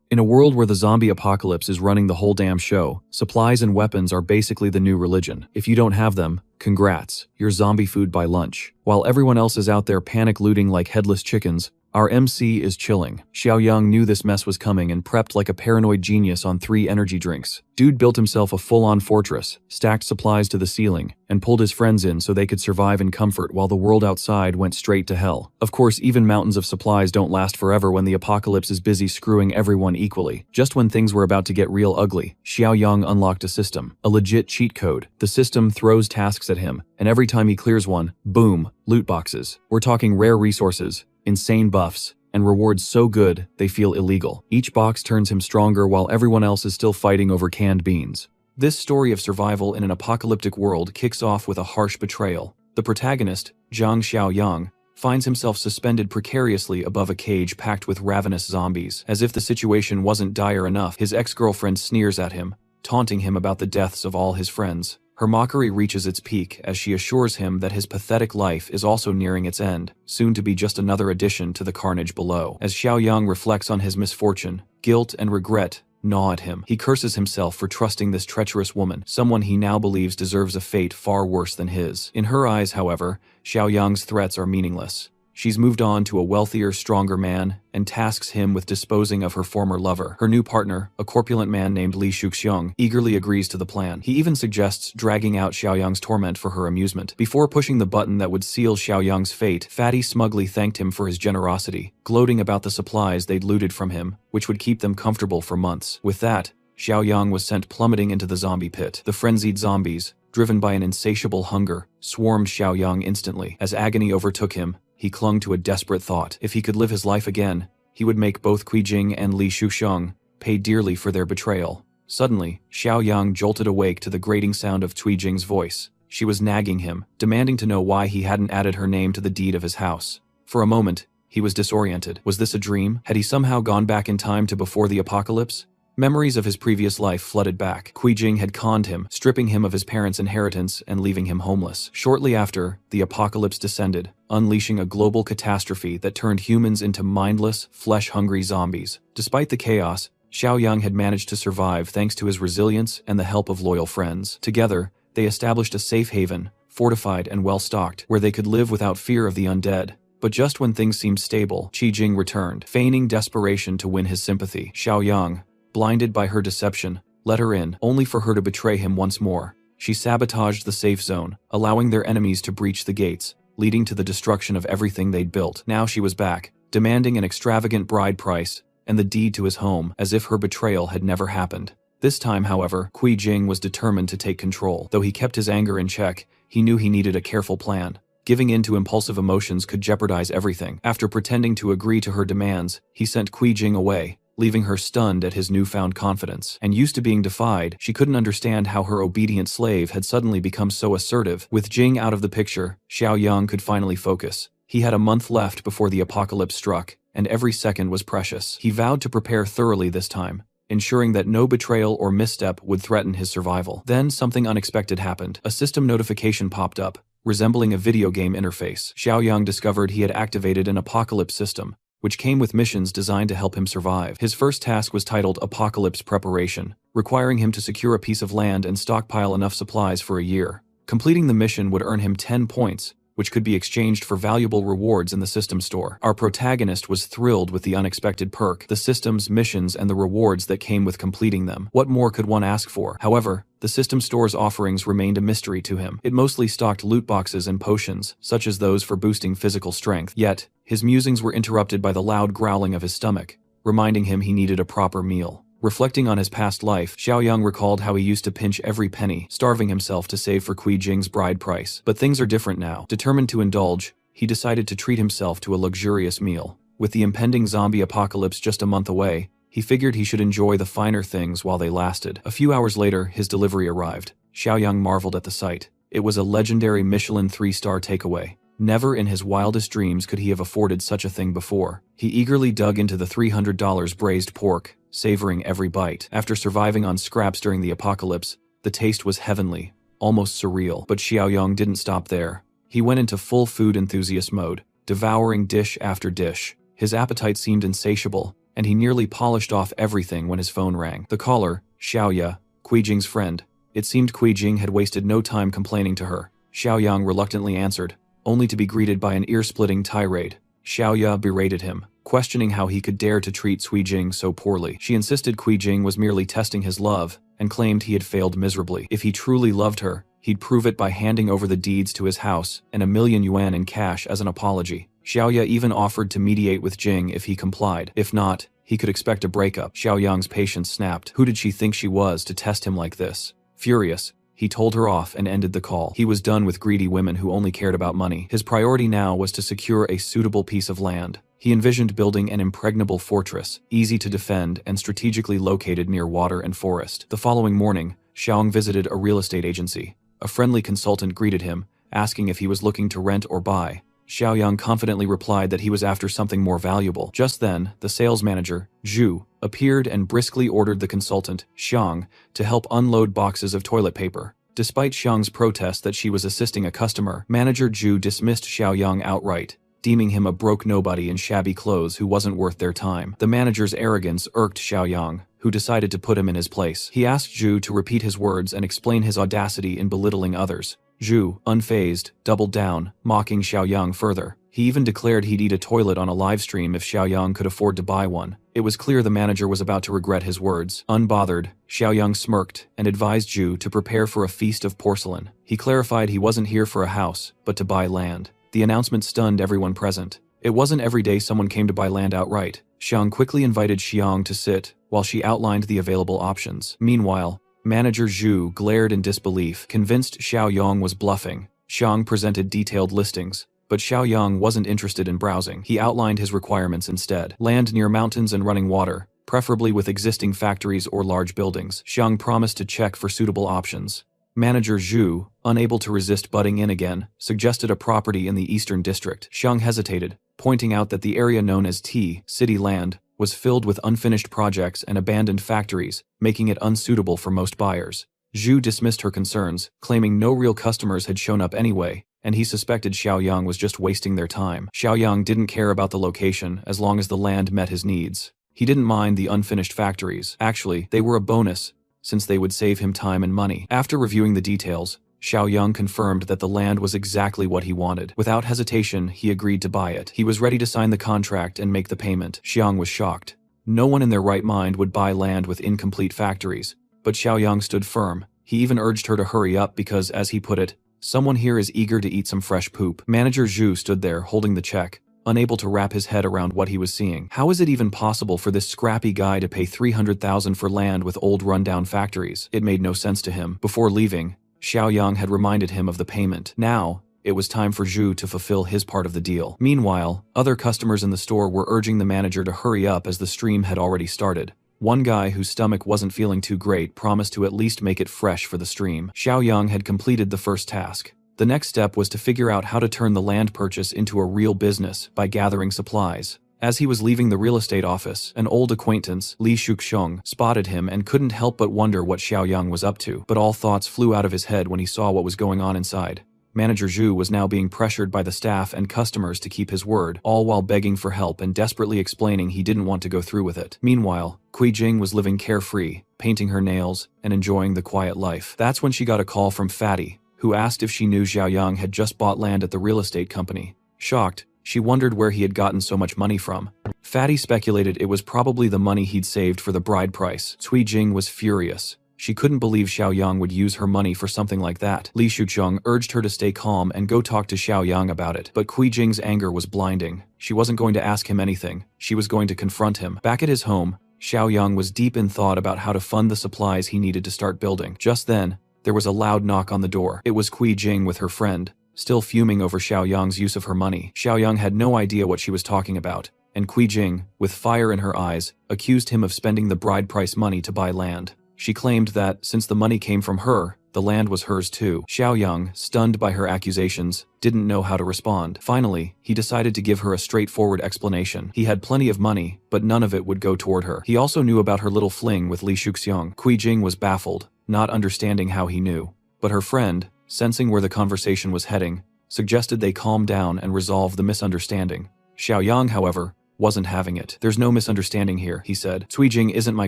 In a world where the zombie apocalypse is running the whole damn show, supplies and weapons are basically the new religion. If you don't have them, congrats, you're zombie food by lunch. While everyone else is out there panic looting like headless chickens, our MC is chilling. Xiaoyang knew this mess was coming and prepped like a paranoid genius on 3 energy drinks. Dude built himself a full-on fortress, stacked supplies to the ceiling, and pulled his friends in so they could survive in comfort while the world outside went straight to hell. Of course, even mountains of supplies don't last forever when the apocalypse is busy screwing everyone equally. Just when things were about to get real ugly, Xiaoyang unlocked a system, a legit cheat code. The system throws tasks at him, and every time he clears one, boom, loot boxes. We're talking rare resources, insane buffs, and rewards so good they feel illegal. Each box turns him stronger while everyone else is still fighting over canned beans. This story of survival in an apocalyptic world kicks off with a harsh betrayal. The protagonist, Zhang Xiaoyang, finds himself suspended precariously above a cage packed with ravenous zombies. As if the situation wasn't dire enough, his ex-girlfriend sneers at him, taunting him about the deaths of all his friends. Her mockery reaches its peak as she assures him that his pathetic life is also nearing its end, soon to be just another addition to the carnage below. As Xiaoyang reflects on his misfortune, guilt and regret gnaw at him. He curses himself for trusting this treacherous woman, someone he now believes deserves a fate far worse than his. In her eyes, however, Xiaoyang's threats are meaningless. She's moved on to a wealthier, stronger man, and tasks him with disposing of her former lover. Her new partner, a corpulent man named Li Shuxiong, eagerly agrees to the plan. He even suggests dragging out Xiaoyang's torment for her amusement. Before pushing the button that would seal Xiaoyang's fate, Fatty smugly thanked him for his generosity, gloating about the supplies they'd looted from him, which would keep them comfortable for months. With that, Xiaoyang was sent plummeting into the zombie pit. The frenzied zombies, driven by an insatiable hunger, swarmed Xiaoyang instantly. As agony overtook him, he clung to a desperate thought. If he could live his life again, he would make both Jing and Li Shuxiong pay dearly for their betrayal. Suddenly, Xiaoyang jolted awake to the grating sound of Jing's voice. She was nagging him, demanding to know why he hadn't added her name to the deed of his house. For a moment, he was disoriented. Was this a dream? Had he somehow gone back in time to before the apocalypse? Memories of his previous life flooded back. Jing had conned him, stripping him of his parents' inheritance and leaving him homeless. Shortly after, the apocalypse descended, unleashing a global catastrophe that turned humans into mindless, flesh-hungry zombies. Despite the chaos, Xiaoyang had managed to survive thanks to his resilience and the help of loyal friends. Together, they established a safe haven, fortified and well-stocked, where they could live without fear of the undead. But just when things seemed stable, Jing returned, feigning desperation to win his sympathy. Xiaoyang, blinded by her deception, let her in, only for her to betray him once more. She sabotaged the safe zone, allowing their enemies to breach the gates, leading to the destruction of everything they'd built. Now she was back, demanding an extravagant bride price and the deed to his home, as if her betrayal had never happened. This time, however, Jing was determined to take control. Though he kept his anger in check, he knew he needed a careful plan. Giving in to impulsive emotions could jeopardize everything. After pretending to agree to her demands, he sent Jing away, leaving her stunned at his newfound confidence. And used to being defied, she couldn't understand how her obedient slave had suddenly become so assertive. With Jing out of the picture, Xiaoyang could finally focus. He had a month left before the apocalypse struck, and every second was precious. He vowed to prepare thoroughly this time, ensuring that no betrayal or misstep would threaten his survival. Then something unexpected happened. A system notification popped up, resembling a video game interface. Xiaoyang discovered he had activated an apocalypse system, which came with missions designed to help him survive. His first task was titled Apocalypse Preparation, requiring him to secure a piece of land and stockpile enough supplies for a year. Completing the mission would earn him 10 points, which could be exchanged for valuable rewards in the system store. Our protagonist was thrilled with the unexpected perk, the system's missions and the rewards that came with completing them. What more could one ask for? However, the system store's offerings remained a mystery to him. It mostly stocked loot boxes and potions, such as those for boosting physical strength. Yet, his musings were interrupted by the loud growling of his stomach, reminding him he needed a proper meal. Reflecting on his past life, Xiaoyang recalled how he used to pinch every penny, starving himself to save for Jing's bride price. But things are different now. Determined to indulge, he decided to treat himself to a luxurious meal. With the impending zombie apocalypse just a month away, he figured he should enjoy the finer things while they lasted. A few hours later, his delivery arrived. Xiaoyang marveled at the sight. It was a legendary Michelin 3-star takeaway. Never in his wildest dreams could he have afforded such a thing before. He eagerly dug into the $300 braised pork, savoring every bite. After surviving on scraps during the apocalypse, the taste was heavenly, almost surreal. But Xiaoyang didn't stop there. He went into full food enthusiast mode, devouring dish after dish. His appetite seemed insatiable, and he nearly polished off everything when his phone rang. The caller, Xiaoya, Jing's friend. It seemed Jing had wasted no time complaining to her. Xiaoyang reluctantly answered, only to be greeted by an ear-splitting tirade. Xiaoya berated him, questioning how he could dare to treat Jing so poorly. She insisted Jing was merely testing his love, and claimed he had failed miserably. If he truly loved her, he'd prove it by handing over the deeds to his house and 1,000,000 yuan in cash as an apology. Xiaoya even offered to mediate with Jing if he complied. If not, he could expect a breakup. Xiaoyang's patience snapped. Who did she think she was to test him like this? Furious, he told her off and ended the call. He was done with greedy women who only cared about money. His priority now was to secure a suitable piece of land. He envisioned building an impregnable fortress, easy to defend and strategically located near water and forest. The following morning, Xiaong visited a real estate agency. A friendly consultant greeted him, asking if he was looking to rent or buy. Xiaoyang confidently replied that he was after something more valuable. Just then, the sales manager, Zhu, appeared and briskly ordered the consultant, Xiang, to help unload boxes of toilet paper. Despite Xiang's protest that she was assisting a customer, manager Zhu dismissed Xiaoyang outright, deeming him a broke nobody in shabby clothes who wasn't worth their time. The manager's arrogance irked Xiaoyang, who decided to put him in his place. He asked Zhu to repeat his words and explain his audacity in belittling others. Zhu, unfazed, doubled down, mocking Xiaoyang further. He even declared he'd eat a toilet on a live stream if Xiaoyang could afford to buy one. It was clear the manager was about to regret his words. Unbothered, Xiaoyang smirked and advised Zhu to prepare for a feast of porcelain. He clarified he wasn't here for a house, but to buy land. The announcement stunned everyone present. It wasn't every day someone came to buy land outright. Xiang quickly invited Xiang to sit, while she outlined the available options. Meanwhile, manager Zhu glared in disbelief, convinced Xiaoyang was bluffing. Xiang presented detailed listings, but Xiaoyang wasn't interested in browsing. He outlined his requirements instead. Land near mountains and running water, preferably with existing factories or large buildings. Xiang promised to check for suitable options. Manager Zhu, unable to resist butting in again, suggested a property in the eastern district. Xiang hesitated, pointing out that the area known as T, City Land, was filled with unfinished projects and abandoned factories, making it unsuitable for most buyers. Zhu dismissed her concerns, claiming no real customers had shown up anyway, and he suspected Xiaoyang was just wasting their time. Xiaoyang didn't care about the location as long as the land met his needs. He didn't mind the unfinished factories. Actually, they were a bonus, since they would save him time and money. After reviewing the details, Xiaoyang confirmed that the land was exactly what he wanted. Without hesitation, he agreed to buy it. He was ready to sign the contract and make the payment. Xiang was shocked. No one in their right mind would buy land with incomplete factories. But Xiaoyang stood firm. He even urged her to hurry up because, as he put it, someone here is eager to eat some fresh poop. Manager Zhu stood there holding the check, unable to wrap his head around what he was seeing. How is it even possible for this scrappy guy to pay 300,000 for land with old rundown factories? It made no sense to him. Before leaving, Xiaoyang had reminded him of the payment. Now, it was time for Zhu to fulfill his part of the deal. Meanwhile, other customers in the store were urging the manager to hurry up as the stream had already started. One guy whose stomach wasn't feeling too great promised to at least make it fresh for the stream. Xiaoyang had completed the first task. The next step was to figure out how to turn the land purchase into a real business by gathering supplies. As he was leaving the real estate office, an old acquaintance, Li Shuxiong, spotted him and couldn't help but wonder what Xiaoyang was up to. But all thoughts flew out of his head when he saw what was going on inside. Manager Zhu was now being pressured by the staff and customers to keep his word, all while begging for help and desperately explaining he didn't want to go through with it. Meanwhile, Jing was living carefree, painting her nails, and enjoying the quiet life. That's when she got a call from Fatty, who asked if she knew Xiaoyang had just bought land at the real estate company. Shocked, she wondered where he had gotten so much money from. Fatty speculated it was probably the money he'd saved for the bride price. Jing was furious. She couldn't believe Xiaoyang would use her money for something like that. Li Shuqiang urged her to stay calm and go talk to Xiaoyang about it. But Jing's anger was blinding. She wasn't going to ask him anything. She was going to confront him. Back at his home, Xiaoyang was deep in thought about how to fund the supplies he needed to start building. Just then, there was a loud knock on the door. It was Jing with her friend, still fuming over Xiaoyang's use of her money. Xiaoyang had no idea what she was talking about, and Jing, with fire in her eyes, accused him of spending the bride price money to buy land. She claimed that, since the money came from her, the land was hers too. Xiaoyang, stunned by her accusations, didn't know how to respond. Finally, he decided to give her a straightforward explanation. He had plenty of money, but none of it would go toward her. He also knew about her little fling with Li Shuxiang. Jing was baffled, not understanding how he knew. But her friend, sensing where the conversation was heading, suggested they calm down and resolve the misunderstanding. Xiaoyang, however, wasn't having it. "There's no misunderstanding here," he said. "Suijing isn't my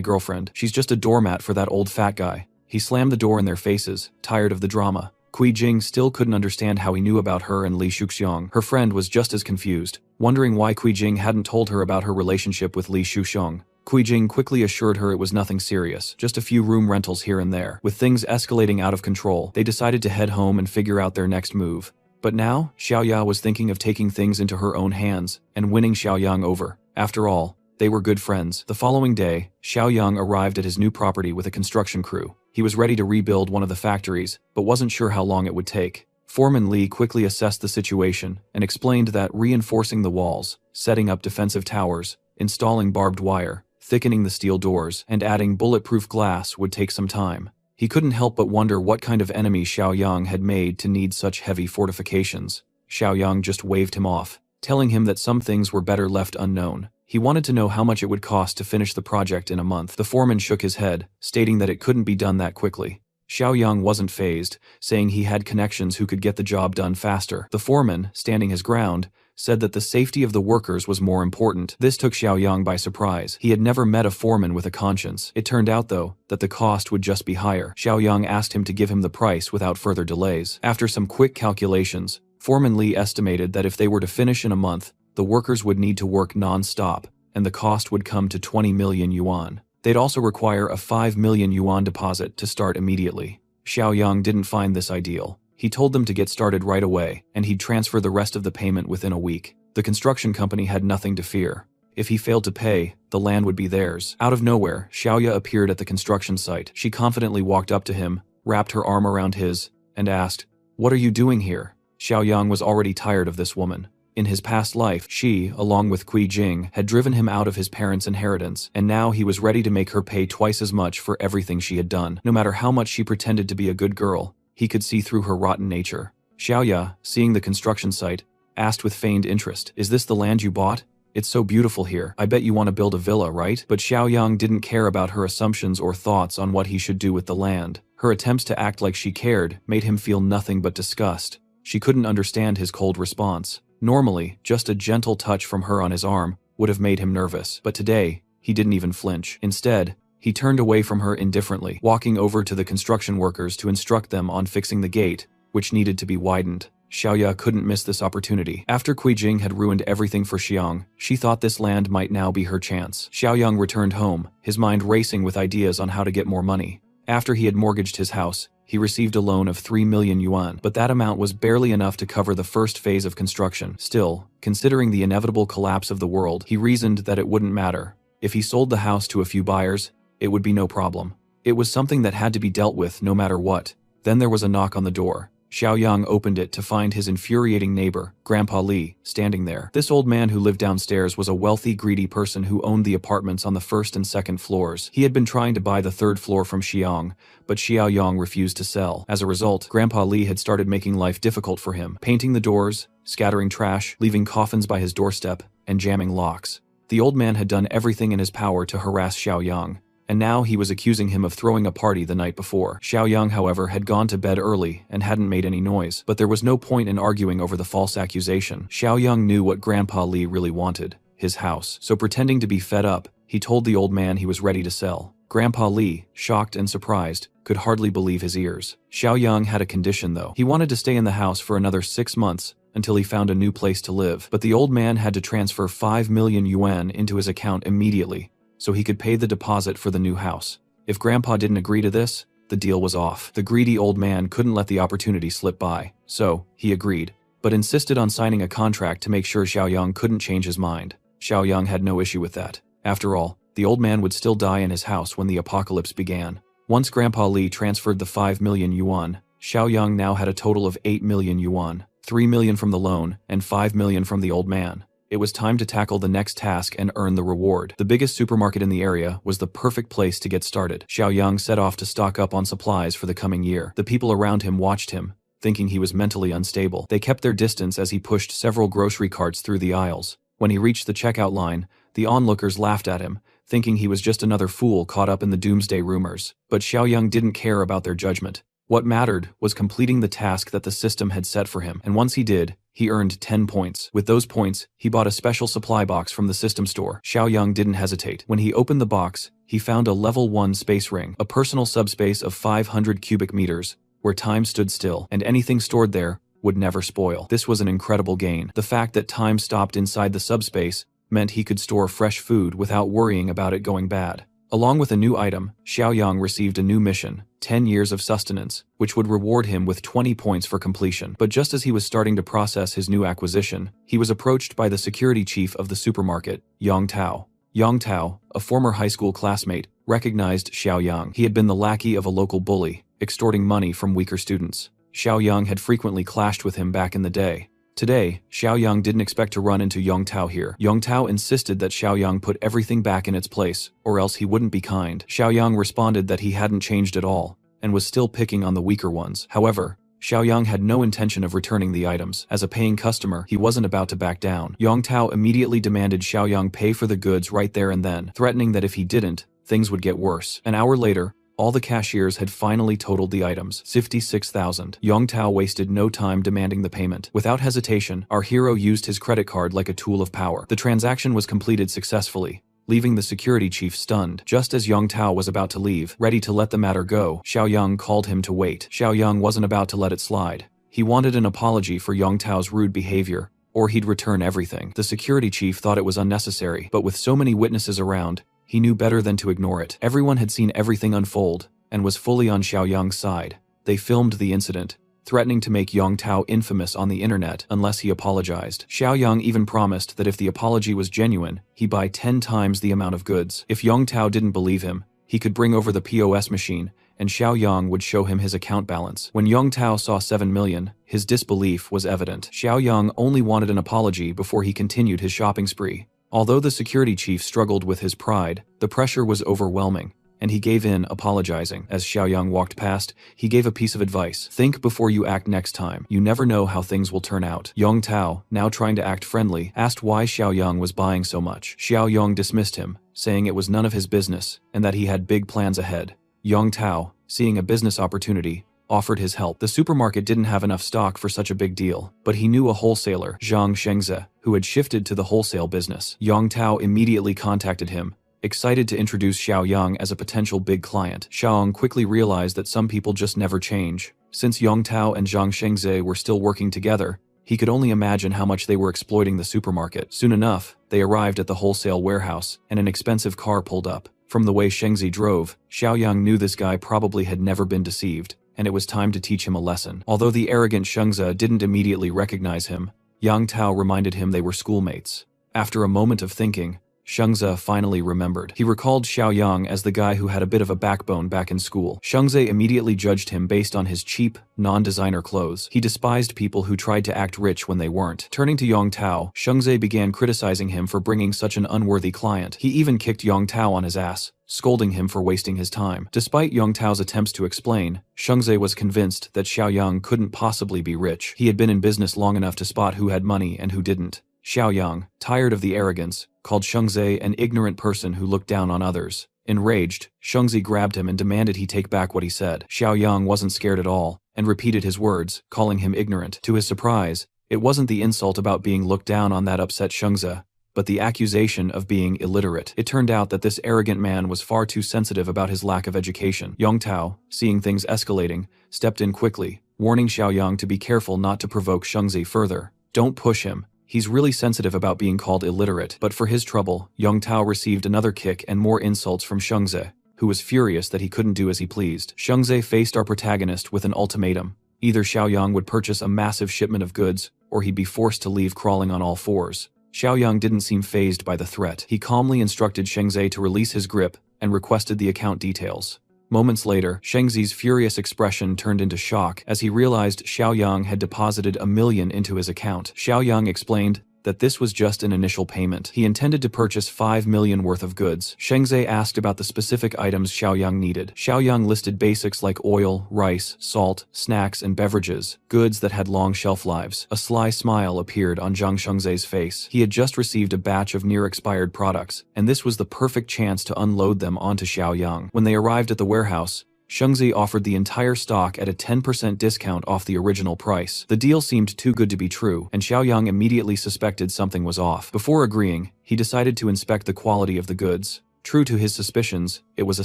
girlfriend. She's just a doormat for that old fat guy." He slammed the door in their faces, tired of the drama. Kui Jing still couldn't understand how he knew about her and Li Shuxiong. Her friend was just as confused, wondering why Kui Jing hadn't told her about her relationship with Li Shuxiong. Kui Jing quickly assured her it was nothing serious, just a few room rentals here and there. With things escalating out of control, they decided to head home and figure out their next move. But now, Xiaoya was thinking of taking things into her own hands and winning Xiaoyang over. After all, they were good friends. The following day, Xiaoyang arrived at his new property with a construction crew. He was ready to rebuild one of the factories, but wasn't sure how long it would take. Foreman Li quickly assessed the situation and explained that reinforcing the walls, setting up defensive towers, installing barbed wire, thickening the steel doors, and adding bulletproof glass would take some time. He couldn't help but wonder what kind of enemy Xiaoyang had made to need such heavy fortifications. Xiaoyang just waved him off, telling him that some things were better left unknown. He wanted to know how much it would cost to finish the project in a month. The foreman shook his head, stating that it couldn't be done that quickly. Xiaoyang wasn't fazed, saying he had connections who could get the job done faster. The foreman, standing his ground, said that the safety of the workers was more important. This took Xiaoyang by surprise. He had never met a foreman with a conscience. It turned out, though, that the cost would just be higher. Xiaoyang asked him to give him the price without further delays. After some quick calculations, Foreman Li estimated that if they were to finish in a month, the workers would need to work non-stop, and the cost would come to 20 million yuan. They'd also require a 5 million yuan deposit to start immediately. Xiaoyang didn't find this ideal. He told them to get started right away, and he'd transfer the rest of the payment within a week. The construction company had nothing to fear. If he failed to pay, the land would be theirs. Out of nowhere, Xiaoya appeared at the construction site. She confidently walked up to him, wrapped her arm around his, and asked, "What are you doing here?" Xiaoyang was already tired of this woman. In his past life, she, along with Kui Jing, had driven him out of his parents' inheritance, and now he was ready to make her pay twice as much for everything she had done. No matter how much she pretended to be a good girl, he could see through her rotten nature. Xiaoya, seeing the construction site, asked with feigned interest, "Is this the land you bought? It's so beautiful here. I bet you want to build a villa, right?" But Xiaoyang didn't care about her assumptions or thoughts on what he should do with the land. Her attempts to act like she cared made him feel nothing but disgust. She couldn't understand his cold response. Normally, just a gentle touch from her on his arm would have made him nervous, but today, he didn't even flinch. Instead, he turned away from her indifferently, walking over to the construction workers to instruct them on fixing the gate, which needed to be widened. Xiaoya couldn't miss this opportunity. After Kui Jing had ruined everything for Xiang, she thought this land might now be her chance. Xiaoyang returned home, his mind racing with ideas on how to get more money. After he had mortgaged his house, he received a loan of 3 million yuan, but that amount was barely enough to cover the first phase of construction. Still, considering the inevitable collapse of the world, he reasoned that it wouldn't matter. If he sold the house to a few buyers, it would be no problem. It was something that had to be dealt with no matter what. Then there was a knock on the door. Xiaoyang opened it to find his infuriating neighbor, Grandpa Li, standing there. This old man who lived downstairs was a wealthy, greedy person who owned the apartments on the first and second floors. He had been trying to buy the third floor from Xiang, but Xiaoyang refused to sell. As a result, Grandpa Li had started making life difficult for him, painting the doors, scattering trash, leaving coffins by his doorstep, and jamming locks. The old man had done everything in his power to harass Xiaoyang, and now he was accusing him of throwing a party the night before. Xiaoyang, however, had gone to bed early and hadn't made any noise, but there was no point in arguing over the false accusation. Xiaoyang knew what Grandpa Li really wanted, his house, so pretending to be fed up, he told the old man he was ready to sell. Grandpa Li, shocked and surprised, could hardly believe his ears. Xiaoyang had a condition though. He wanted to stay in the house for another 6 months, until he found a new place to live, but the old man had to transfer 5 million yuan into his account immediately, so he could pay the deposit for the new house. If Grandpa didn't agree to this, the deal was off. The greedy old man couldn't let the opportunity slip by, so he agreed, but insisted on signing a contract to make sure Xiaoyang couldn't change his mind. Xiaoyang had no issue with that. After all, the old man would still die in his house when the apocalypse began. Once Grandpa Li transferred the 5 million yuan, Xiaoyang now had a total of 8 million yuan, 3 million from the loan, and 5 million from the old man. It was time to tackle the next task and earn the reward. The biggest supermarket in the area was the perfect place to get started. Xiaoyang set off to stock up on supplies for the coming year. The people around him watched him, thinking he was mentally unstable. They kept their distance as he pushed several grocery carts through the aisles. When he reached the checkout line, the onlookers laughed at him, thinking he was just another fool caught up in the doomsday rumors. But Xiaoyang didn't care about their judgment. What mattered was completing the task that the system had set for him, and once he did, he earned 10 points. With those points, he bought a special supply box from the system store. Xiaoyang didn't hesitate. When he opened the box, he found a level 1 space ring, a personal subspace of 500 cubic meters, where time stood still, and anything stored there would never spoil. This was an incredible gain. The fact that time stopped inside the subspace meant he could store fresh food without worrying about it going bad. Along with a new item, Xiaoyang received a new mission, 10 years of sustenance, which would reward him with 20 points for completion. But just as he was starting to process his new acquisition, he was approached by the security chief of the supermarket, Yang Tao. Yang Tao, a former high school classmate, recognized Xiaoyang. He had been the lackey of a local bully, extorting money from weaker students. Xiaoyang had frequently clashed with him back in the day. Today, Xiaoyang didn't expect to run into Yang Tao here. Yang Tao insisted that Xiaoyang put everything back in its place, or else he wouldn't be kind. Xiaoyang responded that he hadn't changed at all, and was still picking on the weaker ones. However, Xiaoyang had no intention of returning the items. As a paying customer, he wasn't about to back down. Yang Tao immediately demanded Xiaoyang pay for the goods right there and then, threatening that if he didn't, things would get worse. An hour later, all the cashiers had finally totaled the items, 56,000. Yang Tao wasted no time demanding the payment. Without hesitation, our hero used his credit card like a tool of power. The transaction was completed successfully, leaving the security chief stunned. Just as Yang Tao was about to leave, ready to let the matter go, Xiaoyang called him to wait. Xiaoyang wasn't about to let it slide. He wanted an apology for Yang Tao's rude behavior, or he'd return everything. The security chief thought it was unnecessary, but with so many witnesses around, he knew better than to ignore it. Everyone had seen everything unfold, and was fully on Xiaoyang's side. They filmed the incident, threatening to make Yang Tao infamous on the internet unless he apologized. Xiaoyang even promised that if the apology was genuine, he'd buy 10 times the amount of goods. If Yang Tao didn't believe him, he could bring over the POS machine, and Xiaoyang would show him his account balance. When Yang Tao saw 7 million, his disbelief was evident. Xiaoyang only wanted an apology before he continued his shopping spree. Although the security chief struggled with his pride, the pressure was overwhelming, and he gave in, apologizing. As Xiaoyang walked past, he gave a piece of advice. Think before you act next time. You never know how things will turn out. Yang Tao, now trying to act friendly, asked why Xiaoyang was buying so much. Xiaoyang dismissed him, saying it was none of his business, and that he had big plans ahead. Yang Tao, seeing a business opportunity, offered his help. The supermarket didn't have enough stock for such a big deal, but he knew a wholesaler, Zhang Shengze, who had shifted to the wholesale business. Yang Tao immediately contacted him, excited to introduce Xiaoyang as a potential big client. Xiaoyang quickly realized that some people just never change. Since Yang Tao and Zhang Shengze were still working together, he could only imagine how much they were exploiting the supermarket. Soon enough, they arrived at the wholesale warehouse, and an expensive car pulled up. From the way Shengze drove, Xiaoyang knew this guy probably had never been deceived, and it was time to teach him a lesson. Although the arrogant Shengze didn't immediately recognize him, Yang Tao reminded him they were schoolmates. After a moment of thinking, Shengze finally remembered. He recalled Xiaoyang as the guy who had a bit of a backbone back in school. Shengze immediately judged him based on his cheap, non-designer clothes. He despised people who tried to act rich when they weren't. Turning to Yang Tao, Shengze began criticizing him for bringing such an unworthy client. He even kicked Yang Tao on his ass, scolding him for wasting his time. Despite Yang Tao's attempts to explain, Shengze was convinced that Xiaoyang couldn't possibly be rich. He had been in business long enough to spot who had money and who didn't. Xiaoyang, tired of the arrogance, called Shengze an ignorant person who looked down on others. Enraged, Shengze grabbed him and demanded he take back what he said. Xiaoyang wasn't scared at all, and repeated his words, calling him ignorant. To his surprise, it wasn't the insult about being looked down on that upset Shengze, but the accusation of being illiterate. It turned out that this arrogant man was far too sensitive about his lack of education. Yang Tao, seeing things escalating, stepped in quickly, warning Xiaoyang to be careful not to provoke Shengze further. Don't push him. He's really sensitive about being called illiterate. But for his trouble, Yang Tao received another kick and more insults from Shengze, who was furious that he couldn't do as he pleased. Shengze faced our protagonist with an ultimatum. Either Xiaoyang would purchase a massive shipment of goods, or he'd be forced to leave crawling on all fours. Xiaoyang didn't seem fazed by the threat. He calmly instructed Shengze to release his grip and requested the account details. Moments later, Shengze's furious expression turned into shock as he realized Xiaoyang had deposited 1 million into his account. Xiaoyang explained that this was just an initial payment. He intended to purchase 5 million worth of goods. Shengze asked about the specific items Xiaoyang needed. Xiaoyang listed basics like oil, rice, salt, snacks, and beverages, goods that had long shelf lives. A sly smile appeared on Zhang Shengze's face. He had just received a batch of near-expired products, and this was the perfect chance to unload them onto Xiaoyang. When they arrived at the warehouse, Shengzi offered the entire stock at a 10% discount off the original price. The deal seemed too good to be true, and Xiaoyang immediately suspected something was off. Before agreeing, he decided to inspect the quality of the goods. True to his suspicions, it was a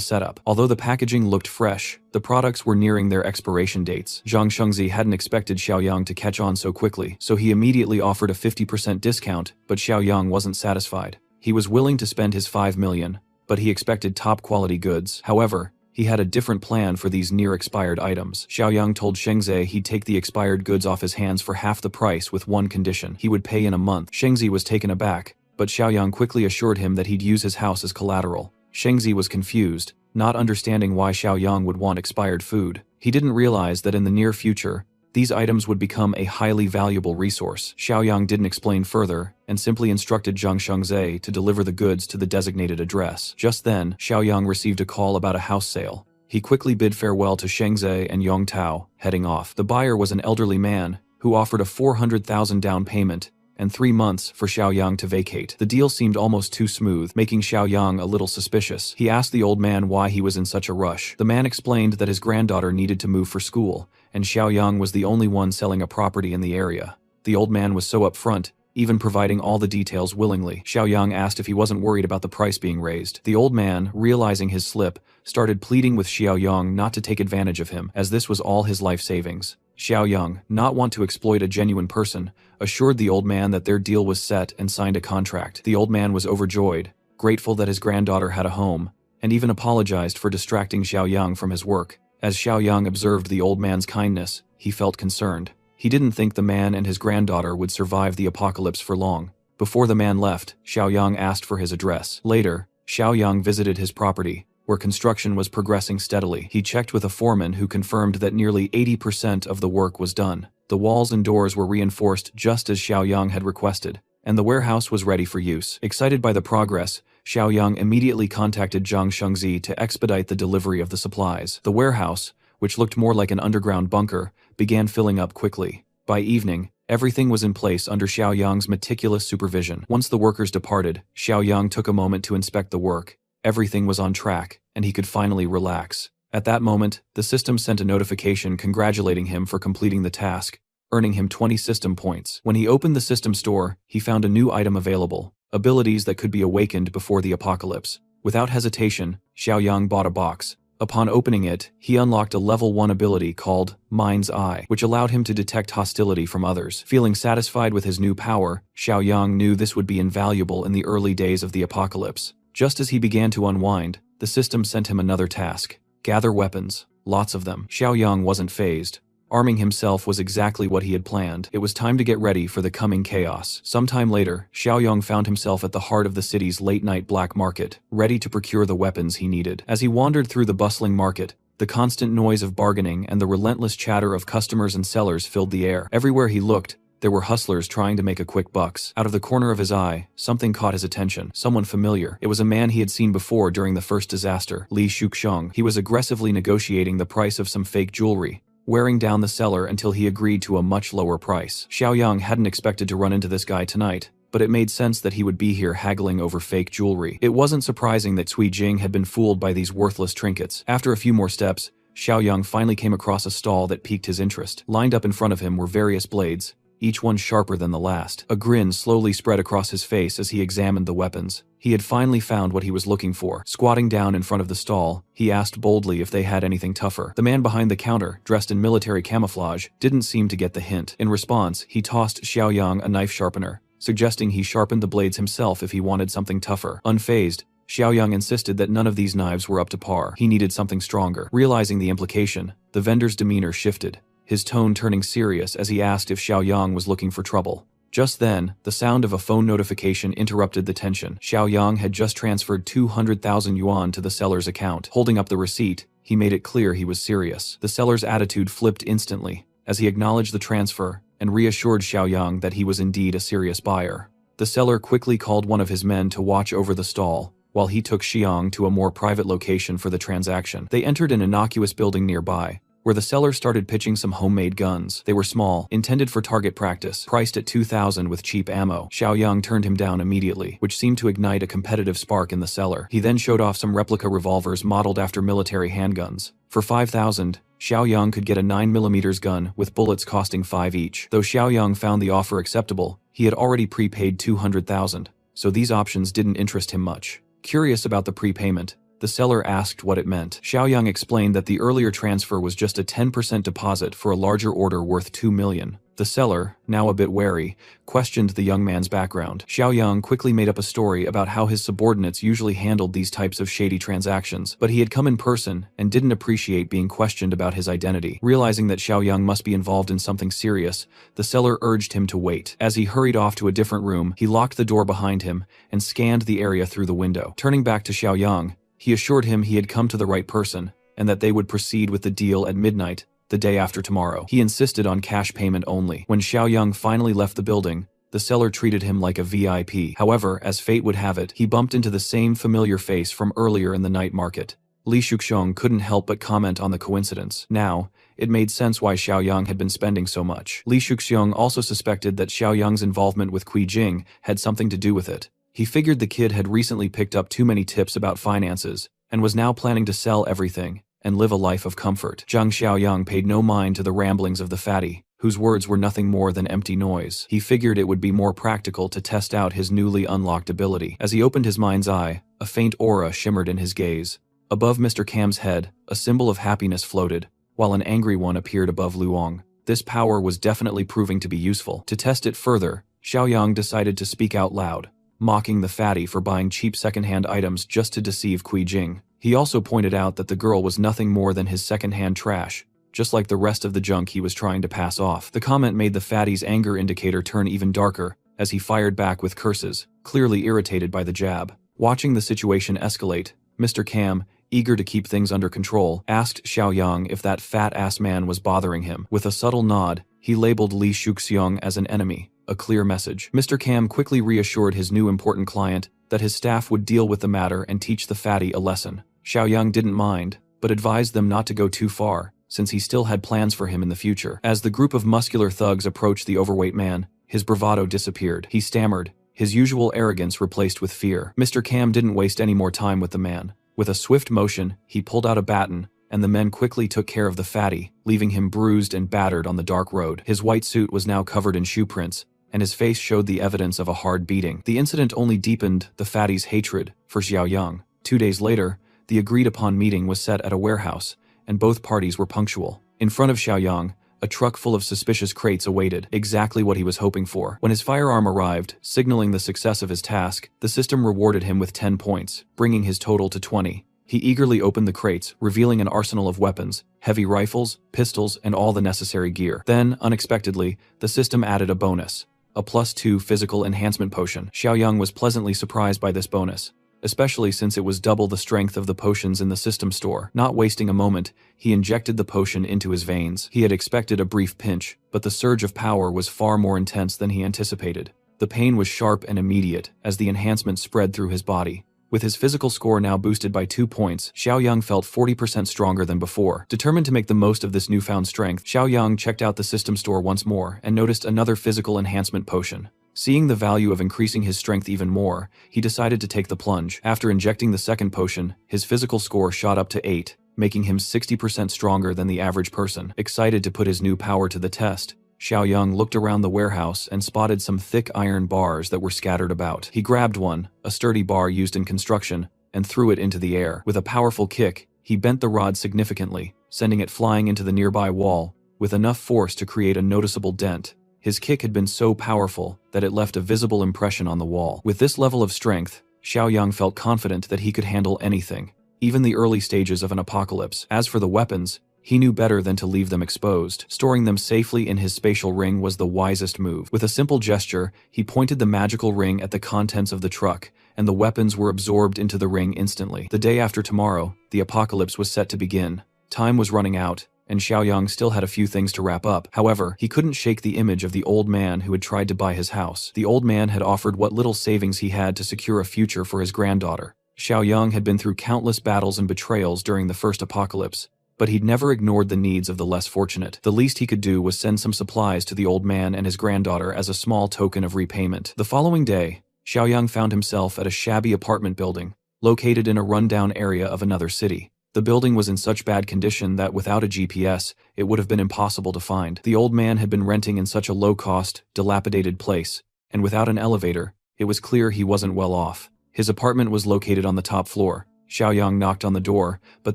setup. Although the packaging looked fresh, the products were nearing their expiration dates. Zhang Shengzi hadn't expected Xiaoyang to catch on so quickly, so he immediately offered a 50% discount, but Xiaoyang wasn't satisfied. He was willing to spend his 5 million, but he expected top-quality goods. However, he had a different plan for these near-expired items. Xiaoyang told Shengzi he'd take the expired goods off his hands for half the price with one condition: he would pay in a month. Shengzi was taken aback, but Xiaoyang quickly assured him that he'd use his house as collateral. Shengzi was confused, not understanding why Xiaoyang would want expired food. He didn't realize that in the near future, these items would become a highly valuable resource. Xiaoyang didn't explain further, and simply instructed Zhang Shengzi to deliver the goods to the designated address. Just then, Xiaoyang received a call about a house sale. He quickly bid farewell to Shengzi and Yong Tao, heading off. The buyer was an elderly man, who offered a 400,000 down payment, and 3 months for Xiaoyang to vacate. The deal seemed almost too smooth, making Xiaoyang a little suspicious. He asked the old man why he was in such a rush. The man explained that his granddaughter needed to move for school, and Xiaoyang was the only one selling a property in the area. The old man was so upfront, even providing all the details willingly. Xiaoyang asked if he wasn't worried about the price being raised. The old man, realizing his slip, started pleading with Xiaoyang not to take advantage of him, as this was all his life savings. Xiaoyang, not want to exploit a genuine person, assured the old man that their deal was set and signed a contract. The old man was overjoyed, grateful that his granddaughter had a home, and even apologized for distracting Xiaoyang from his work. As Xiaoyang observed the old man's kindness, he felt concerned. He didn't think the man and his granddaughter would survive the apocalypse for long. Before the man left, Xiaoyang asked for his address. Later, Xiaoyang visited his property, where construction was progressing steadily. He checked with a foreman who confirmed that nearly 80% of the work was done. The walls and doors were reinforced just as Xiaoyang had requested, and the warehouse was ready for use. Excited by the progress, Xiaoyang immediately contacted Zhang Shengzi to expedite the delivery of the supplies. The warehouse, which looked more like an underground bunker, began filling up quickly. By evening, everything was in place under Xiaoyang's meticulous supervision. Once the workers departed, Xiaoyang took a moment to inspect the work. Everything was on track, and he could finally relax. At that moment, the system sent a notification congratulating him for completing the task, earning him 20 system points. When he opened the system store, he found a new item available, abilities that could be awakened before the apocalypse. Without hesitation, Xiaoyang bought a box. Upon opening it, he unlocked a level 1 ability called Mind's Eye, which allowed him to detect hostility from others. Feeling satisfied with his new power, Xiaoyang knew this would be invaluable in the early days of the apocalypse. Just as he began to unwind, the system sent him another task: gather weapons, lots of them. Xiaoyang wasn't fazed. Arming himself was exactly what he had planned. It was time to get ready for the coming chaos. Sometime later, Xiaoyang found himself at the heart of the city's late-night black market, ready to procure the weapons he needed. As he wandered through the bustling market, the constant noise of bargaining and the relentless chatter of customers and sellers filled the air. Everywhere he looked, there were hustlers trying to make a quick bucks. Out of the corner of his eye, something caught his attention. Someone familiar. It was a man he had seen before during the first disaster, Li Shuxiang. He was aggressively negotiating the price of some fake jewelry, wearing down the seller until he agreed to a much lower price. Xiaoyang hadn't expected to run into this guy tonight, but it made sense that he would be here haggling over fake jewelry. It wasn't surprising that Cui Jing had been fooled by these worthless trinkets. After a few more steps, Xiaoyang finally came across a stall that piqued his interest. Lined up in front of him were various blades, each one sharper than the last. A grin slowly spread across his face as he examined the weapons. He had finally found what he was looking for. Squatting down in front of the stall, he asked boldly if they had anything tougher. The man behind the counter, dressed in military camouflage, didn't seem to get the hint. In response, he tossed Xiaoyang a knife sharpener, suggesting he sharpened the blades himself if he wanted something tougher. Unfazed, Xiaoyang insisted that none of these knives were up to par. He needed something stronger. Realizing the implication, the vendor's demeanor shifted, his tone turning serious as he asked if Xiaoyang was looking for trouble. Just then, the sound of a phone notification interrupted the tension. Xiaoyang had just transferred 200,000 yuan to the seller's account. Holding up the receipt, he made it clear he was serious. The seller's attitude flipped instantly, as he acknowledged the transfer and reassured Xiaoyang that he was indeed a serious buyer. The seller quickly called one of his men to watch over the stall, while he took Xiang to a more private location for the transaction. They entered an innocuous building nearby, where the seller started pitching some homemade guns. They were small, intended for target practice, priced at 2,000 with cheap ammo. Xiaoyang turned him down immediately, which seemed to ignite a competitive spark in the seller. He then showed off some replica revolvers modeled after military handguns. For 5,000, Xiaoyang could get a 9mm gun with bullets costing 5 each. Though Xiaoyang found the offer acceptable, he had already prepaid 200,000, so these options didn't interest him much. Curious about the prepayment, the seller asked what it meant. Xiaoyang explained that the earlier transfer was just a 10% deposit for a larger order worth 2 million. The seller, now a bit wary, questioned the young man's background. Xiaoyang quickly made up a story about how his subordinates usually handled these types of shady transactions, but he had come in person and didn't appreciate being questioned about his identity. Realizing that Xiaoyang must be involved in something serious, the seller urged him to wait. As he hurried off to a different room, he locked the door behind him and scanned the area through the window. Turning back to Xiaoyang, he assured him he had come to the right person, and that they would proceed with the deal at midnight, the day after tomorrow. He insisted on cash payment only. When Xiaoyang finally left the building, the seller treated him like a VIP. However, as fate would have it, he bumped into the same familiar face from earlier in the night market. Li Shuxiong couldn't help but comment on the coincidence. Now, it made sense why Xiaoyang had been spending so much. Li Shuxiong also suspected that Xiaoyang's involvement with Qi Jing had something to do with it. He figured the kid had recently picked up too many tips about finances, and was now planning to sell everything and live a life of comfort. Zhang Xiaoyang paid no mind to the ramblings of the fatty, whose words were nothing more than empty noise. He figured it would be more practical to test out his newly unlocked ability. As he opened his mind's eye, a faint aura shimmered in his gaze. Above Mr. Cam's head, a symbol of happiness floated, while an angry one appeared above Luong. This power was definitely proving to be useful. To test it further, Xiaoyang decided to speak out loud, mocking the fatty for buying cheap second-hand items just to deceive Qi Jing. He also pointed out that the girl was nothing more than his second-hand trash, just like the rest of the junk he was trying to pass off. The comment made the fatty's anger indicator turn even darker, as he fired back with curses, clearly irritated by the jab. Watching the situation escalate, Mr. Cam, eager to keep things under control, asked Xiaoyang if that fat-ass man was bothering him. With a subtle nod, he labeled Li Shuxiong as an enemy, a clear message. Mr. Cam quickly reassured his new important client that his staff would deal with the matter and teach the fatty a lesson. Xiaoyang didn't mind, but advised them not to go too far, since he still had plans for him in the future. As the group of muscular thugs approached the overweight man, his bravado disappeared. He stammered, his usual arrogance replaced with fear. Mr. Cam didn't waste any more time with the man. With a swift motion, he pulled out a baton, and the men quickly took care of the fatty, leaving him bruised and battered on the dark road. His white suit was now covered in shoe prints, and his face showed the evidence of a hard beating. The incident only deepened the fatty's hatred for Xiaoyang. 2 days later, the agreed-upon meeting was set at a warehouse, and both parties were punctual. In front of Xiaoyang, a truck full of suspicious crates awaited, exactly what he was hoping for. When his firearm arrived, signaling the success of his task, the system rewarded him with 10 points, bringing his total to 20. He eagerly opened the crates, revealing an arsenal of weapons, heavy rifles, pistols, and all the necessary gear. Then, unexpectedly, the system added a bonus, a +2 physical enhancement potion. Xiaoyang was pleasantly surprised by this bonus, especially since it was double the strength of the potions in the system store. Not wasting a moment, he injected the potion into his veins. He had expected a brief pinch, but the surge of power was far more intense than he anticipated. The pain was sharp and immediate as the enhancement spread through his body. With his physical score now boosted by 2 points, Xiaoyang felt 40% stronger than before. Determined to make the most of this newfound strength, Xiaoyang checked out the system store once more and noticed another physical enhancement potion. Seeing the value of increasing his strength even more, he decided to take the plunge. After injecting the second potion, his physical score shot up to 8, making him 60% stronger than the average person. Excited to put his new power to the test, Xiaoyang looked around the warehouse and spotted some thick iron bars that were scattered about. He grabbed one, a sturdy bar used in construction, and threw it into the air. With a powerful kick, he bent the rod significantly, sending it flying into the nearby wall, with enough force to create a noticeable dent. His kick had been so powerful that it left a visible impression on the wall. With this level of strength, Xiaoyang felt confident that he could handle anything, even the early stages of an apocalypse. As for the weapons, he knew better than to leave them exposed. Storing them safely in his spatial ring was the wisest move. With a simple gesture, he pointed the magical ring at the contents of the truck, and the weapons were absorbed into the ring instantly. The day after tomorrow, the apocalypse was set to begin. Time was running out, and Xiaoyang still had a few things to wrap up. However, he couldn't shake the image of the old man who had tried to buy his house. The old man had offered what little savings he had to secure a future for his granddaughter. Xiaoyang had been through countless battles and betrayals during the first apocalypse, But he'd never ignored the needs of the less fortunate. The least he could do was send some supplies to the old man and his granddaughter as a small token of repayment. The following day, Xiaoyang found himself at a shabby apartment building, located in a rundown area of another city. The building was in such bad condition that without a GPS, it would have been impossible to find. The old man had been renting in such a low-cost, dilapidated place, and without an elevator, it was clear he wasn't well off. His apartment was located on the top floor. Xiaoyang knocked on the door, but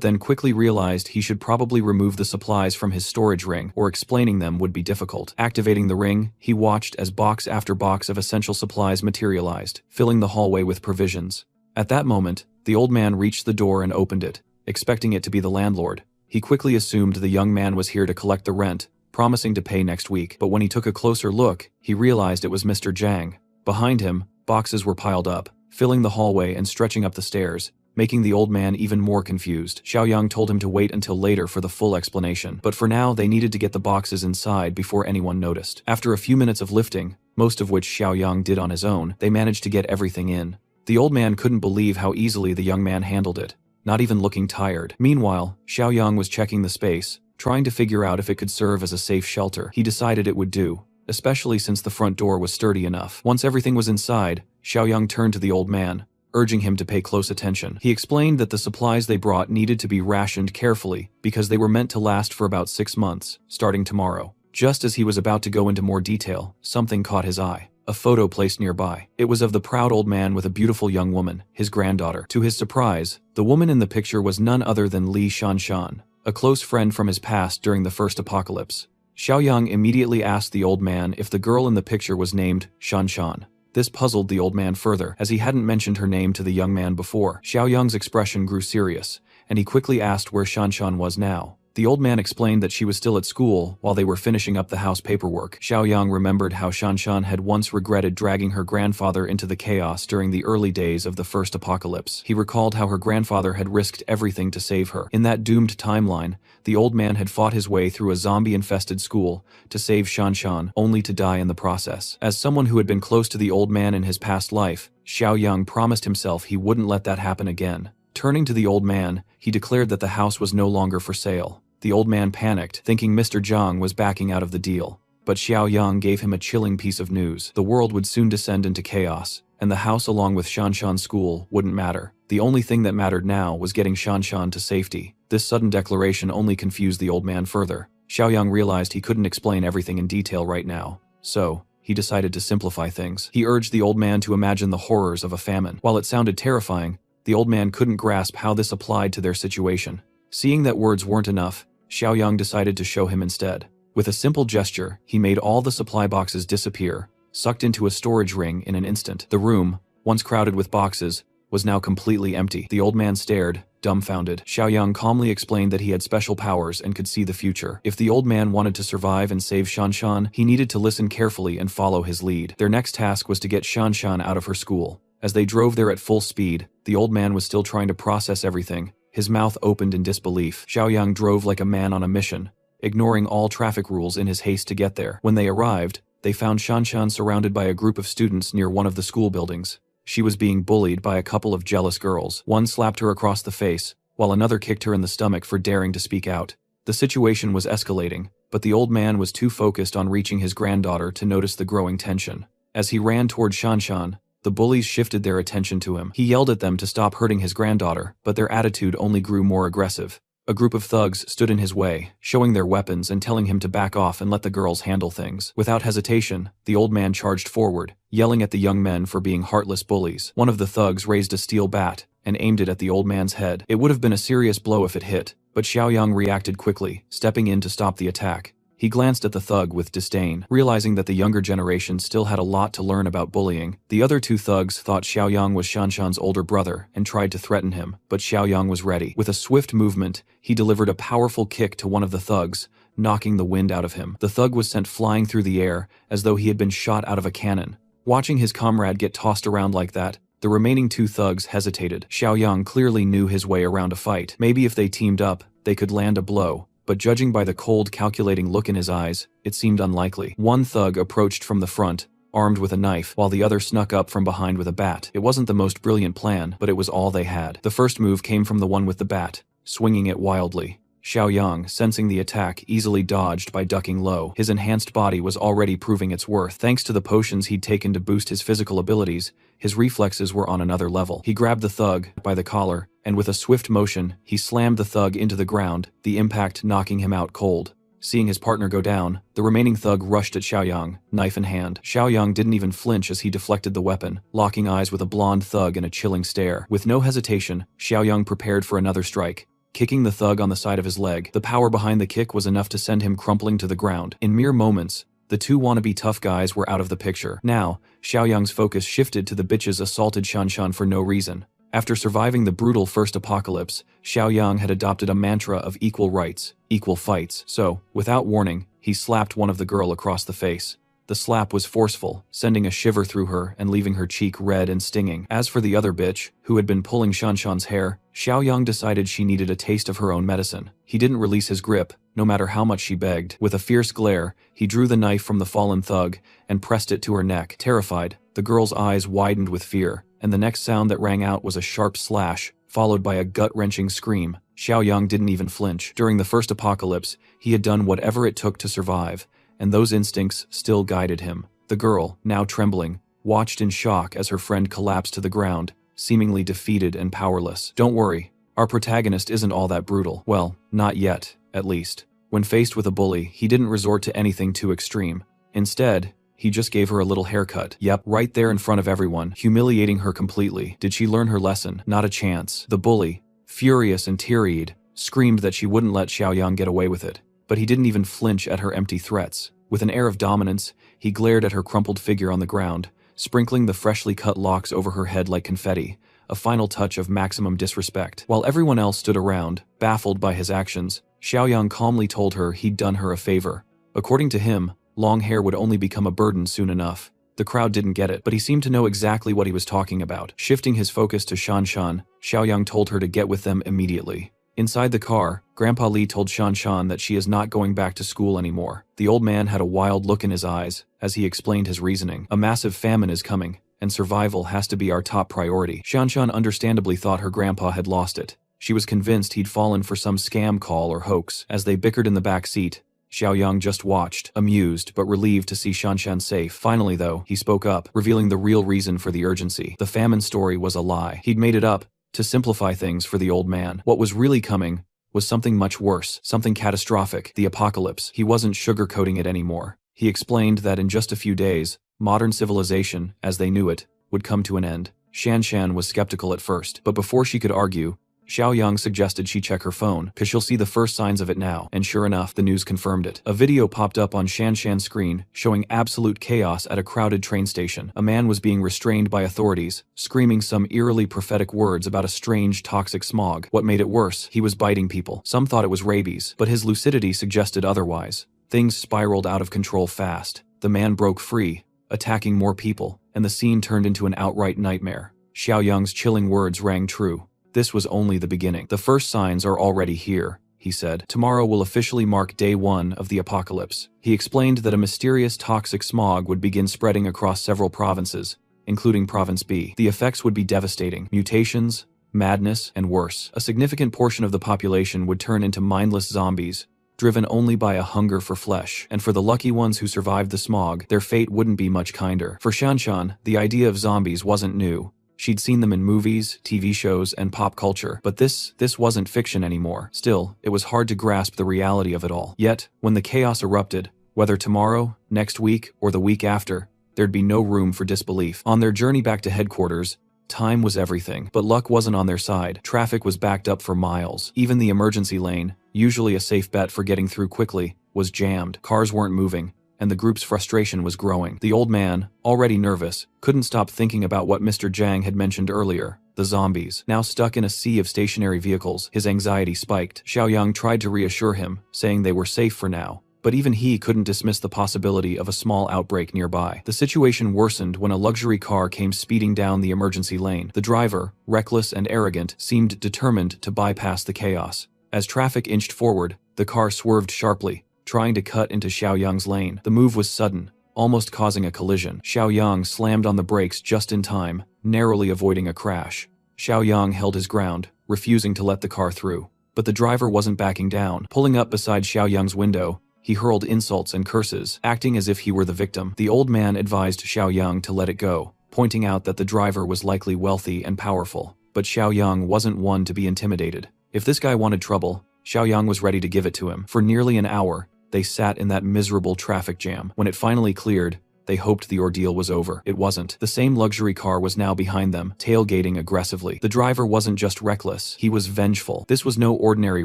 then quickly realized he should probably remove the supplies from his storage ring, or explaining them would be difficult. Activating the ring, he watched as box after box of essential supplies materialized, filling the hallway with provisions. At that moment, the old man reached the door and opened it, expecting it to be the landlord. He quickly assumed the young man was here to collect the rent, promising to pay next week. But when he took a closer look, he realized it was Mr. Zhang. Behind him, boxes were piled up, filling the hallway and stretching up the stairs, making the old man even more confused. Xiaoyang told him to wait until later for the full explanation, but for now they needed to get the boxes inside before anyone noticed. After a few minutes of lifting, most of which Xiaoyang did on his own, they managed to get everything in. The old man couldn't believe how easily the young man handled it, not even looking tired. Meanwhile, Xiaoyang was checking the space, trying to figure out if it could serve as a safe shelter. He decided it would do, especially since the front door was sturdy enough. Once everything was inside, Xiaoyang turned to the old man, urging him to pay close attention. He explained that the supplies they brought needed to be rationed carefully because they were meant to last for about 6 months, starting tomorrow. Just as he was about to go into more detail, something caught his eye. A photo placed nearby. It was of the proud old man with a beautiful young woman, his granddaughter. To his surprise, the woman in the picture was none other than Li Shanshan, a close friend from his past during the first apocalypse. Xiaoyang immediately asked the old man if the girl in the picture was named Shanshan. This puzzled the old man further, as he hadn't mentioned her name to the young man before. Xiaoyang's expression grew serious, and he quickly asked where Shanshan was now. The old man explained that she was still at school while they were finishing up the house paperwork. Xiaoyang remembered how Shanshan had once regretted dragging her grandfather into the chaos during the early days of the first apocalypse. He recalled how her grandfather had risked everything to save her. In that doomed timeline, the old man had fought his way through a zombie-infested school to save Shanshan, only to die in the process. As someone who had been close to the old man in his past life, Xiaoyang promised himself he wouldn't let that happen again. Turning to the old man, he declared that the house was no longer for sale. The old man panicked, thinking Mr. Zhang was backing out of the deal. But Xiaoyang gave him a chilling piece of news. The world would soon descend into chaos, and the house along with Shanshan's school wouldn't matter. The only thing that mattered now was getting Shanshan to safety. This sudden declaration only confused the old man further. Xiaoyang realized he couldn't explain everything in detail right now, so he decided to simplify things. He urged the old man to imagine the horrors of a famine. While it sounded terrifying, the old man couldn't grasp how this applied to their situation. Seeing that words weren't enough, Xiaoyang decided to show him instead. With a simple gesture, he made all the supply boxes disappear, sucked into a storage ring in an instant. The room, once crowded with boxes, was now completely empty. The old man stared, dumbfounded. Xiaoyang calmly explained that he had special powers and could see the future. If the old man wanted to survive and save Shanshan, he needed to listen carefully and follow his lead. Their next task was to get Shanshan out of her school. As they drove there at full speed, the old man was still trying to process everything, his mouth opened in disbelief. Xiaoyang drove like a man on a mission, ignoring all traffic rules in his haste to get there. When they arrived, they found Shanshan surrounded by a group of students near one of the school buildings. She was being bullied by a couple of jealous girls. One slapped her across the face, while another kicked her in the stomach for daring to speak out. The situation was escalating, but the old man was too focused on reaching his granddaughter to notice the growing tension. As he ran toward Shanshan, the bullies shifted their attention to him. He yelled at them to stop hurting his granddaughter, but their attitude only grew more aggressive. A group of thugs stood in his way, showing their weapons and telling him to back off and let the girls handle things. Without hesitation, the old man charged forward, yelling at the young men for being heartless bullies. One of the thugs raised a steel bat and aimed it at the old man's head. It would have been a serious blow if it hit, but Xiaoyang reacted quickly, stepping in to stop the attack. He glanced at the thug with disdain, realizing that the younger generation still had a lot to learn about bullying. The other two thugs thought Xiaoyang was Shanshan's older brother and tried to threaten him, but Xiaoyang was ready. With a swift movement, he delivered a powerful kick to one of the thugs, knocking the wind out of him. The thug was sent flying through the air as though he had been shot out of a cannon. Watching his comrade get tossed around like that, the remaining two thugs hesitated. Xiaoyang clearly knew his way around a fight. Maybe if they teamed up, they could land a blow. But judging by the cold, calculating look in his eyes, it seemed unlikely. One thug approached from the front, armed with a knife, while the other snuck up from behind with a bat. It wasn't the most brilliant plan, but it was all they had. The first move came from the one with the bat, swinging it wildly. Xiaoyang, sensing the attack, easily dodged by ducking low. His enhanced body was already proving its worth. Thanks to the potions he'd taken to boost his physical abilities, his reflexes were on another level. He grabbed the thug by the collar, and with a swift motion, he slammed the thug into the ground, the impact knocking him out cold. Seeing his partner go down, the remaining thug rushed at Xiaoyang, knife in hand. Xiaoyang didn't even flinch as he deflected the weapon, locking eyes with a blonde thug in a chilling stare. With no hesitation, Xiaoyang prepared for another strike, kicking the thug on the side of his leg. The power behind the kick was enough to send him crumpling to the ground. In mere moments, the two wannabe tough guys were out of the picture. Now, Xiaoyang's focus shifted to the bitches assaulted Shanshan for no reason. After surviving the brutal first apocalypse, Xiaoyang had adopted a mantra of equal rights, equal fights. So, without warning, he slapped one of the girl across the face. The slap was forceful, sending a shiver through her and leaving her cheek red and stinging. As for the other bitch, who had been pulling Shanshan's hair, Xiaoyang decided she needed a taste of her own medicine. He didn't release his grip, no matter how much she begged. With a fierce glare, he drew the knife from the fallen thug and pressed it to her neck. Terrified, the girl's eyes widened with fear, and the next sound that rang out was a sharp slash, followed by a gut-wrenching scream. Xiaoyang didn't even flinch. During the first apocalypse, he had done whatever it took to survive, and those instincts still guided him. The girl, now trembling, watched in shock as her friend collapsed to the ground, seemingly defeated and powerless. Don't worry, our protagonist isn't all that brutal. Well, not yet, at least. When faced with a bully, he didn't resort to anything too extreme. Instead, he just gave her a little haircut. Yep, right there in front of everyone, humiliating her completely. Did she learn her lesson? Not a chance. The bully, furious and teary-eyed, screamed that she wouldn't let Xiaoyang get away with it. But he didn't even flinch at her empty threats. With an air of dominance, he glared at her crumpled figure on the ground, sprinkling the freshly cut locks over her head like confetti, a final touch of maximum disrespect. While everyone else stood around, baffled by his actions, Xiaoyang calmly told her he'd done her a favor. According to him, long hair would only become a burden soon enough. The crowd didn't get it, but he seemed to know exactly what he was talking about. Shifting his focus to Shanshan, Xiaoyang told her to get with them immediately. Inside the car, Grandpa Li told Shanshan that she is not going back to school anymore. The old man had a wild look in his eyes as he explained his reasoning. A massive famine is coming, and survival has to be our top priority. Shanshan understandably thought her grandpa had lost it. She was convinced he'd fallen for some scam call or hoax. As they bickered in the back seat, Xiaoyang just watched, amused but relieved to see Shanshan safe. Finally though, he spoke up, revealing the real reason for the urgency. The famine story was a lie. He'd made it up to simplify things for the old man. What was really coming was something much worse, something catastrophic, the apocalypse. He wasn't sugarcoating it anymore. He explained that in just a few days, modern civilization, as they knew it, would come to an end. Shanshan was skeptical at first, but before she could argue, Xiaoyang suggested she check her phone, cause she'll see the first signs of it now, and sure enough, the news confirmed it. A video popped up on Shanshan's screen, showing absolute chaos at a crowded train station. A man was being restrained by authorities, screaming some eerily prophetic words about a strange toxic smog. What made it worse, he was biting people. Some thought it was rabies, but his lucidity suggested otherwise. Things spiraled out of control fast. The man broke free, attacking more people, and the scene turned into an outright nightmare. Xiaoyang's chilling words rang true. This was only the beginning. The first signs are already here, he said. Tomorrow will officially mark day 1 of the apocalypse. He explained that a mysterious toxic smog would begin spreading across several provinces, including Province B. The effects would be devastating. Mutations, madness, and worse. A significant portion of the population would turn into mindless zombies, driven only by a hunger for flesh. And for the lucky ones who survived the smog, their fate wouldn't be much kinder. For Shanshan, the idea of zombies wasn't new. She'd seen them in movies, TV shows, and pop culture, but this wasn't fiction anymore. Still, it was hard to grasp the reality of it all. Yet, when the chaos erupted, whether tomorrow, next week, or the week after, there'd be no room for disbelief. On their journey back to headquarters, time was everything, but luck wasn't on their side. Traffic was backed up for miles. Even the emergency lane, usually a safe bet for getting through quickly, was jammed. Cars weren't moving, and the group's frustration was growing. The old man, already nervous, couldn't stop thinking about what Mr. Zhang had mentioned earlier, the zombies. Now stuck in a sea of stationary vehicles, his anxiety spiked. Xiaoyang tried to reassure him, saying they were safe for now, but even he couldn't dismiss the possibility of a small outbreak nearby. The situation worsened when a luxury car came speeding down the emergency lane. The driver, reckless and arrogant, seemed determined to bypass the chaos. As traffic inched forward, the car swerved sharply, trying to cut into Xiaoyang's lane. The move was sudden, almost causing a collision. Xiaoyang slammed on the brakes just in time, narrowly avoiding a crash. Xiaoyang held his ground, refusing to let the car through. But the driver wasn't backing down. Pulling up beside Xiaoyang's window, he hurled insults and curses, acting as if he were the victim. The old man advised Xiaoyang to let it go, pointing out that the driver was likely wealthy and powerful. But Xiaoyang wasn't one to be intimidated. If this guy wanted trouble, Xiaoyang was ready to give it to him. For nearly an hour, they sat in that miserable traffic jam. When it finally cleared, they hoped the ordeal was over. It wasn't. The same luxury car was now behind them, tailgating aggressively. The driver wasn't just reckless, he was vengeful. This was no ordinary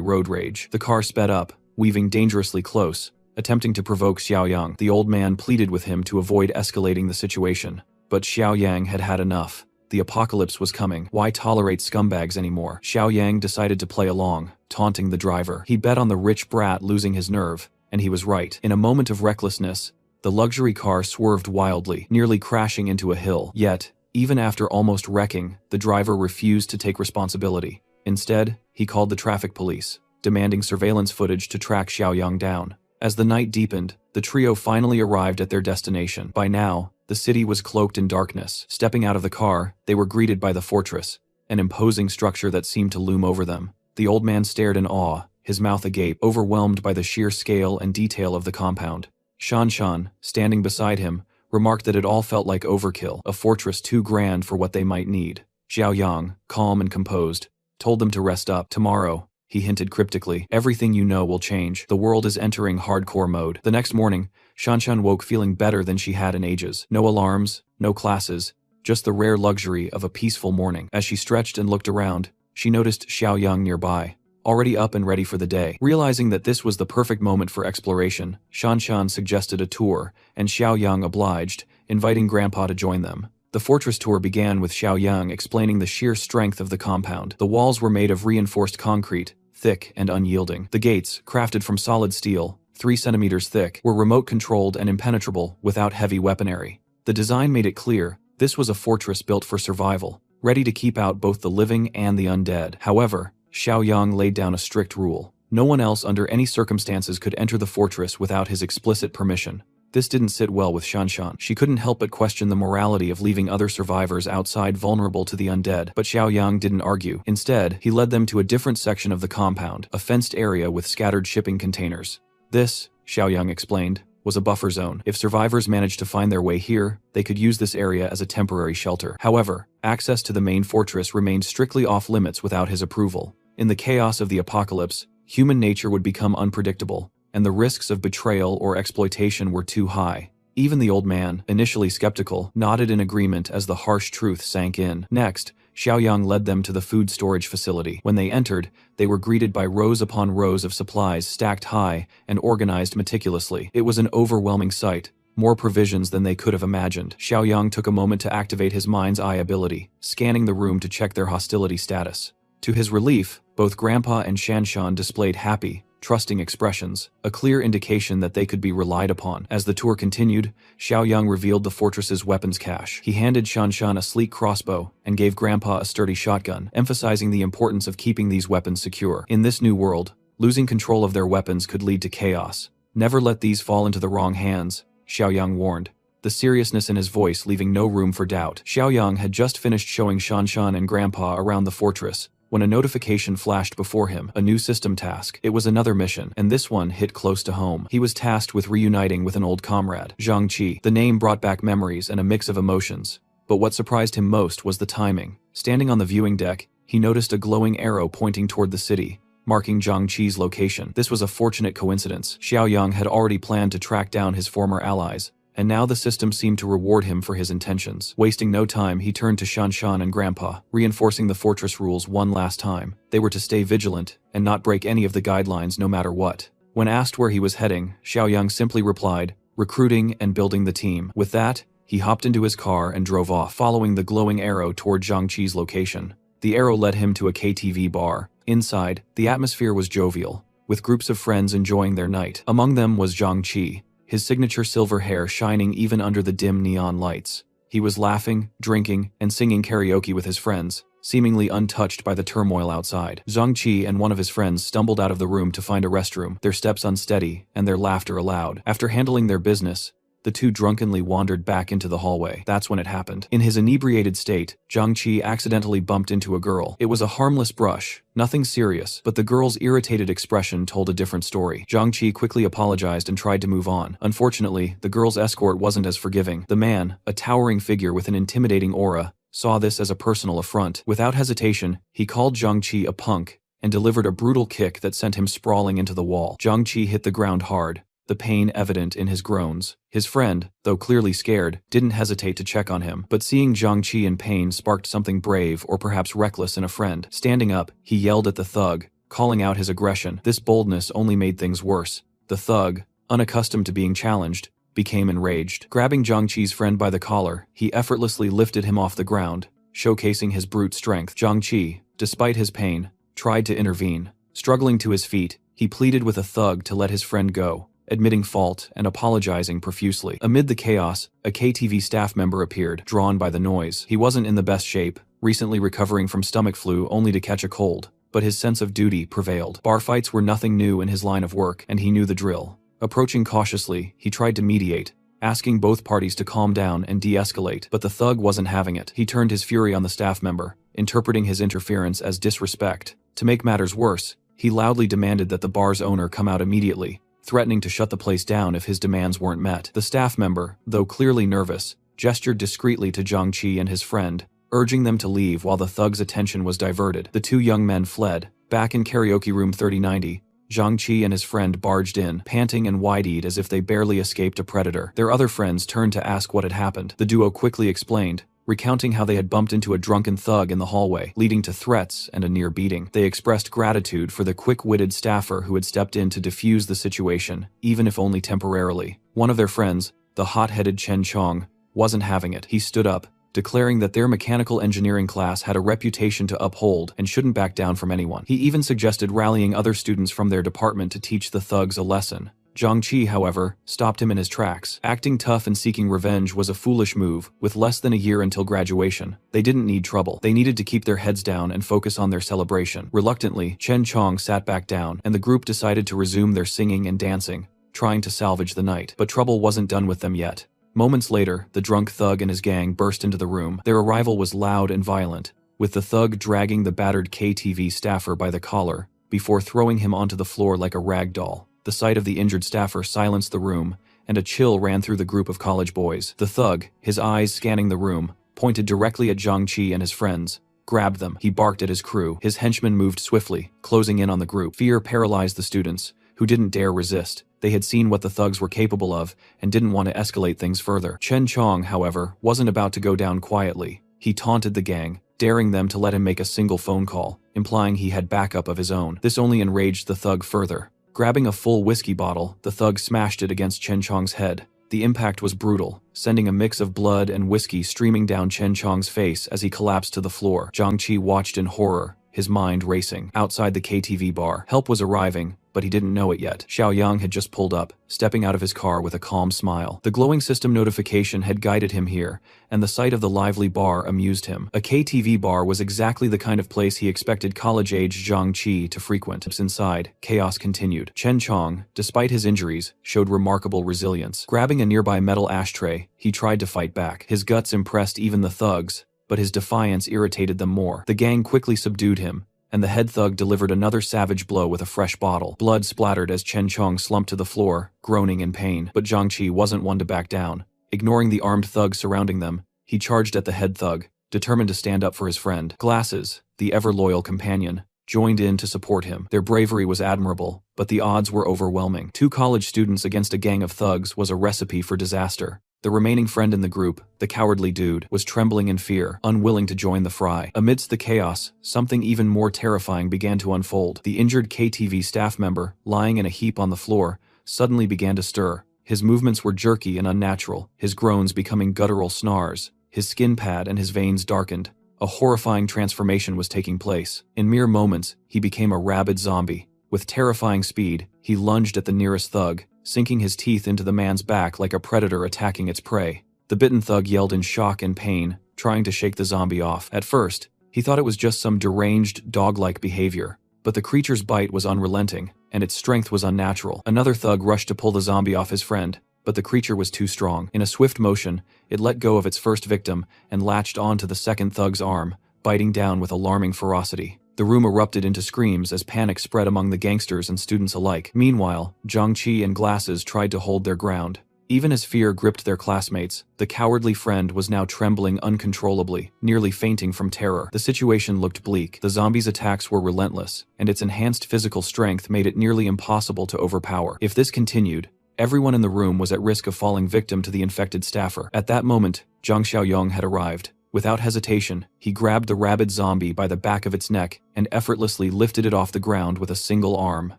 road rage. The car sped up, weaving dangerously close, attempting to provoke Xiaoyang. The old man pleaded with him to avoid escalating the situation. But Xiaoyang had had enough. The apocalypse was coming. Why tolerate scumbags anymore? Xiaoyang decided to play along, taunting the driver. He bet on the rich brat losing his nerve, and he was right. In a moment of recklessness, the luxury car swerved wildly, nearly crashing into a hill. Yet, even after almost wrecking, the driver refused to take responsibility. Instead, he called the traffic police, demanding surveillance footage to track Xiaoyang down. As the night deepened, the trio finally arrived at their destination. By now, the city was cloaked in darkness. Stepping out of the car, they were greeted by the fortress, an imposing structure that seemed to loom over them. The old man stared in awe, his mouth agape, overwhelmed by the sheer scale and detail of the compound. Shanshan, standing beside him, remarked that it all felt like overkill, a fortress too grand for what they might need. Xiaoyang, calm and composed, told them to rest up. Tomorrow, he hinted cryptically, everything you know will change. The world is entering hardcore mode. The next morning, Shanshan woke feeling better than she had in ages. No alarms, no classes, just the rare luxury of a peaceful morning. As she stretched and looked around, she noticed Xiaoyang nearby, already up and ready for the day. Realizing that this was the perfect moment for exploration, Shanshan suggested a tour, and Xiaoyang obliged, inviting Grandpa to join them. The fortress tour began with Xiaoyang explaining the sheer strength of the compound. The walls were made of reinforced concrete, thick and unyielding. The gates, crafted from solid steel, 3 centimeters thick, were remote-controlled and impenetrable without heavy weaponry. The design made it clear this was a fortress built for survival, ready to keep out both the living and the undead. However, Xiaoyang laid down a strict rule. No one else under any circumstances could enter the fortress without his explicit permission. This didn't sit well with Shanshan. She couldn't help but question the morality of leaving other survivors outside vulnerable to the undead. But Xiaoyang didn't argue. Instead, he led them to a different section of the compound, a fenced area with scattered shipping containers. This, Xiaoyang explained, was a buffer zone. If survivors managed to find their way here, they could use this area as a temporary shelter. However, access to the main fortress remained strictly off-limits without his approval. In the chaos of the apocalypse, human nature would become unpredictable, and the risks of betrayal or exploitation were too high. Even the old man, initially skeptical, nodded in agreement as the harsh truth sank in. Next, Xiaoyang led them to the food storage facility. When they entered, they were greeted by rows upon rows of supplies stacked high and organized meticulously. It was an overwhelming sight, more provisions than they could have imagined. Xiaoyang took a moment to activate his mind's eye ability, scanning the room to check their hostility status. To his relief, both Grandpa and Shanshan displayed happy, trusting expressions, a clear indication that they could be relied upon. As the tour continued, Xiaoyang revealed the fortress's weapons cache. He handed Shanshan a sleek crossbow and gave Grandpa a sturdy shotgun, emphasizing the importance of keeping these weapons secure. In this new world, losing control of their weapons could lead to chaos. Never let these fall into the wrong hands, Xiaoyang warned, the seriousness in his voice leaving no room for doubt. Xiaoyang had just finished showing Shanshan and Grandpa around the fortress when a notification flashed before him, a new system task. It was another mission, and this one hit close to home. He was tasked with reuniting with an old comrade, Zhang Qi. The name brought back memories and a mix of emotions, but what surprised him most was the timing. Standing on the viewing deck, he noticed a glowing arrow pointing toward the city, marking Zhang Qi's location. This was a fortunate coincidence. Xiaoyang had already planned to track down his former allies, and now the system seemed to reward him for his intentions. Wasting no time, he turned to Shanshan and Grandpa, reinforcing the fortress rules one last time. They were to stay vigilant and not break any of the guidelines no matter what. When asked where he was heading, Xiaoyang simply replied, recruiting and building the team. With that, he hopped into his car and drove off, following the glowing arrow toward Zhang Qi's location. The arrow led him to a KTV bar. Inside, the atmosphere was jovial, with groups of friends enjoying their night. Among them was Zhang Qi, his signature silver hair shining even under the dim neon lights. He was laughing, drinking, and singing karaoke with his friends, seemingly untouched by the turmoil outside. Zhang Qi and one of his friends stumbled out of the room to find a restroom, their steps unsteady and their laughter loud. After handling their business, The two drunkenly wandered back into the hallway. That's when it happened. In his inebriated state, Jiangqi accidentally bumped into a girl. It was a harmless brush, nothing serious, but the girl's irritated expression told a different story. Jiangqi quickly apologized and tried to move on. Unfortunately, the girl's escort wasn't as forgiving. The man, a towering figure with an intimidating aura, saw this as a personal affront. Without hesitation, he called Jiangqi a punk and delivered a brutal kick that sent him sprawling into the wall. Jiangqi hit the ground hard, the pain evident in his groans. His friend, though clearly scared, didn't hesitate to check on him, but seeing Jiangqi in pain sparked something brave or perhaps reckless in a friend. Standing up, he yelled at the thug, calling out his aggression. This boldness only made things worse. The thug, unaccustomed to being challenged, became enraged. Grabbing Jiangqi's friend by the collar, he effortlessly lifted him off the ground, showcasing his brute strength. Jiangqi, despite his pain, tried to intervene. Struggling to his feet, he pleaded with a thug to let his friend go, admitting fault and apologizing profusely. Amid the chaos, a KTV staff member appeared, drawn by the noise. He wasn't in the best shape, recently recovering from stomach flu only to catch a cold, but his sense of duty prevailed. Bar fights were nothing new in his line of work, and he knew the drill. Approaching cautiously, he tried to mediate, asking both parties to calm down and de-escalate, but the thug wasn't having it. He turned his fury on the staff member, interpreting his interference as disrespect. To make matters worse, he loudly demanded that the bar's owner come out immediately, threatening to shut the place down if his demands weren't met. The staff member, though clearly nervous, gestured discreetly to Jiangqi and his friend, urging them to leave while the thug's attention was diverted. The two young men fled. Back in karaoke room 3090, Jiangqi and his friend barged in, panting and wide-eyed as if they barely escaped a predator. Their other friends turned to ask what had happened. The duo quickly explained, recounting how they had bumped into a drunken thug in the hallway, leading to threats and a near beating. They expressed gratitude for the quick-witted staffer who had stepped in to defuse the situation, even if only temporarily. One of their friends, the hot-headed Chen Chong, wasn't having it. He stood up, declaring that their mechanical engineering class had a reputation to uphold and shouldn't back down from anyone. He even suggested rallying other students from their department to teach the thugs a lesson. Jiangqi, however, stopped him in his tracks. Acting tough and seeking revenge was a foolish move. With less than a year until graduation, they didn't need trouble. They needed to keep their heads down and focus on their celebration. Reluctantly, Chen Chong sat back down, and the group decided to resume their singing and dancing, trying to salvage the night. But trouble wasn't done with them yet. Moments later, the drunk thug and his gang burst into the room. Their arrival was loud and violent, with the thug dragging the battered KTV staffer by the collar, before throwing him onto the floor like a rag doll. The sight of the injured staffer silenced the room, and a chill ran through the group of college boys. The thug, his eyes scanning the room, pointed directly at Jiangqi and his friends, grabbed them. He barked at his crew. His henchmen moved swiftly, closing in on the group. Fear paralyzed the students, who didn't dare resist. They had seen what the thugs were capable of, and didn't want to escalate things further. Chen Chong, however, wasn't about to go down quietly. He taunted the gang, daring them to let him make a single phone call, implying he had backup of his own. This only enraged the thug further. Grabbing a full whiskey bottle, the thug smashed it against Chen Chong's head. The impact was brutal, sending a mix of blood and whiskey streaming down Chen Chong's face as he collapsed to the floor. Jiangqi watched in horror, his mind racing. Outside the KTV bar, help was arriving, but he didn't know it yet. Xiaoyang had just pulled up, stepping out of his car with a calm smile. The glowing system notification had guided him here, and the sight of the lively bar amused him. A KTV bar was exactly the kind of place he expected college-age Jiangqi to frequent. Inside, chaos continued. Chen Chong, despite his injuries, showed remarkable resilience. Grabbing a nearby metal ashtray, he tried to fight back. His guts impressed even the thugs, but his defiance irritated them more. The gang quickly subdued him, and the head thug delivered another savage blow with a fresh bottle. Blood splattered as Chen Chong slumped to the floor, groaning in pain. But Jiangqi wasn't one to back down. Ignoring the armed thugs surrounding them, he charged at the head thug, determined to stand up for his friend. Glasses, the ever-loyal companion, joined in to support him. Their bravery was admirable, but the odds were overwhelming. 2 college students against a gang of thugs was a recipe for disaster. The remaining friend in the group, the cowardly dude, was trembling in fear, unwilling to join the fray. Amidst the chaos, something even more terrifying began to unfold. The injured KTV staff member, lying in a heap on the floor, suddenly began to stir. His movements were jerky and unnatural, his groans becoming guttural snarls. His skin pad and his veins darkened. A horrifying transformation was taking place. In mere moments, he became a rabid zombie. With terrifying speed, he lunged at the nearest thug, sinking his teeth into the man's back like a predator attacking its prey. The bitten thug yelled in shock and pain, trying to shake the zombie off. At first, he thought it was just some deranged, dog-like behavior, but the creature's bite was unrelenting, and its strength was unnatural. Another thug rushed to pull the zombie off his friend, but the creature was too strong. In a swift motion, it let go of its first victim and latched onto the second thug's arm, biting down with alarming ferocity. The room erupted into screams as panic spread among the gangsters and students alike. Meanwhile, Zhang-Chi and Glasses tried to hold their ground. Even as fear gripped their classmates, the cowardly friend was now trembling uncontrollably, nearly fainting from terror. The situation looked bleak. The zombies' attacks were relentless, and its enhanced physical strength made it nearly impossible to overpower. If this continued, everyone in the room was at risk of falling victim to the infected staffer. At that moment, Zhang Xiaoyong had arrived. Without hesitation, he grabbed the rabid zombie by the back of its neck and effortlessly lifted it off the ground with a single arm.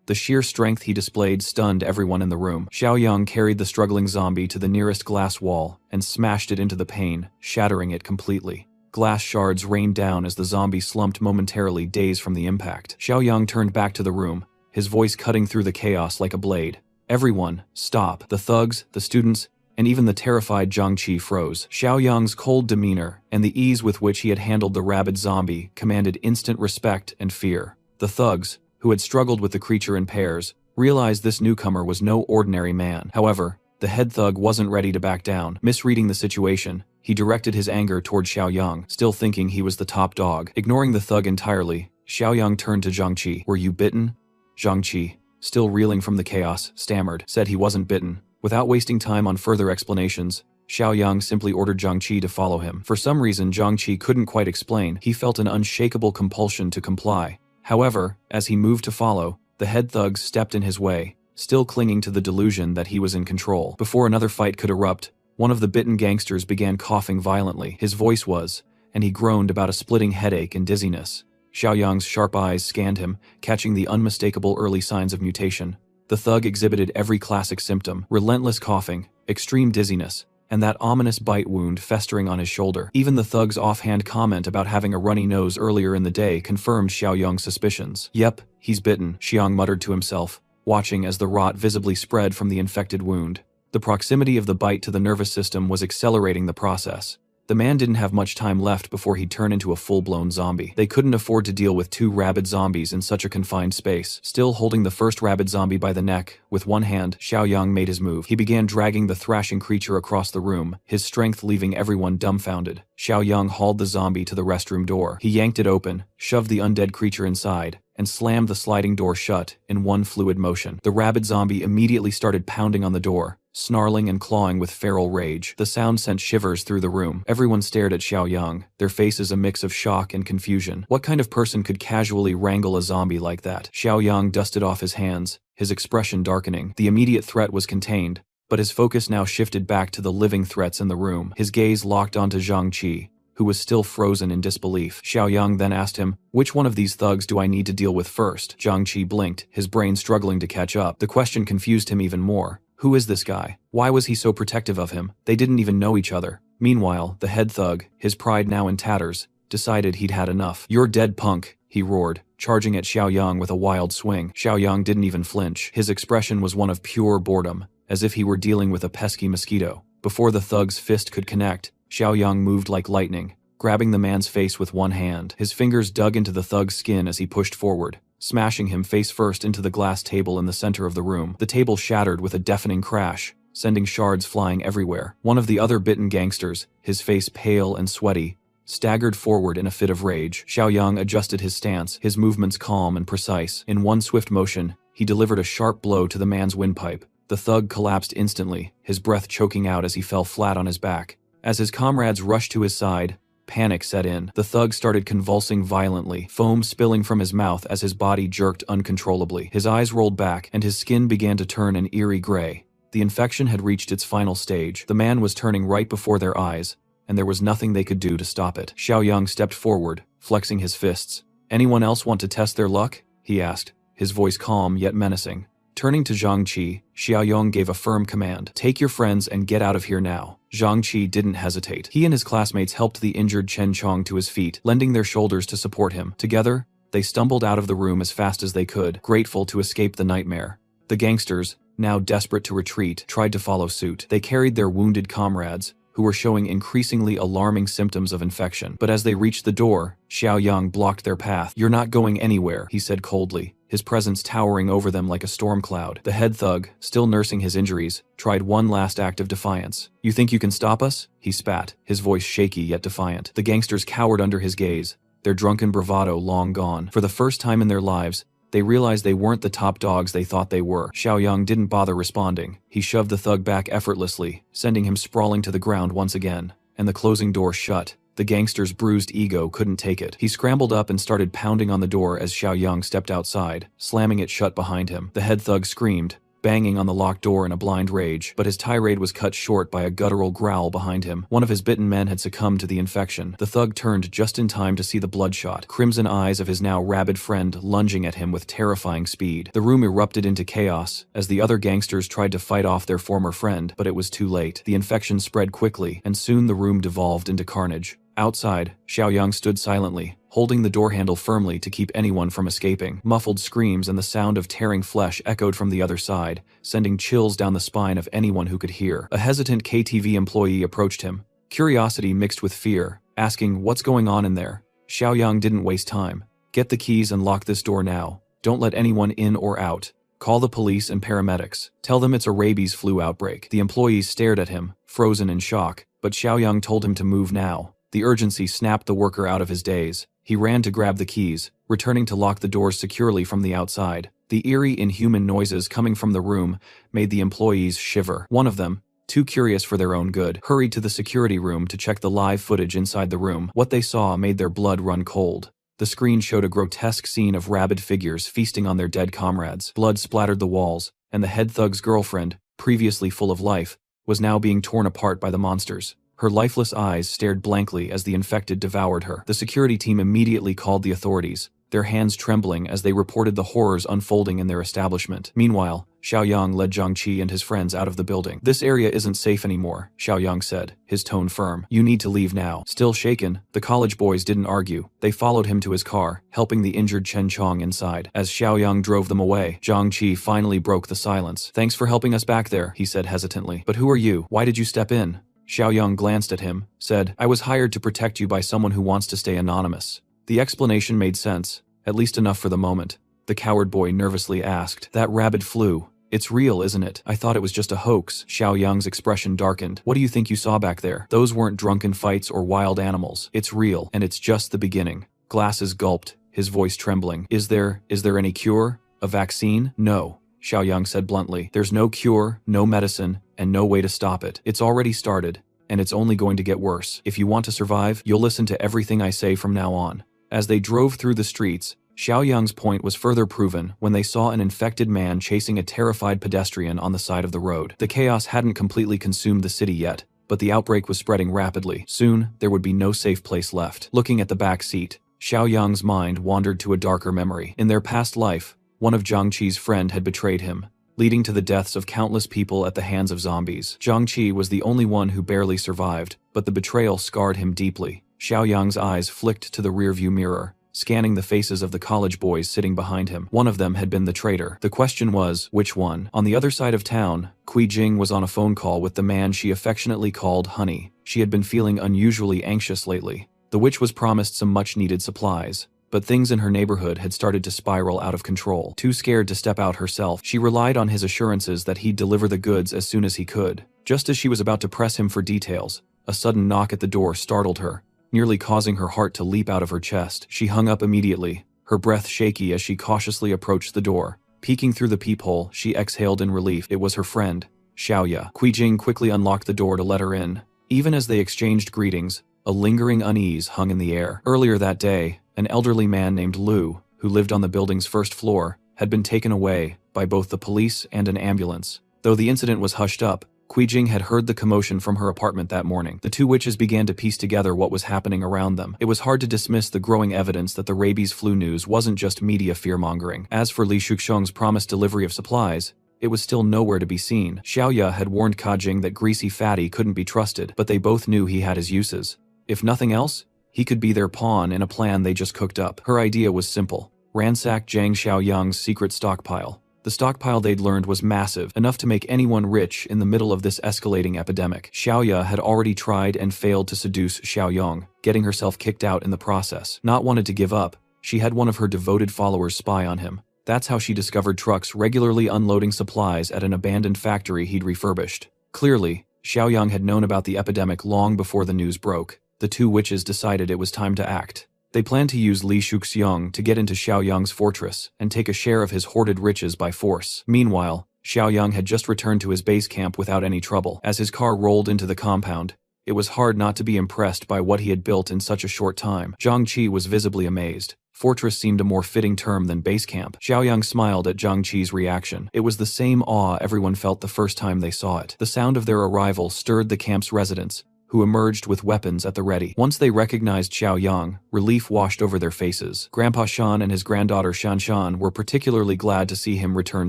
The sheer strength he displayed stunned everyone in the room. Xiaoyong carried the struggling zombie to the nearest glass wall and smashed it into the pane, shattering it completely. Glass shards rained down as the zombie slumped momentarily, dazed from the impact. Xiaoyong turned back to the room, his voice cutting through the chaos like a blade. "Everyone, stop." The thugs, the students, and even the terrified Zhang-Chi froze. Xiaoyong's cold demeanor and the ease with which he had handled the rabid zombie commanded instant respect and fear. The thugs, who had struggled with the creature in pairs, realized this newcomer was no ordinary man. However, the head thug wasn't ready to back down. Misreading the situation, he directed his anger toward Xiaoyong, still thinking he was the top dog. Ignoring the thug entirely, Xiaoyong turned to Zhang-Chi. "Were you bitten?" Zhang-Chi, still reeling from the chaos, stammered, said he wasn't bitten. Without wasting time on further explanations, Xiaoyong simply ordered Zhang-Chi to follow him. For some reason Zhang-Chi couldn't quite explain, he felt an unshakable compulsion to comply. However, as he moved to follow, the head thugs stepped in his way, still clinging to the delusion that he was in control. Before another fight could erupt, one of the bitten gangsters began coughing violently. His voice was, and he groaned about a splitting headache and dizziness. Xiaoyong's sharp eyes scanned him, catching the unmistakable early signs of mutation. The thug exhibited every classic symptom: relentless coughing, extreme dizziness, and that ominous bite wound festering on his shoulder. Even the thug's offhand comment about having a runny nose earlier in the day confirmed Xiaoyong's suspicions. "Yep, he's bitten," Xiang muttered to himself, watching as the rot visibly spread from the infected wound. The proximity of the bite to the nervous system was accelerating the process. The man didn't have much time left before he'd turn into a full-blown zombie. They couldn't afford to deal with two rabid zombies in such a confined space. Still holding the first rabid zombie by the neck, with one hand, Xiaoyong made his move. He began dragging the thrashing creature across the room, his strength leaving everyone dumbfounded. Xiaoyong hauled the zombie to the restroom door. He yanked it open, shoved the undead creature inside, and slammed the sliding door shut in one fluid motion. The rabid zombie immediately started pounding on the door, snarling and clawing with feral rage. The sound sent shivers through the room. Everyone stared at Xiaoyong, their faces a mix of shock and confusion. What kind of person could casually wrangle a zombie like that? Xiaoyong dusted off his hands, his expression darkening. The immediate threat was contained, but his focus now shifted back to the living threats in the room. His gaze locked onto Zhang-Chi, who was still frozen in disbelief. Xiaoyong then asked him, "Which one of these thugs do I need to deal with first?" Zhang-Chi blinked, his brain struggling to catch up. The question confused him even more. Who is this guy? Why was he so protective of him? They didn't even know each other. Meanwhile, the head thug, his pride now in tatters, decided he'd had enough. "You're dead, punk," he roared, charging at Xiaoyong with a wild swing. Xiaoyong didn't even flinch. His expression was one of pure boredom, as if he were dealing with a pesky mosquito. Before the thug's fist could connect, Xiaoyong moved like lightning, grabbing the man's face with one hand. His fingers dug into the thug's skin as he pushed forward, smashing him face first into the glass table in the center of the room. The table shattered with a deafening crash, sending shards flying everywhere. One of the other bitten gangsters, his face pale and sweaty, staggered forward in a fit of rage. Xiaoyong adjusted his stance, his movements calm and precise. In one swift motion, he delivered a sharp blow to the man's windpipe. The thug collapsed instantly, his breath choking out as he fell flat on his back. As his comrades rushed to his side, panic set in. The thug started convulsing violently, foam spilling from his mouth as his body jerked uncontrollably. His eyes rolled back, and his skin began to turn an eerie gray. The infection had reached its final stage. The man was turning right before their eyes, and there was nothing they could do to stop it. Xiaoyong stepped forward, flexing his fists. "Anyone else want to test their luck?" he asked, his voice calm yet menacing. Turning to Zhang-Chi, Xiaoyong gave a firm command. "Take your friends and get out of here now." Zhang-Chi didn't hesitate. He and his classmates helped the injured Chen Chong to his feet, lending their shoulders to support him. Together, they stumbled out of the room as fast as they could, grateful to escape the nightmare. The gangsters, now desperate to retreat, tried to follow suit. They carried their wounded comrades, who were showing increasingly alarming symptoms of infection. But as they reached the door, Xiaoyong blocked their path. "You're not going anywhere," he said coldly, his presence towering over them like a storm cloud. The head thug, still nursing his injuries, tried one last act of defiance. "You think you can stop us?" he spat, his voice shaky yet defiant. The gangsters cowered under his gaze, their drunken bravado long gone. For the first time in their lives, they realized they weren't the top dogs they thought they were. Xiaoyang didn't bother responding. He shoved the thug back effortlessly, sending him sprawling to the ground once again, and the closing door shut. The gangster's bruised ego couldn't take it. He scrambled up and started pounding on the door as Xiaoyang stepped outside, slamming it shut behind him. The head thug screamed, banging on the locked door in a blind rage, but his tirade was cut short by a guttural growl behind him. One of his bitten men had succumbed to the infection. The thug turned just in time to see the bloodshot, crimson eyes of his now rabid friend lunging at him with terrifying speed. The room erupted into chaos as the other gangsters tried to fight off their former friend, but it was too late. The infection spread quickly, and soon the room devolved into carnage. Outside, Xiaoyang stood silently, holding the door handle firmly to keep anyone from escaping. Muffled screams and the sound of tearing flesh echoed from the other side, sending chills down the spine of anyone who could hear. A hesitant KTV employee approached him, curiosity mixed with fear, asking, "What's going on in there?" Xiaoyang didn't waste time. "Get the keys and lock this door now. Don't let anyone in or out. Call the police and paramedics. Tell them it's a rabies flu outbreak." The employees stared at him, frozen in shock, but Xiaoyang told him to move now. The urgency snapped the worker out of his daze. He ran to grab the keys, returning to lock the doors securely from the outside. The eerie, inhuman noises coming from the room made the employees shiver. One of them, too curious for their own good, hurried to the security room to check the live footage inside the room. What they saw made their blood run cold. The screen showed a grotesque scene of rabid figures feasting on their dead comrades. Blood splattered the walls, and the head thug's girlfriend, previously full of life, was now being torn apart by the monsters. Her lifeless eyes stared blankly as the infected devoured her. The security team immediately called the authorities, their hands trembling as they reported the horrors unfolding in their establishment. Meanwhile, Xiaoyang led Zhangqi and his friends out of the building. "This area isn't safe anymore," Xiaoyang said, his tone firm. "You need to leave now." Still shaken, the college boys didn't argue. They followed him to his car, helping the injured Chen Chong inside. As Xiaoyang drove them away, Zhangqi finally broke the silence. "Thanks for helping us back there," he said hesitantly. "But who are you? Why did you step in?" Xiaoyang glanced at him, said, "I was hired to protect you by someone who wants to stay anonymous." The explanation made sense, at least enough for the moment. The coward boy nervously asked, "That rabid flu, it's real, isn't it? I thought it was just a hoax." Xiaoyang's expression darkened. "What do you think you saw back there? Those weren't drunken fights or wild animals. It's real, and it's just the beginning." Glasses gulped, his voice trembling. Is there any cure? A vaccine? No," Xiaoyang said bluntly. "There's no cure, no medicine, and no way to stop it. It's already started, and it's only going to get worse. If you want to survive, you'll listen to everything I say from now on." As they drove through the streets, Xiaoyang's point was further proven when they saw an infected man chasing a terrified pedestrian on the side of the road. The chaos hadn't completely consumed the city yet, but the outbreak was spreading rapidly. Soon, there would be no safe place left. Looking at the back seat, Xiaoyang's mind wandered to a darker memory. In their past life, one of Zhangqi's friend had betrayed him, leading to the deaths of countless people at the hands of zombies. Zhangqi was the only one who barely survived, but the betrayal scarred him deeply. Xiaoyang's eyes flicked to the rearview mirror, scanning the faces of the college boys sitting behind him. One of them had been the traitor. The question was, which one? On the other side of town, Kui Jing was on a phone call with the man she affectionately called Honey. She had been feeling unusually anxious lately. The witch was promised some much-needed supplies, but things in her neighborhood had started to spiral out of control. Too scared to step out herself, she relied on his assurances that he'd deliver the goods as soon as he could. Just as she was about to press him for details, a sudden knock at the door startled her, nearly causing her heart to leap out of her chest. She hung up immediately, her breath shaky as she cautiously approached the door. Peeking through the peephole, she exhaled in relief. It was her friend, Xiaoya. Kui Jing quickly unlocked the door to let her in. Even as they exchanged greetings, a lingering unease hung in the air. Earlier that day, an elderly man named Lu, who lived on the building's first floor, had been taken away by both the police and an ambulance. Though the incident was hushed up, Kui Jing had heard the commotion from her apartment that morning. The two witches began to piece together what was happening around them. It was hard to dismiss the growing evidence that the rabies flu news wasn't just media fear-mongering. As for Li Shuxiong's promised delivery of supplies, it was still nowhere to be seen. Xiaoya had warned Ka Jing that greasy fatty couldn't be trusted, but they both knew he had his uses. If nothing else, he could be their pawn in a plan they just cooked up. Her idea was simple: ransack Zhang Xiaoyang's secret stockpile. The stockpile they'd learned was massive, enough to make anyone rich in the middle of this escalating epidemic. Xiaoya had already tried and failed to seduce Xiaoyang, getting herself kicked out in the process. Not wanted to give up, she had one of her devoted followers spy on him, That's how she discovered trucks regularly unloading supplies at an abandoned factory he'd refurbished. Clearly, Xiaoyang had known about the epidemic long before the news broke. The two witches decided it was time to act. They planned to use Li Shuxiang to get into Xiaoyang's fortress and take a share of his hoarded riches by force. Meanwhile, Xiaoyang had just returned to his base camp without any trouble. As his car rolled into the compound, it was hard not to be impressed by what he had built in such a short time. Zhang Qi was visibly amazed. Fortress seemed a more fitting term than base camp. Xiaoyang smiled at Zhang Qi's reaction. It was the same awe everyone felt the first time they saw it. The sound of their arrival stirred the camp's residents, who emerged with weapons at the ready. Once they recognized Xiaoyang, relief washed over their faces. Grandpa Shan and his granddaughter Shanshan were particularly glad to see him return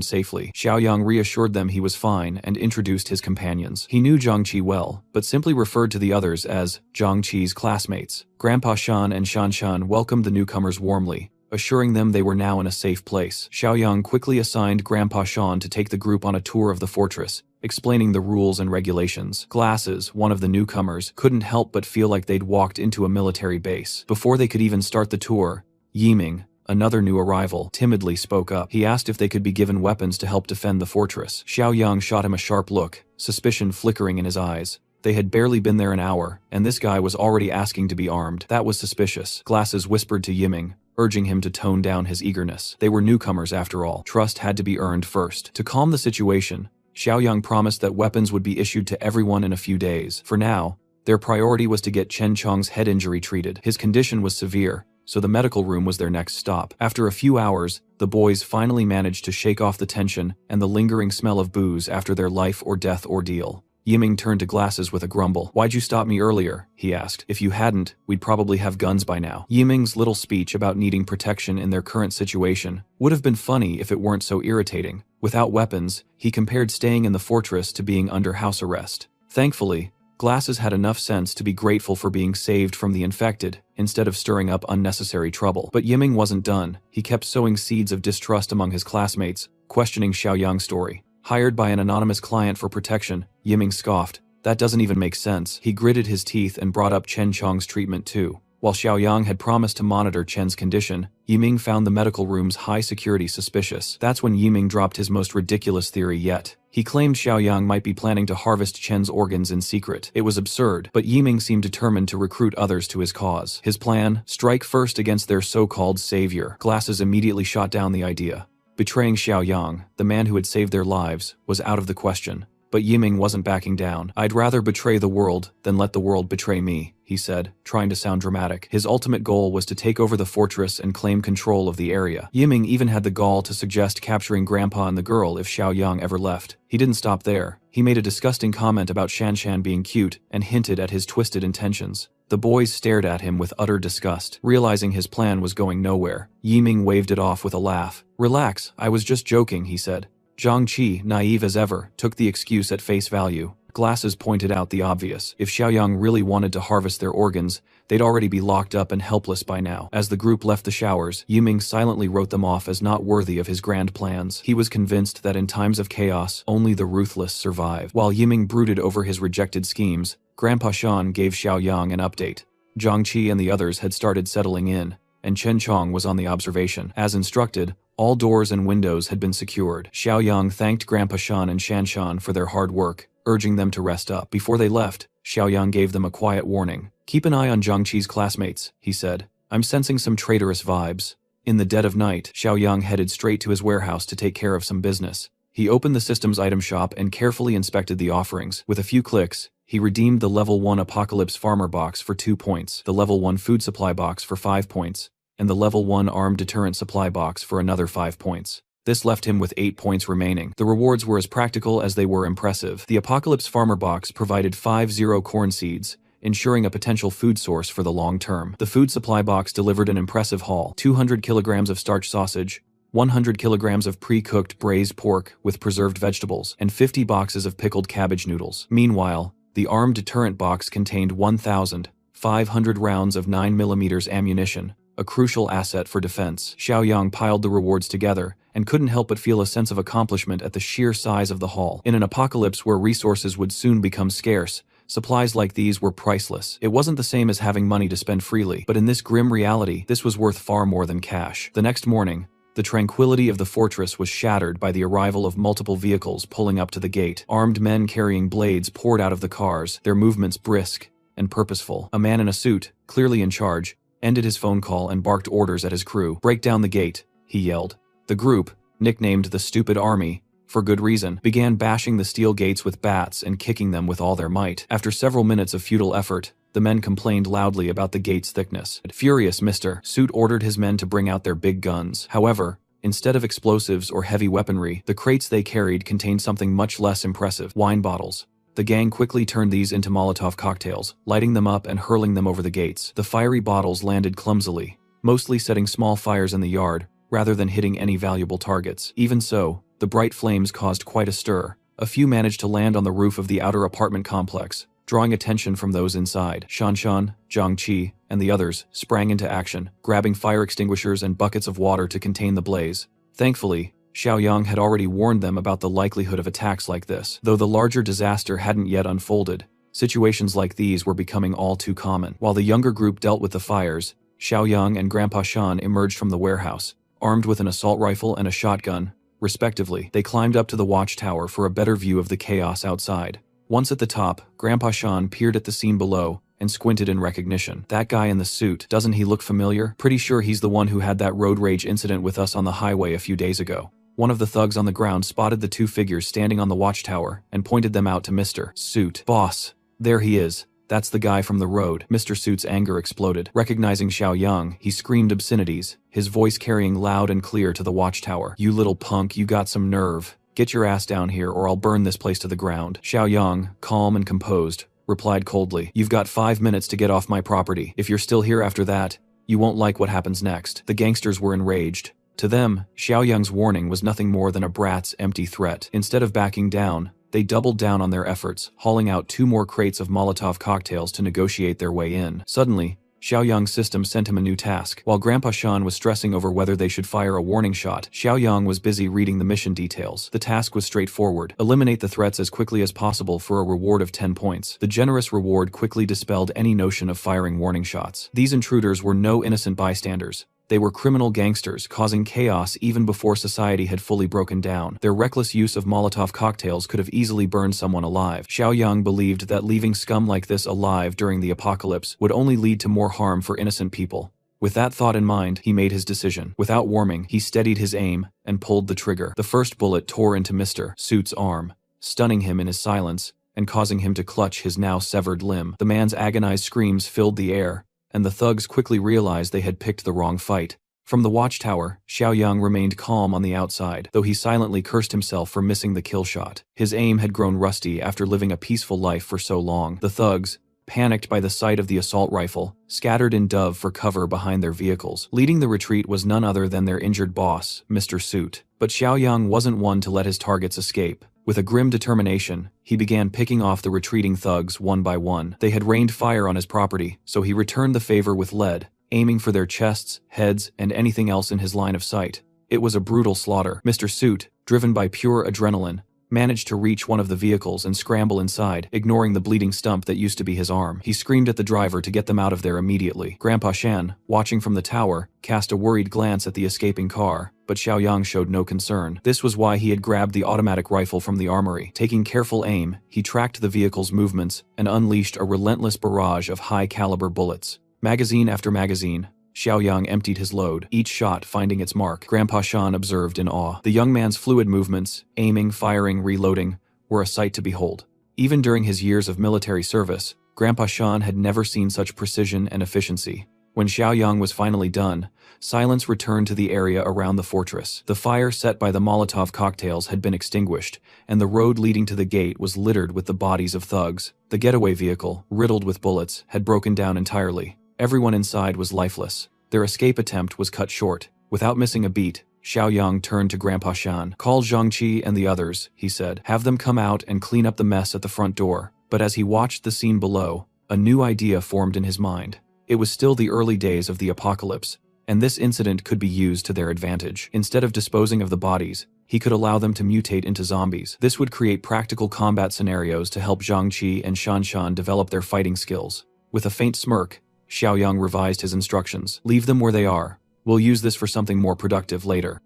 safely. Xiaoyang reassured them he was fine and introduced his companions. He knew Zhang Qi well, but simply referred to the others as Zhang Qi's classmates. Grandpa Shan and Shanshan welcomed the newcomers warmly, assuring them they were now in a safe place. Xiaoyang quickly assigned Grandpa Shan to take the group on a tour of the fortress, explaining the rules and regulations. Glasses, one of the newcomers, couldn't help but feel like they'd walked into a military base. Before they could even start the tour, Yiming, another new arrival, timidly spoke up. He asked if they could be given weapons to help defend the fortress. Xiaoyang shot him a sharp look, suspicion flickering in his eyes. They had barely been there an hour, and this guy was already asking to be armed. That was suspicious. Glasses whispered to Yiming, urging him to tone down his eagerness. They were newcomers after all. Trust had to be earned first. To calm the situation, Xiaoyang promised that weapons would be issued to everyone in a few days. For now, their priority was to get Chen Chong's head injury treated. His condition was severe, so the medical room was their next stop. After a few hours, the boys finally managed to shake off the tension and the lingering smell of booze after their life-or-death ordeal. Yiming turned to Glasses with a grumble. "Why'd you stop me earlier?" he asked. "If you hadn't, we'd probably have guns by now." Yiming's little speech about needing protection in their current situation would have been funny if it weren't so irritating. Without weapons, he compared staying in the fortress to being under house arrest. Thankfully, Glasses had enough sense to be grateful for being saved from the infected, instead of stirring up unnecessary trouble. But Yiming wasn't done. He kept sowing seeds of distrust among his classmates, questioning Xiaoyang's story. Hired by an anonymous client for protection, Yiming scoffed. That doesn't even make sense. He gritted his teeth and brought up Chen Chong's treatment too. While Xiaoyang had promised to monitor Chen's condition, Yiming found the medical room's high security suspicious. That's when Yiming dropped his most ridiculous theory yet. He claimed Xiaoyang might be planning to harvest Chen's organs in secret. It was absurd, but Yiming seemed determined to recruit others to his cause. His plan? Strike first against their so-called savior. Glasses immediately shot down the idea. Betraying Xiaoyang, the man who had saved their lives, was out of the question. But Yiming wasn't backing down. "I'd rather betray the world than let the world betray me," he said, trying to sound dramatic. His ultimate goal was to take over the fortress and claim control of the area. Yiming even had the gall to suggest capturing Grandpa and the girl if Xiaoyang ever left. He didn't stop there. He made a disgusting comment about Shanshan being cute and hinted at his twisted intentions. The boys stared at him with utter disgust. Realizing his plan was going nowhere, Yiming waved it off with a laugh. "Relax, I was just joking," he said. Zhang Qi, naive as ever, took the excuse at face value. Glasses pointed out the obvious. If Xiaoyang really wanted to harvest their organs, they'd already be locked up and helpless by now. As the group left the showers, Yiming silently wrote them off as not worthy of his grand plans. He was convinced that in times of chaos, only the ruthless survive. While Yiming brooded over his rejected schemes, Grandpa Shan gave Xiaoyang an update. Zhang Qi and the others had started settling in, and Chen Chong was on the observation. As instructed, all doors and windows had been secured. Xiaoyang thanked Grandpa Shan and Shanshan for their hard work, urging them to rest up. Before they left, Xiaoyang gave them a quiet warning. "Keep an eye on Zhang Qi's classmates," he said. "I'm sensing some traitorous vibes." In the dead of night, Xiaoyang headed straight to his warehouse to take care of some business. He opened the systems item shop and carefully inspected the offerings. With a few clicks, he redeemed the level 1 Apocalypse Farmer box for 2 points, the level 1 Food Supply box for 5 points, and the level 1 Armed Deterrent Supply box for another 5 points. This left him with 8 points remaining. The rewards were as practical as they were impressive. The Apocalypse Farmer box provided 5 corn seeds, ensuring a potential food source for the long term. The Food Supply box delivered an impressive haul: 200 kilograms of starch sausage, 100 kilograms of pre-cooked braised pork with preserved vegetables, and 50 boxes of pickled cabbage noodles. Meanwhile, the Armed Deterrent box contained 1,500 rounds of 9mm ammunition, a crucial asset for defense. Xiaoyang piled the rewards together and couldn't help but feel a sense of accomplishment at the sheer size of the haul. In an apocalypse where resources would soon become scarce, supplies like these were priceless. It wasn't the same as having money to spend freely, but in this grim reality, this was worth far more than cash. The next morning, The tranquility of the fortress was shattered by the arrival of multiple vehicles pulling up to the gate. Armed men carrying blades poured out of the cars, their movements brisk and purposeful. A man in a suit, clearly in charge, ended his phone call and barked orders at his crew. "Break down the gate," he yelled. The group, nicknamed the Stupid Army, for good reason, began bashing the steel gates with bats and kicking them with all their might. After several minutes of futile effort, the men complained loudly about the gate's thickness. Furious, Mr. Suit ordered his men to bring out their big guns. However, instead of explosives or heavy weaponry, the crates they carried contained something much less impressive: wine bottles. The gang quickly turned these into Molotov cocktails, lighting them up and hurling them over the gates. The fiery bottles landed clumsily, mostly setting small fires in the yard, rather than hitting any valuable targets. Even so, the bright flames caused quite a stir. A few managed to land on the roof of the outer apartment complex, drawing attention from those inside. Shanshan, Zhangqi, and the others sprang into action, grabbing fire extinguishers and buckets of water to contain the blaze. Thankfully, Xiaoyang had already warned them about the likelihood of attacks like this. Though the larger disaster hadn't yet unfolded, situations like these were becoming all too common. While the younger group dealt with the fires, Xiaoyang and Grandpa Shan emerged from the warehouse, armed with an assault rifle and a shotgun, respectively. They climbed up to the watchtower for a better view of the chaos outside. Once at the top, Grandpa Shan peered at the scene below and squinted in recognition. "That guy in the suit, doesn't he look familiar? Pretty sure he's the one who had that road rage incident with us on the highway a few days ago." One of the thugs on the ground spotted the two figures standing on the watchtower and pointed them out to Mr. Suit. "Boss, there he is. That's the guy from the road." Mr. Suit's anger exploded. Recognizing Xiaoyang, he screamed obscenities, his voice carrying loud and clear to the watchtower. "You little punk, you got some nerve. Get your ass down here or I'll burn this place to the ground." Xiaoyang, calm and composed, replied coldly, "You've got 5 minutes to get off my property. If you're still here after that, you won't like what happens next." The gangsters were enraged. To them, Xiaoyang's warning was nothing more than a brat's empty threat. Instead of backing down, they doubled down on their efforts, hauling out 2 more crates of Molotov cocktails to negotiate their way in. Suddenly, Xiaoyang's system sent him a new task. While Grandpa Shan was stressing over whether they should fire a warning shot, Xiaoyang was busy reading the mission details. The task was straightforward: eliminate the threats as quickly as possible for a reward of 10 points. The generous reward quickly dispelled any notion of firing warning shots. These intruders were no innocent bystanders. They were criminal gangsters, causing chaos even before society had fully broken down. Their reckless use of Molotov cocktails could have easily burned someone alive. Xiaoyang believed that leaving scum like this alive during the apocalypse would only lead to more harm for innocent people. With that thought in mind, he made his decision. Without warming, he steadied his aim and pulled the trigger. The first bullet tore into Mr. Suit's arm, stunning him in his silence and causing him to clutch his now severed limb. The man's agonized screams filled the air, and the thugs quickly realized they had picked the wrong fight. From the watchtower, Xiaoyang remained calm on the outside, though he silently cursed himself for missing the kill shot. His aim had grown rusty after living a peaceful life for so long. The thugs, panicked by the sight of the assault rifle, scattered in dove for cover behind their vehicles. Leading the retreat was none other than their injured boss, Mr. Suit. But Xiaoyang wasn't one to let his targets escape. With a grim determination, he began picking off the retreating thugs one by one. They had rained fire on his property, so he returned the favor with lead, aiming for their chests, heads, and anything else in his line of sight. It was a brutal slaughter. Mr. Suit, driven by pure adrenaline, managed to reach one of the vehicles and scramble inside, ignoring the bleeding stump that used to be his arm. He screamed at the driver to get them out of there immediately. Grandpa Shan, watching from the tower, cast a worried glance at the escaping car, but Xiaoyang showed no concern. This was why he had grabbed the automatic rifle from the armory. Taking careful aim, he tracked the vehicle's movements and unleashed a relentless barrage of high-caliber bullets. Magazine after magazine, Xiaoyang emptied his load, each shot finding its mark. Grandpa Shan observed in awe. The young man's fluid movements, aiming, firing, reloading, were a sight to behold. Even during his years of military service, Grandpa Shan had never seen such precision and efficiency. When Xiaoyang was finally done, silence returned to the area around the fortress. The fire set by the Molotov cocktails had been extinguished, and the road leading to the gate was littered with the bodies of thugs. The getaway vehicle, riddled with bullets, had broken down entirely. Everyone inside was lifeless. Their escape attempt was cut short. Without missing a beat, Xiaoyang turned to Grandpa Shan. "Call Zhangqi and the others," he said. "Have them come out and clean up the mess at the front door." But as he watched the scene below, a new idea formed in his mind. It was still the early days of the apocalypse, and this incident could be used to their advantage. Instead of disposing of the bodies, he could allow them to mutate into zombies. This would create practical combat scenarios to help Zhangqi and Shanshan develop their fighting skills. With a faint smirk, Xiaoyang revised his instructions. "Leave them where they are. We'll use this for something more productive later.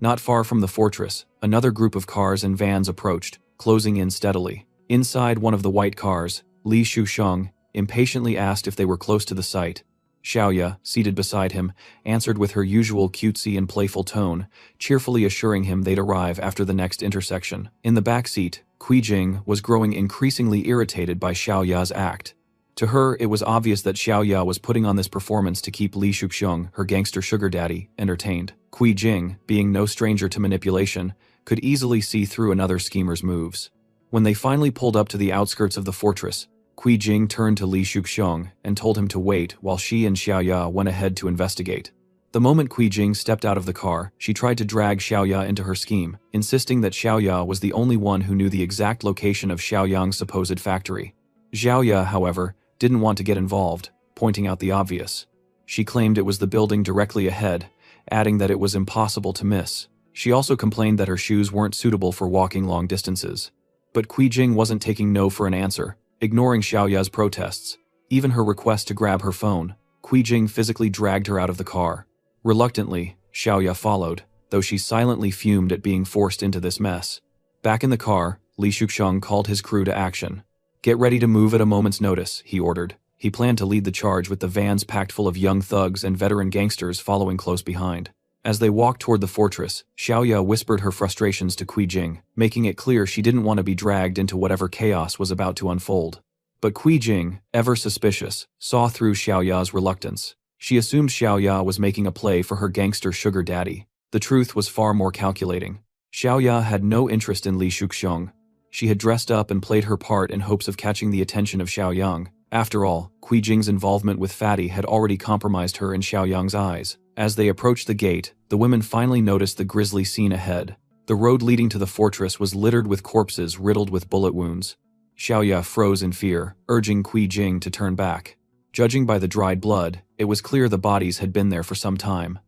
Not far from the fortress, another group of cars and vans approached, closing in steadily. Inside one of the white cars, Li Shusheng impatiently asked if they were close to the site. Xiaoya, seated beside him, answered with her usual cutesy and playful tone, cheerfully assuring him they'd arrive after the next intersection. In the back seat, Jing was growing increasingly irritated by Xiaoya's act. To her, it was obvious that Xiaoya was putting on this performance to keep Li Shuxiong, her gangster sugar daddy, entertained. Jing, being no stranger to manipulation, could easily see through another schemer's moves. When they finally pulled up to the outskirts of the fortress, Jing turned to Li Shuxiong and told him to wait while she and Xiaoya went ahead to investigate. The moment Jing stepped out of the car, she tried to drag Xiaoya into her scheme, insisting that Xiaoya was the only one who knew the exact location of Xiaoyang's supposed factory. Xiaoya, however, didn't want to get involved, pointing out the obvious. She claimed it was the building directly ahead, adding that it was impossible to miss. She also complained that her shoes weren't suitable for walking long distances. But Jing wasn't taking no for an answer, ignoring Xiaoya's protests. Even her request to grab her phone, Jing physically dragged her out of the car. Reluctantly, Xiaoya followed, though she silently fumed at being forced into this mess. Back in the car, Li Shuxiong called his crew to action. "Get ready to move at a moment's notice," he ordered. He planned to lead the charge with the vans packed full of young thugs and veteran gangsters following close behind. As they walked toward the fortress, Xiaoya whispered her frustrations to Jing, making it clear she didn't want to be dragged into whatever chaos was about to unfold. But Jing, ever suspicious, saw through Xiaoya's reluctance. She assumed Xiaoya was making a play for her gangster sugar daddy. The truth was far more calculating. Xiaoya had no interest in Li Shuxiong. She had dressed up and played her part in hopes of catching the attention of Xiaoyang. After all, Jing's involvement with Fatty had already compromised her in Xiaoyang's eyes. As they approached the gate, the women finally noticed the grisly scene ahead. The road leading to the fortress was littered with corpses riddled with bullet wounds. Xiaoya froze in fear, urging Jing to turn back. Judging by the dried blood, it was clear the bodies had been there for some time.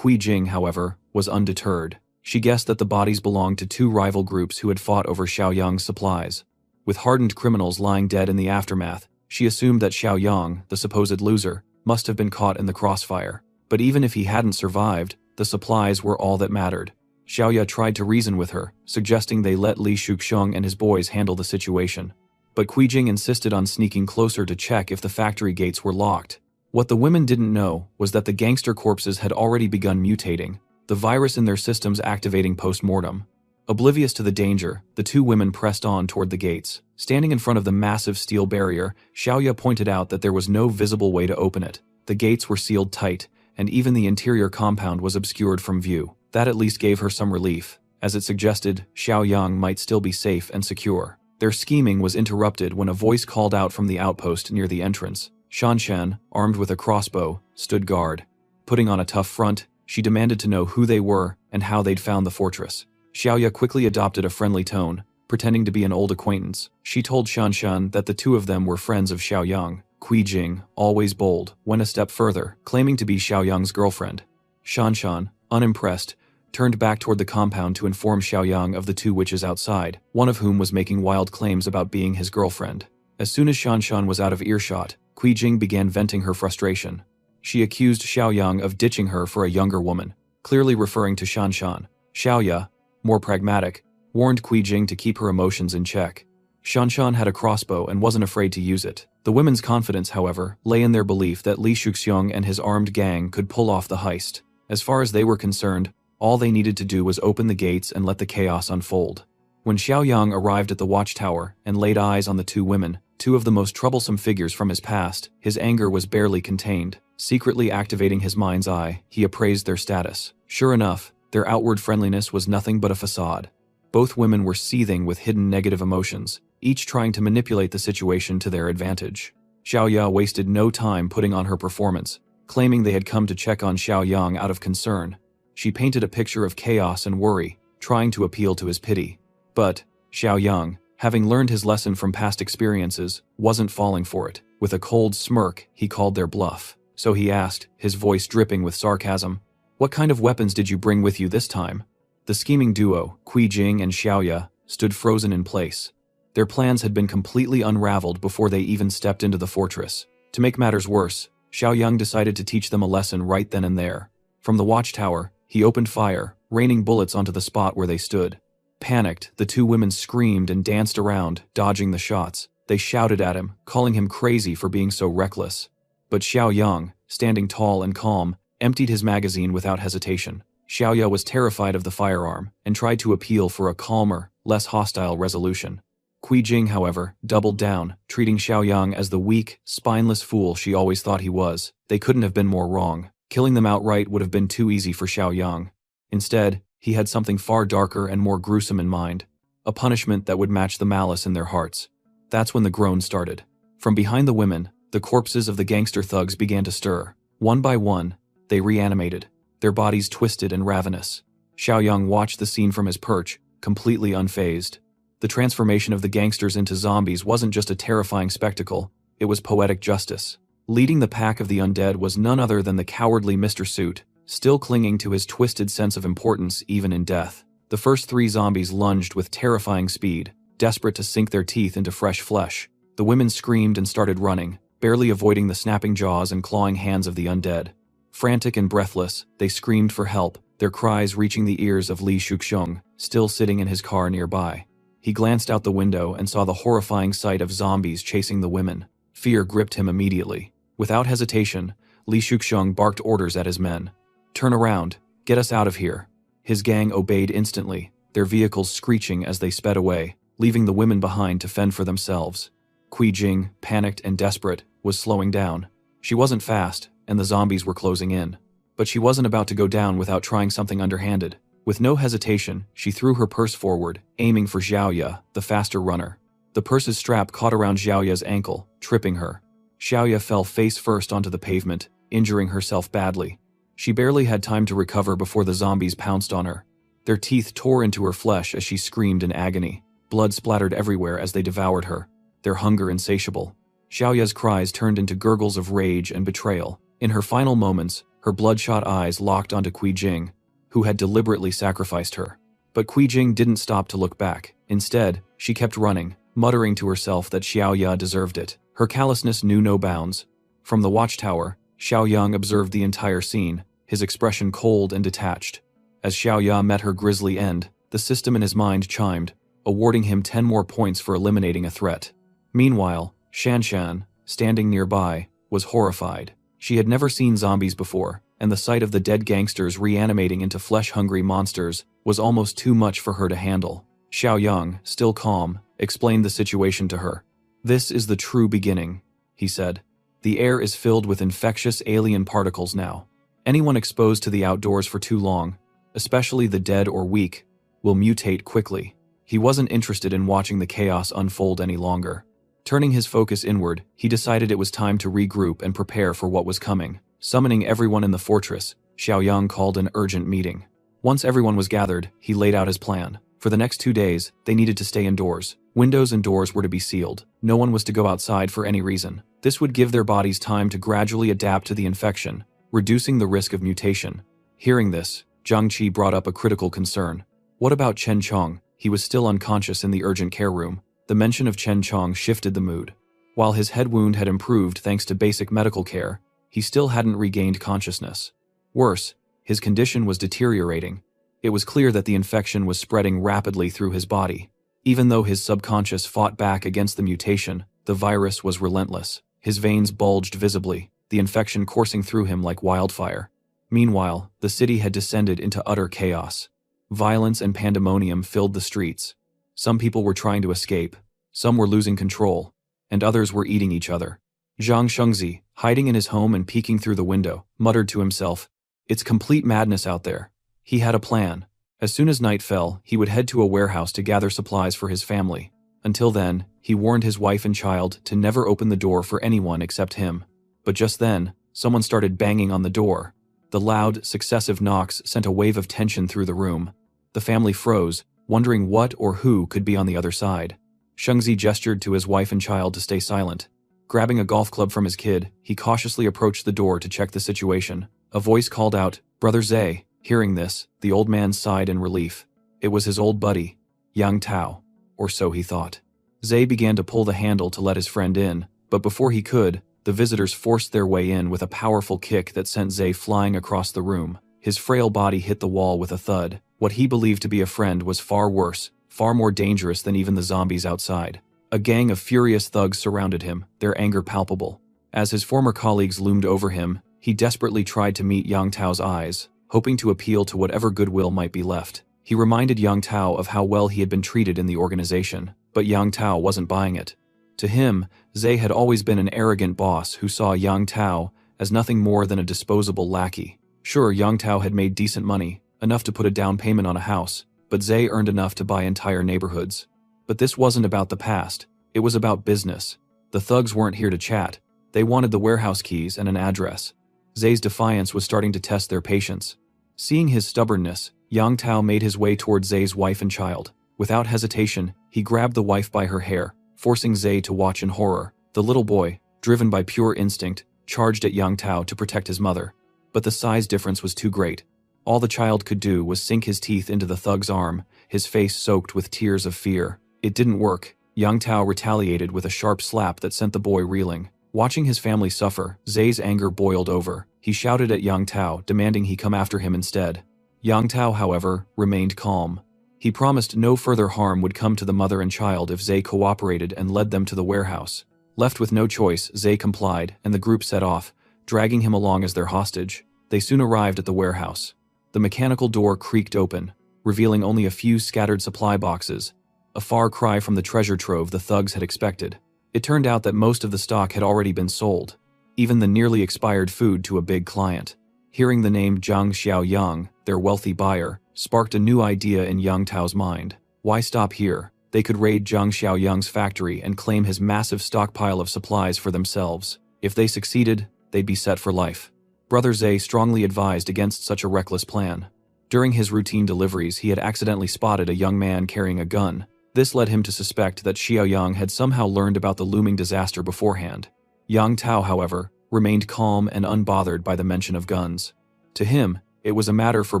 Jing, however, was undeterred. She guessed that the bodies belonged to two rival groups who had fought over Xiaoyang's supplies. With hardened criminals lying dead in the aftermath, she assumed that Xiaoyang, the supposed loser, must have been caught in the crossfire. But even if he hadn't survived, the supplies were all that mattered. Xiaoya tried to reason with her, suggesting they let Li Shuxiong and his boys handle the situation. But Jing insisted on sneaking closer to check if the factory gates were locked. What the women didn't know was that the gangster corpses had already begun mutating, the virus in their systems activating post-mortem. Oblivious to the danger, the two women pressed on toward the gates. Standing in front of the massive steel barrier, Xiaoya pointed out that there was no visible way to open it. The gates were sealed tight, and even the interior compound was obscured from view. That at least gave her some relief, as it suggested Xiaoyang might still be safe and secure. Their scheming was interrupted when a voice called out from the outpost near the entrance. Shanshan, armed with a crossbow, stood guard. Putting on a tough front, she demanded to know who they were and how they'd found the fortress. Xiaoya quickly adopted a friendly tone, pretending to be an old acquaintance. She told Shanshan that the two of them were friends of Xiaoyang. Jing, always bold, went a step further, claiming to be Xiaoyang's girlfriend. Shanshan, unimpressed, turned back toward the compound to inform Xiaoyang of the two witches outside, one of whom was making wild claims about being his girlfriend. As soon as Shanshan was out of earshot, Jing began venting her frustration. She accused Xiaoyang of ditching her for a younger woman, clearly referring to Shanshan. Xiaoya, more pragmatic, warned Jing to keep her emotions in check. Shanshan had a crossbow and wasn't afraid to use it. The women's confidence, however, lay in their belief that Li Shuxiong and his armed gang could pull off the heist. As far as they were concerned, all they needed to do was open the gates and let the chaos unfold. When Xiaoyang arrived at the watchtower and laid eyes on the two women, two of the most troublesome figures from his past, his anger was barely contained. Secretly activating his mind's eye, he appraised their status. Sure enough, their outward friendliness was nothing but a facade. Both women were seething with hidden negative emotions, each trying to manipulate the situation to their advantage. Xiaoya wasted no time putting on her performance, claiming they had come to check on Xiaoyang out of concern. She painted a picture of chaos and worry, trying to appeal to his pity. But Xiaoyang, having learned his lesson from past experiences, wasn't falling for it. With a cold smirk, he called their bluff. So he asked, his voice dripping with sarcasm, "What kind of weapons did you bring with you this time?" The scheming duo, Jing and Xiaoya, stood frozen in place. Their plans had been completely unraveled before they even stepped into the fortress. To make matters worse, Xiaoyang decided to teach them a lesson right then and there. From the watchtower, he opened fire, raining bullets onto the spot where they stood. Panicked, the two women screamed and danced around, dodging the shots. They shouted at him, calling him crazy for being so reckless. But Xiaoyang, standing tall and calm, emptied his magazine without hesitation. Xiaoya was terrified of the firearm and tried to appeal for a calmer, less hostile resolution. Qi Jing, however, doubled down, treating Xiaoyang as the weak, spineless fool she always thought he was. They couldn't have been more wrong. Killing them outright would have been too easy for Xiaoyang. Instead, he had something far darker and more gruesome in mind, a punishment that would match the malice in their hearts. That's when the groans started. From behind the women, the corpses of the gangster thugs began to stir. One by one, they reanimated, their bodies twisted and ravenous. Xiaoyang watched the scene from his perch, completely unfazed. The transformation of the gangsters into zombies wasn't just a terrifying spectacle, it was poetic justice. Leading the pack of the undead was none other than the cowardly Mr. Suit, still clinging to his twisted sense of importance even in death. The first three zombies lunged with terrifying speed, desperate to sink their teeth into fresh flesh. The women screamed and started running, barely avoiding the snapping jaws and clawing hands of the undead. Frantic and breathless, they screamed for help, their cries reaching the ears of Li Shuxiong, still sitting in his car nearby. He glanced out the window and saw the horrifying sight of zombies chasing the women. Fear gripped him immediately. Without hesitation, Li Shuxiong barked orders at his men. "Turn around, get us out of here." His gang obeyed instantly, their vehicles screeching as they sped away, leaving the women behind to fend for themselves. Qi Jing, panicked and desperate, was slowing down. She wasn't fast, and the zombies were closing in. But she wasn't about to go down without trying something underhanded. With no hesitation, she threw her purse forward, aiming for Xiaoya, the faster runner. The purse's strap caught around Xiaoya's ankle, tripping her. Xiaoya fell face first onto the pavement, injuring herself badly. She barely had time to recover before the zombies pounced on her. Their teeth tore into her flesh as she screamed in agony. Blood splattered everywhere as they devoured her, their hunger insatiable. Xiaoya's cries turned into gurgles of rage and betrayal. In her final moments, her bloodshot eyes locked onto Qi Jing, who had deliberately sacrificed her. But Qi Jing didn't stop to look back. Instead, she kept running, muttering to herself that Xiaoya deserved it. Her callousness knew no bounds. From the watchtower, Xiaoyang observed the entire scene, his expression cold and detached. As Xiaoya met her grisly end, the system in his mind chimed, awarding him 10 more points for eliminating a threat. Meanwhile, Shanshan, standing nearby, was horrified. She had never seen zombies before, and the sight of the dead gangsters reanimating into flesh-hungry monsters was almost too much for her to handle. Xiaoyang, still calm, explained the situation to her. "This is the true beginning," he said. "The air is filled with infectious alien particles now. Anyone exposed to the outdoors for too long, especially the dead or weak, will mutate quickly." He wasn't interested in watching the chaos unfold any longer. Turning his focus inward, he decided it was time to regroup and prepare for what was coming. Summoning everyone in the fortress, Xiaoyang called an urgent meeting. Once everyone was gathered, he laid out his plan. For the next 2 days, they needed to stay indoors. Windows and doors were to be sealed. No one was to go outside for any reason. This would give their bodies time to gradually adapt to the infection, reducing the risk of mutation. Hearing this, Zhang Qi brought up a critical concern. What about Chen Chong? He was still unconscious in the urgent care room. The mention of Chen Chong shifted the mood. While his head wound had improved thanks to basic medical care, he still hadn't regained consciousness. Worse, his condition was deteriorating. It was clear that the infection was spreading rapidly through his body. Even though his subconscious fought back against the mutation, the virus was relentless. His veins bulged visibly, the infection coursing through him like wildfire. Meanwhile, the city had descended into utter chaos. Violence and pandemonium filled the streets. Some people were trying to escape, some were losing control, and others were eating each other. Zhang Shengzi, hiding in his home and peeking through the window, muttered to himself, "It's complete madness out there." He had a plan. As soon as night fell, he would head to a warehouse to gather supplies for his family. Until then, he warned his wife and child to never open the door for anyone except him. But just then, someone started banging on the door. The loud, successive knocks sent a wave of tension through the room. The family froze, wondering what or who could be on the other side. Shengzi gestured to his wife and child to stay silent. Grabbing a golf club from his kid, he cautiously approached the door to check the situation. A voice called out, "Brother Zay." Hearing this, the old man sighed in relief. It was his old buddy, Yang Tao, or so he thought. Zay began to pull the handle to let his friend in, but before he could, The visitors forced their way in with a powerful kick that sent Zay flying across the room. His frail body hit the wall with a thud. What he believed to be a friend was far worse, far more dangerous than even the zombies outside. A gang of furious thugs surrounded him, their anger palpable. As his former colleagues loomed over him, he desperately tried to meet Yang Tao's eyes, hoping to appeal to whatever goodwill might be left. He reminded Yang Tao of how well he had been treated in the organization, but Yang Tao wasn't buying it. To him, Zay had always been an arrogant boss who saw Yang Tao as nothing more than a disposable lackey. Sure, Yang Tao had made decent money, enough to put a down payment on a house, but Zay earned enough to buy entire neighborhoods. But this wasn't about the past, it was about business. The thugs weren't here to chat, they wanted the warehouse keys and an address. Zay's defiance was starting to test their patience. Seeing his stubbornness, Yang Tao made his way toward Zay's wife and child. Without hesitation, he grabbed the wife by her hair, forcing Zay to watch in horror. The little boy, driven by pure instinct, charged at Yang Tao to protect his mother. But the size difference was too great. All the child could do was sink his teeth into the thug's arm, his face soaked with tears of fear. It didn't work. Yang Tao retaliated with a sharp slap that sent the boy reeling. Watching his family suffer, Zay's anger boiled over. He shouted at Yang Tao, demanding he come after him instead. Yang Tao, however, remained calm. He promised no further harm would come to the mother and child if Zay cooperated and led them to the warehouse. Left with no choice, Zay complied, and the group set off, dragging him along as their hostage. They soon arrived at the warehouse. The mechanical door creaked open, revealing only a few scattered supply boxes, a far cry from the treasure trove the thugs had expected. It turned out that most of the stock had already been sold, even the nearly expired food to a big client. Hearing the name Zhang Xiaoyang, their wealthy buyer, sparked a new idea in Yang Tao's mind. Why stop here? They could raid Zhang Xiaoyang's factory and claim his massive stockpile of supplies for themselves. If they succeeded, they'd be set for life. Brother Zay strongly advised against such a reckless plan. During his routine deliveries, he had accidentally spotted a young man carrying a gun. This led him to suspect that Xiaoyang had somehow learned about the looming disaster beforehand. Yang Tao, however, remained calm and unbothered by the mention of guns. To him, it was a matter for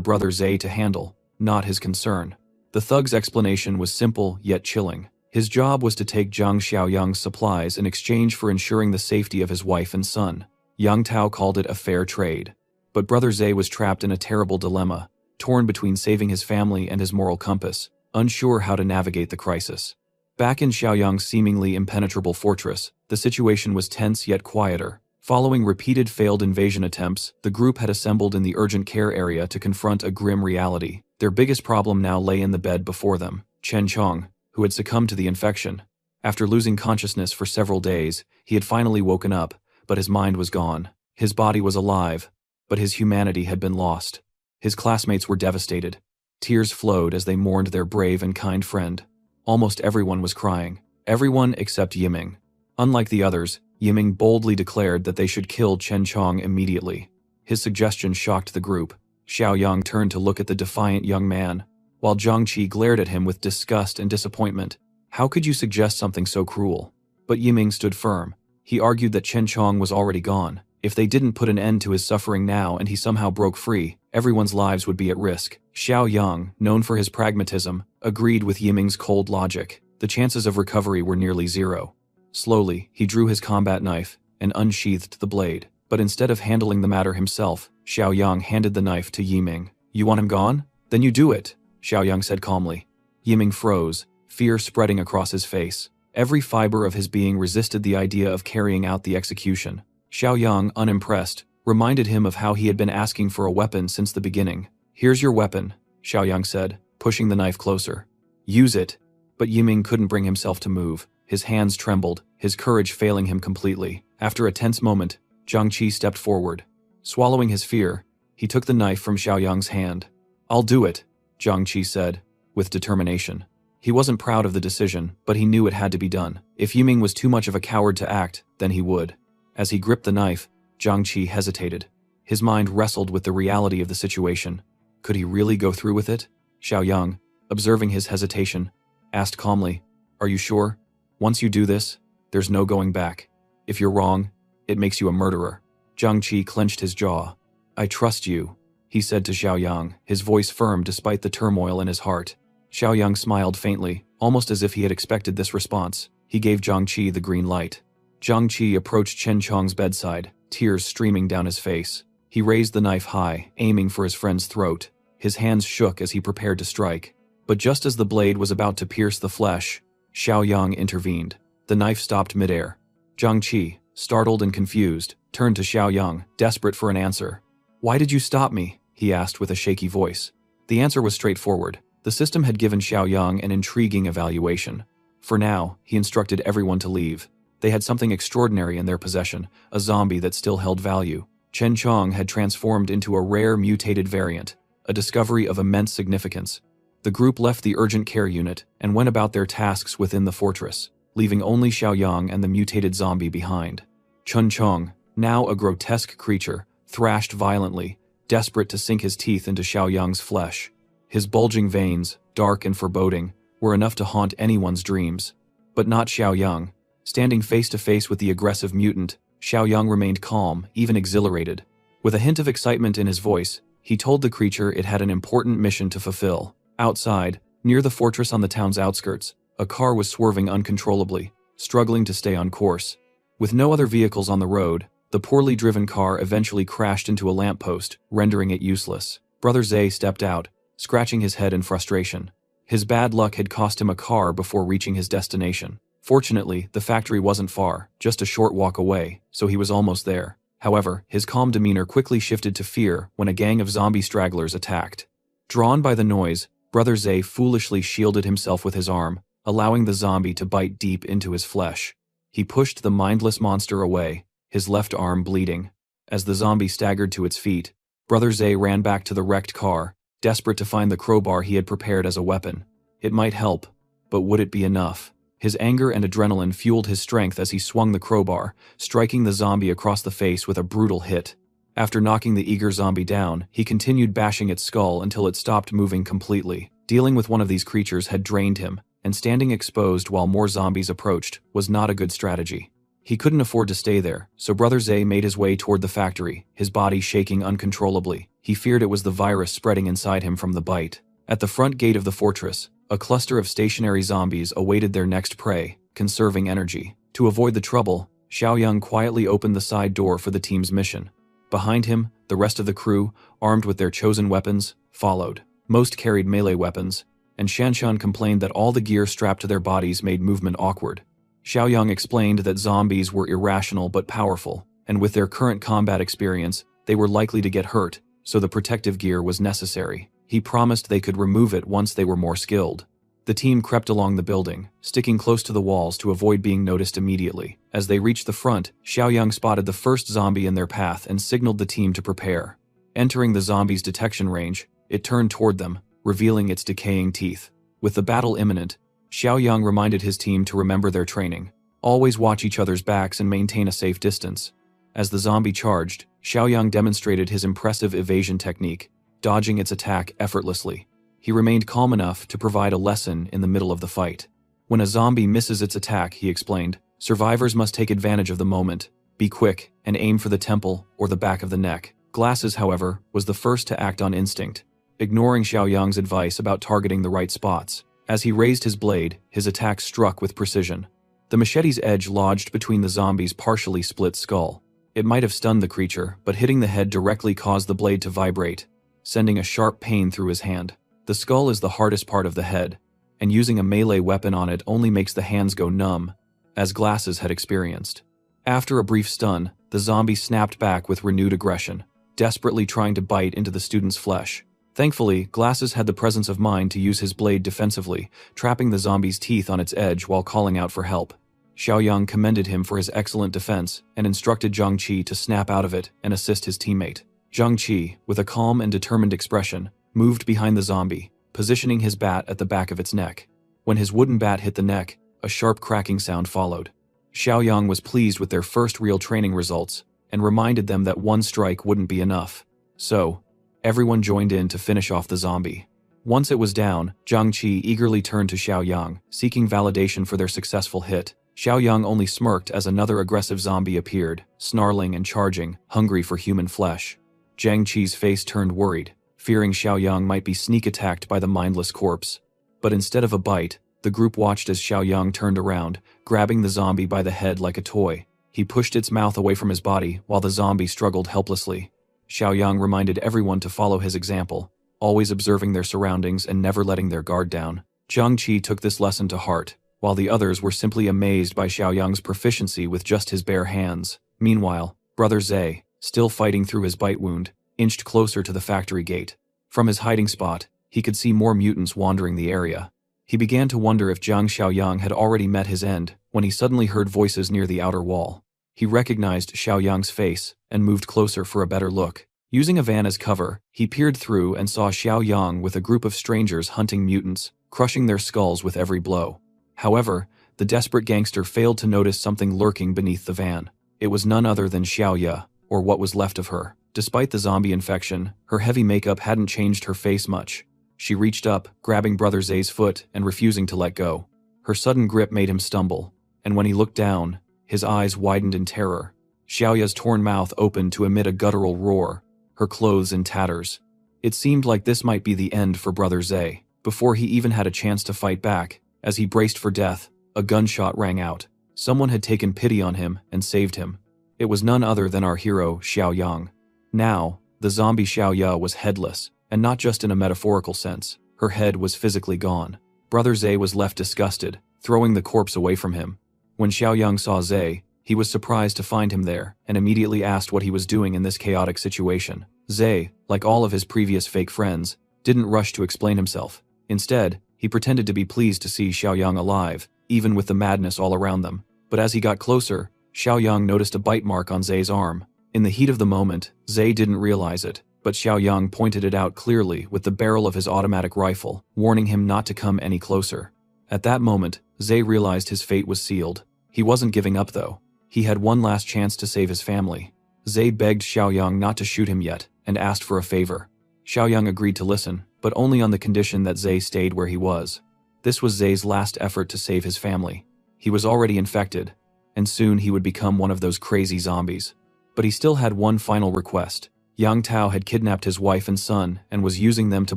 Brother Zay to handle, not his concern. The thug's explanation was simple yet chilling. His job was to take Zhang Xiaoyang's supplies in exchange for ensuring the safety of his wife and son. Yang Tao called it a fair trade. But Brother Zay was trapped in a terrible dilemma, torn between saving his family and his moral compass, unsure how to navigate the crisis. Back in Xiaoyang's seemingly impenetrable fortress, the situation was tense yet quieter. Following repeated failed invasion attempts, the group had assembled in the urgent care area to confront a grim reality. Their biggest problem now lay in the bed before them, Chen Chong, who had succumbed to the infection. After losing consciousness for several days, he had finally woken up, but his mind was gone. His body was alive, but his humanity had been lost. His classmates were devastated. Tears flowed as they mourned their brave and kind friend. Almost everyone was crying. Everyone except Yiming. Unlike the others, Yiming boldly declared that they should kill Chen Chong immediately. His suggestion shocked the group. Xiaoyang turned to look at the defiant young man, while Zhangqi glared at him with disgust and disappointment. How could you suggest something so cruel? But Yiming stood firm. He argued that Chen Chong was already gone. If they didn't put an end to his suffering now and he somehow broke free, everyone's lives would be at risk. Xiaoyang, known for his pragmatism, agreed with Yiming's cold logic. The chances of recovery were nearly zero. Slowly, he drew his combat knife and unsheathed the blade. But instead of handling the matter himself, Xiaoyang handed the knife to Yiming. You want him gone? Then you do it, Xiaoyang said calmly. Yiming froze, fear spreading across his face. Every fiber of his being resisted the idea of carrying out the execution. Xiaoyang, unimpressed, reminded him of how he had been asking for a weapon since the beginning. Here's your weapon, Xiaoyang said, pushing the knife closer. Use it. But Yiming couldn't bring himself to move. His hands trembled, his courage failing him completely. After a tense moment, Zhangqi stepped forward. Swallowing his fear, he took the knife from Xiaoyang's hand. I'll do it, Zhangqi said, with determination. He wasn't proud of the decision, but he knew it had to be done. If Yiming was too much of a coward to act, then he would. As he gripped the knife, Zhangqi hesitated. His mind wrestled with the reality of the situation. Could he really go through with it? Xiaoyang, observing his hesitation, asked calmly, Are you sure? Once you do this, there's no going back. If you're wrong, it makes you a murderer. Zhangqi clenched his jaw. I trust you, he said to Xiaoyang, his voice firm despite the turmoil in his heart. Xiaoyang smiled faintly, almost as if he had expected this response. He gave Zhangqi the green light. Zhang Qi approached Chen Chong's bedside, tears streaming down his face. He raised the knife high, aiming for his friend's throat. His hands shook as he prepared to strike. But just as the blade was about to pierce the flesh, Xiaoyang intervened. The knife stopped midair. Zhang Qi, startled and confused, turned to Xiaoyang, desperate for an answer. "Why did you stop me?" he asked with a shaky voice. The answer was straightforward. The system had given Xiaoyang an intriguing evaluation. For now, he instructed everyone to leave. They had something extraordinary in their possession, a zombie that still held value. Chen Chong had transformed into a rare mutated variant, a discovery of immense significance. The group left the urgent care unit and went about their tasks within the fortress, leaving only Xiaoyang and the mutated zombie behind. Chen Chong, now a grotesque creature, thrashed violently, desperate to sink his teeth into Xiaoyang's flesh. His bulging veins, dark and foreboding, were enough to haunt anyone's dreams. But not Xiaoyang. Standing face to face with the aggressive mutant, Xiaoyang remained calm, even exhilarated. With a hint of excitement in his voice, he told the creature it had an important mission to fulfill. Outside, near the fortress on the town's outskirts, a car was swerving uncontrollably, struggling to stay on course. With no other vehicles on the road, the poorly driven car eventually crashed into a lamppost, rendering it useless. Brother Zay stepped out, scratching his head in frustration. His bad luck had cost him a car before reaching his destination. Fortunately, the factory wasn't far, just a short walk away, so he was almost there. However, his calm demeanor quickly shifted to fear when a gang of zombie stragglers attacked. Drawn by the noise, Brother Zay foolishly shielded himself with his arm, allowing the zombie to bite deep into his flesh. He pushed the mindless monster away, his left arm bleeding. As the zombie staggered to its feet, Brother Zay ran back to the wrecked car, desperate to find the crowbar he had prepared as a weapon. It might help, but would it be enough? His anger and adrenaline fueled his strength as he swung the crowbar, striking the zombie across the face with a brutal hit. After knocking the eager zombie down, he continued bashing its skull until it stopped moving completely. Dealing with one of these creatures had drained him, and standing exposed while more zombies approached was not a good strategy. He couldn't afford to stay there, so Brother Zay made his way toward the factory, his body shaking uncontrollably. He feared it was the virus spreading inside him from the bite. At the front gate of the fortress, a cluster of stationary zombies awaited their next prey, conserving energy. To avoid the trouble, Xiaoyang quietly opened the side door for the team's mission. Behind him, the rest of the crew, armed with their chosen weapons, followed. Most carried melee weapons, and Shanshan complained that all the gear strapped to their bodies made movement awkward. Xiaoyang explained that zombies were irrational but powerful, and with their current combat experience, they were likely to get hurt, so the protective gear was necessary. He promised they could remove it once they were more skilled. The team crept along the building, sticking close to the walls to avoid being noticed immediately. As they reached the front, Xiaoyang spotted the first zombie in their path and signaled the team to prepare. Entering the zombie's detection range, it turned toward them, revealing its decaying teeth. With the battle imminent, Xiaoyang reminded his team to remember their training. Always watch each other's backs and maintain a safe distance. As the zombie charged, Xiaoyang demonstrated his impressive evasion technique, dodging its attack effortlessly. He remained calm enough to provide a lesson in the middle of the fight. When a zombie misses its attack, he explained, survivors must take advantage of the moment, be quick, and aim for the temple or the back of the neck. Glasses, however, was the first to act on instinct, ignoring Xiaoyang's advice about targeting the right spots. As he raised his blade, his attack struck with precision. The machete's edge lodged between the zombie's partially split skull. It might have stunned the creature, but hitting the head directly caused the blade to vibrate, sending a sharp pain through his hand. The skull is the hardest part of the head, and using a melee weapon on it only makes the hands go numb, as Glasses had experienced. After a brief stun, the zombie snapped back with renewed aggression, desperately trying to bite into the student's flesh. Thankfully, Glasses had the presence of mind to use his blade defensively, trapping the zombie's teeth on its edge while calling out for help. Xiaoyang commended him for his excellent defense and instructed Zhang Qi to snap out of it and assist his teammate. Zhang Qi, with a calm and determined expression, moved behind the zombie, positioning his bat at the back of its neck. When his wooden bat hit the neck, a sharp cracking sound followed. Xiaoyang was pleased with their first real training results and reminded them that one strike wouldn't be enough. So, everyone joined in to finish off the zombie. Once it was down, Zhang Qi eagerly turned to Xiaoyang, seeking validation for their successful hit. Xiaoyang only smirked as another aggressive zombie appeared, snarling and charging, hungry for human flesh. Zhang Qi's face turned worried, fearing Xiaoyang might be sneak attacked by the mindless corpse. But instead of a bite, the group watched as Xiaoyang turned around, grabbing the zombie by the head like a toy. He pushed its mouth away from his body while the zombie struggled helplessly. Xiaoyang reminded everyone to follow his example, always observing their surroundings and never letting their guard down. Zhang Qi took this lesson to heart, while the others were simply amazed by Xiaoyang's proficiency with just his bare hands. Meanwhile, Brother Zhe, still fighting through his bite wound, inched closer to the factory gate. From his hiding spot, he could see more mutants wandering the area. He began to wonder if Zhang Xiaoyang had already met his end when he suddenly heard voices near the outer wall. He recognized Xiaoyang's face and moved closer for a better look. Using a van as cover, he peered through and saw Xiaoyang with a group of strangers hunting mutants, crushing their skulls with every blow. However, the desperate gangster failed to notice something lurking beneath the van. It was none other than Xiaoya, or what was left of her. Despite the zombie infection, her heavy makeup hadn't changed her face much. She reached up, grabbing Brother Zhe's foot and refusing to let go. Her sudden grip made him stumble, and when he looked down, his eyes widened in terror. Xiaoya's torn mouth opened to emit a guttural roar, her clothes in tatters. It seemed like this might be the end for Brother Zhe. Before he even had a chance to fight back, as he braced for death, a gunshot rang out. Someone had taken pity on him and saved him. It was none other than our hero, Xiaoyang. Now, the zombie Xiaoya was headless, and not just in a metaphorical sense. Her head was physically gone. Brother Zhe was left disgusted, throwing the corpse away from him. When Xiaoyang saw Zhe, he was surprised to find him there and immediately asked what he was doing in this chaotic situation. Zhe, like all of his previous fake friends, didn't rush to explain himself. Instead, he pretended to be pleased to see Xiaoyang alive, even with the madness all around them. But as he got closer, Xiaoyang noticed a bite mark on Zhe's arm. In the heat of the moment, Zhe didn't realize it, but Xiaoyang pointed it out clearly with the barrel of his automatic rifle, warning him not to come any closer. At that moment, Zhe realized his fate was sealed. He wasn't giving up though. He had one last chance to save his family. Zhe begged Xiaoyang not to shoot him yet, and asked for a favor. Xiaoyang agreed to listen, but only on the condition that Zhe stayed where he was. This was Zhe's last effort to save his family. He was already infected, and soon he would become one of those crazy zombies. But he still had one final request. Yang Tao had kidnapped his wife and son and was using them to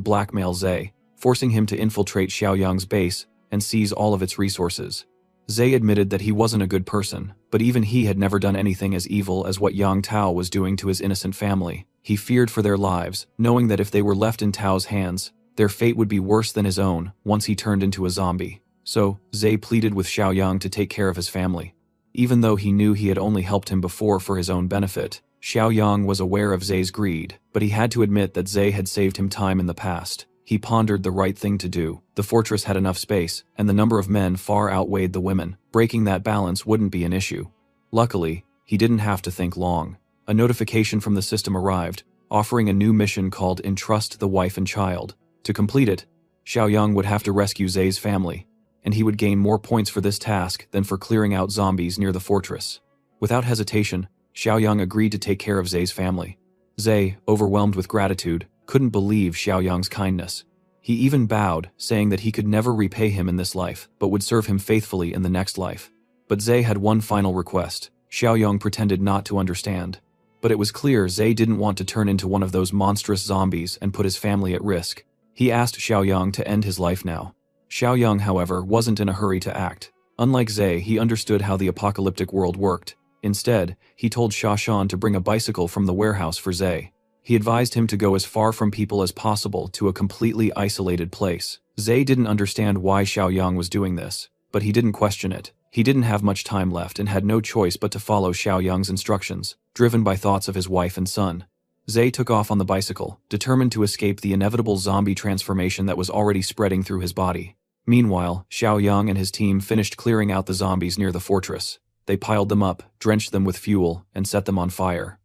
blackmail Zhe, forcing him to infiltrate Xiaoyang's base and seize all of its resources. Zhe admitted that he wasn't a good person, but even he had never done anything as evil as what Yang Tao was doing to his innocent family. He feared for their lives, knowing that if they were left in Tao's hands, their fate would be worse than his own once he turned into a zombie. So, Zhe pleaded with Xiaoyang to take care of his family. Even though he knew he had only helped him before for his own benefit, Xiaoyang was aware of Zhe's greed, but he had to admit that Zhe had saved him time in the past. He pondered the right thing to do. The fortress had enough space, and the number of men far outweighed the women. Breaking that balance wouldn't be an issue. Luckily, he didn't have to think long. A notification from the system arrived, offering a new mission called Entrust the Wife and Child. To complete it, Xiaoyang would have to rescue Zhe's family, and he would gain more points for this task than for clearing out zombies near the fortress. Without hesitation, Xiaoyang agreed to take care of Zhe's family. Zhe, overwhelmed with gratitude, couldn't believe Xiaoyang's kindness. He even bowed, saying that he could never repay him in this life, but would serve him faithfully in the next life. But Zhe had one final request. Xiaoyang pretended not to understand. But it was clear Zhe didn't want to turn into one of those monstrous zombies and put his family at risk. He asked Xiaoyang to end his life now. Xiaoyang, however, wasn't in a hurry to act. Unlike Zhe, he understood how the apocalyptic world worked. Instead, he told Shashan to bring a bicycle from the warehouse for Zhe. He advised him to go as far from people as possible to a completely isolated place. Zhe didn't understand why Xiaoyang was doing this, but he didn't question it. He didn't have much time left and had no choice but to follow Xiaoyang's instructions, driven by thoughts of his wife and son. Zhe took off on the bicycle, determined to escape the inevitable zombie transformation that was already spreading through his body. Meanwhile, Xiaoyang and his team finished clearing out the zombies near the fortress. They piled them up, drenched them with fuel, and set them on fire.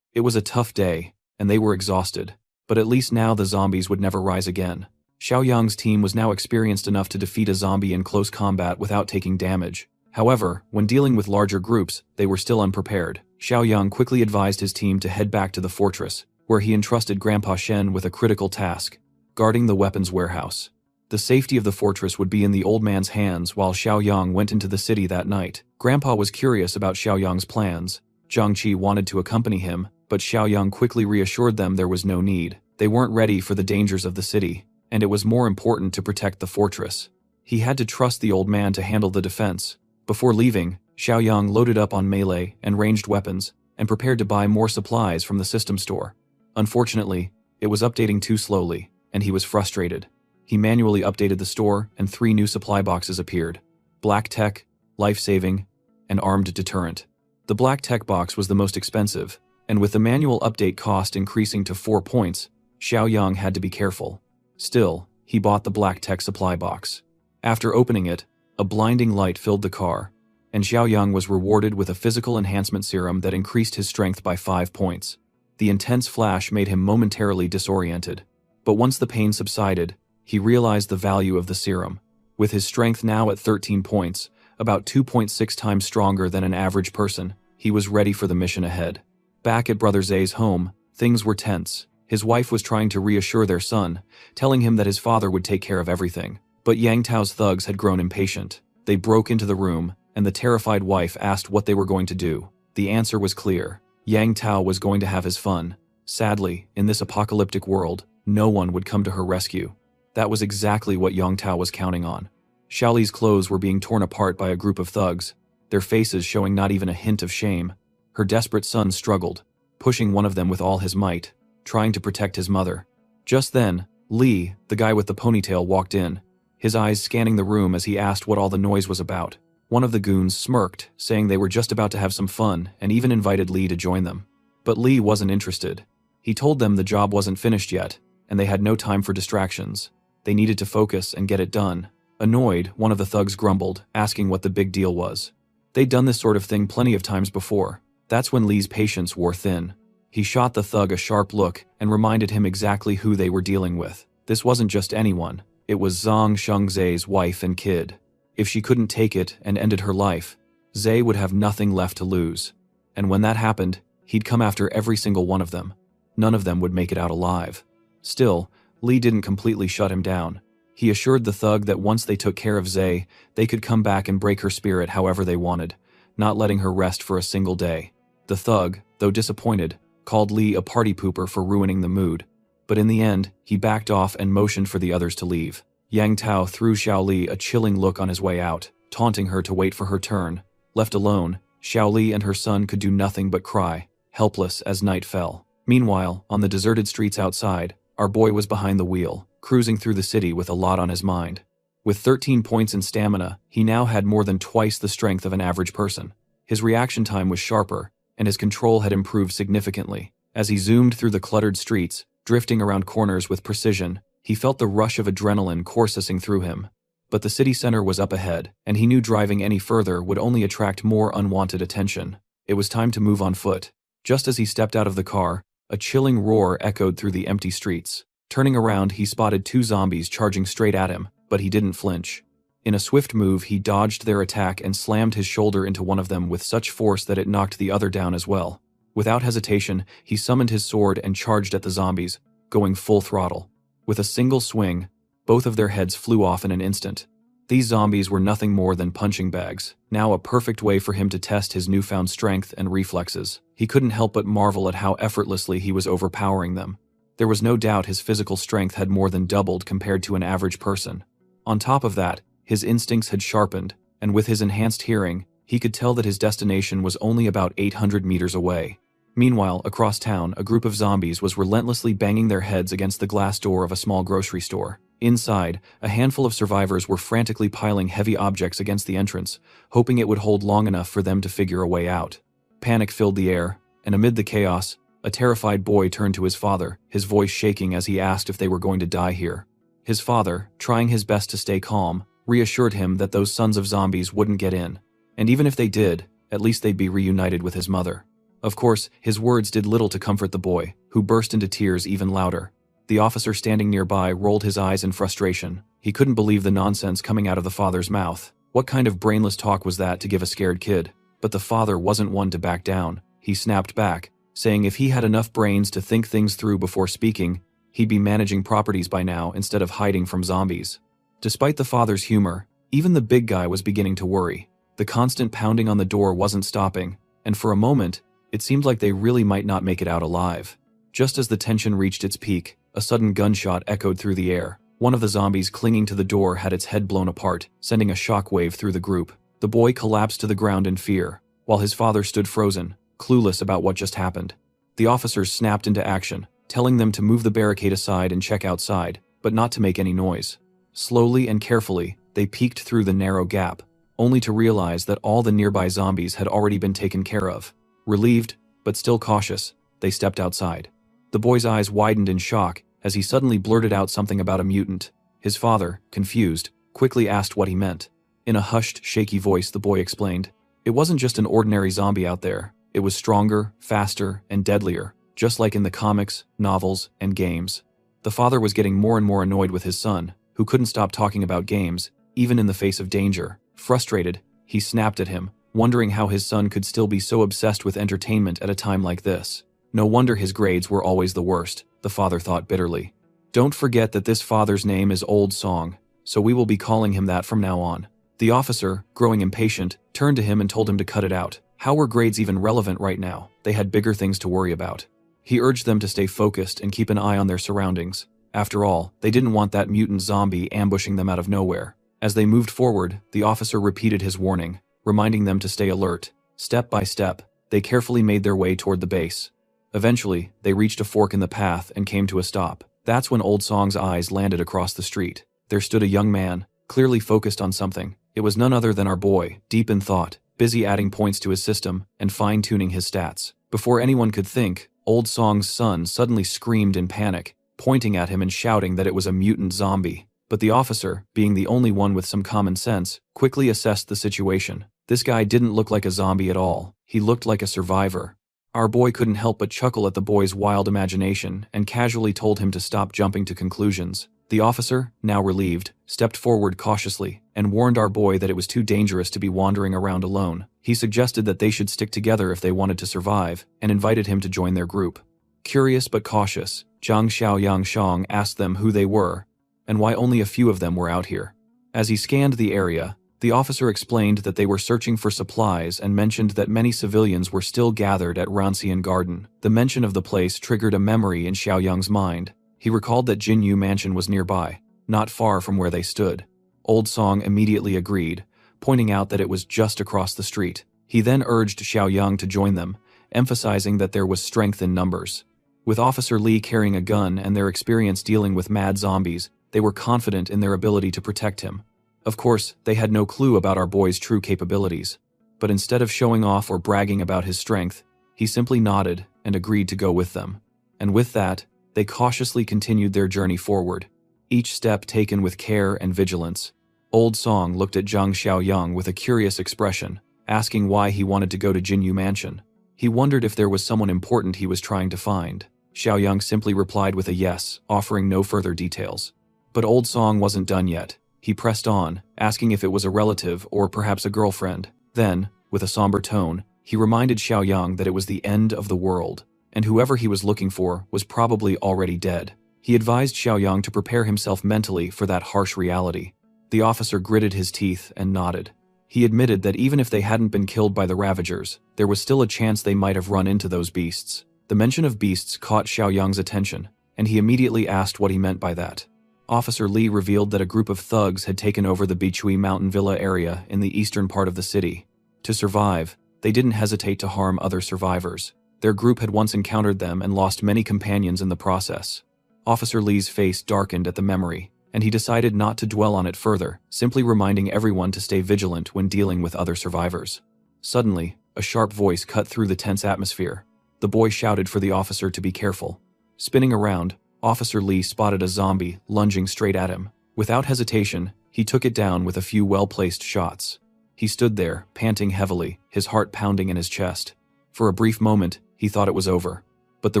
It was a tough day, and they were exhausted, but at least now the zombies would never rise again. Xiaoyang's team was now experienced enough to defeat a zombie in close combat without taking damage. However, when dealing with larger groups, they were still unprepared. Xiaoyang quickly advised his team to head back to the fortress, where he entrusted Grandpa Shen with a critical task: guarding the weapons warehouse. The safety of the fortress would be in the old man's hands while Xiaoyang went into the city that night. Grandpa was curious about Xiaoyang's plans. Zhang Qi wanted to accompany him, but Xiaoyang quickly reassured them there was no need. They weren't ready for the dangers of the city, and it was more important to protect the fortress. He had to trust the old man to handle the defense. Before leaving, Xiaoyang loaded up on melee and ranged weapons and prepared to buy more supplies from the system store. Unfortunately, it was updating too slowly, and he was frustrated. He manually updated the store and 3 new supply boxes appeared: Black Tech, Life-Saving, and Armed Deterrent. The Black Tech box was the most expensive, and with the manual update cost increasing to 4 points, Xiaoyang had to be careful. Still, he bought the Black Tech supply box. After opening it, a blinding light filled the car, and Xiaoyang was rewarded with a physical enhancement serum that increased his strength by 5 points. The intense flash made him momentarily disoriented, but once the pain subsided, he realized the value of the serum. With his strength now at 13 points, about 2.6 times stronger than an average person, he was ready for the mission ahead. Back at Brother Zay's home, things were tense. His wife was trying to reassure their son, telling him that his father would take care of everything. But Yang Tao's thugs had grown impatient. They broke into the room, and the terrified wife asked what they were going to do. The answer was clear. Yang Tao was going to have his fun. Sadly, in this apocalyptic world, no one would come to her rescue. That was exactly what Yang Tao was counting on. Xiaoli's clothes were being torn apart by a group of thugs, their faces showing not even a hint of shame. Her desperate son struggled, pushing one of them with all his might, trying to protect his mother. Just then, Li, the guy with the ponytail, walked in, his eyes scanning the room as he asked what all the noise was about. One of the goons smirked, saying they were just about to have some fun, and even invited Li to join them. But Li wasn't interested. He told them the job wasn't finished yet, and they had no time for distractions. They needed to focus and get it done. Annoyed, one of the thugs grumbled, asking what the big deal was. They'd done this sort of thing plenty of times before. That's when Li's patience wore thin. He shot the thug a sharp look and reminded him exactly who they were dealing with. This wasn't just anyone. It was Zhang Shengzai's wife and kid. If she couldn't take it and ended her life, Zai would have nothing left to lose. And when that happened, he'd come after every single one of them. None of them would make it out alive. Still, Li didn't completely shut him down. He assured the thug that once they took care of Zai, they could come back and break her spirit however they wanted, not letting her rest for a single day. The thug, though disappointed, called Li a party pooper for ruining the mood. But in the end, he backed off and motioned for the others to leave. Yang Tao threw Xiao Li a chilling look on his way out, taunting her to wait for her turn. Left alone, Xiao Li and her son could do nothing but cry, helpless as night fell. Meanwhile, on the deserted streets outside, our boy was behind the wheel, cruising through the city with a lot on his mind. With 13 points in stamina, he now had more than twice the strength of an average person. His reaction time was sharper, and his control had improved significantly. As he zoomed through the cluttered streets, drifting around corners with precision, he felt the rush of adrenaline coursing through him. But the city center was up ahead, and he knew driving any further would only attract more unwanted attention. It was time to move on foot. Just as he stepped out of the car, a chilling roar echoed through the empty streets. Turning around, he spotted 2 zombies charging straight at him, but he didn't flinch. In a swift move, he dodged their attack and slammed his shoulder into one of them with such force that it knocked the other down as well. Without hesitation, he summoned his sword and charged at the zombies, going full throttle. With a single swing, both of their heads flew off in an instant. These zombies were nothing more than punching bags, now a perfect way for him to test his newfound strength and reflexes. He couldn't help but marvel at how effortlessly he was overpowering them. There was no doubt his physical strength had more than doubled compared to an average person. On top of that, his instincts had sharpened, and with his enhanced hearing, he could tell that his destination was only about 800 meters away. Meanwhile, across town, a group of zombies was relentlessly banging their heads against the glass door of a small grocery store. Inside, a handful of survivors were frantically piling heavy objects against the entrance, hoping it would hold long enough for them to figure a way out. Panic filled the air, and amid the chaos, a terrified boy turned to his father, his voice shaking as he asked if they were going to die here. His father, trying his best to stay calm, reassured him that those sons of zombies wouldn't get in. And even if they did, at least they'd be reunited with his mother. Of course, his words did little to comfort the boy, who burst into tears even louder. The officer standing nearby rolled his eyes in frustration. He couldn't believe the nonsense coming out of the father's mouth. What kind of brainless talk was that to give a scared kid? But the father wasn't one to back down. He snapped back, saying if he had enough brains to think things through before speaking, he'd be managing properties by now instead of hiding from zombies. Despite the father's humor, even the big guy was beginning to worry. The constant pounding on the door wasn't stopping, and for a moment, it seemed like they really might not make it out alive. Just as the tension reached its peak, a sudden gunshot echoed through the air. One of the zombies clinging to the door had its head blown apart, sending a shockwave through the group. The boy collapsed to the ground in fear, while his father stood frozen, clueless about what just happened. The officers snapped into action, telling them to move the barricade aside and check outside, but not to make any noise. Slowly and carefully, they peeked through the narrow gap, only to realize that all the nearby zombies had already been taken care of. Relieved, but still cautious, they stepped outside. The boy's eyes widened in shock as he suddenly blurted out something about a mutant. His father, confused, quickly asked what he meant. In a hushed, shaky voice, the boy explained, "It wasn't just an ordinary zombie out there. It was stronger, faster, and deadlier, just like in the comics, novels, and games." The father was getting more and more annoyed with his son, who couldn't stop talking about games, even in the face of danger. Frustrated, he snapped at him, wondering how his son could still be so obsessed with entertainment at a time like this. No wonder his grades were always the worst, the father thought bitterly. "Don't forget that this father's name is Old Song, so we will be calling him that from now on." The officer, growing impatient, turned to him and told him to cut it out. How were grades even relevant right now? They had bigger things to worry about. He urged them to stay focused and keep an eye on their surroundings. After all, they didn't want that mutant zombie ambushing them out of nowhere. As they moved forward, the officer repeated his warning, reminding them to stay alert. Step by step, they carefully made their way toward the base. Eventually, they reached a fork in the path and came to a stop. That's when Old Song's eyes landed across the street. There stood a young man, clearly focused on something. It was none other than our boy, deep in thought, busy adding points to his system and fine-tuning his stats. Before anyone could think, Old Song's son suddenly screamed in panic, pointing at him and shouting that it was a mutant zombie. But the officer, being the only one with some common sense, quickly assessed the situation. This guy didn't look like a zombie at all. He looked like a survivor. Our boy couldn't help but chuckle at the boy's wild imagination and casually told him to stop jumping to conclusions. The officer, now relieved, stepped forward cautiously and warned our boy that it was too dangerous to be wandering around alone. He suggested that they should stick together if they wanted to survive and invited him to join their group. Curious but cautious, Zhang Xiaoyang Shang asked them who they were and why only a few of them were out here. As he scanned the area, the officer explained that they were searching for supplies and mentioned that many civilians were still gathered at Rancian Garden. The mention of the place triggered a memory in Xiaoyang's mind. He recalled that Jinyu Mansion was nearby, not far from where they stood. Old Song immediately agreed, pointing out that it was just across the street. He then urged Xiaoyang to join them, emphasizing that there was strength in numbers. With Officer Li carrying a gun and their experience dealing with mad zombies, they were confident in their ability to protect him. Of course, they had no clue about our boy's true capabilities. But instead of showing off or bragging about his strength, he simply nodded and agreed to go with them. And with that, they cautiously continued their journey forward, each step taken with care and vigilance. Old Song looked at Zhang Xiaoyang with a curious expression, asking why he wanted to go to Jinyu Mansion. He wondered if there was someone important he was trying to find. Xiaoyang simply replied with a yes, offering no further details. But Old Song wasn't done yet. He pressed on, asking if it was a relative or perhaps a girlfriend. Then, with a somber tone, he reminded Xiaoyang that it was the end of the world, and whoever he was looking for was probably already dead. He advised Xiaoyang to prepare himself mentally for that harsh reality. The officer gritted his teeth and nodded. He admitted that even if they hadn't been killed by the Ravagers, there was still a chance they might have run into those beasts. The mention of beasts caught Xiaoyang's attention, and he immediately asked what he meant by that. Officer Li revealed that a group of thugs had taken over the Bichui Mountain Villa area in the eastern part of the city. To survive, they didn't hesitate to harm other survivors. Their group had once encountered them and lost many companions in the process. Officer Li's face darkened at the memory, and he decided not to dwell on it further, simply reminding everyone to stay vigilant when dealing with other survivors. Suddenly, a sharp voice cut through the tense atmosphere. The boy shouted for the officer to be careful. Spinning around, Officer Li spotted a zombie lunging straight at him. Without hesitation, he took it down with a few well-placed shots. He stood there, panting heavily, his heart pounding in his chest. For a brief moment, he thought it was over. But the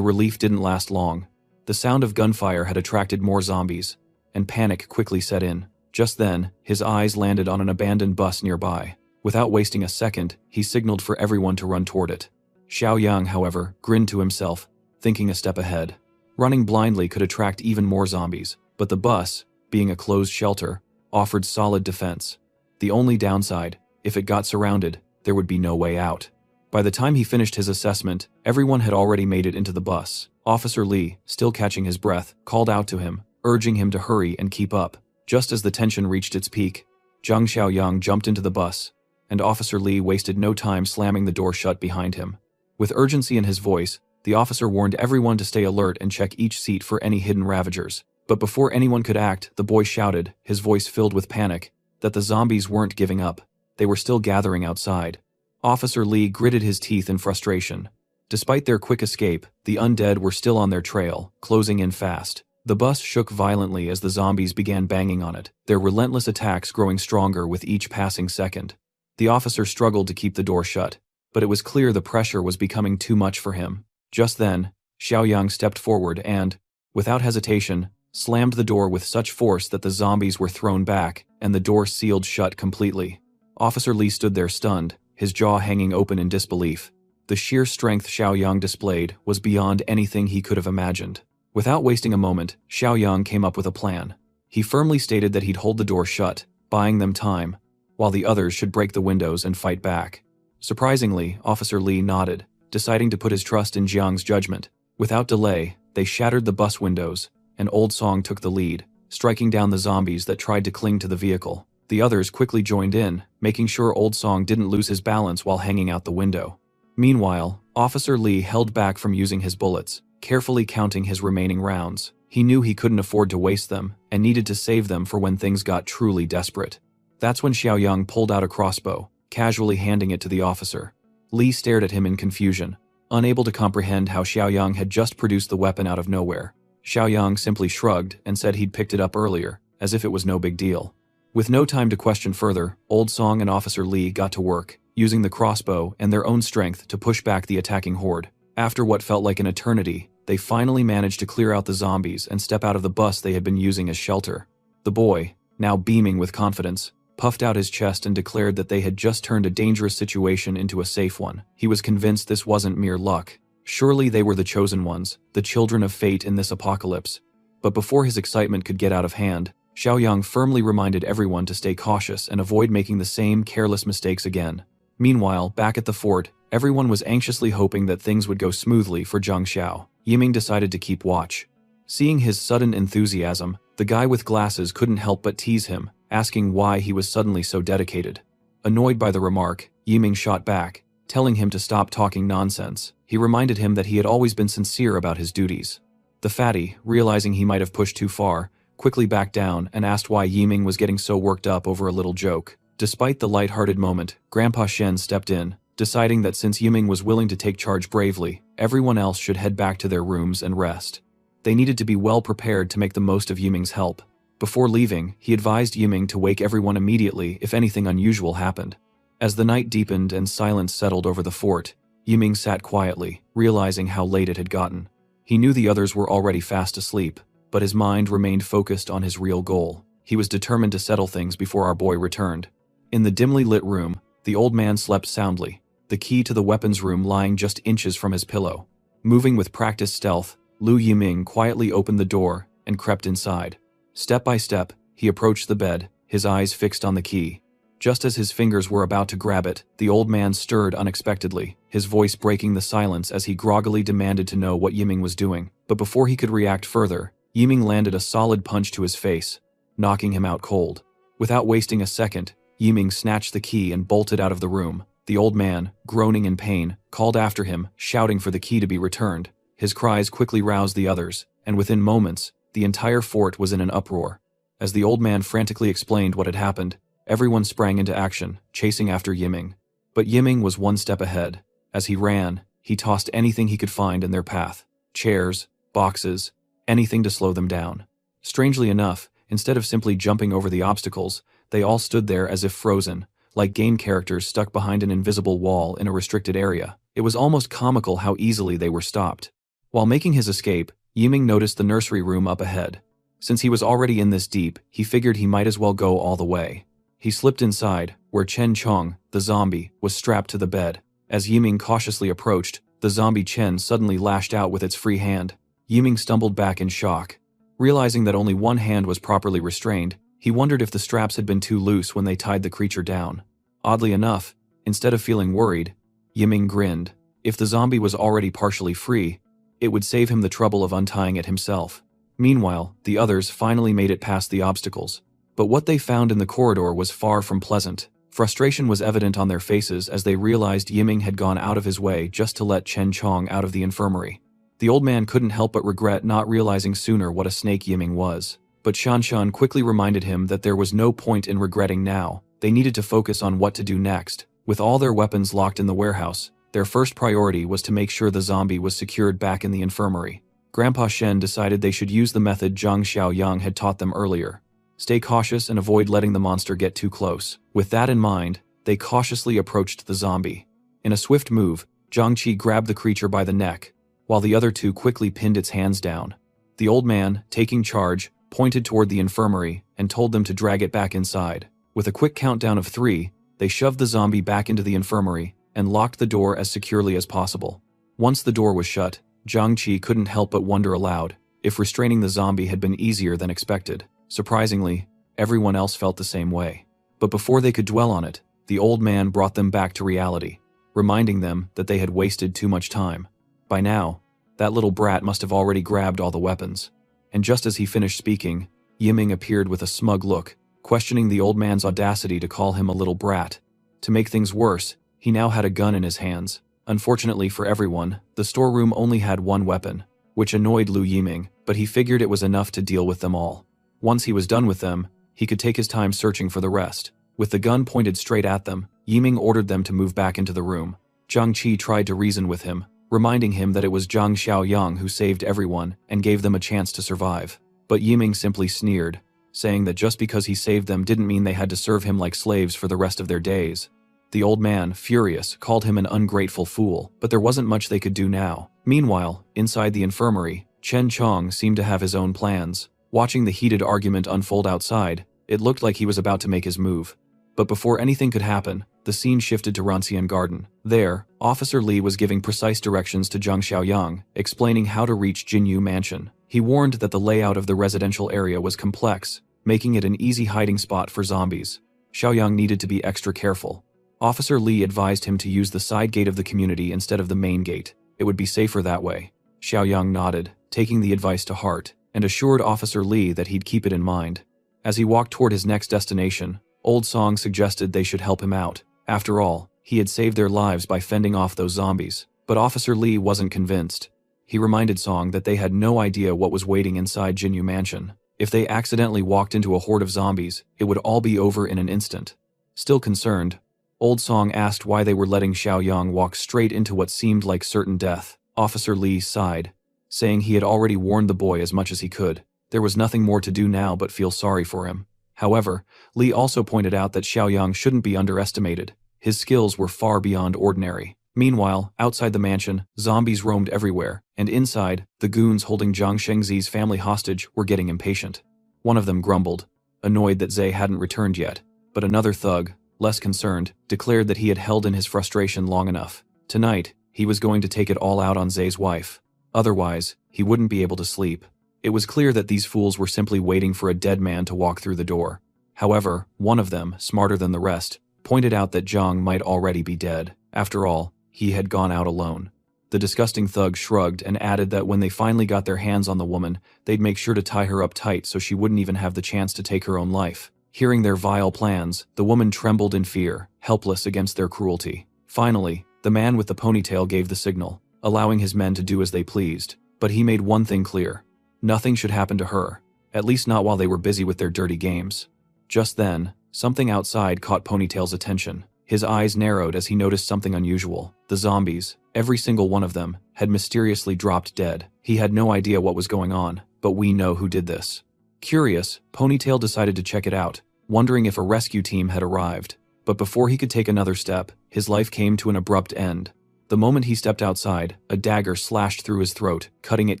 relief didn't last long. The sound of gunfire had attracted more zombies, and panic quickly set in. Just then, his eyes landed on an abandoned bus nearby. Without wasting a second, he signaled for everyone to run toward it. Xiaoyang, however, grinned to himself, thinking a step ahead. Running blindly could attract even more zombies, but the bus, being a closed shelter, offered solid defense. The only downside, if it got surrounded, there would be no way out. By the time he finished his assessment, everyone had already made it into the bus. Officer Li, still catching his breath, called out to him, urging him to hurry and keep up. Just as the tension reached its peak, Zhang Xiaoyang jumped into the bus, and Officer Lee wasted no time slamming the door shut behind him. With urgency in his voice, the officer warned everyone to stay alert and check each seat for any hidden ravagers. But before anyone could act, the boy shouted, his voice filled with panic, that the zombies weren't giving up. They were still gathering outside. Officer Lee gritted his teeth in frustration. Despite their quick escape, the undead were still on their trail, closing in fast. The bus shook violently as the zombies began banging on it, their relentless attacks growing stronger with each passing second. The officer struggled to keep the door shut, but it was clear the pressure was becoming too much for him. Just then, Xiaoyang stepped forward and, without hesitation, slammed the door with such force that the zombies were thrown back, and the door sealed shut completely. Officer Lee stood there stunned, his jaw hanging open in disbelief. The sheer strength Xiaoyang displayed was beyond anything he could have imagined. Without wasting a moment, Xiaoyang came up with a plan. He firmly stated that he'd hold the door shut, buying them time, while the others should break the windows and fight back. Surprisingly, Officer Lee nodded, deciding to put his trust in Jiang's judgment. Without delay, they shattered the bus windows, and Old Song took the lead, striking down the zombies that tried to cling to the vehicle. The others quickly joined in, making sure Old Song didn't lose his balance while hanging out the window. Meanwhile, Officer Lee held back from using his bullets, carefully counting his remaining rounds. He knew he couldn't afford to waste them, and needed to save them for when things got truly desperate. That's when Xiaoyang pulled out a crossbow, casually handing it to the officer. Lee stared at him in confusion, unable to comprehend how Xiaoyang had just produced the weapon out of nowhere. Xiaoyang simply shrugged and said he'd picked it up earlier, as if it was no big deal. With no time to question further, Old Song and Officer Lee got to work, using the crossbow and their own strength to push back the attacking horde. After what felt like an eternity, they finally managed to clear out the zombies and step out of the bus they had been using as shelter. The boy, now beaming with confidence, puffed out his chest and declared that they had just turned a dangerous situation into a safe one. He was convinced this wasn't mere luck. Surely they were the chosen ones, the children of fate in this apocalypse. But before his excitement could get out of hand, Xiaoyang firmly reminded everyone to stay cautious and avoid making the same careless mistakes again. Meanwhile, back at the fort, everyone was anxiously hoping that things would go smoothly for Zhang Xiao. Yiming decided to keep watch. Seeing his sudden enthusiasm, the guy with glasses couldn't help but tease him, asking why he was suddenly so dedicated. Annoyed by the remark, Yiming shot back, telling him to stop talking nonsense. He reminded him that he had always been sincere about his duties. The fatty, realizing he might have pushed too far, quickly backed down and asked why Yiming was getting so worked up over a little joke. Despite the light-hearted moment, Grandpa Shen stepped in, deciding that since Yiming was willing to take charge bravely, everyone else should head back to their rooms and rest. They needed to be well prepared to make the most of Yiming's help. Before leaving, he advised Yiming to wake everyone immediately if anything unusual happened. As the night deepened and silence settled over the fort, Yiming sat quietly, realizing how late it had gotten. He knew the others were already fast asleep, but his mind remained focused on his real goal. He was determined to settle things before our boy returned. In the dimly lit room, the old man slept soundly, the key to the weapons room lying just inches from his pillow. Moving with practiced stealth, Lu Yiming quietly opened the door and crept inside. Step by step, he approached the bed, his eyes fixed on the key. Just as his fingers were about to grab it, the old man stirred unexpectedly, his voice breaking the silence as he groggily demanded to know what Yiming was doing. But before he could react further, Yiming landed a solid punch to his face, knocking him out cold. Without wasting a second, Yiming snatched the key and bolted out of the room. The old man, groaning in pain, called after him, shouting for the key to be returned. His cries quickly roused the others, and within moments, the entire fort was in an uproar. As the old man frantically explained what had happened, everyone sprang into action, chasing after Yiming. But Yiming was one step ahead. As he ran, he tossed anything he could find in their path. Chairs, boxes, anything to slow them down. Strangely enough, instead of simply jumping over the obstacles, they all stood there as if frozen, like game characters stuck behind an invisible wall in a restricted area. It was almost comical how easily they were stopped. While making his escape, Yiming noticed the nursery room up ahead. Since he was already in this deep, he figured he might as well go all the way. He slipped inside, where Chen Chong, the zombie, was strapped to the bed. As Yiming cautiously approached, the zombie Chen suddenly lashed out with its free hand. Yiming stumbled back in shock. Realizing that only one hand was properly restrained, he wondered if the straps had been too loose when they tied the creature down. Oddly enough, instead of feeling worried, Yiming grinned. If the zombie was already partially free, it would save him the trouble of untying it himself. Meanwhile, the others finally made it past the obstacles. But what they found in the corridor was far from pleasant. Frustration was evident on their faces as they realized Yiming had gone out of his way just to let Chen Chong out of the infirmary. The old man couldn't help but regret not realizing sooner what a snake Yiming was. But Shanshan quickly reminded him that there was no point in regretting now. They needed to focus on what to do next. With all their weapons locked in the warehouse, their first priority was to make sure the zombie was secured back in the infirmary. Grandpa Shen decided they should use the method Zhang Xiaoyang had taught them earlier. Stay cautious and avoid letting the monster get too close. With that in mind, they cautiously approached the zombie. In a swift move, Zhang Qi grabbed the creature by the neck, while the other two quickly pinned its hands down. The old man, taking charge, pointed toward the infirmary and told them to drag it back inside. With a quick countdown of 3, they shoved the zombie back into the infirmary and locked the door as securely as possible. Once the door was shut, Zhang Qi couldn't help but wonder aloud if restraining the zombie had been easier than expected. Surprisingly, everyone else felt the same way. But before they could dwell on it, the old man brought them back to reality, reminding them that they had wasted too much time. By now, that little brat must have already grabbed all the weapons. And just as he finished speaking, Yiming appeared with a smug look, questioning the old man's audacity to call him a little brat. To make things worse, he now had a gun in his hands. Unfortunately for everyone, the storeroom only had one weapon, which annoyed Lu Yiming, but he figured it was enough to deal with them all. Once he was done with them, he could take his time searching for the rest. With the gun pointed straight at them, Yiming ordered them to move back into the room. Zhang Qi tried to reason with him, reminding him that it was Zhang Xiaoyang who saved everyone and gave them a chance to survive. But Yiming simply sneered, saying that just because he saved them didn't mean they had to serve him like slaves for the rest of their days. The old man, furious, called him an ungrateful fool, but there wasn't much they could do now. Meanwhile, inside the infirmary, Chen Chong seemed to have his own plans. Watching the heated argument unfold outside, it looked like he was about to make his move. But before anything could happen, the scene shifted to Rancian Garden. There, Officer Li was giving precise directions to Zhang Xiaoyang, explaining how to reach Jinyu Mansion. He warned that the layout of the residential area was complex, making it an easy hiding spot for zombies. Xiaoyang needed to be extra careful. Officer Li advised him to use the side gate of the community instead of the main gate. It would be safer that way. Xiaoyang nodded, taking the advice to heart, and assured Officer Li that he'd keep it in mind. As he walked toward his next destination, Old Song suggested they should help him out. After all, he had saved their lives by fending off those zombies. But Officer Li wasn't convinced. He reminded Song that they had no idea what was waiting inside Jinyu Mansion. If they accidentally walked into a horde of zombies, it would all be over in an instant. Still concerned, Old Song asked why they were letting Xiaoyang walk straight into what seemed like certain death. Officer Li sighed, saying he had already warned the boy as much as he could. There was nothing more to do now but feel sorry for him. However, Li also pointed out that Xiaoyang shouldn't be underestimated. His skills were far beyond ordinary. Meanwhile, outside the mansion, zombies roamed everywhere, and inside, the goons holding Zhang Shengzi's family hostage were getting impatient. One of them grumbled, annoyed that Zhe hadn't returned yet, but another thug, less concerned, declared that he had held in his frustration long enough. Tonight, he was going to take it all out on Zhe's wife. Otherwise, he wouldn't be able to sleep. It was clear that these fools were simply waiting for a dead man to walk through the door. However, one of them, smarter than the rest, pointed out that Zhang might already be dead. After all, he had gone out alone. The disgusting thug shrugged and added that when they finally got their hands on the woman, they'd make sure to tie her up tight so she wouldn't even have the chance to take her own life. Hearing their vile plans, the woman trembled in fear, helpless against their cruelty. Finally, the man with the ponytail gave the signal, allowing his men to do as they pleased. But he made one thing clear. Nothing should happen to her, at least not while they were busy with their dirty games. Just then, something outside caught Ponytail's attention. His eyes narrowed as he noticed something unusual. The zombies, every single one of them, had mysteriously dropped dead. He had no idea what was going on, but we know who did this. Curious, Ponytail decided to check it out, wondering if a rescue team had arrived. But before he could take another step, his life came to an abrupt end. The moment he stepped outside, a dagger slashed through his throat, cutting it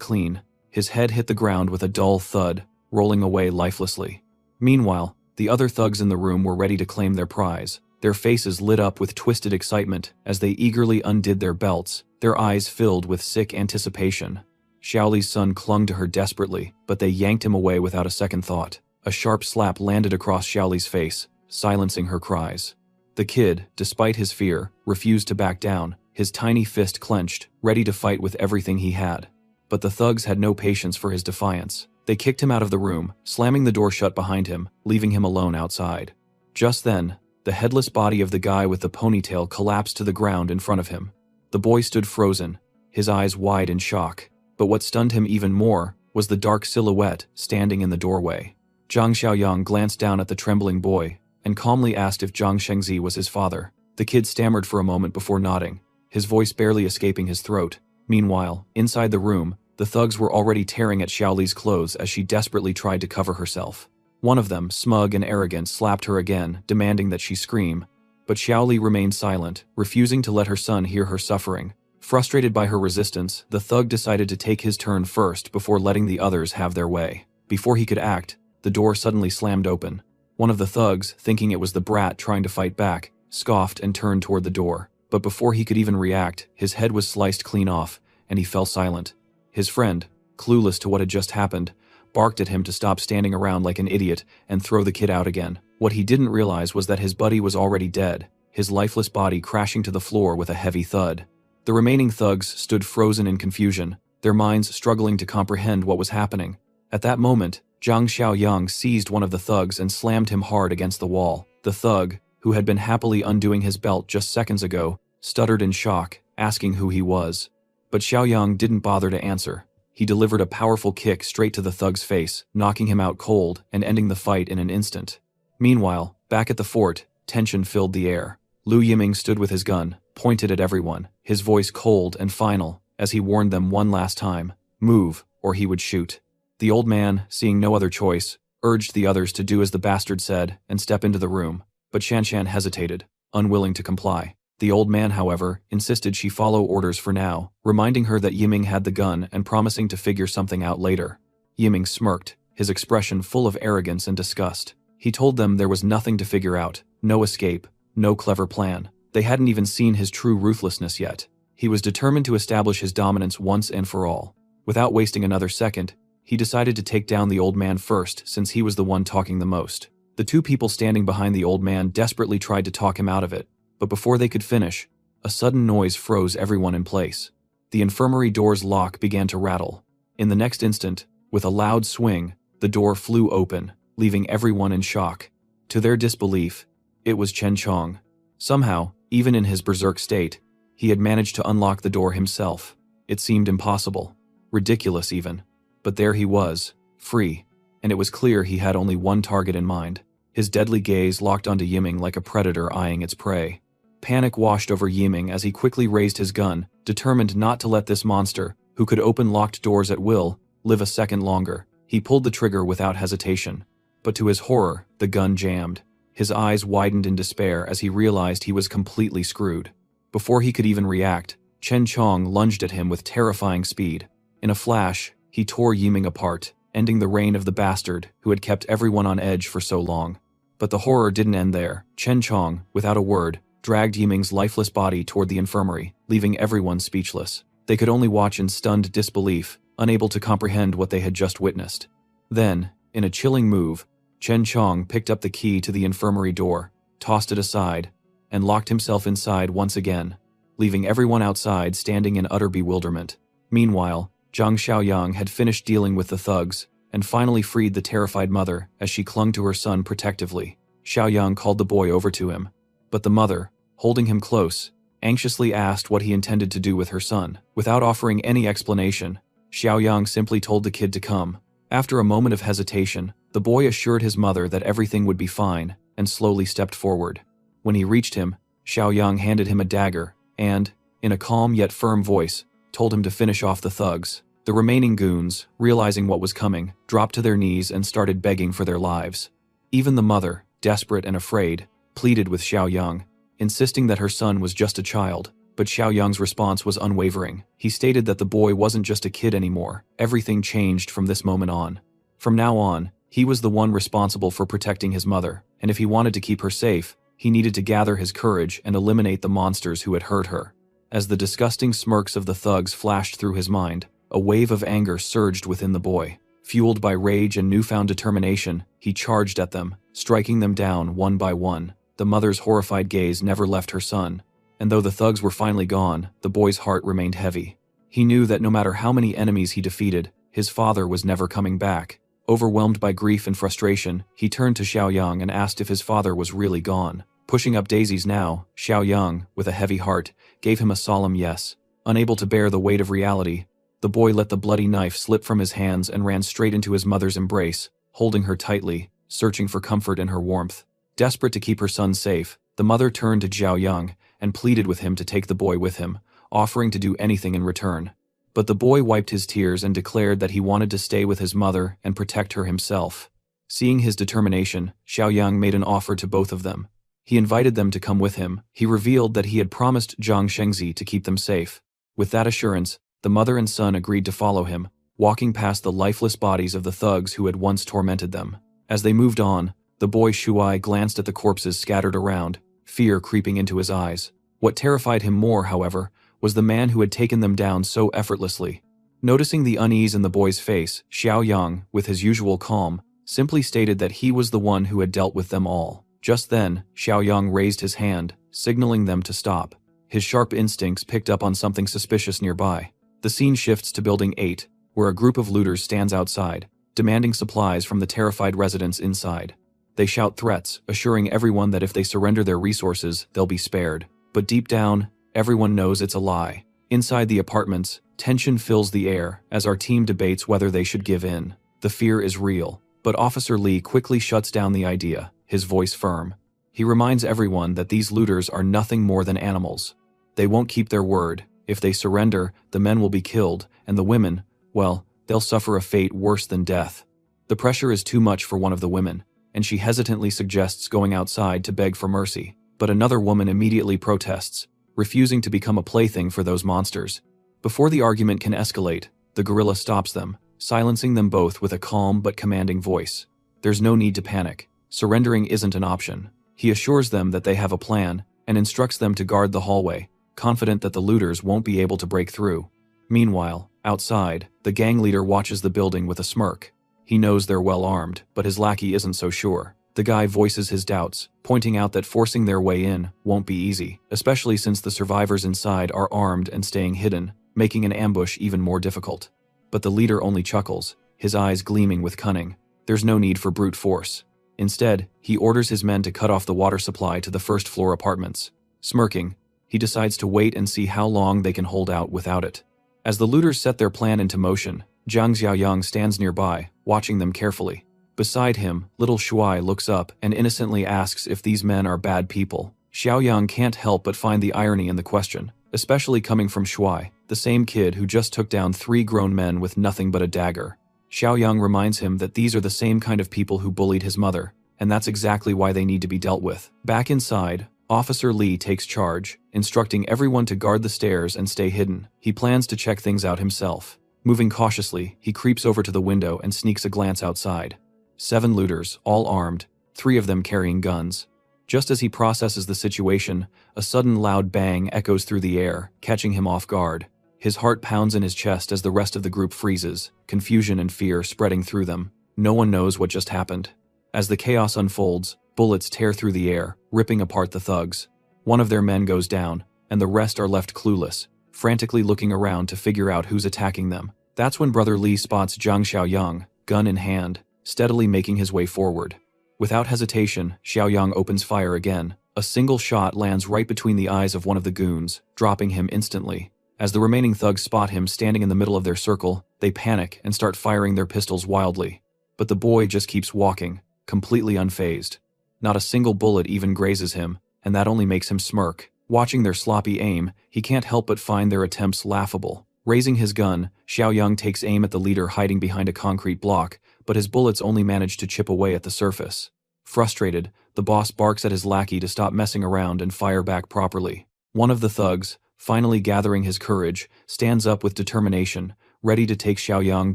clean. His head hit the ground with a dull thud, rolling away lifelessly. Meanwhile, the other thugs in the room were ready to claim their prize. Their faces lit up with twisted excitement as they eagerly undid their belts, their eyes filled with sick anticipation. Xiaoli's son clung to her desperately, but they yanked him away without a second thought. A sharp slap landed across Xiaoli's face, silencing her cries. The kid, despite his fear, refused to back down, his tiny fist clenched, ready to fight with everything he had. But the thugs had no patience for his defiance. They kicked him out of the room, slamming the door shut behind him, leaving him alone outside. Just then, The headless body of the guy with the ponytail collapsed to the ground in front of him. The boy stood frozen, his eyes wide in shock. But what stunned him even more was the dark silhouette standing in the doorway. Zhang Xiaoyang glanced down at the trembling boy and calmly asked if Zhang Shengzi was his father. The kid stammered for a moment before nodding, his voice barely escaping his throat. Meanwhile, inside the room, the thugs were already tearing at Xiaoli's clothes as she desperately tried to cover herself. One of them, smug and arrogant, slapped her again, demanding that she scream. But Xiaoli remained silent, refusing to let her son hear her suffering. Frustrated by her resistance, the thug decided to take his turn first before letting the others have their way. Before he could act, the door suddenly slammed open. One of the thugs, thinking it was the brat trying to fight back, scoffed and turned toward the door. But before he could even react, his head was sliced clean off, and he fell silent. His friend, clueless to what had just happened, barked at him to stop standing around like an idiot and throw the kid out again. What he didn't realize was that his buddy was already dead, his lifeless body crashing to the floor with a heavy thud. The remaining thugs stood frozen in confusion, their minds struggling to comprehend what was happening. At that moment, Zhang Xiaoyang seized one of the thugs and slammed him hard against the wall. The thug, who had been happily undoing his belt just seconds ago, stuttered in shock, asking who he was. But Xiaoyang didn't bother to answer. He delivered a powerful kick straight to the thug's face, knocking him out cold and ending the fight in an instant. Meanwhile, back at the fort, tension filled the air. Lu Yiming stood with his gun, pointed at everyone, his voice cold and final, as he warned them one last time, "Move, or he would shoot." The old man, seeing no other choice, urged the others to do as the bastard said and step into the room, but Shanshan hesitated, unwilling to comply. The old man, however, insisted she follow orders for now, reminding her that Yiming had the gun and promising to figure something out later. Yiming smirked, his expression full of arrogance and disgust. He told them there was nothing to figure out, no escape, no clever plan. They hadn't even seen his true ruthlessness yet. He was determined to establish his dominance once and for all. Without wasting another second, he decided to take down the old man first, since he was the one talking the most. The two people standing behind the old man desperately tried to talk him out of it, but before they could finish, a sudden noise froze everyone in place. The infirmary door's lock began to rattle. In the next instant, with a loud swing, the door flew open, leaving everyone in shock. To their disbelief, it was Chen Chong. Somehow, even in his berserk state, he had managed to unlock the door himself. It seemed impossible, ridiculous even. But there he was, free, and it was clear he had only one target in mind. His deadly gaze locked onto Yiming like a predator eyeing its prey. Panic washed over Yiming as he quickly raised his gun, determined not to let this monster, who could open locked doors at will, live a second longer. He pulled the trigger without hesitation. But to his horror, the gun jammed. His eyes widened in despair as he realized he was completely screwed. Before he could even react, Chen Chong lunged at him with terrifying speed. In a flash, he tore Yiming apart, ending the reign of the bastard who had kept everyone on edge for so long. But the horror didn't end there. Chen Chong, without a word, dragged Yiming's lifeless body toward the infirmary, leaving everyone speechless. They could only watch in stunned disbelief, unable to comprehend what they had just witnessed. Then, in a chilling move, Chen Chong picked up the key to the infirmary door, tossed it aside, and locked himself inside once again, leaving everyone outside standing in utter bewilderment. Meanwhile, Zhang Xiaoyang had finished dealing with the thugs and finally freed the terrified mother as she clung to her son protectively. Xiaoyang called the boy over to him, but the mother, holding him close, anxiously asked what he intended to do with her son. Without offering any explanation, Xiaoyang simply told the kid to come. After a moment of hesitation, the boy assured his mother that everything would be fine and slowly stepped forward. When he reached him, Xiaoyang handed him a dagger and, in a calm yet firm voice, told him to finish off the thugs. The remaining goons, realizing what was coming, dropped to their knees and started begging for their lives. Even the mother, desperate and afraid, pleaded with Xiaoyang, insisting that her son was just a child, but Xiaoyang's response was unwavering. He stated that the boy wasn't just a kid anymore. Everything changed from this moment on. From now on, he was the one responsible for protecting his mother, and if he wanted to keep her safe, he needed to gather his courage and eliminate the monsters who had hurt her. As the disgusting smirks of the thugs flashed through his mind, a wave of anger surged within the boy. Fueled by rage and newfound determination, he charged at them, striking them down one by one. The mother's horrified gaze never left her son, and though the thugs were finally gone, the boy's heart remained heavy. He knew that no matter how many enemies he defeated, his father was never coming back. Overwhelmed by grief and frustration, he turned to Xiaoyang and asked if his father was really gone. Pushing up daisies now, Xiao Yang, with a heavy heart, gave him a solemn yes. Unable to bear the weight of reality, the boy let the bloody knife slip from his hands and ran straight into his mother's embrace, holding her tightly, searching for comfort in her warmth. Desperate to keep her son safe, the mother turned to Xiao Yang and pleaded with him to take the boy with him, offering to do anything in return. But the boy wiped his tears and declared that he wanted to stay with his mother and protect her himself. Seeing his determination, Xiao Yang made an offer to both of them. He invited them to come with him. He revealed that he had promised Zhang Shengzi to keep them safe. With that assurance, the mother and son agreed to follow him, walking past the lifeless bodies of the thugs who had once tormented them. As they moved on, the boy Shuai glanced at the corpses scattered around, fear creeping into his eyes. What terrified him more, however, was the man who had taken them down so effortlessly. Noticing the unease in the boy's face, Xiao Yang, with his usual calm, simply stated that he was the one who had dealt with them all. Just then, Xiao Yang raised his hand, signaling them to stop. His sharp instincts picked up on something suspicious nearby. The scene shifts to Building 8, where a group of looters stands outside, demanding supplies from the terrified residents inside. They shout threats, assuring everyone that if they surrender their resources, they'll be spared. But deep down, everyone knows it's a lie. Inside the apartments, tension fills the air as our team debates whether they should give in. The fear is real, but Officer Lee quickly shuts down the idea, his voice firm. He reminds everyone that these looters are nothing more than animals. They won't keep their word. If they surrender, the men will be killed, and the women, well, they'll suffer a fate worse than death. The pressure is too much for one of the women, and she hesitantly suggests going outside to beg for mercy. But another woman immediately protests, refusing to become a plaything for those monsters. Before the argument can escalate, the gorilla stops them, silencing them both with a calm but commanding voice. There's no need to panic. Surrendering isn't an option. He assures them that they have a plan and instructs them to guard the hallway, confident that the looters won't be able to break through. Meanwhile, outside, the gang leader watches the building with a smirk. He knows they're well armed, but his lackey isn't so sure. The guy voices his doubts, pointing out that forcing their way in won't be easy, especially since the survivors inside are armed and staying hidden, making an ambush even more difficult. But the leader only chuckles, his eyes gleaming with cunning. There's no need for brute force. Instead, he orders his men to cut off the water supply to the first-floor apartments. Smirking, he decides to wait and see how long they can hold out without it. As the looters set their plan into motion, Zhang Xiaoyang stands nearby, watching them carefully. Beside him, little Shuai looks up and innocently asks if these men are bad people. Xiaoyang can't help but find the irony in the question, especially coming from Shuai, the same kid who just took down 3 grown men with nothing but a dagger. Xiaoyang reminds him that these are the same kind of people who bullied his mother, and that's exactly why they need to be dealt with. Back inside, Officer Lee takes charge, instructing everyone to guard the stairs and stay hidden. He plans to check things out himself. Moving cautiously, he creeps over to the window and sneaks a glance outside. 7 looters, all armed, 3 of them carrying guns. Just as he processes the situation, a sudden loud bang echoes through the air, catching him off guard. His heart pounds in his chest as the rest of the group freezes, confusion and fear spreading through them. No one knows what just happened. As the chaos unfolds, bullets tear through the air, ripping apart the thugs. One of their men goes down, and the rest are left clueless, frantically looking around to figure out who's attacking them. That's when Brother Lee spots Zhang Xiaoyang, gun in hand, steadily making his way forward. Without hesitation, Xiaoyang opens fire again. A single shot lands right between the eyes of one of the goons, dropping him instantly. As the remaining thugs spot him standing in the middle of their circle, they panic and start firing their pistols wildly. But the boy just keeps walking, completely unfazed. Not a single bullet even grazes him, and that only makes him smirk. Watching their sloppy aim, he can't help but find their attempts laughable. Raising his gun, Xiaoyang takes aim at the leader hiding behind a concrete block, but his bullets only manage to chip away at the surface. Frustrated, the boss barks at his lackey to stop messing around and fire back properly. One of the thugs, finally gathering his courage, stands up with determination, ready to take Xiaoyang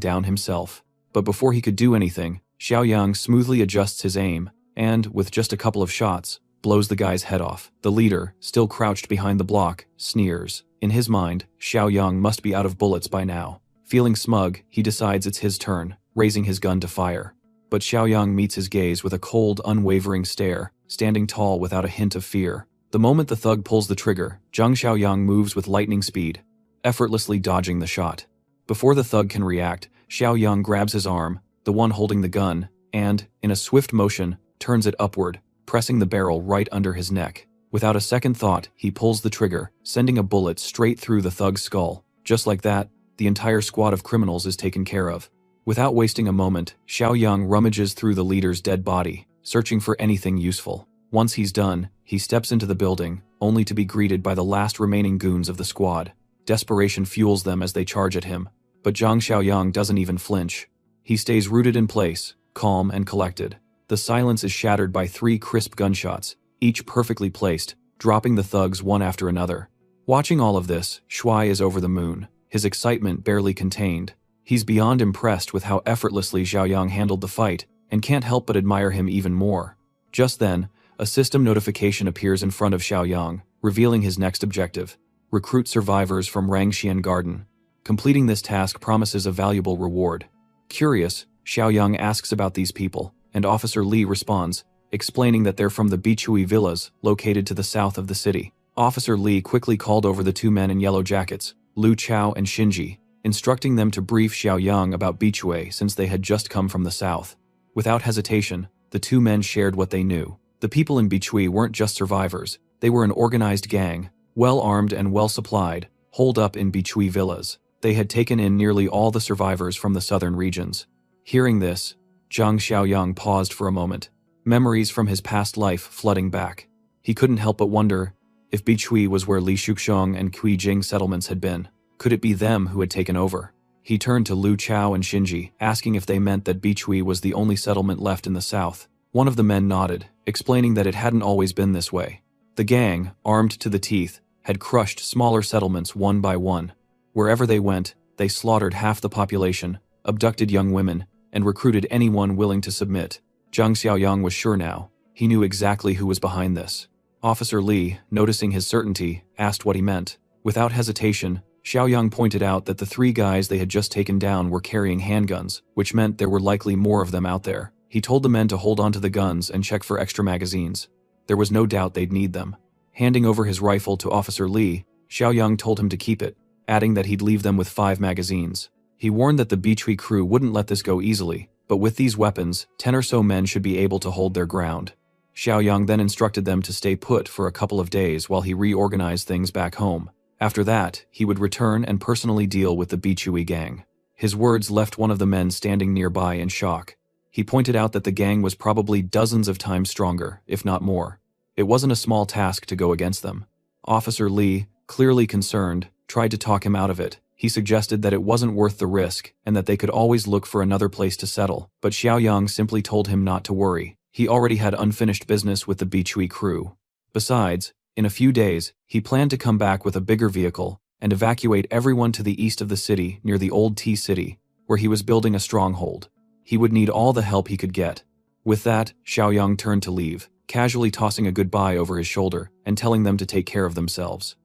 down himself. But before he could do anything, Xiaoyang smoothly adjusts his aim, and, with just a couple of shots, blows the guy's head off. The leader, still crouched behind the block, sneers. In his mind, Xiaoyang must be out of bullets by now. Feeling smug, he decides it's his turn, raising his gun to fire. But Xiaoyang meets his gaze with a cold, unwavering stare, standing tall without a hint of fear. The moment the thug pulls the trigger, Zhang Xiaoyang moves with lightning speed, effortlessly dodging the shot. Before the thug can react, Xiaoyang grabs his arm, the one holding the gun, and, in a swift motion, turns it upward, pressing the barrel right under his neck. Without a second thought, he pulls the trigger, sending a bullet straight through the thug's skull. Just like that, the entire squad of criminals is taken care of. Without wasting a moment, Xiaoyang rummages through the leader's dead body, searching for anything useful. Once he's done, he steps into the building, only to be greeted by the last remaining goons of the squad. Desperation fuels them as they charge at him, but Zhang Xiaoyang doesn't even flinch. He stays rooted in place, calm and collected. The silence is shattered by 3 crisp gunshots, each perfectly placed, dropping the thugs one after another. Watching all of this, Shuai is over the moon, his excitement barely contained. He's beyond impressed with how effortlessly Xiaoyang handled the fight, and can't help but admire him even more. Just then, a system notification appears in front of Xiaoyang, revealing his next objective: recruit survivors from Rangxian Garden. Completing this task promises a valuable reward. Curious, Xiaoyang asks about these people, and Officer Li responds, explaining that they're from the Bichui villas, located to the south of the city. Officer Li quickly called over the 2 men in yellow jackets, Lu Chao and Shinji, instructing them to brief Xiaoyang about Bichui since they had just come from the south. Without hesitation, the 2 men shared what they knew. The people in Bichui weren't just survivors, they were an organized gang, well-armed and well-supplied, holed up in Bichui villas. They had taken in nearly all the survivors from the southern regions. Hearing this, Zhang Xiaoyang paused for a moment, memories from his past life flooding back. He couldn't help but wonder if Bichui was where Li Shuxiong and Kui Jing settlements had been. Could it be them who had taken over? He turned to Lu Chao and Shinji, asking if they meant that Bichui was the only settlement left in the south. One of the men nodded, explaining that it hadn't always been this way. The gang, armed to the teeth, had crushed smaller settlements one by one. Wherever they went, they slaughtered half the population, abducted young women, and recruited anyone willing to submit. Zhang Xiaoyang was sure now. He knew exactly who was behind this. Officer Li, noticing his certainty, asked what he meant. Without hesitation, Xiaoyang pointed out that the 3 guys they had just taken down were carrying handguns, which meant there were likely more of them out there. He told the men to hold onto the guns and check for extra magazines. There was no doubt they'd need them. Handing over his rifle to Officer Li, Xiaoyang told him to keep it, adding that he'd leave them with 5 magazines. He warned that the Bichui crew wouldn't let this go easily, but with these weapons, 10 or so men should be able to hold their ground. Xiaoyang then instructed them to stay put for a couple of days while he reorganized things back home. After that, he would return and personally deal with the Bichui gang. His words left one of the men standing nearby in shock. He pointed out that the gang was probably dozens of times stronger, if not more. It wasn't a small task to go against them. Officer Li, clearly concerned, tried to talk him out of it. He suggested that it wasn't worth the risk and that they could always look for another place to settle, but Xiaoyang simply told him not to worry. He already had unfinished business with the Bichui crew. Besides, in a few days, he planned to come back with a bigger vehicle and evacuate everyone to the east of the city near the old Tea City, where he was building a stronghold. He would need all the help he could get. With that, Xiaoyang turned to leave, casually tossing a goodbye over his shoulder and telling them to take care of themselves.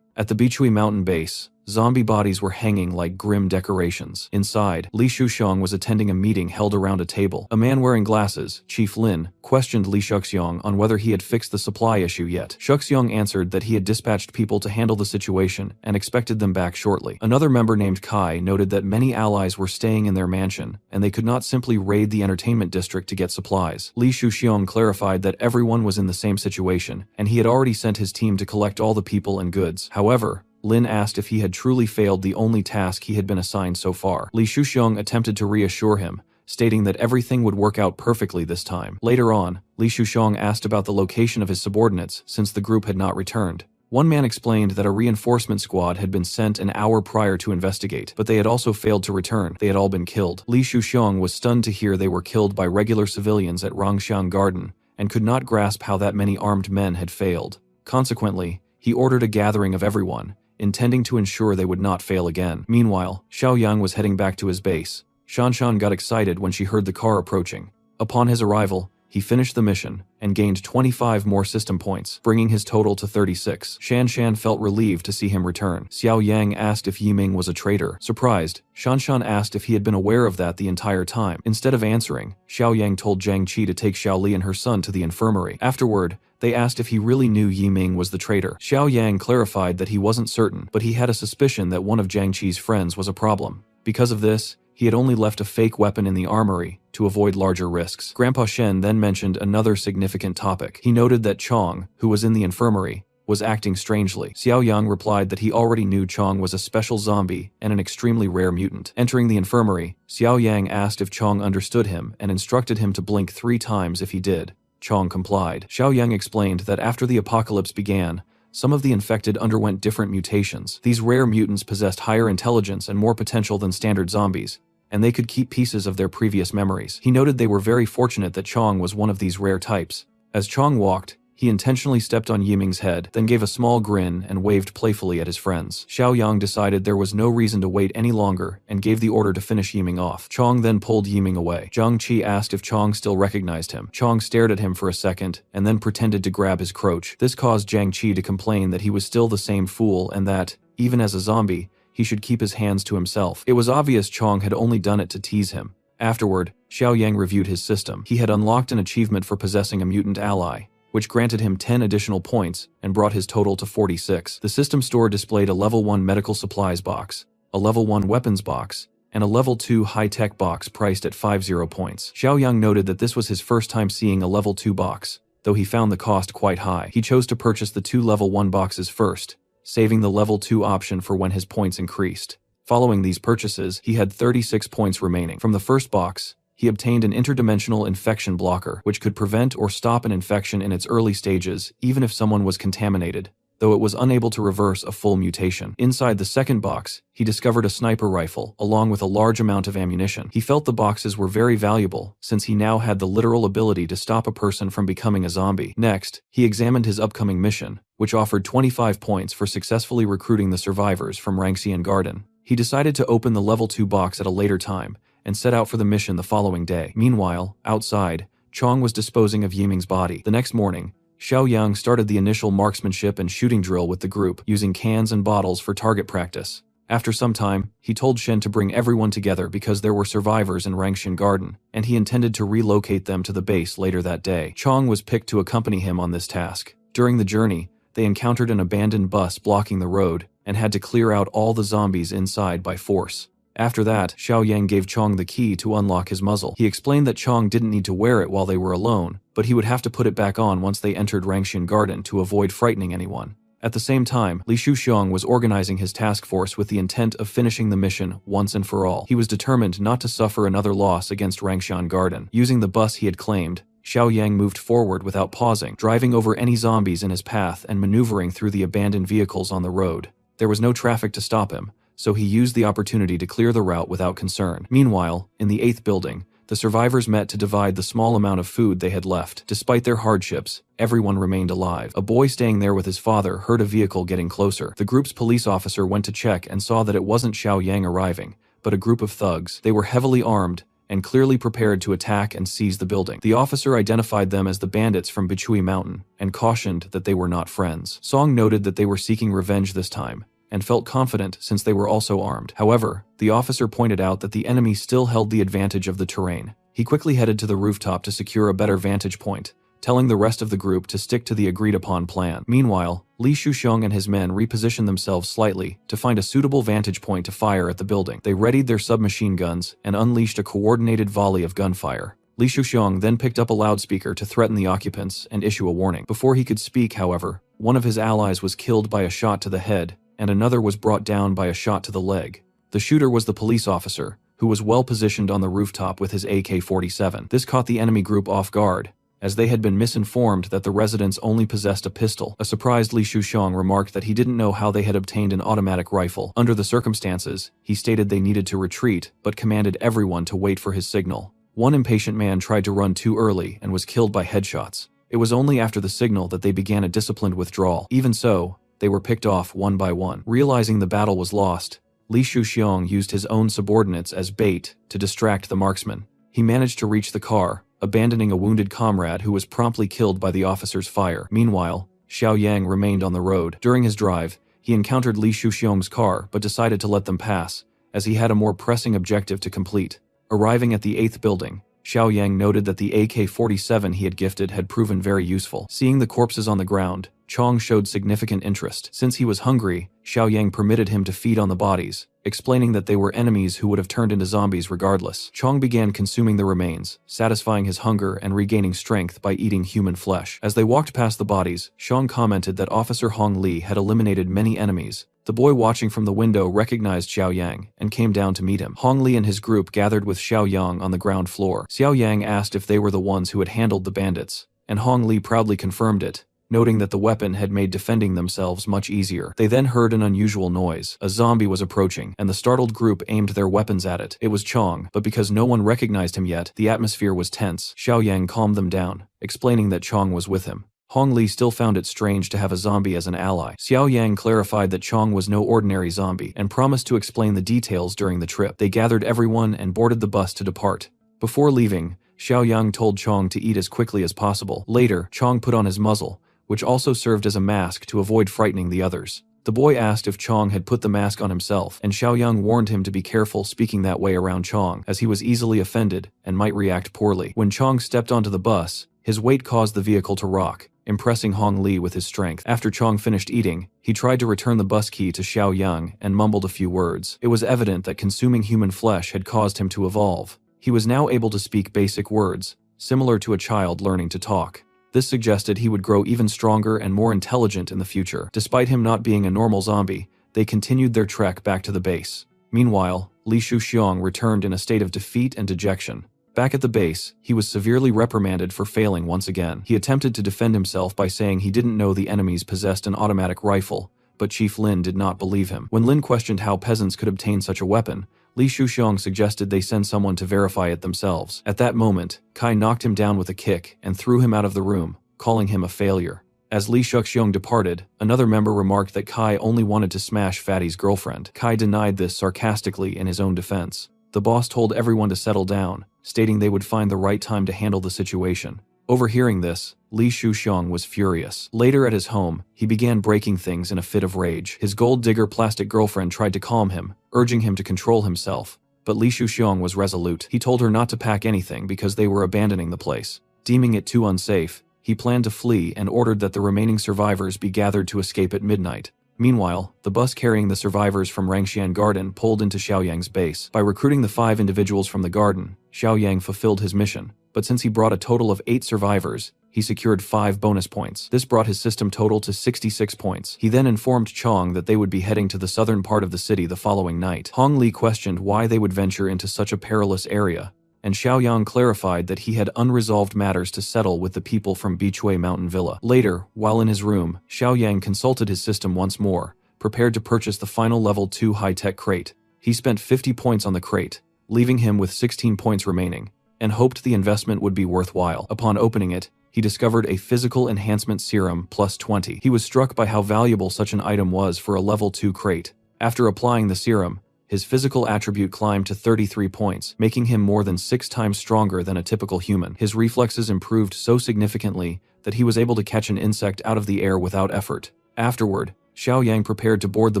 At the Bichui mountain base, zombie bodies were hanging like grim decorations. Inside, Li Shuxiong was attending a meeting held around a table. A man wearing glasses, Chief Lin, questioned Li Shuxiong on whether he had fixed the supply issue yet. Shuxiong answered that he had dispatched people to handle the situation and expected them back shortly. Another member named Kai noted that many allies were staying in their mansion, and they could not simply raid the entertainment district to get supplies. Li Shuxiong clarified that everyone was in the same situation, and he had already sent his team to collect all the people and goods. However, Lin asked if he had truly failed the only task he had been assigned so far. Li Shuxiong attempted to reassure him, stating that everything would work out perfectly this time. Later on, Li Shuxiong asked about the location of his subordinates since the group had not returned. One man explained that a reinforcement squad had been sent an hour prior to investigate, but they had also failed to return. They had all been killed. Li Shuxiong was stunned to hear they were killed by regular civilians at Rangxiang Garden and could not grasp how that many armed men had failed. Consequently, he ordered a gathering of everyone, intending to ensure they would not fail again. Meanwhile, Xiaoyang was heading back to his base. Shanshan got excited when she heard the car approaching. Upon his arrival, he finished the mission and gained 25 more system points, bringing his total to 36. Shanshan felt relieved to see him return. Xiao Yang asked if Yiming was a traitor. Surprised, Shanshan asked if he had been aware of that the entire time. Instead of answering, Xiao Yang told Zhang Qi to take Xiaoli and her son to the infirmary. Afterward, they asked if he really knew Yiming was the traitor. Xiao Yang clarified that he wasn't certain, but he had a suspicion that one of Zhang Qi's friends was a problem. Because of this, He had only left a fake weapon in the armory to avoid larger risks. Grandpa Shen then mentioned another significant topic. He noted that Chong, who was in the infirmary, was acting strangely. Xiao Yang replied that he already knew Chong was a special zombie and an extremely rare mutant. Entering the infirmary, Xiao Yang asked if Chong understood him and instructed him to blink 3 times if he did. Chong complied. Xiao Yang explained that after the apocalypse began, some of the infected underwent different mutations. These rare mutants possessed higher intelligence and more potential than standard zombies, and they could keep pieces of their previous memories. He noted they were very fortunate that Chong was one of these rare types. As Chong walked, he intentionally stepped on Yiming's head, then gave a small grin and waved playfully at his friends. Xiao Yang decided there was no reason to wait any longer and gave the order to finish Yiming off. Chong then pulled Yiming away. Zhang Qi asked if Chong still recognized him. Chong stared at him for a second and then pretended to grab his crotch. This caused Zhang Qi to complain that he was still the same fool and that, even as a zombie, he should keep his hands to himself. It was obvious Chong had only done it to tease him. Afterward, Xiao Yang reviewed his system. He had unlocked an achievement for possessing a mutant ally, which granted him 10 additional points and brought his total to 46. The system store displayed a level 1 medical supplies box, a level 1 weapons box, and a level 2 high-tech box priced at 50 points. Xiao Yang noted that this was his first time seeing a level 2 box, though he found the cost quite high. He chose to purchase the 2 level 1 boxes first, saving the level 2 option for when his points increased. Following these purchases, he had 36 points remaining. From the first box, he obtained an interdimensional infection blocker, which could prevent or stop an infection in its early stages, even if someone was contaminated, though it was unable to reverse a full mutation. Inside the second box, he discovered a sniper rifle, along with a large amount of ammunition. He felt the boxes were very valuable, since he now had the literal ability to stop a person from becoming a zombie. Next, he examined his upcoming mission, which offered 25 points for successfully recruiting the survivors from Rangxian Garden. He decided to open the level 2 box at a later time, and set out for the mission the following day. Meanwhile, outside, Chong was disposing of Yiming's body. The next morning, Xiao Yang started the initial marksmanship and shooting drill with the group, using cans and bottles for target practice. After some time, he told Shen to bring everyone together because there were survivors in Rangxian Garden, and he intended to relocate them to the base later that day. Chong was picked to accompany him on this task. During the journey, they encountered an abandoned bus blocking the road, and had to clear out all the zombies inside by force. After that, Xiao Yang gave Chong the key to unlock his muzzle. He explained that Chong didn't need to wear it while they were alone, but he would have to put it back on once they entered Rangxian Garden to avoid frightening anyone. At the same time, Li Shuxiong was organizing his task force with the intent of finishing the mission once and for all. He was determined not to suffer another loss against Rangxian Garden. Using the bus he had claimed, Xiao Yang moved forward without pausing, driving over any zombies in his path and maneuvering through the abandoned vehicles on the road. There was no traffic to stop him, so he used the opportunity to clear the route without concern. Meanwhile, in the 8th building, the survivors met to divide the small amount of food they had left. Despite their hardships, everyone remained alive. A boy staying there with his father heard a vehicle getting closer. The group's police officer went to check and saw that it wasn't Xiao Yang arriving, but a group of thugs. They were heavily armed and clearly prepared to attack and seize the building. The officer identified them as the bandits from Bichui Mountain and cautioned that they were not friends. Song noted that they were seeking revenge this time, and felt confident since they were also armed. However, the officer pointed out that the enemy still held the advantage of the terrain. He quickly headed to the rooftop to secure a better vantage point, telling the rest of the group to stick to the agreed-upon plan. Meanwhile, Li Shuxiong and his men repositioned themselves slightly to find a suitable vantage point to fire at the building. They readied their submachine guns and unleashed a coordinated volley of gunfire. Li Shuxiong then picked up a loudspeaker to threaten the occupants and issue a warning. Before he could speak, however, one of his allies was killed by a shot to the head, and another was brought down by a shot to the leg. The shooter was the police officer, who was well positioned on the rooftop with his AK-47. This caught the enemy group off guard, as they had been misinformed that the residents only possessed a pistol. A surprised Li Shuxiong remarked that he didn't know how they had obtained an automatic rifle. Under the circumstances, he stated they needed to retreat, but commanded everyone to wait for his signal. One impatient man tried to run too early and was killed by headshots. It was only after the signal that they began a disciplined withdrawal. Even so, they were picked off one by one. Realizing the battle was lost, Li Shuxiong used his own subordinates as bait to distract the marksman. He managed to reach the car, abandoning a wounded comrade who was promptly killed by the officer's fire. Meanwhile, Xiao Yang remained on the road. During his drive, he encountered Li Shuxiong's car but decided to let them pass, as he had a more pressing objective to complete. Arriving at the 8th building, Xiao Yang noted that the AK-47 he had gifted had proven very useful. Seeing the corpses on the ground, Chong showed significant interest. Since he was hungry, Xiao Yang permitted him to feed on the bodies, explaining that they were enemies who would have turned into zombies regardless. Chong began consuming the remains, satisfying his hunger and regaining strength by eating human flesh. As they walked past the bodies, Chong commented that Officer Hong Li had eliminated many enemies. The boy watching from the window recognized Xiao Yang and came down to meet him. Hong Li and his group gathered with Xiao Yang on the ground floor. Xiao Yang asked if they were the ones who had handled the bandits, and Hong Li proudly confirmed it, noting that the weapon had made defending themselves much easier. They then heard an unusual noise. A zombie was approaching, and the startled group aimed their weapons at it. It was Chong, but because no one recognized him yet, the atmosphere was tense. Xiao Yang calmed them down, explaining that Chong was with him. Hong Li still found it strange to have a zombie as an ally. Xiao Yang clarified that Chong was no ordinary zombie and promised to explain the details during the trip. They gathered everyone and boarded the bus to depart. Before leaving, Xiao Yang told Chong to eat as quickly as possible. Later, Chong put on his muzzle, which also served as a mask to avoid frightening the others. The boy asked if Chong had put the mask on himself, and Xiao Yang warned him to be careful speaking that way around Chong, as he was easily offended and might react poorly. When Chong stepped onto the bus, his weight caused the vehicle to rock, impressing Hong Li with his strength. After Chong finished eating, he tried to return the bus key to Xiao Yang and mumbled a few words. It was evident that consuming human flesh had caused him to evolve. He was now able to speak basic words, similar to a child learning to talk. This suggested he would grow even stronger and more intelligent in the future. Despite him not being a normal zombie, they continued their trek back to the base. Meanwhile, Li Shuxiang returned in a state of defeat and dejection. Back at the base, he was severely reprimanded for failing once again. He attempted to defend himself by saying he didn't know the enemies possessed an automatic rifle, but Chief Lin did not believe him. When Lin questioned how peasants could obtain such a weapon, Li Shuxiang suggested they send someone to verify it themselves. At that moment, Kai knocked him down with a kick and threw him out of the room, calling him a failure. As Li Shuxiang departed, another member remarked that Kai only wanted to smash Fatty's girlfriend. Kai denied this sarcastically in his own defense. The boss told everyone to settle down, stating they would find the right time to handle the situation. Overhearing this, Li Shuxiang was furious. Later at his home, he began breaking things in a fit of rage. His gold digger plastic girlfriend tried to calm him, urging him to control himself, but Li Shuxiang was resolute. He told her not to pack anything because they were abandoning the place. Deeming it too unsafe, he planned to flee and ordered that the remaining survivors be gathered to escape at midnight. Meanwhile, the bus carrying the survivors from Rangxian Garden pulled into Xiaoyang's base. By recruiting the 5 individuals from the garden, Xiaoyang fulfilled his mission, but since he brought a total of 8 survivors, he secured 5 bonus points. This brought his system total to 66 points. He then informed Chong that they would be heading to the southern part of the city the following night. Hong Li questioned why they would venture into such a perilous area, and Xiaoyang clarified that he had unresolved matters to settle with the people from Beechway Mountain Villa. Later, while in his room, Xiaoyang consulted his system once more, prepared to purchase the final level 2 high-tech crate. He spent 50 points on the crate, leaving him with 16 points remaining, and hoped the investment would be worthwhile. Upon opening it, he discovered a physical enhancement serum plus 20. He was struck by how valuable such an item was for a level 2 crate. After applying the serum, his physical attribute climbed to 33 points, making him more than 6 times stronger than a typical human. His reflexes improved so significantly that he was able to catch an insect out of the air without effort. Afterward, Xiaoyang prepared to board the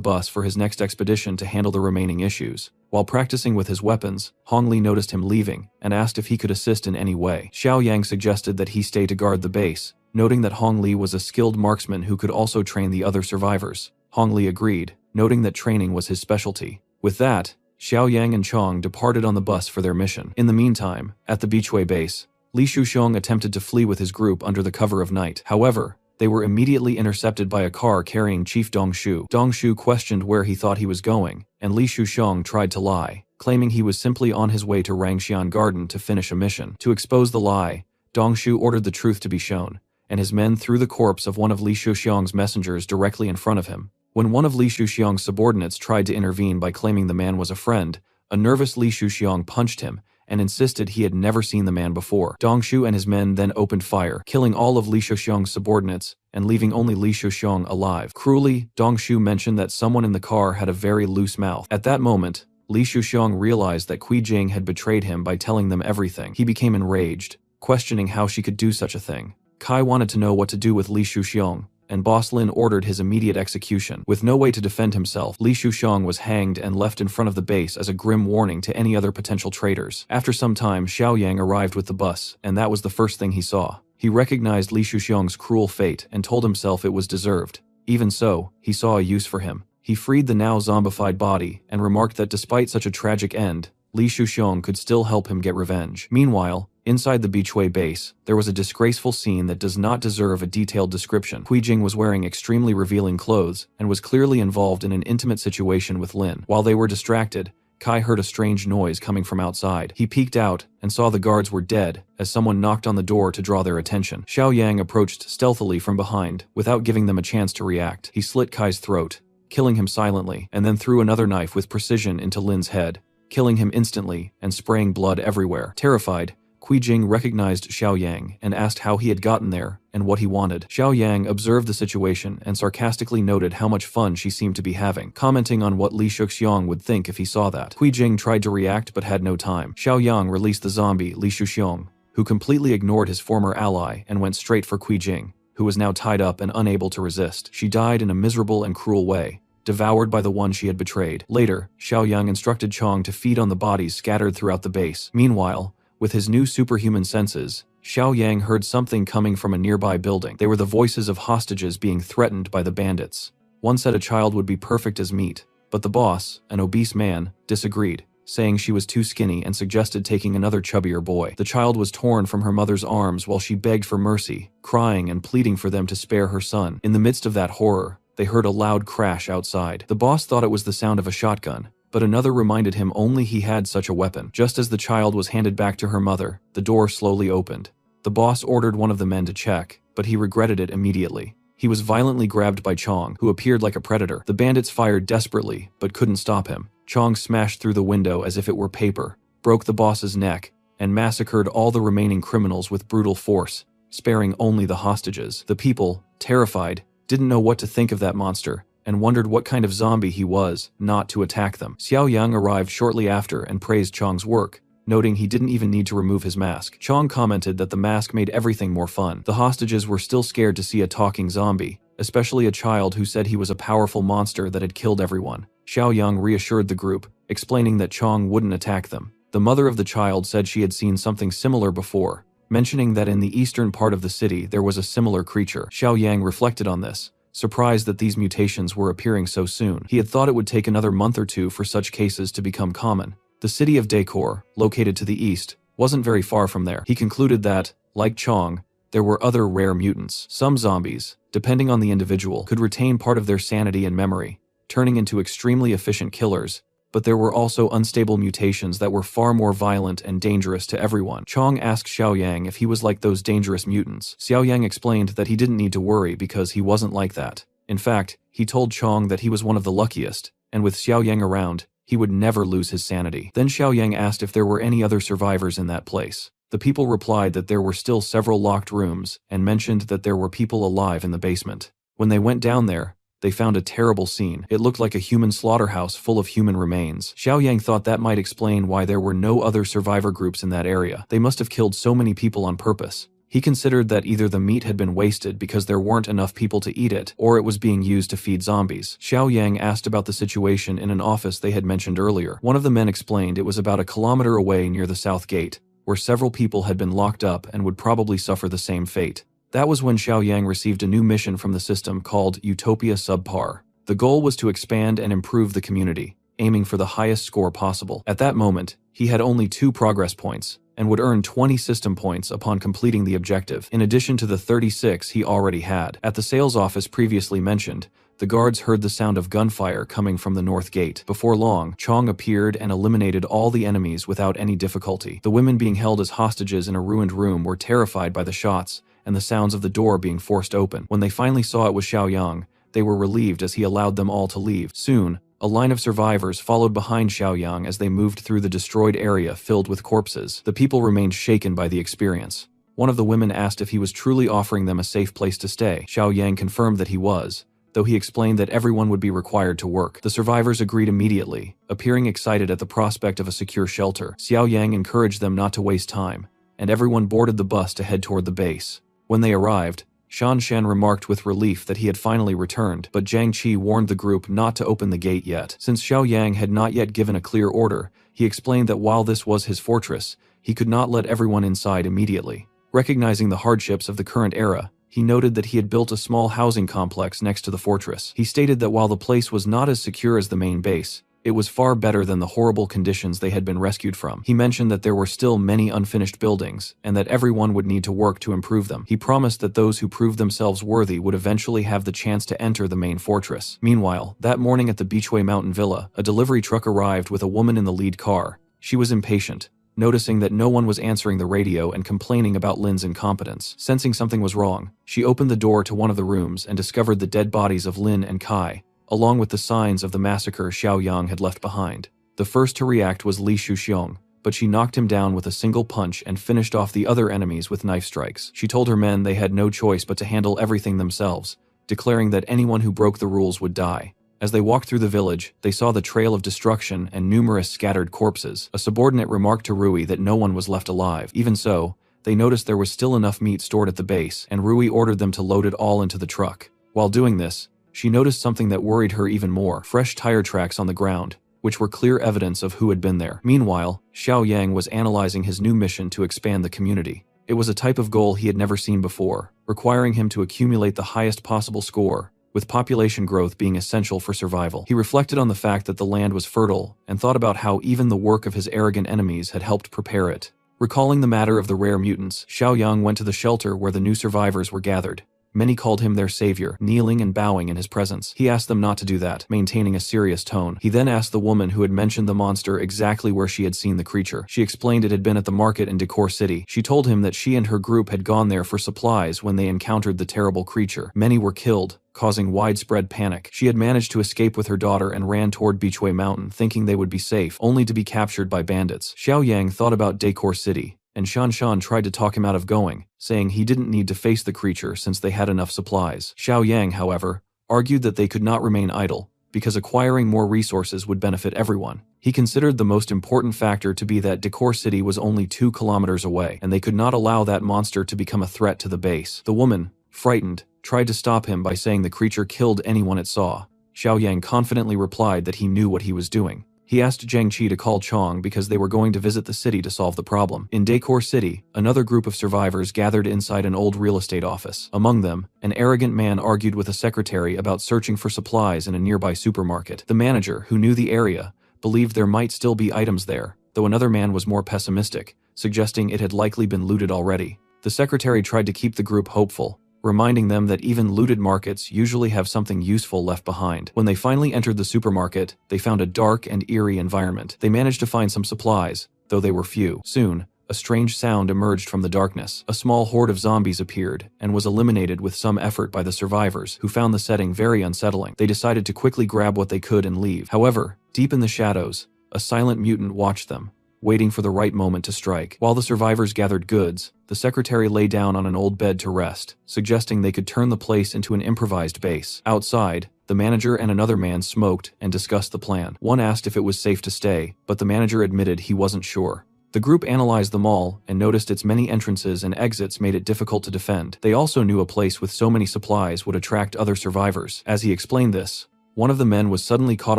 bus for his next expedition to handle the remaining issues. While practicing with his weapons, Hong Li noticed him leaving and asked if he could assist in any way. Xiaoyang suggested that he stay to guard the base, noting that Hong Li was a skilled marksman who could also train the other survivors. Hong Li agreed, noting that training was his specialty. With that, Xiaoyang and Chong departed on the bus for their mission. In the meantime, at the Beechway base, Li Shuxiang attempted to flee with his group under the cover of night. However, they were immediately intercepted by a car carrying Chief Dongshu. Dongshu questioned where he thought he was going, and Li Shuxiang tried to lie, claiming he was simply on his way to Rangxian Garden to finish a mission. To expose the lie, Dongshu ordered the truth to be shown, and his men threw the corpse of one of Li Shuxiang's messengers directly in front of him. When one of Li Shuxiang's subordinates tried to intervene by claiming the man was a friend, a nervous Li Shuxiang punched him and insisted he had never seen the man before. Dongshu and his men then opened fire, killing all of Li Shuxiang's subordinates and leaving only Li Shuxiang alive. Cruelly, Dongshu mentioned that someone in the car had a very loose mouth. At that moment, Li Shuxiang realized that Kui Jing had betrayed him by telling them everything. He became enraged, questioning how she could do such a thing. Kai wanted to know what to do with Li Shuxiang, and Boss Lin ordered his immediate execution. With no way to defend himself, Li Shuxiang was hanged and left in front of the base as a grim warning to any other potential traitors. After some time, Xiaoyang arrived with the bus, and that was the first thing he saw. He recognized Li Shuxiang's cruel fate and told himself it was deserved. Even so, he saw a use for him. He He freed the now zombified body and remarked that despite such a tragic end, Li Shuxiong could still help him get revenge. Meanwhile, inside the Beechway base, there was a disgraceful scene that does not deserve a detailed description. Huijing was wearing extremely revealing clothes and was clearly involved in an intimate situation with Lin. While they were distracted, Kai heard a strange noise coming from outside. He peeked out and saw the guards were dead as someone knocked on the door to draw their attention. Xiao Yang approached stealthily from behind without giving them a chance to react. He slit Kai's throat, killing him silently, and then threw another knife with precision into Lin's head, killing him instantly and spraying blood everywhere. Terrified, Huijing recognized Xiao Yang and asked how he had gotten there and what he wanted. Xiao Yang observed the situation and sarcastically noted how much fun she seemed to be having, commenting on what Li Shuxiong would think if he saw that. Huijing tried to react but had no time. Xiao Yang released the zombie Li Shuxiong, who completely ignored his former ally and went straight for Huijing, who was now tied up and unable to resist. She died in a miserable and cruel way, devoured by the one she had betrayed. Later, Xiao Yang instructed Chong to feed on the bodies scattered throughout the base. Meanwhile, with his new superhuman senses, Xiao Yang heard something coming from a nearby building. They were the voices of hostages being threatened by the bandits. One said a child would be perfect as meat, but the boss, an obese man, disagreed, saying she was too skinny and suggested taking another chubbier boy. The child was torn from her mother's arms while she begged for mercy, crying and pleading for them to spare her son. In the midst of that horror, they heard a loud crash outside. The boss thought it was the sound of a shotgun, but another reminded him only he had such a weapon. Just as the child was handed back to her mother, the door slowly opened. The boss ordered one of the men to check, but he regretted it immediately. He was violently grabbed by Chong, who appeared like a predator. The bandits fired desperately, but couldn't stop him. Chong smashed through the window as if it were paper, broke the boss's neck, and massacred all the remaining criminals with brutal force, sparing only the hostages. The people, terrified, didn't know what to think of that monster, and wondered what kind of zombie he was, not to attack them. Xiao Yang arrived shortly after and praised Chong's work, noting he didn't even need to remove his mask. Chong commented that the mask made everything more fun. The hostages were still scared to see a talking zombie, especially a child who said he was a powerful monster that had killed everyone. Xiao Yang reassured the group, explaining that Chong wouldn't attack them. The mother of the child said she had seen something similar before, mentioning that in the eastern part of the city there was a similar creature. Xiao Yang reflected on this, surprised that these mutations were appearing so soon. He had thought it would take another month or two for such cases to become common. The city of Decor, located to the east, wasn't very far from there. He concluded that, like Chong, there were other rare mutants. Some zombies, depending on the individual, could retain part of their sanity and memory, turning into extremely efficient killers, but there were also unstable mutations that were far more violent and dangerous to everyone. Chong asked Xiao Yang if he was like those dangerous mutants. Xiao Yang explained that he didn't need to worry because he wasn't like that. In fact, he told Chong that he was one of the luckiest, and with Xiao Yang around, he would never lose his sanity. Then Xiao Yang asked if there were any other survivors in that place. The people replied that there were still several locked rooms and mentioned that there were people alive in the basement. When they went down there, they found a terrible scene. It looked like a human slaughterhouse full of human remains. Xiao Yang thought that might explain why there were no other survivor groups in that area. They must have killed so many people on purpose. He considered that either the meat had been wasted because there weren't enough people to eat it, or it was being used to feed zombies. Xiao Yang asked about the situation in an office they had mentioned earlier. One of the men explained it was about a kilometer away near the south gate, where several people had been locked up and would probably suffer the same fate. That was when Xiao Yang received a new mission from the system called Utopia Subpar. The goal was to expand and improve the community, aiming for the highest score possible. At that moment, he had only 2 progress points, and would earn 20 system points upon completing the objective, in addition to the 36 he already had. At the sales office previously mentioned, the guards heard the sound of gunfire coming from the north gate. Before long, Chong appeared and eliminated all the enemies without any difficulty. The women being held as hostages in a ruined room were terrified by the shots and the sounds of the door being forced open. When they finally saw it was Xiao Yang, they were relieved as he allowed them all to leave. Soon, a line of survivors followed behind Xiao Yang as they moved through the destroyed area filled with corpses. The people remained shaken by the experience. One of the women asked if he was truly offering them a safe place to stay. Xiao Yang confirmed that he was, though he explained that everyone would be required to work. The survivors agreed immediately, appearing excited at the prospect of a secure shelter. Xiao Yang encouraged them not to waste time, and everyone boarded the bus to head toward the base. When they arrived, Shan Shen remarked with relief that he had finally returned, but Jiang Qi warned the group not to open the gate yet. Since Xiao Yang had not yet given a clear order, he explained that while this was his fortress, he could not let everyone inside immediately. Recognizing the hardships of the current era, he noted that he had built a small housing complex next to the fortress. He stated that while the place was not as secure as the main base, it was far better than the horrible conditions they had been rescued from. He mentioned that there were still many unfinished buildings, and that everyone would need to work to improve them. He promised that those who proved themselves worthy would eventually have the chance to enter the main fortress. Meanwhile, that morning at the Beachway Mountain Villa, a delivery truck arrived with a woman in the lead car. She was impatient, noticing that no one was answering the radio and complaining about Lin's incompetence. Sensing something was wrong, she opened the door to one of the rooms and discovered the dead bodies of Lin and Kai, along with the signs of the massacre Xiao Yang had left behind. The first to react was Li Shuxiong, but she knocked him down with a single punch and finished off the other enemies with knife strikes. She told her men they had no choice but to handle everything themselves, declaring that anyone who broke the rules would die. As they walked through the village, they saw the trail of destruction and numerous scattered corpses. A subordinate remarked to Rui that no one was left alive. Even so, they noticed there was still enough meat stored at the base, and Rui ordered them to load it all into the truck. While doing this, she noticed something that worried her even more: fresh tire tracks on the ground, which were clear evidence of who had been there. Meanwhile, Xiao Yang was analyzing his new mission to expand the community. It was a type of goal he had never seen before, requiring him to accumulate the highest possible score, with population growth being essential for survival. He reflected on the fact that the land was fertile, and thought about how even the work of his arrogant enemies had helped prepare it. Recalling the matter of the rare mutants, Xiao Yang went to the shelter where the new survivors were gathered. Many called him their savior, kneeling and bowing in his presence. He asked them not to do that, maintaining a serious tone. He then asked the woman who had mentioned the monster exactly where she had seen the creature. She explained it had been at the market in Decor City. She told him that she and her group had gone there for supplies when they encountered the terrible creature. Many were killed, causing widespread panic. She had managed to escape with her daughter and ran toward Beachway Mountain, thinking they would be safe, only to be captured by bandits. Xiao Yang thought about Decor City, and Shan Shan tried to talk him out of going, saying he didn't need to face the creature since they had enough supplies. Xiao Yang, however, argued that they could not remain idle, because acquiring more resources would benefit everyone. He considered the most important factor to be that Decor City was only 2 kilometers away, and they could not allow that monster to become a threat to the base. The woman, frightened, tried to stop him by saying the creature killed anyone it saw. Xiao Yang confidently replied that he knew what he was doing. He asked Zhang Qi to call Chong because they were going to visit the city to solve the problem. In Decor City, another group of survivors gathered inside an old real estate office. Among them, an arrogant man argued with a secretary about searching for supplies in a nearby supermarket. The manager, who knew the area, believed there might still be items there, though another man was more pessimistic, suggesting it had likely been looted already. The secretary tried to keep the group hopeful, reminding them that even looted markets usually have something useful left behind. When they finally entered the supermarket, they found a dark and eerie environment. They managed to find some supplies, though they were few. Soon, a strange sound emerged from the darkness. A small horde of zombies appeared, and was eliminated with some effort by the survivors, who found the setting very unsettling. They decided to quickly grab what they could and leave. However, deep in the shadows, a silent mutant watched them, waiting for the right moment to strike. While the survivors gathered goods, the secretary lay down on an old bed to rest, suggesting they could turn the place into an improvised base. Outside, the manager and another man smoked and discussed the plan. One asked if it was safe to stay, but the manager admitted he wasn't sure. The group analyzed the mall and noticed its many entrances and exits made it difficult to defend. They also knew a place with so many supplies would attract other survivors. As he explained this, one of the men was suddenly caught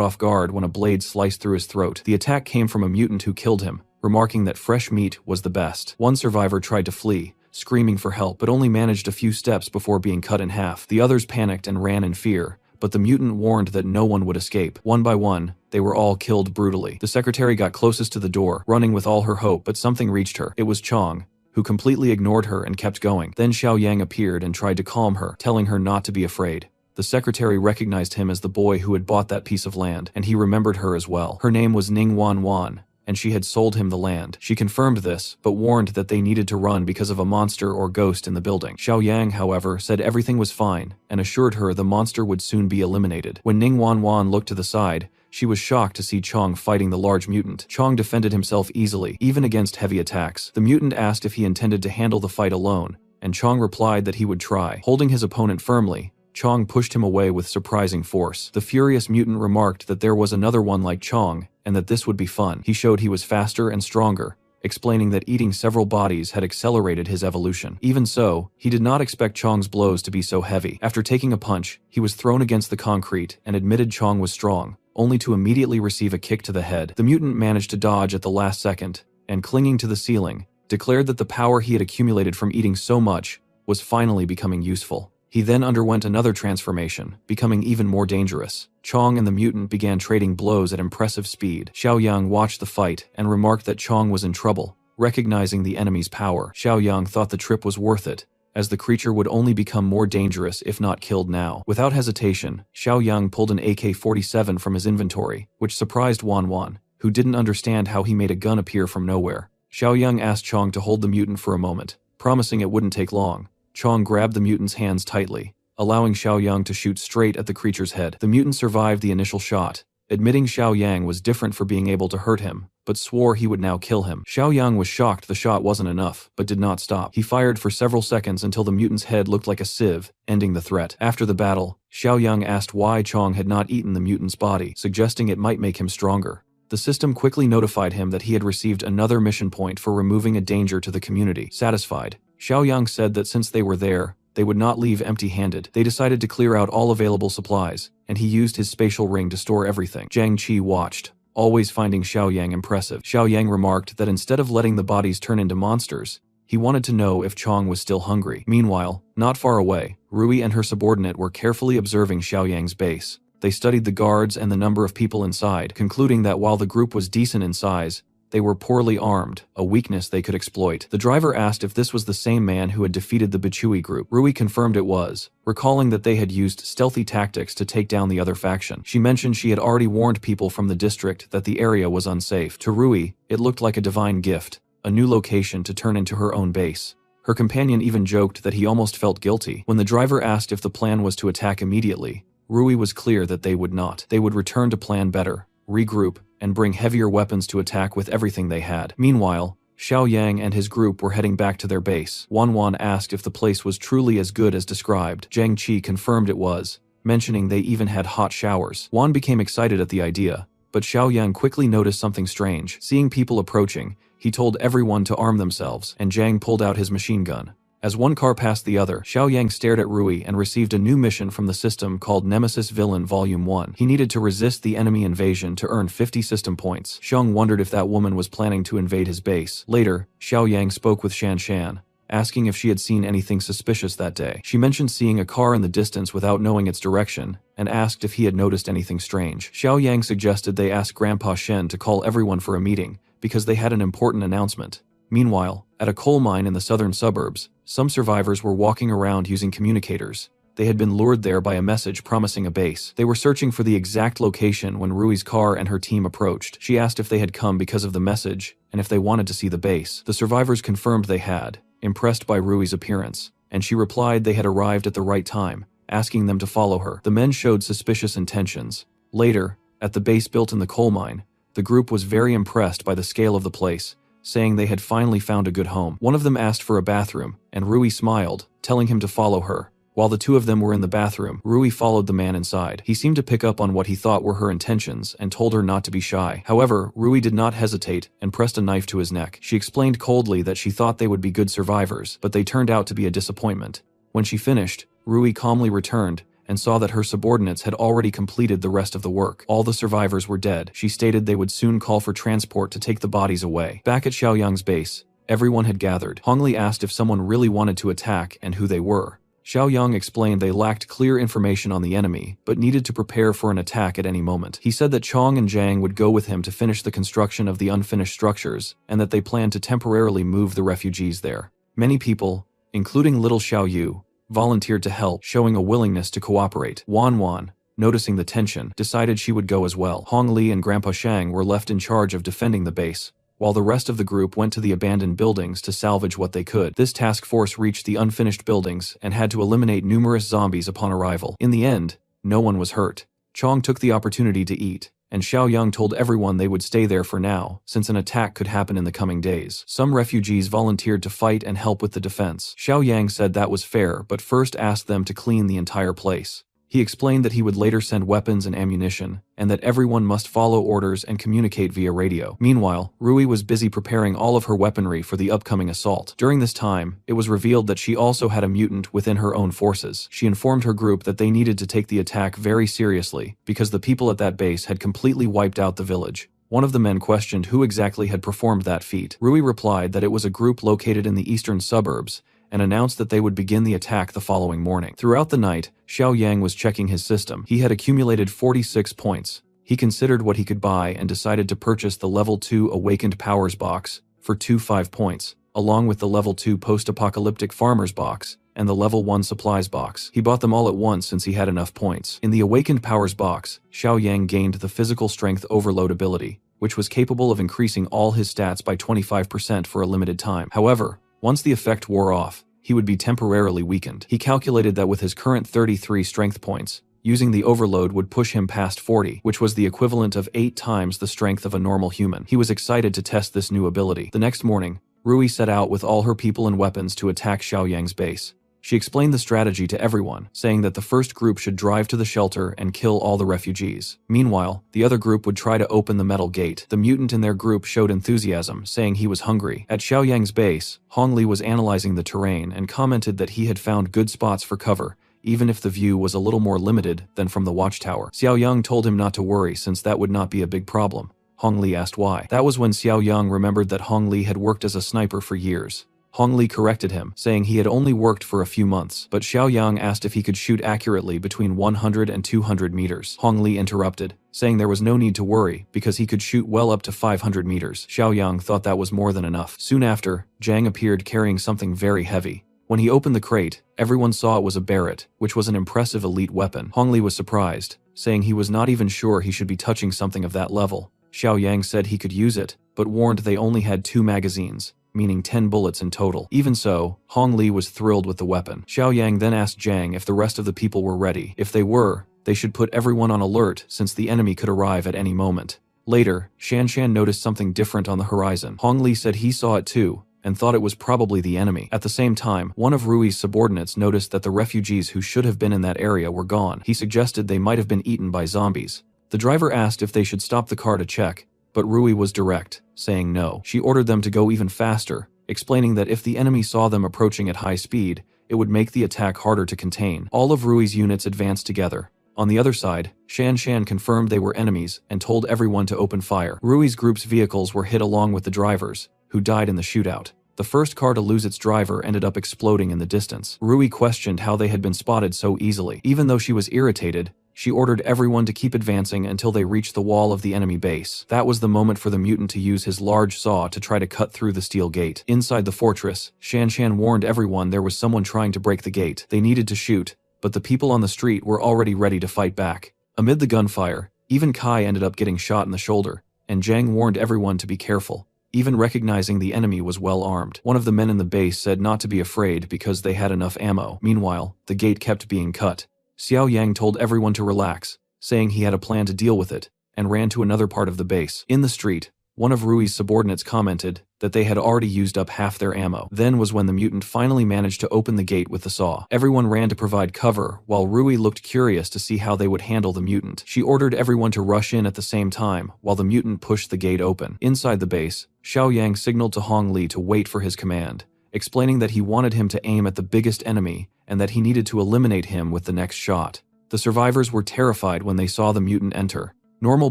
off guard when a blade sliced through his throat. The attack came from a mutant who killed him, remarking that fresh meat was the best. One survivor tried to flee, screaming for help, but only managed a few steps before being cut in half. The others panicked and ran in fear, but the mutant warned that no one would escape. One by one, they were all killed brutally. The secretary got closest to the door, running with all her hope, but something reached her. It was Chong, who completely ignored her and kept going. Then Xiao Yang appeared and tried to calm her, telling her not to be afraid. The secretary recognized him as the boy who had bought that piece of land, and he remembered her as well. Her name was Ning Wan Wan, and she had sold him the land. She confirmed this, but warned that they needed to run because of a monster or ghost in the building. Xiao Yang, however, said everything was fine, and assured her the monster would soon be eliminated. When Ning Wan Wan looked to the side, she was shocked to see Chong fighting the large mutant. Chong defended himself easily, even against heavy attacks. The mutant asked if he intended to handle the fight alone, and Chong replied that he would try. Holding his opponent firmly, Chong pushed him away with surprising force. The furious mutant remarked that there was another one like Chong, and that this would be fun. He showed he was faster and stronger, explaining that eating several bodies had accelerated his evolution. Even so, he did not expect Chong's blows to be so heavy. After taking a punch, he was thrown against the concrete and admitted Chong was strong, only to immediately receive a kick to the head. The mutant managed to dodge at the last second, and clinging to the ceiling, declared that the power he had accumulated from eating so much was finally becoming useful. He then underwent another transformation, becoming even more dangerous. Chong and the mutant began trading blows at impressive speed. Xiaoyang watched the fight and remarked that Chong was in trouble. Recognizing the enemy's power, Xiaoyang thought the trip was worth it, as the creature would only become more dangerous if not killed now. Without hesitation, Xiaoyang pulled an AK-47 from his inventory, which surprised Wan, who didn't understand how he made a gun appear from nowhere. Xiaoyang asked Chong to hold the mutant for a moment, promising it wouldn't take long. Chong grabbed the mutant's hands tightly, allowing Xiaoyang to shoot straight at the creature's head. The mutant survived the initial shot, admitting Xiaoyang was different for being able to hurt him, but swore he would now kill him. Xiaoyang was shocked the shot wasn't enough, but did not stop. He fired for several seconds until the mutant's head looked like a sieve, ending the threat. After the battle, Xiaoyang asked why Chong had not eaten the mutant's body, suggesting it might make him stronger. The system quickly notified him that he had received another mission point for removing a danger to the community. Satisfied, Xiaoyang said that since they were there, they would not leave empty-handed. They decided to clear out all available supplies, and he used his spatial ring to store everything. Jiang Qi watched, always finding Xiaoyang impressive. Xiaoyang remarked that instead of letting the bodies turn into monsters, he wanted to know if Chong was still hungry. Meanwhile, not far away, Rui and her subordinate were carefully observing Xiaoyang's base. They studied the guards and the number of people inside, concluding that while the group was decent in size, they were poorly armed, a weakness they could exploit. The driver asked if this was the same man who had defeated the Bichui group. Rui confirmed it was, recalling that they had used stealthy tactics to take down the other faction. She mentioned she had already warned people from the district that the area was unsafe. To Rui, it looked like a divine gift, a new location to turn into her own base. Her companion even joked that he almost felt guilty. When the driver asked if the plan was to attack immediately, Rui was clear that they would not. They would return to plan better, regroup, and bring heavier weapons to attack with everything they had. Meanwhile, Xiaoyang and his group were heading back to their base. Wan asked if the place was truly as good as described. Jiang Qi confirmed it was, mentioning they even had hot showers. Wan became excited at the idea, but Xiaoyang quickly noticed something strange. Seeing people approaching, he told everyone to arm themselves, and Jiang pulled out his machine gun. As one car passed the other, Xiaoyang stared at Rui and received a new mission from the system called Nemesis Villain Volume 1. He needed to resist the enemy invasion to earn 50 system points. Xiang wondered if that woman was planning to invade his base. Later, Xiaoyang spoke with Shan, asking if she had seen anything suspicious that day. She mentioned seeing a car in the distance without knowing its direction, and asked if he had noticed anything strange. Xiaoyang suggested they ask Grandpa Shen to call everyone for a meeting, because they had an important announcement. Meanwhile, at a coal mine in the southern suburbs, some survivors were walking around using communicators. They had been lured there by a message promising a base. They were searching for the exact location when Rui's car and her team approached. She asked if they had come because of the message, and if they wanted to see the base. The survivors confirmed they had, impressed by Rui's appearance, and she replied they had arrived at the right time, asking them to follow her. The men showed suspicious intentions. Later, at the base built in the coal mine, the group was very impressed by the scale of the place, saying they had finally found a good home. One of them asked for a bathroom, and Rui smiled, telling him to follow her. While the two of them were in the bathroom, Rui followed the man inside. He seemed to pick up on what he thought were her intentions and told her not to be shy. However, Rui did not hesitate and pressed a knife to his neck. She explained coldly that she thought they would be good survivors, but they turned out to be a disappointment. When she finished, Rui calmly returned and saw that her subordinates had already completed the rest of the work. All the survivors were dead. She stated they would soon call for transport to take the bodies away. Back at Xiaoyang's base, everyone had gathered. Hongli asked if someone really wanted to attack and who they were. Xiaoyang explained they lacked clear information on the enemy, but needed to prepare for an attack at any moment. He said that Chong and Jiang would go with him to finish the construction of the unfinished structures, and that they planned to temporarily move the refugees there. Many people, including little Xiaoyu, volunteered to help, showing a willingness to cooperate. Wan, noticing the tension, decided she would go as well. Hong Li and Grandpa Shang were left in charge of defending the base, while the rest of the group went to the abandoned buildings to salvage what they could. This task force reached the unfinished buildings and had to eliminate numerous zombies upon arrival. In the end, no one was hurt. Chong took the opportunity to eat, and Xiaoyang told everyone they would stay there for now, since an attack could happen in the coming days. Some refugees volunteered to fight and help with the defense. Xiaoyang said that was fair, but first asked them to clean the entire place. He explained that he would later send weapons and ammunition, and that everyone must follow orders and communicate via radio. Meanwhile, Rui was busy preparing all of her weaponry for the upcoming assault. During this time, it was revealed that she also had a mutant within her own forces. She informed her group that they needed to take the attack very seriously, because the people at that base had completely wiped out the village. One of the men questioned who exactly had performed that feat. Rui replied that it was a group located in the eastern suburbs, and announced that they would begin the attack the following morning. Throughout the night, Xiao Yang was checking his system. He had accumulated 46 points. He considered what he could buy and decided to purchase the Level 2 Awakened Powers box for 25 points, along with the Level 2 Post-Apocalyptic Farmers box and the Level 1 Supplies box. He bought them all at once since he had enough points. In the Awakened Powers box, Xiao Yang gained the Physical Strength Overload ability, which was capable of increasing all his stats by 25% for a limited time. However, once the effect wore off, he would be temporarily weakened. He calculated that with his current 33 strength points, using the overload would push him past 40, which was the equivalent of 8 times the strength of a normal human. He was excited to test this new ability. The next morning, Rui set out with all her people and weapons to attack Xiao Yang's base. She explained the strategy to everyone, saying that the first group should drive to the shelter and kill all the refugees. Meanwhile, the other group would try to open the metal gate. The mutant in their group showed enthusiasm, saying he was hungry. At Xiao Yang's base, Hong Li was analyzing the terrain and commented that he had found good spots for cover, even if the view was a little more limited than from the watchtower. Xiao Yang told him not to worry since that would not be a big problem. Hong Li asked why. That was when Xiao Yang remembered that Hong Li had worked as a sniper for years. Hong Li corrected him, saying he had only worked for a few months, but Xiao Yang asked if he could shoot accurately between 100 and 200 meters. Hong Li interrupted, saying there was no need to worry because he could shoot well up to 500 meters. Xiao Yang thought that was more than enough. Soon after, Zhang appeared carrying something very heavy. When he opened the crate, everyone saw it was a Barrett, which was an impressive elite weapon. Hong Li was surprised, saying he was not even sure he should be touching something of that level. Xiao Yang said he could use it, but warned they only had 2 magazines, meaning 10 bullets in total. Even so, Hong Li was thrilled with the weapon. Xiao Yang then asked Zhang if the rest of the people were ready. If they were, they should put everyone on alert since the enemy could arrive at any moment. Later, Shanshan noticed something different on the horizon. Hong Li said he saw it too, and thought it was probably the enemy. At the same time, one of Rui's subordinates noticed that the refugees who should have been in that area were gone. He suggested they might have been eaten by zombies. The driver asked if they should stop the car to check, but Rui was direct, saying no. She ordered them to go even faster, explaining that if the enemy saw them approaching at high speed, it would make the attack harder to contain. All of Rui's units advanced together. On the other side, Shanshan confirmed they were enemies and told everyone to open fire. Rui's group's vehicles were hit along with the drivers, who died in the shootout. The first car to lose its driver ended up exploding in the distance. Rui questioned how they had been spotted so easily. Even though she was irritated, she ordered everyone to keep advancing until they reached the wall of the enemy base. That was the moment for the mutant to use his large saw to try to cut through the steel gate. Inside the fortress, Shanshan warned everyone there was someone trying to break the gate. They needed to shoot, but the people on the street were already ready to fight back. Amid the gunfire, even Kai ended up getting shot in the shoulder, and Zhang warned everyone to be careful, even recognizing the enemy was well armed. One of the men in the base said not to be afraid because they had enough ammo. Meanwhile, the gate kept being cut. Xiao Yang told everyone to relax, saying he had a plan to deal with it, and ran to another part of the base. In the street, one of Rui's subordinates commented that they had already used up half their ammo. Then was when the mutant finally managed to open the gate with the saw. Everyone ran to provide cover, while Rui looked curious to see how they would handle the mutant. She ordered everyone to rush in at the same time, while the mutant pushed the gate open. Inside the base, Xiao Yang signaled to Hong Li to wait for his command, explaining that he wanted him to aim at the biggest enemy and that he needed to eliminate him with the next shot. The survivors were terrified when they saw the mutant enter. Normal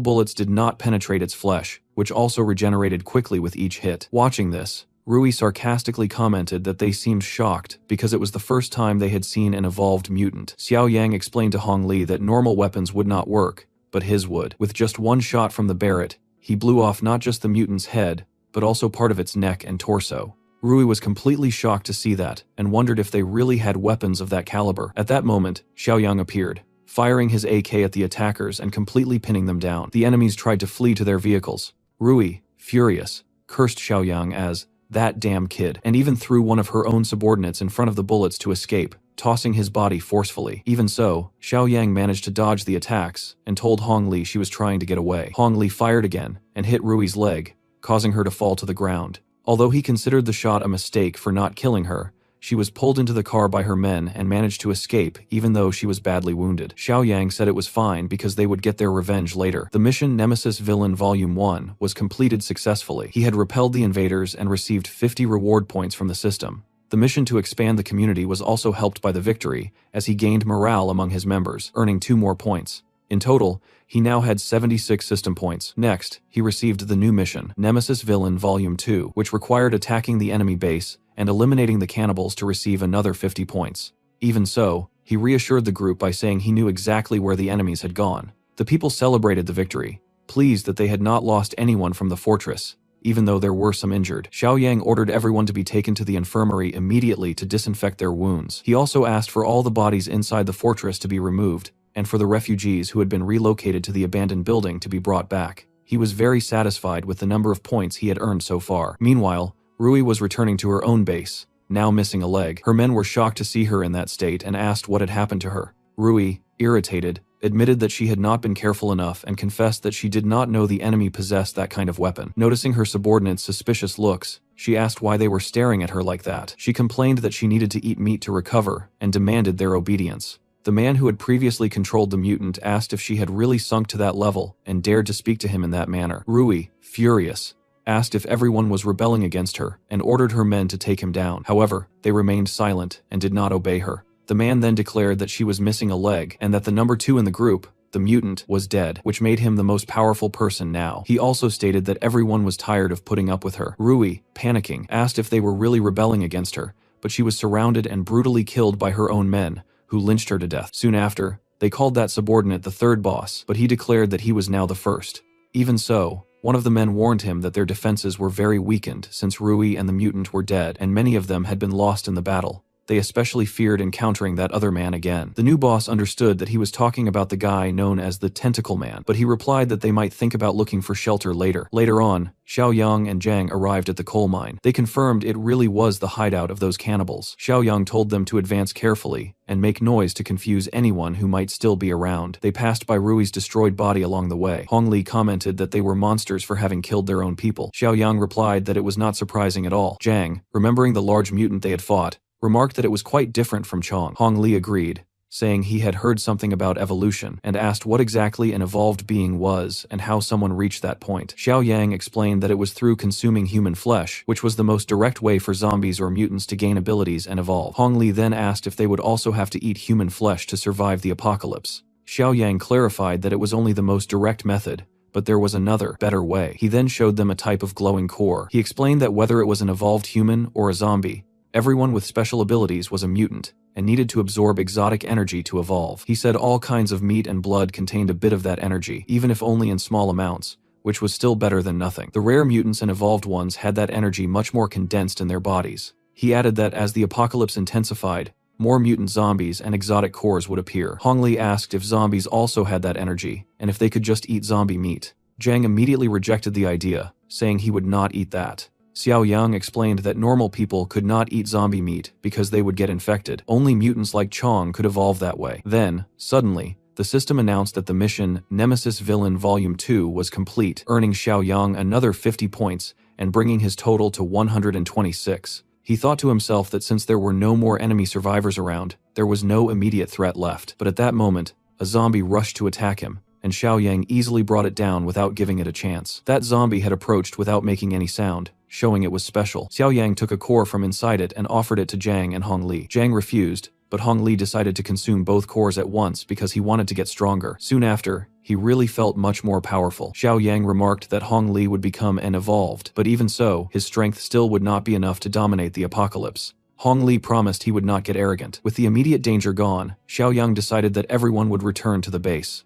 bullets did not penetrate its flesh, which also regenerated quickly with each hit. Watching this, Rui sarcastically commented that they seemed shocked because it was the first time they had seen an evolved mutant. Xiao Yang explained to Hong Li that normal weapons would not work, but his would. With just one shot from the Barrett, he blew off not just the mutant's head, but also part of its neck and torso. Rui was completely shocked to see that, and wondered if they really had weapons of that caliber. At that moment, Xiao Yang appeared, firing his AK at the attackers and completely pinning them down. The enemies tried to flee to their vehicles. Rui, furious, cursed Xiao Yang as, "that damn kid," and even threw one of her own subordinates in front of the bullets to escape, tossing his body forcefully. Even so, Xiao Yang managed to dodge the attacks, and told Hong Li she was trying to get away. Hong Li fired again, and hit Rui's leg, causing her to fall to the ground. Although he considered the shot a mistake for not killing her, she was pulled into the car by her men and managed to escape even though she was badly wounded. Xiao Yang said it was fine because they would get their revenge later. The mission Nemesis Villain Volume 1 was completed successfully. He had repelled the invaders and received 50 reward points from the system. The mission to expand the community was also helped by the victory, as he gained morale among his members, earning 2 more points. In total, he now had 76 system points. Next, he received the new mission, Nemesis Villain Volume 2, which required attacking the enemy base and eliminating the cannibals to receive another 50 points. Even so, he reassured the group by saying he knew exactly where the enemies had gone. The people celebrated the victory, pleased that they had not lost anyone from the fortress, even though there were some injured. Xiaoyang ordered everyone to be taken to the infirmary immediately to disinfect their wounds. He also asked for all the bodies inside the fortress to be removed, and for the refugees who had been relocated to the abandoned building to be brought back. He was very satisfied with the number of points he had earned so far. Meanwhile, Rui was returning to her own base, now missing a leg. Her men were shocked to see her in that state and asked what had happened to her. Rui, irritated, admitted that she had not been careful enough and confessed that she did not know the enemy possessed that kind of weapon. Noticing her subordinates' suspicious looks, she asked why they were staring at her like that. She complained that she needed to eat meat to recover and demanded their obedience. The man who had previously controlled the mutant asked if she had really sunk to that level and dared to speak to him in that manner. Rui, furious, asked if everyone was rebelling against her and ordered her men to take him down. However, they remained silent and did not obey her. The man then declared that she was missing a leg and that the number 2 in the group, the mutant, was dead, which made him the most powerful person now. He also stated that everyone was tired of putting up with her. Rui, panicking, asked if they were really rebelling against her, but she was surrounded and brutally killed by her own men, who lynched her to death. Soon after, they called that subordinate the third boss, but he declared that he was now the first. Even so, one of the men warned him that their defenses were very weakened since Rui and the mutant were dead and many of them had been lost in the battle. They especially feared encountering that other man again. The new boss understood that he was talking about the guy known as the Tentacle Man, but he replied that they might think about looking for shelter later. Later on, Xiaoyang and Zhang arrived at the coal mine. They confirmed it really was the hideout of those cannibals. Xiaoyang told them to advance carefully and make noise to confuse anyone who might still be around. They passed by Rui's destroyed body along the way. Hongli commented that they were monsters for having killed their own people. Xiaoyang replied that it was not surprising at all. Zhang, remembering the large mutant they had fought, remarked that it was quite different from Chong. Hong Li agreed, saying he had heard something about evolution, and asked what exactly an evolved being was and how someone reached that point. Xiaoyang explained that it was through consuming human flesh, which was the most direct way for zombies or mutants to gain abilities and evolve. Hong Li then asked if they would also have to eat human flesh to survive the apocalypse. Xiaoyang clarified that it was only the most direct method, but there was another, better way. He then showed them a type of glowing core. He explained that whether it was an evolved human or a zombie, everyone with special abilities was a mutant, and needed to absorb exotic energy to evolve. He said all kinds of meat and blood contained a bit of that energy, even if only in small amounts, which was still better than nothing. The rare mutants and evolved ones had that energy much more condensed in their bodies. He added that as the apocalypse intensified, more mutant zombies and exotic cores would appear. Hongli asked if zombies also had that energy, and if they could just eat zombie meat. Zhang immediately rejected the idea, saying he would not eat that. Xiaoyang explained that normal people could not eat zombie meat because they would get infected. Only mutants like Chong could evolve that way. Then, suddenly, the system announced that the mission Nemesis Villain Volume 2 was complete, earning Xiaoyang another 50 points and bringing his total to 126. He thought to himself that since there were no more enemy survivors around, there was no immediate threat left. But at that moment, a zombie rushed to attack him, and Xiaoyang easily brought it down without giving it a chance. That zombie had approached without making any sound, showing it was special. Xiaoyang took a core from inside it and offered it to Zhang and Hong Li. Zhang refused, but Hong Li decided to consume both cores at once because he wanted to get stronger. Soon after, he really felt much more powerful. Xiaoyang remarked that Hong Li would become an evolved, but even so, his strength still would not be enough to dominate the apocalypse. Hong Li promised he would not get arrogant. With the immediate danger gone, Xiaoyang decided that everyone would return to the base.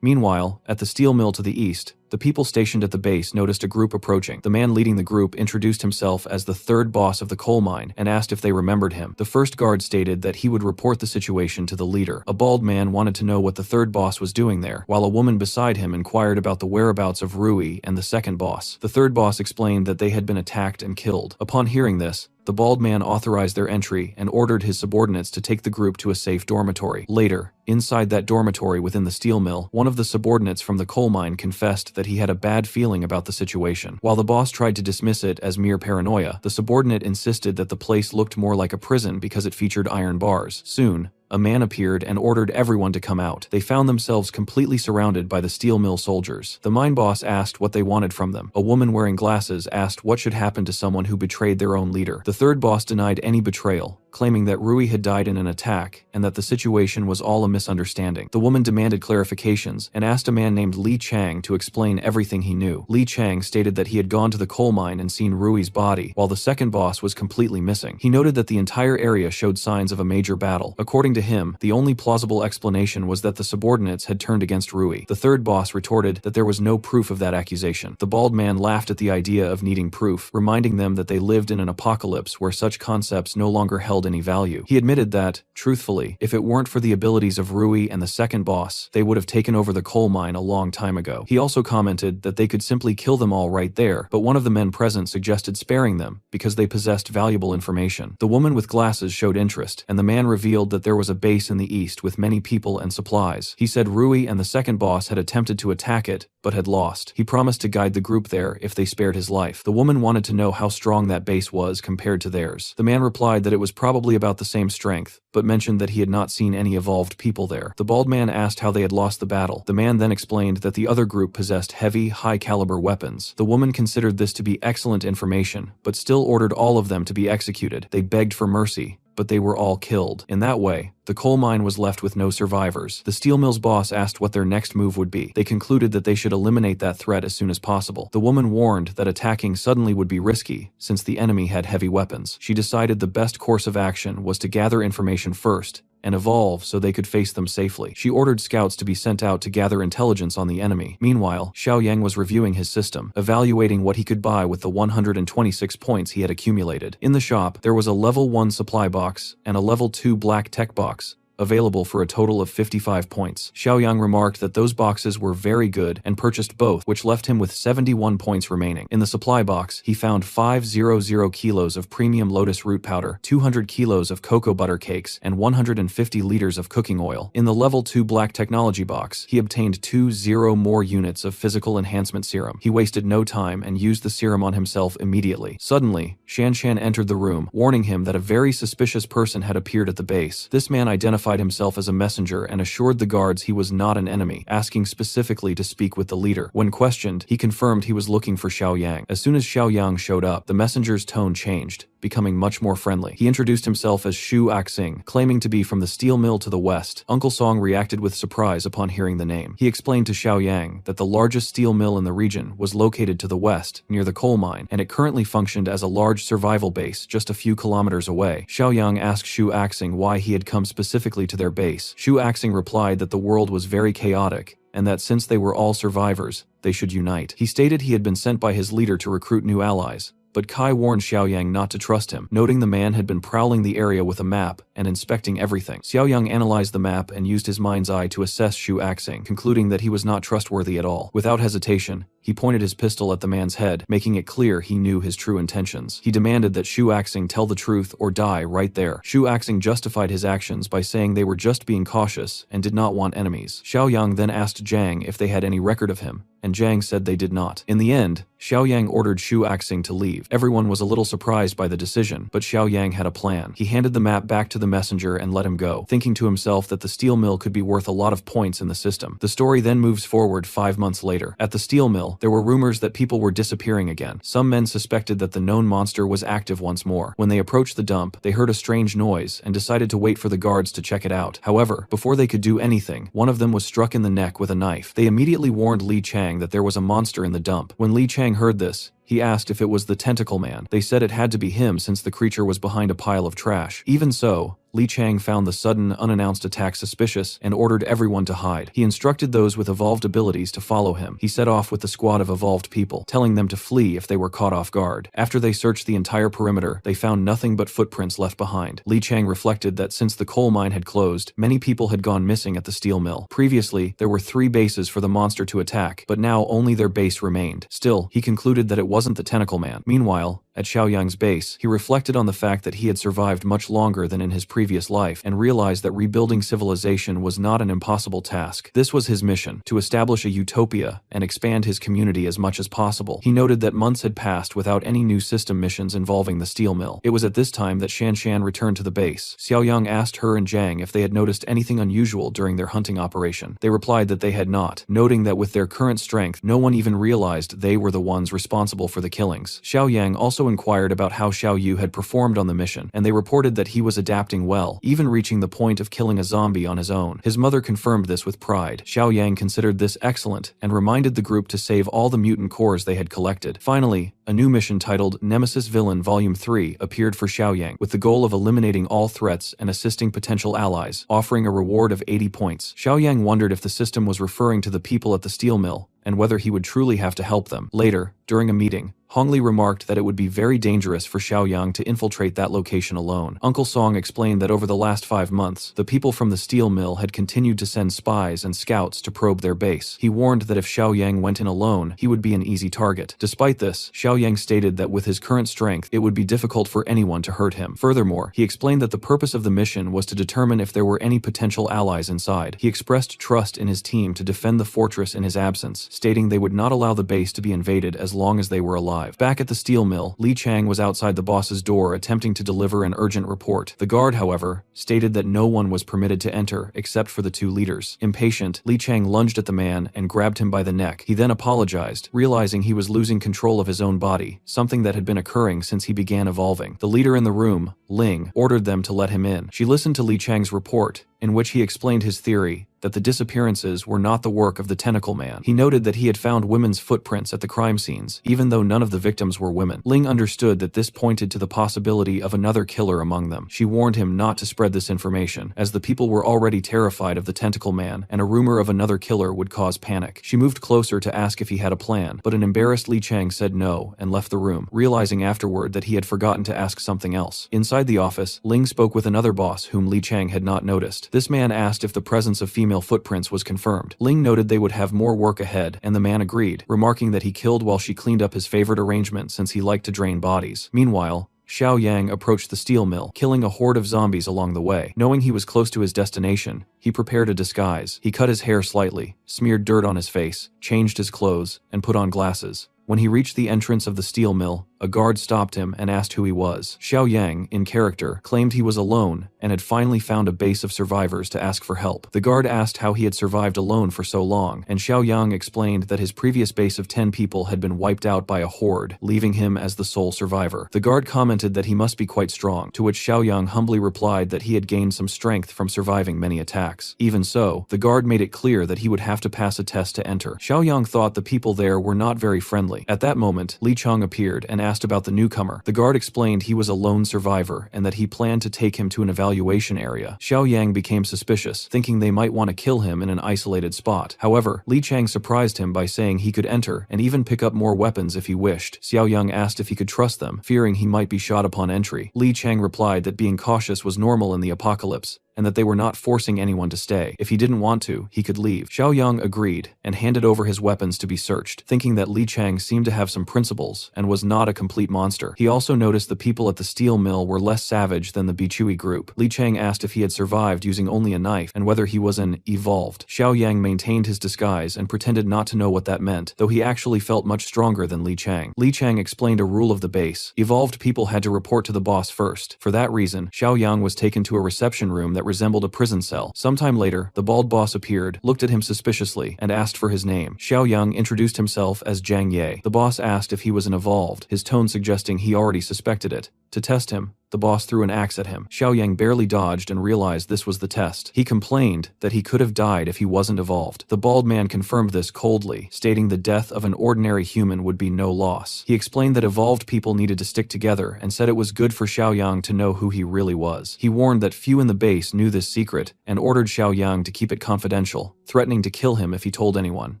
Meanwhile, at the steel mill to the east, the people stationed at the base noticed a group approaching. The man leading the group introduced himself as the third boss of the coal mine and asked if they remembered him. The first guard stated that he would report the situation to the leader. A bald man wanted to know what the third boss was doing there, while a woman beside him inquired about the whereabouts of Rui and the second boss. The third boss explained that they had been attacked and killed. Upon hearing this, the bald man authorized their entry and ordered his subordinates to take the group to a safe dormitory. Later, inside that dormitory within the steel mill, one of the subordinates from the coal mine confessed that he had a bad feeling about the situation. While the boss tried to dismiss it as mere paranoia, the subordinate insisted that the place looked more like a prison because it featured iron bars. Soon, a man appeared and ordered everyone to come out. They found themselves completely surrounded by the steel mill soldiers. The mine boss asked what they wanted from them. A woman wearing glasses asked what should happen to someone who betrayed their own leader. The third boss denied any betrayal, claiming that Rui had died in an attack and that the situation was all a misunderstanding. The woman demanded clarifications and asked a man named Li Chang to explain everything he knew. Li Chang stated that he had gone to the coal mine and seen Rui's body, while the second boss was completely missing. He noted that the entire area showed signs of a major battle. According to him, the only plausible explanation was that the subordinates had turned against Rui. The third boss retorted that there was no proof of that accusation. The bald man laughed at the idea of needing proof, reminding them that they lived in an apocalypse where such concepts no longer held any value. He admitted that, truthfully, if it weren't for the abilities of Rui and the second boss, they would have taken over the coal mine a long time ago. He also commented that they could simply kill them all right there, but one of the men present suggested sparing them because they possessed valuable information. The woman with glasses showed interest, and the man revealed that there was a base in the east with many people and supplies. He said Rui and the second boss had attempted to attack it, but had lost. He promised to guide the group there if they spared his life. The woman wanted to know how strong that base was compared to theirs. The man replied that it was probably about the same strength, but mentioned that he had not seen any evolved people there. The bald man asked how they had lost the battle. The man then explained that the other group possessed heavy, high-caliber weapons. The woman considered this to be excellent information, but still ordered all of them to be executed. They begged for mercy, but they were all killed. In that way, the coal mine was left with no survivors. The steel mill's boss asked what their next move would be. They concluded that they should eliminate that threat as soon as possible. The woman warned that attacking suddenly would be risky, since the enemy had heavy weapons. She decided the best course of action was to gather information first, and evolve so they could face them safely. She ordered scouts to be sent out to gather intelligence on the enemy. Meanwhile, Xiao Yang was reviewing his system, evaluating what he could buy with the 126 points he had accumulated. In the shop, there was a level 1 supply box and a level 2 black tech box, available for a total of 55 points. Xiaoyang remarked that those boxes were very good and purchased both, which left him with 71 points remaining. In the supply box, he found 500 kilos of premium lotus root powder, 200 kilos of cocoa butter cakes, and 150 liters of cooking oil. In the level 2 black technology box, he obtained 20 more units of physical enhancement serum. He wasted no time and used the serum on himself immediately. Suddenly, Shan Shan entered the room, warning him that a very suspicious person had appeared at the base. This man identified himself as a messenger and assured the guards he was not an enemy, asking specifically to speak with the leader. When questioned, he confirmed he was looking for Xiao Yang. As soon as Xiao Yang showed up, the messenger's tone changed, becoming much more friendly. He introduced himself as Shu Axing, claiming to be from the steel mill to the west. Uncle Song reacted with surprise upon hearing the name. He explained to Xiao Yang that the largest steel mill in the region was located to the west, near the coal mine, and it currently functioned as a large survival base just a few kilometers away. Xiao Yang asked Shu Axing why he had come specifically to their base. Shu Axing replied that the world was very chaotic, and that since they were all survivors, they should unite. He stated he had been sent by his leader to recruit new allies, but Kai warned Xiaoyang not to trust him, noting the man had been prowling the area with a map and inspecting everything. Xiaoyang analyzed the map and used his mind's eye to assess Shu Axing, concluding that he was not trustworthy at all. Without hesitation, he pointed his pistol at the man's head, making it clear he knew his true intentions. He demanded that Shu Axing tell the truth or die right there. Shu Axing justified his actions by saying they were just being cautious and did not want enemies. Xiaoyang then asked Zhang if they had any record of him, and Zhang said they did not. In the end, Xiaoyang ordered Shu Axing to leave. Everyone was a little surprised by the decision, but Xiaoyang had a plan. He handed the map back to the messenger and let him go, thinking to himself that the steel mill could be worth a lot of points in the system. The story then moves forward 5 months later. At the steel mill, there were rumors that people were disappearing again. Some men suspected that the known monster was active once more. When they approached the dump, they heard a strange noise and decided to wait for the guards to check it out. However, before they could do anything, one of them was struck in the neck with a knife. They immediately warned Li Chang that there was a monster in the dump. When Li Chang heard this, he asked if it was the tentacle man. They said it had to be him since the creature was behind a pile of trash. Even so, Li Chang found the sudden, unannounced attack suspicious and ordered everyone to hide. He instructed those with evolved abilities to follow him. He set off with the squad of evolved people, telling them to flee if they were caught off guard. After they searched the entire perimeter, they found nothing but footprints left behind. Li Chang reflected that since the coal mine had closed, many people had gone missing at the steel mill. Previously, there were 3 bases for the monster to attack, but now only their base remained. Still, he concluded that it wasn't the tentacle man. Meanwhile, at Xiaoyang's base, he reflected on the fact that he had survived much longer than in his previous life and realized that rebuilding civilization was not an impossible task. This was his mission, to establish a utopia and expand his community as much as possible. He noted that months had passed without any new system missions involving the steel mill. It was at this time that Shan Shan returned to the base. Xiaoyang asked her and Zhang if they had noticed anything unusual during their hunting operation. They replied that they had not, noting that with their current strength, no one even realized they were the ones responsible for the killings. Xiaoyang also also inquired about how Xiao Yu had performed on the mission, and they reported that he was adapting well, even reaching the point of killing a zombie on his own. His mother confirmed this with pride. Xiao Yang considered this excellent and reminded the group to save all the mutant cores they had collected. Finally, a new mission titled Nemesis Villain Volume 3 appeared for Xiao Yang, with the goal of eliminating all threats and assisting potential allies, offering a reward of 80 points. Xiao Yang wondered if the system was referring to the people at the steel mill, and whether he would truly have to help them. Later, during a meeting, Hongli remarked that it would be very dangerous for Xiaoyang to infiltrate that location alone. Uncle Song explained that over the last 5 months, the people from the steel mill had continued to send spies and scouts to probe their base. He warned that if Xiaoyang went in alone, he would be an easy target. Despite this, Xiaoyang stated that with his current strength, it would be difficult for anyone to hurt him. Furthermore, he explained that the purpose of the mission was to determine if there were any potential allies inside. He expressed trust in his team to defend the fortress in his absence, stating they would not allow the base to be invaded as long as they were alive. Back at the steel mill, Li Chang was outside the boss's door attempting to deliver an urgent report. The guard, however, stated that no one was permitted to enter except for the 2 leaders. Impatient, Li Chang lunged at the man and grabbed him by the neck. He then apologized, realizing he was losing control of his own body, something that had been occurring since he began evolving. The leader in the room, Ling, ordered them to let him in. She listened to Li Chang's report, in which he explained his theory that the disappearances were not the work of the tentacle man. He noted that he had found women's footprints at the crime scenes, even though none of the victims were women. Ling understood that this pointed to the possibility of another killer among them. She warned him not to spread this information, as the people were already terrified of the tentacle man, and a rumor of another killer would cause panic. She moved closer to ask if he had a plan, but an embarrassed Li Chang said no and left the room, realizing afterward that he had forgotten to ask something else. Inside the office, Ling spoke with another boss whom Li Chang had not noticed. This man asked if the presence of female footprints was confirmed. Ling noted they would have more work ahead, and the man agreed, remarking that he killed while she cleaned up his favorite arrangement since he liked to drain bodies. Meanwhile, Xiao Yang approached the steel mill, killing a horde of zombies along the way. Knowing he was close to his destination, he prepared a disguise. He cut his hair slightly, smeared dirt on his face, changed his clothes, and put on glasses. When he reached the entrance of the steel mill, a guard stopped him and asked who he was. Xiao Yang, in character, claimed he was alone and had finally found a base of survivors to ask for help. The guard asked how he had survived alone for so long, and Xiao Yang explained that his previous base of 10 people had been wiped out by a horde, leaving him as the sole survivor. The guard commented that he must be quite strong, to which Xiao Yang humbly replied that he had gained some strength from surviving many attacks. Even so, the guard made it clear that he would have to pass a test to enter. Xiao Yang thought the people there were not very friendly. At that moment, Li Chang appeared and asked about the newcomer. The guard explained he was a lone survivor and that he planned to take him to an evaluation area. Xiao Yang became suspicious, thinking they might want to kill him in an isolated spot. However, Li Chang surprised him by saying he could enter and even pick up more weapons if he wished. Xiao Yang asked if he could trust them, fearing he might be shot upon entry. Li Chang replied that being cautious was normal in the apocalypse, and that they were not forcing anyone to stay. If he didn't want to, he could leave. Xiao Yang agreed and handed over his weapons to be searched, thinking that Li Chang seemed to have some principles and was not a complete monster. He also noticed the people at the steel mill were less savage than the Bichui group. Li Chang asked if he had survived using only a knife and whether he was an evolved. Xiao Yang maintained his disguise and pretended not to know what that meant, though he actually felt much stronger than Li Chang. Li Chang explained a rule of the base. Evolved people had to report to the boss first. For that reason, Xiao Yang was taken to a reception room that resembled a prison cell. Sometime later, the bald boss appeared, looked at him suspiciously, and asked for his name. Xiao Yang introduced himself as Zhang Ye. The boss asked if he was an evolved, his tone suggesting he already suspected it. To test him, the boss threw an axe at him. Xiao Yang barely dodged and realized this was the test. He complained that he could have died if he wasn't evolved. The bald man confirmed this coldly, stating the death of an ordinary human would be no loss. He explained that evolved people needed to stick together and said it was good for Xiao Yang to know who he really was. He warned that few in the base knew this secret and ordered Xiao Yang to keep it confidential, threatening to kill him if he told anyone.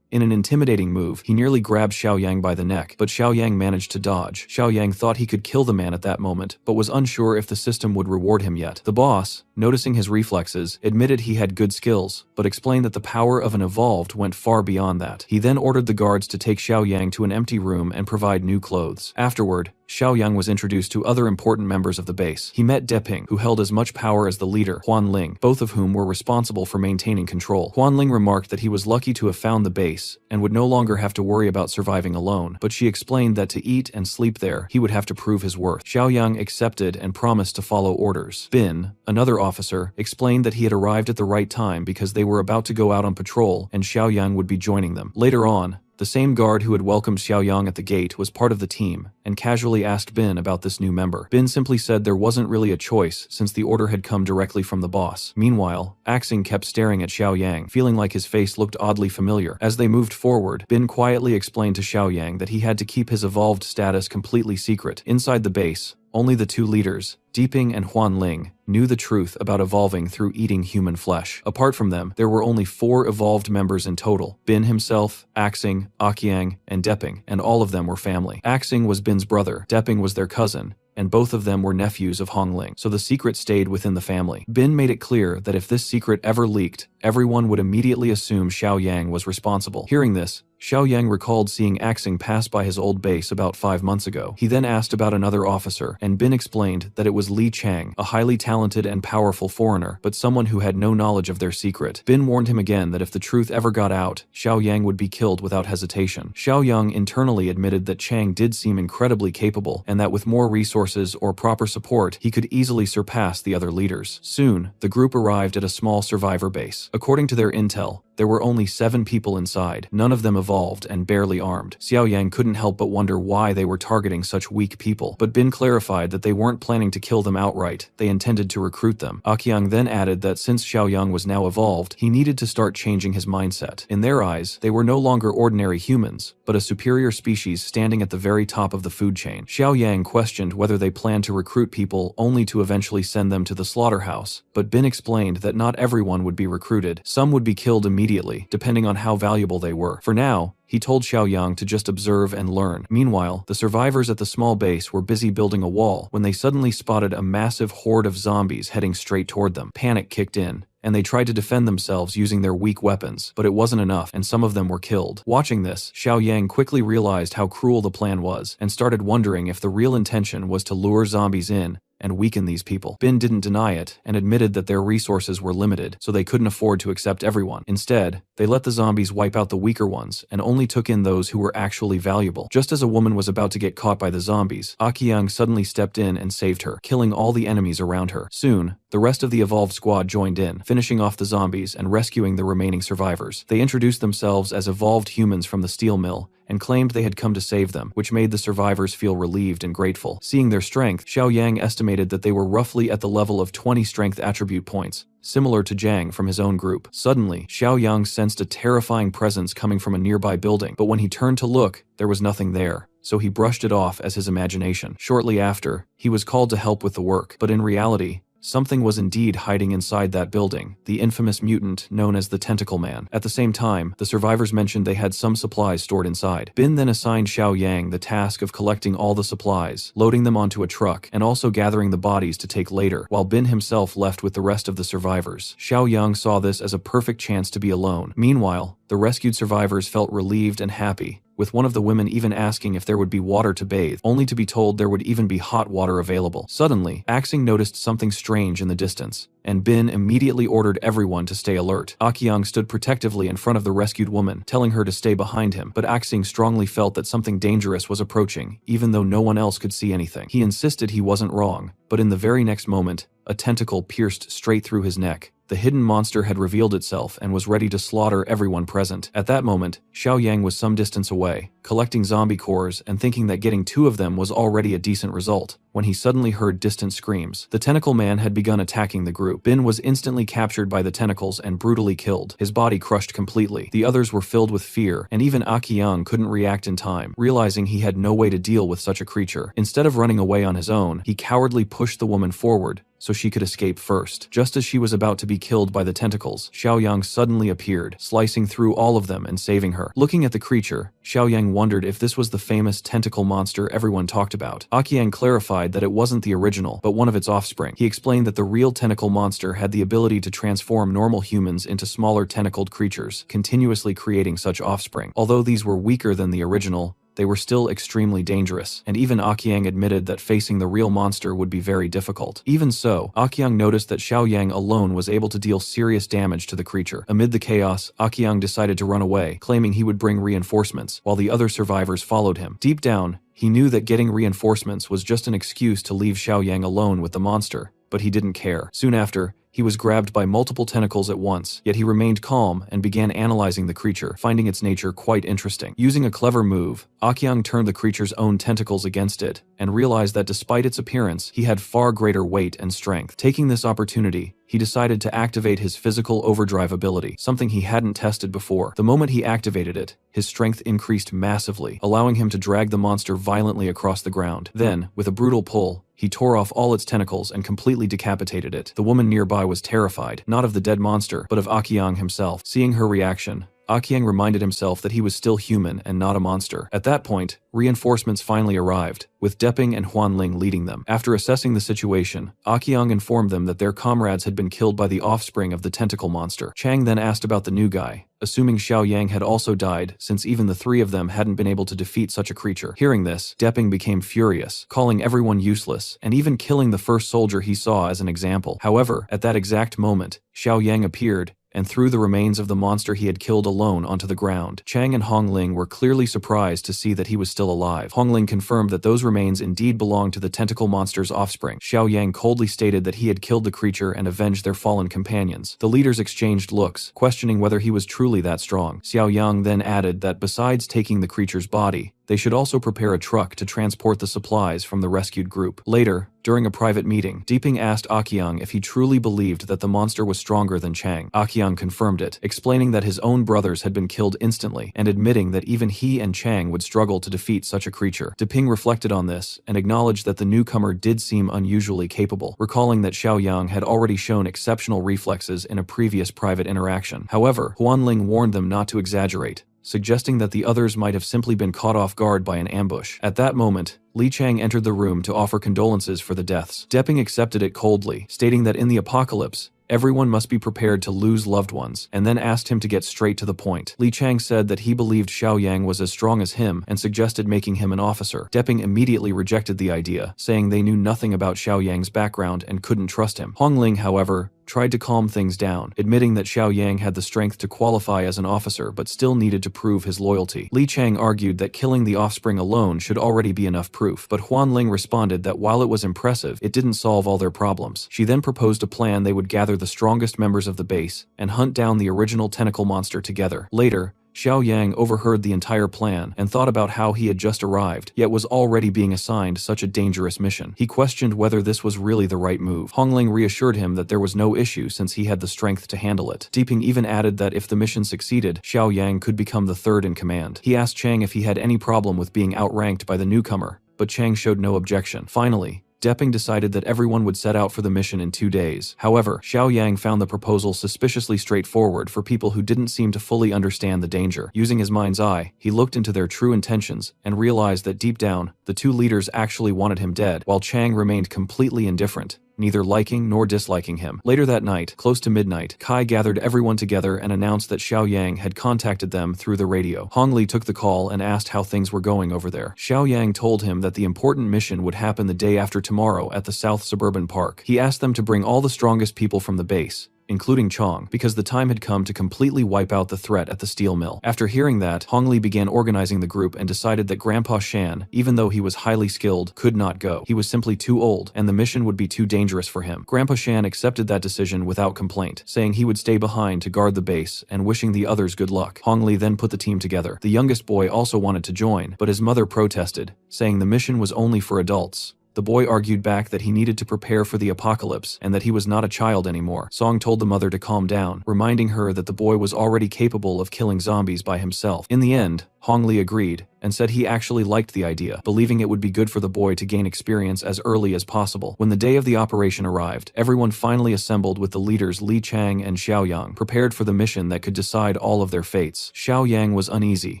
In an intimidating move, he nearly grabbed Xiao Yang by the neck, but Xiao Yang managed to dodge. Xiao Yang thought he could kill the man at that moment, but was unsure if the system would reward him yet. The boss, noticing his reflexes, admitted he had good skills, but explained that the power of an evolved went far beyond that. He then ordered the guards to take Xiao Yang to an empty room and provide new clothes. Afterward, Xiao Yang was introduced to other important members of the base. He met Deping, who held as much power as the leader, Huan Ling, both of whom were responsible for maintaining control. Huan Ling remarked that he was lucky to have found the base, and would no longer have to worry about surviving alone, but she explained that to eat and sleep there, he would have to prove his worth. Xiao Yang accepted and promised to follow orders. Bin, another officer, explained that he had arrived at the right time because they were about to go out on patrol, and Xiao Yang would be joining them. Later on, the same guard who had welcomed Xiao Yang at the gate was part of the team, and casually asked Bin about this new member. Bin simply said there wasn't really a choice since the order had come directly from the boss. Meanwhile, Axing kept staring at Xiao Yang, feeling like his face looked oddly familiar. As they moved forward, Bin quietly explained to Xiao Yang that he had to keep his evolved status completely secret. Inside the base, only the two leaders, Diping and Huan Ling, knew the truth about evolving through eating human flesh. Apart from them, there were only 4 evolved members in total: Bin himself, Axing, Aqiang, and Deping, and all of them were family. Axing was Bin's brother, Deping was their cousin, and both of them were nephews of Hong Ling, so the secret stayed within the family. Bin made it clear that if this secret ever leaked, everyone would immediately assume Xiao Yang was responsible. Hearing this, Xiao Yang recalled seeing Axing pass by his old base about 5 months ago. He then asked about another officer, and Bin explained that it was Li Chang, a highly talented and powerful foreigner, but someone who had no knowledge of their secret. Bin warned him again that if the truth ever got out, Xiao Yang would be killed without hesitation. Xiao Yang internally admitted that Chang did seem incredibly capable, and that with more resources or proper support, he could easily surpass the other leaders. Soon, the group arrived at a small survivor base. According to their intel, there were only 7 people inside, none of them evolved and barely armed. Xiao Yang couldn't help but wonder why they were targeting such weak people, but Bin clarified that they weren't planning to kill them outright, they intended to recruit them. Aqiang then added that since Xiao Yang was now evolved, he needed to start changing his mindset. In their eyes, they were no longer ordinary humans, but a superior species standing at the very top of the food chain. Xiao Yang questioned whether they planned to recruit people only to eventually send them to the slaughterhouse, but Bin explained that not everyone would be recruited, some would be killed immediately, depending on how valuable they were. For now, he told Xiao Yang to just observe and learn. Meanwhile, the survivors at the small base were busy building a wall when they suddenly spotted a massive horde of zombies heading straight toward them. Panic kicked in, and they tried to defend themselves using their weak weapons, but it wasn't enough, and some of them were killed. Watching this, Xiao Yang quickly realized how cruel the plan was, and started wondering if the real intention was to lure zombies in and weaken these people. Bin didn't deny it, and admitted that their resources were limited, so they couldn't afford to accept everyone. Instead, they let the zombies wipe out the weaker ones, and only took in those who were actually valuable. Just as a woman was about to get caught by the zombies, Aqiang suddenly stepped in and saved her, killing all the enemies around her. Soon, the rest of the evolved squad joined in, finishing off the zombies and rescuing the remaining survivors. They introduced themselves as evolved humans from the steel mill, and claimed they had come to save them, which made the survivors feel relieved and grateful. Seeing their strength, Xiao Yang estimated that they were roughly at the level of 20 strength attribute points, similar to Zhang from his own group. Suddenly, Xiao Yang sensed a terrifying presence coming from a nearby building, but when he turned to look, there was nothing there, so he brushed it off as his imagination. Shortly after, he was called to help with the work, but in reality, something was indeed hiding inside that building, the infamous mutant known as the Tentacle Man. At the same time, the survivors mentioned they had some supplies stored inside. Bin then assigned Xiao Yang the task of collecting all the supplies, loading them onto a truck, and also gathering the bodies to take later, while Bin himself left with the rest of the survivors. Xiao Yang saw this as a perfect chance to be alone. Meanwhile, the rescued survivors felt relieved and happy, with one of the women even asking if there would be water to bathe, only to be told there would even be hot water available. Suddenly, Axing noticed something strange in the distance, and Bin immediately ordered everyone to stay alert. Aqiang stood protectively in front of the rescued woman, telling her to stay behind him, but Axing strongly felt that something dangerous was approaching, even though no one else could see anything. He insisted he wasn't wrong, but in the very next moment, a tentacle pierced straight through his neck. The hidden monster had revealed itself and was ready to slaughter everyone present. At that moment, Xiao Yang was some distance away, collecting zombie cores and thinking that getting 2 of them was already a decent result, when he suddenly heard distant screams. The Tentacle Man had begun attacking the group. Bin was instantly captured by the tentacles and brutally killed, his body crushed completely. The others were filled with fear, and even Aqiang couldn't react in time, realizing he had no way to deal with such a creature. Instead of running away on his own, he cowardly pushed the woman forward, so she could escape first. Just as she was about to be killed by the tentacles, Xiao Yang suddenly appeared, slicing through all of them and saving her. Looking at the creature, Xiao Yang wondered if this was the famous tentacle monster everyone talked about. Aqiang clarified that it wasn't the original, but one of its offspring. He explained that the real tentacle monster had the ability to transform normal humans into smaller tentacled creatures, continuously creating such offspring. Although these were weaker than the original, they were still extremely dangerous, and even Aqiang admitted that facing the real monster would be very difficult. Even so, Aqiang noticed that Xiao Yang alone was able to deal serious damage to the creature. Amid the chaos, Aqiang decided to run away, claiming he would bring reinforcements, while the other survivors followed him. Deep down, he knew that getting reinforcements was just an excuse to leave Xiao Yang alone with the monster, but he didn't care. Soon after, he was grabbed by multiple tentacles at once, yet he remained calm and began analyzing the creature, finding its nature quite interesting. Using a clever move, Akyung turned the creature's own tentacles against it, and realized that despite its appearance, he had far greater weight and strength. Taking this opportunity, he decided to activate his physical overdrive ability, something he hadn't tested before. The moment he activated it, his strength increased massively, allowing him to drag the monster violently across the ground. Then, with a brutal pull, he tore off all its tentacles and completely decapitated it. The woman nearby was terrified, not of the dead monster, but of Akyung himself. Seeing her reaction, Akyung reminded himself that he was still human and not a monster. At that point, reinforcements finally arrived, with Depping and Huanling leading them. After assessing the situation, Akyung informed them that their comrades had been killed by the offspring of the tentacle monster. Chang then asked about the new guy, assuming Xiao Yang had also died, since even the three of them hadn't been able to defeat such a creature. Hearing this, Depping became furious, calling everyone useless, and even killing the first soldier he saw as an example. However, at that exact moment, Xiao Yang appeared, and threw the remains of the monster he had killed alone onto the ground. Chang and Hongling were clearly surprised to see that he was still alive. Hongling confirmed that those remains indeed belonged to the tentacle monster's offspring. Xiao Yang coldly stated that he had killed the creature and avenged their fallen companions. The leaders exchanged looks, questioning whether he was truly that strong. Xiao Yang then added that besides taking the creature's body, they should also prepare a truck to transport the supplies from the rescued group. Later, during a private meeting, Deeping asked Akyung if he truly believed that the monster was stronger than Chang. Akyung confirmed it, explaining that his own brothers had been killed instantly, and admitting that even he and Chang would struggle to defeat such a creature. Deeping reflected on this, and acknowledged that the newcomer did seem unusually capable, recalling that Xiao Yang had already shown exceptional reflexes in a previous private interaction. However, Huanling warned them not to exaggerate, suggesting that the others might have simply been caught off guard by an ambush. At that moment, Li Chang entered the room to offer condolences for the deaths. Depping accepted it coldly, stating that in the apocalypse, everyone must be prepared to lose loved ones, and then asked him to get straight to the point. Li Chang said that he believed Xiao Yang was as strong as him and suggested making him an officer. Depping immediately rejected the idea, saying they knew nothing about Xiao Yang's background and couldn't trust him. Hongling, however, tried to calm things down, admitting that Xiao Yang had the strength to qualify as an officer but still needed to prove his loyalty. Li Chang argued that killing the offspring alone should already be enough proof, but Huanling responded that while it was impressive, it didn't solve all their problems. She then proposed a plan they would gather the strongest members of the base and hunt down the original tentacle monster together. Later, Xiao Yang overheard the entire plan and thought about how he had just arrived, yet was already being assigned such a dangerous mission. He questioned whether this was really the right move. Hongling reassured him that there was no issue since he had the strength to handle it. Deeping even added that if the mission succeeded, Xiao Yang could become the third in command. He asked Chang if he had any problem with being outranked by the newcomer, but Chang showed no objection. Finally, Depping decided that everyone would set out for the mission in 2 days. However, Xiao Yang found the proposal suspiciously straightforward for people who didn't seem to fully understand the danger. Using his mind's eye, he looked into their true intentions and realized that deep down, the two leaders actually wanted him dead, while Chang remained completely indifferent, neither liking nor disliking him. Later that night, close to midnight, Kai gathered everyone together and announced that Xiao Yang had contacted them through the radio. Hong Li took the call and asked how things were going over there. Xiao Yang told him that the important mission would happen the day after tomorrow at the South Suburban Park. He asked them to bring all the strongest people from the base, including Chong, because the time had come to completely wipe out the threat at the steel mill. After hearing that, Hong Li began organizing the group and decided that Grandpa Shan, even though he was highly skilled, could not go. He was simply too old, and the mission would be too dangerous for him. Grandpa Shan accepted that decision without complaint, saying he would stay behind to guard the base and wishing the others good luck. Hong Li then put the team together. The youngest boy also wanted to join, but his mother protested, saying the mission was only for adults. The boy argued back that he needed to prepare for the apocalypse and that he was not a child anymore. Song told the mother to calm down, reminding her that the boy was already capable of killing zombies by himself. In the end, Hong Li agreed and said he actually liked the idea, believing it would be good for the boy to gain experience as early as possible. When the day of the operation arrived, everyone finally assembled with the leaders Li Chang and Xiao Yang, prepared for the mission that could decide all of their fates. Xiao Yang was uneasy,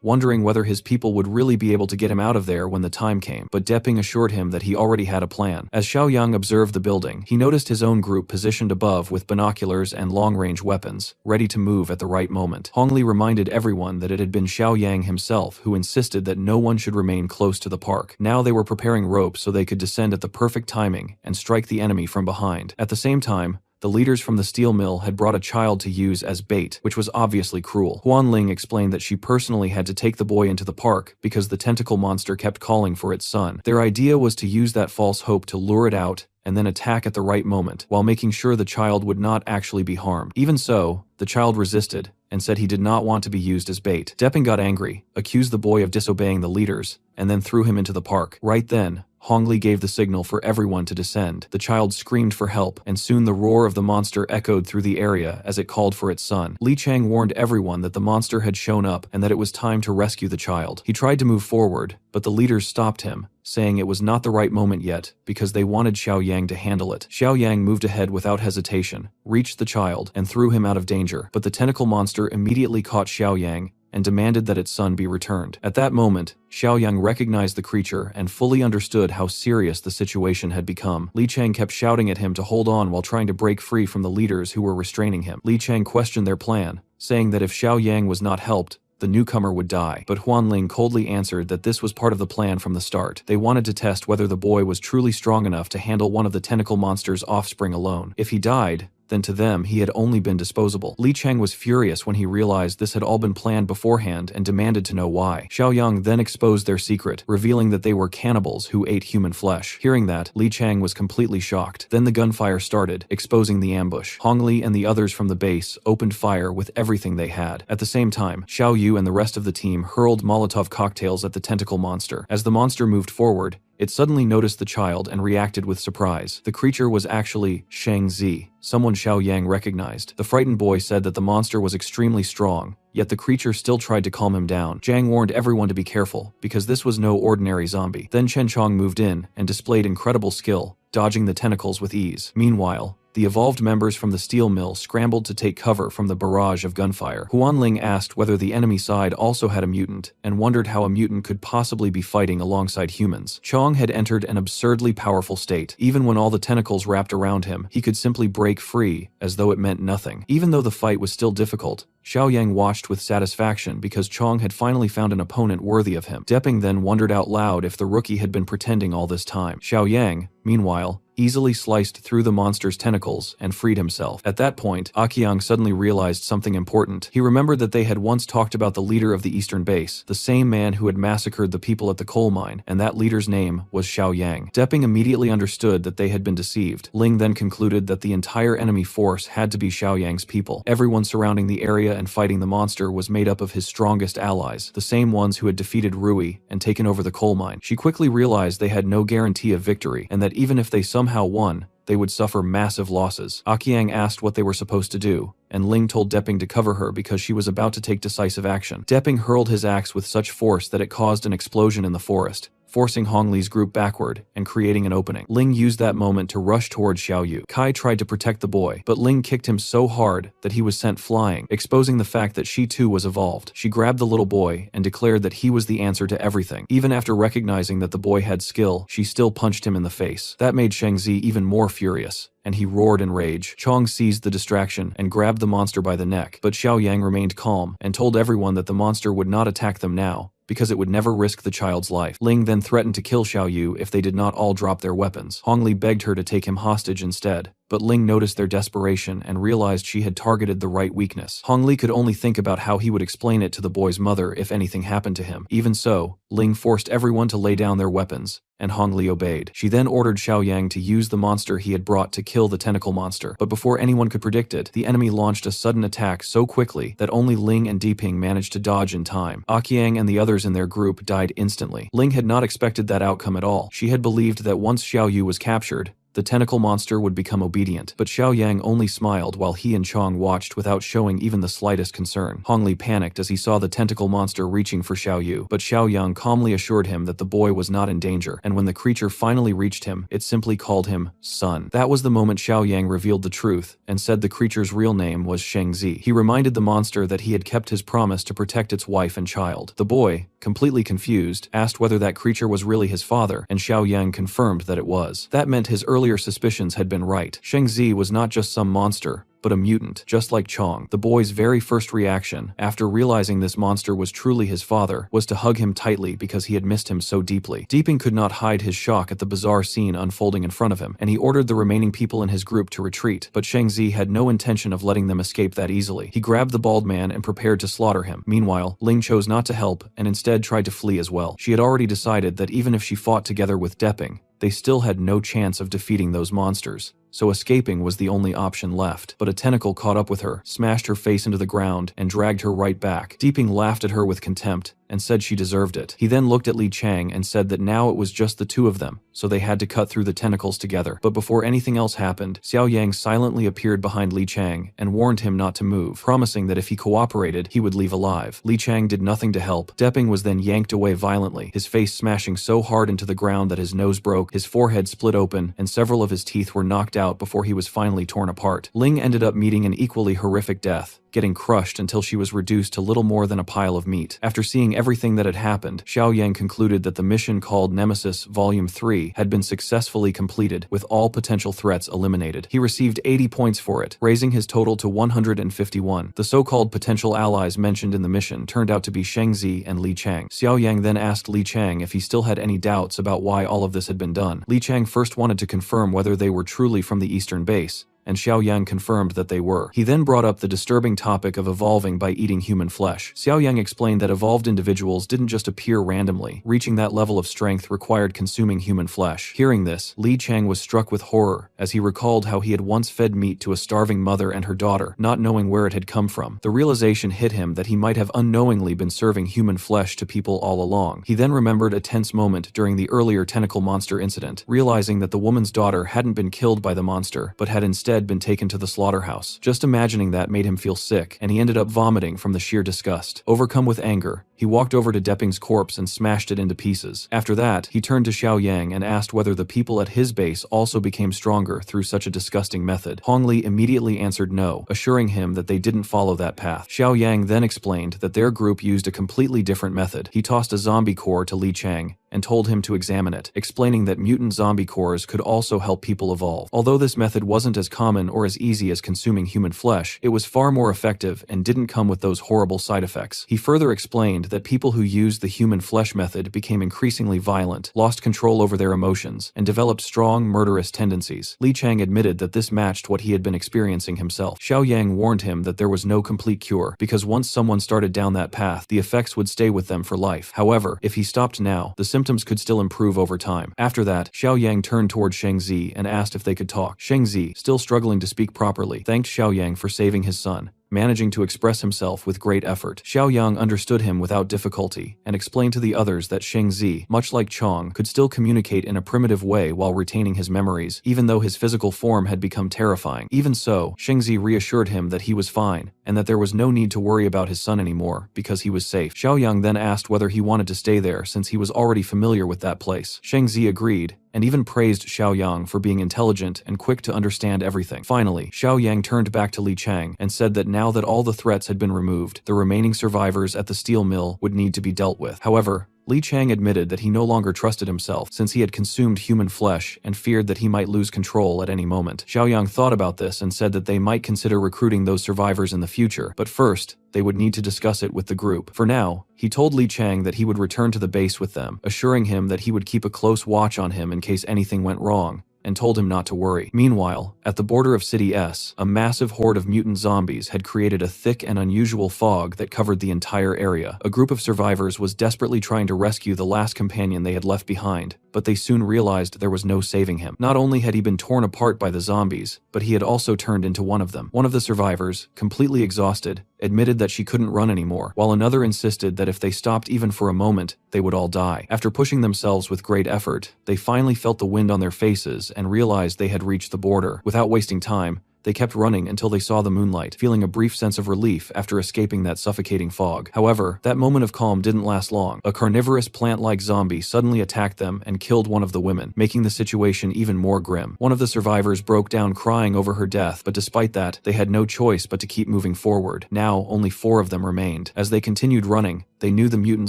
wondering whether his people would really be able to get him out of there when the time came, but Depping assured him that he already had a plan. As Xiao Yang observed the building, he noticed his own group positioned above with binoculars and long-range weapons, ready to move at the right moment. Hong Li reminded everyone that it had been Xiao Yang himself who insisted that no one should remain close to the park. Now they were preparing ropes so they could descend at the perfect timing and strike the enemy from behind. At the same time, The leaders from the steel mill had brought a child to use as bait, which was obviously cruel. Huanling explained that she personally had to take the boy into the park because the tentacle monster kept calling for its son. Their idea was to use that false hope to lure it out and then attack at the right moment, while making sure the child would not actually be harmed. Even so, the child resisted and said he did not want to be used as bait. Depping got angry, accused the boy of disobeying the leaders, and then threw him into the park. Right then, Hongli gave the signal for everyone to descend. The child screamed for help, and soon the roar of the monster echoed through the area as it called for its son. Li Chang warned everyone that the monster had shown up and that it was time to rescue the child. He tried to move forward, but the leaders stopped him, saying it was not the right moment yet because they wanted Xiao Yang to handle it. Xiao Yang moved ahead without hesitation, reached the child, and threw him out of danger. But the tentacle monster immediately caught Xiao Yang and demanded that its son be returned. At that moment, Xiao Yang recognized the creature and fully understood how serious the situation had become. Li Chang kept shouting at him to hold on while trying to break free from the leaders who were restraining him. Li Chang questioned their plan, saying that if Xiao Yang was not helped, the newcomer would die. But Huanling coldly answered that this was part of the plan from the start. They wanted to test whether the boy was truly strong enough to handle one of the tentacle monster's offspring alone. If he died, then to them he had only been disposable. Li Chang was furious when he realized this had all been planned beforehand and demanded to know why. Xiao Yang then exposed their secret, revealing that they were cannibals who ate human flesh. Hearing that, Li Chang was completely shocked. Then the gunfire started, exposing the ambush. Hongli and the others from the base opened fire with everything they had. At the same time, Xiao Yu and the rest of the team hurled Molotov cocktails at the tentacle monster. As the monster moved forward, it suddenly noticed the child and reacted with surprise. The creature was actually Shang Zi, someone Xiao Yang recognized. The frightened boy said that the monster was extremely strong, yet the creature still tried to calm him down. Zhang warned everyone to be careful, because this was no ordinary zombie. Then Chen Chong moved in and displayed incredible skill, dodging the tentacles with ease. Meanwhile, the evolved members from the steel mill scrambled to take cover from the barrage of gunfire. Huanling asked whether the enemy side also had a mutant, and wondered how a mutant could possibly be fighting alongside humans. Chong had entered an absurdly powerful state. Even when all the tentacles wrapped around him, he could simply break free, as though it meant nothing. Even though the fight was still difficult, Xiao Yang watched with satisfaction because Chong had finally found an opponent worthy of him. Depping then wondered out loud if the rookie had been pretending all this time. Xiao Yang, meanwhile, easily sliced through the monster's tentacles and freed himself. At that point, Akiang suddenly realized something important. He remembered that they had once talked about the leader of the eastern base, the same man who had massacred the people at the coal mine, and that leader's name was Xiao Yang. Depping immediately understood that they had been deceived. Ling then concluded that the entire enemy force had to be Xiao Yang's people. Everyone surrounding the area and fighting the monster was made up of his strongest allies, the same ones who had defeated Rui and taken over the coal mine. She quickly realized they had no guarantee of victory, and that even if they somehow won, they would suffer massive losses. Akiang asked what they were supposed to do, and Ling told Depping to cover her because she was about to take decisive action. Depping hurled his axe with such force that it caused an explosion in the forest, forcing Hongli's group backward and creating an opening. Ling used that moment to rush towards Xiao Yu. Kai tried to protect the boy, but Ling kicked him so hard that he was sent flying, exposing the fact that she too was evolved. She grabbed the little boy and declared that he was the answer to everything. Even after recognizing that the boy had skill, she still punched him in the face. That made Shangzi even more furious, and he roared in rage. Chong seized the distraction and grabbed the monster by the neck, but Xiao Yang remained calm and told everyone that the monster would not attack them now, because it would never risk the child's life. Ling then threatened to kill Xiao Yu if they did not all drop their weapons. Hongli begged her to take him hostage instead, but Ling noticed their desperation and realized she had targeted the right weakness. Hongli could only think about how he would explain it to the boy's mother if anything happened to him. Even so, Ling forced everyone to lay down their weapons, and Hongli obeyed. She then ordered Xiao Yang to use the monster he had brought to kill the tentacle monster. But before anyone could predict it, the enemy launched a sudden attack so quickly that only Ling and Diping managed to dodge in time. Akiang and the others in their group died instantly. Ling had not expected that outcome at all. She had believed that once Xiao Yu was captured, the tentacle monster would become obedient, but Xiao Yang only smiled while he and Chong watched without showing even the slightest concern. Hongli panicked as he saw the tentacle monster reaching for Xiao Yu, but Xiao Yang calmly assured him that the boy was not in danger, and when the creature finally reached him, it simply called him son. That was the moment Xiao Yang revealed the truth and said the creature's real name was Shengzi. He reminded the monster that he had kept his promise to protect its wife and child. The boy, completely confused, asked whether that creature was really his father, and Xiao Yang confirmed that it was. That meant his earlier suspicions had been right. Shengzi was not just some monster, but a mutant, just like Chong. The boy's very first reaction, after realizing this monster was truly his father, was to hug him tightly because he had missed him so deeply. Deeping could not hide his shock at the bizarre scene unfolding in front of him, and he ordered the remaining people in his group to retreat, but Shang-Zi had no intention of letting them escape that easily. He grabbed the bald man and prepared to slaughter him. Meanwhile, Ling chose not to help and instead tried to flee as well. She had already decided that even if she fought together with Depping, they still had no chance of defeating those monsters, so escaping was the only option left. But a tentacle caught up with her, smashed her face into the ground, and dragged her right back. Deeping laughed at her with contempt and said she deserved it. He then looked at Li Chang and said that now it was just the two of them, so they had to cut through the tentacles together. But before anything else happened, Xiao Yang silently appeared behind Li Chang and warned him not to move, promising that if he cooperated, he would leave alive. Li Chang did nothing to help. Depping was then yanked away violently, his face smashing so hard into the ground that his nose broke, his forehead split open, and several of his teeth were knocked out before he was finally torn apart. Ling ended up meeting an equally horrific death, getting crushed until she was reduced to little more than a pile of meat. After seeing everything that had happened, Xiao Yang concluded that the mission called Nemesis Volume 3 had been successfully completed, with all potential threats eliminated. He received 80 points for it, raising his total to 151. The so-called potential allies mentioned in the mission turned out to be Shang-Zi and Li Chang. Xiao Yang then asked Li Chang if he still had any doubts about why all of this had been done. Li Chang first wanted to confirm whether they were truly from the Eastern Base, and Xiao Yang confirmed that they were. He then brought up the disturbing topic of evolving by eating human flesh. Xiao Yang explained that evolved individuals didn't just appear randomly. Reaching that level of strength required consuming human flesh. Hearing this, Li Chang was struck with horror, as he recalled how he had once fed meat to a starving mother and her daughter, not knowing where it had come from. The realization hit him that he might have unknowingly been serving human flesh to people all along. He then remembered a tense moment during the earlier tentacle monster incident, realizing that the woman's daughter hadn't been killed by the monster, but had instead been taken to the slaughterhouse. Just imagining that made him feel sick, and he ended up vomiting from the sheer disgust. Overcome with anger, he walked over to Depping's corpse and smashed it into pieces. After that, he turned to Xiao Yang and asked whether the people at his base also became stronger through such a disgusting method. Hong Li immediately answered no, assuring him that they didn't follow that path. Xiao Yang then explained that their group used a completely different method. He tossed a zombie core to Li Chang and told him to examine it, explaining that mutant zombie cores could also help people evolve. Although this method wasn't as common or as easy as consuming human flesh, it was far more effective and didn't come with those horrible side effects. He further explained that people who used the human flesh method became increasingly violent, lost control over their emotions, and developed strong, murderous tendencies. Li Chang admitted that this matched what he had been experiencing himself. Xiao Yang warned him that there was no complete cure, because once someone started down that path, the effects would stay with them for life. However, if he stopped now, the symptoms could still improve over time. After that, Xiao Yang turned toward Shang-Zi and asked if they could talk. Shang-Zi, still struggling to speak properly, thanked Xiao Yang for saving his son, managing to express himself with great effort. Xiao Yang understood him without difficulty and explained to the others that Shang-Zi, much like Chong, could still communicate in a primitive way while retaining his memories, even though his physical form had become terrifying. Even so, Shang-Zi reassured him that he was fine and that there was no need to worry about his son anymore because he was safe. Xiao Yang then asked whether he wanted to stay there since he was already familiar with that place. Shang-Zi agreed, and even praised Xiao Yang for being intelligent and quick to understand everything. Finally, Xiao Yang turned back to Li Chang and said that now that all the threats had been removed, the remaining survivors at the steel mill would need to be dealt with. However, Li Chang admitted that he no longer trusted himself since he had consumed human flesh and feared that he might lose control at any moment. Xiao Yang thought about this and said that they might consider recruiting those survivors in the future, but first, they would need to discuss it with the group. For now, he told Li Chang that he would return to the base with them, assuring him that he would keep a close watch on him in case anything went wrong, and told him not to worry. Meanwhile, at the border of City S, a massive horde of mutant zombies had created a thick and unusual fog that covered the entire area. A group of survivors was desperately trying to rescue the last companion they had left behind, but they soon realized there was no saving him. Not only had he been torn apart by the zombies, but he had also turned into one of them. One of the survivors, completely exhausted, admitted that she couldn't run anymore, while another insisted that if they stopped even for a moment, they would all die. After pushing themselves with great effort, they finally felt the wind on their faces and realized they had reached the border. Without wasting time, they kept running until they saw the moonlight, feeling a brief sense of relief after escaping that suffocating fog. However, that moment of calm didn't last long. A carnivorous plant-like zombie suddenly attacked them and killed one of the women, making the situation even more grim. One of the survivors broke down crying over her death, but despite that, they had no choice but to keep moving forward. Now, only 4 of them remained. As they continued running, they knew the mutant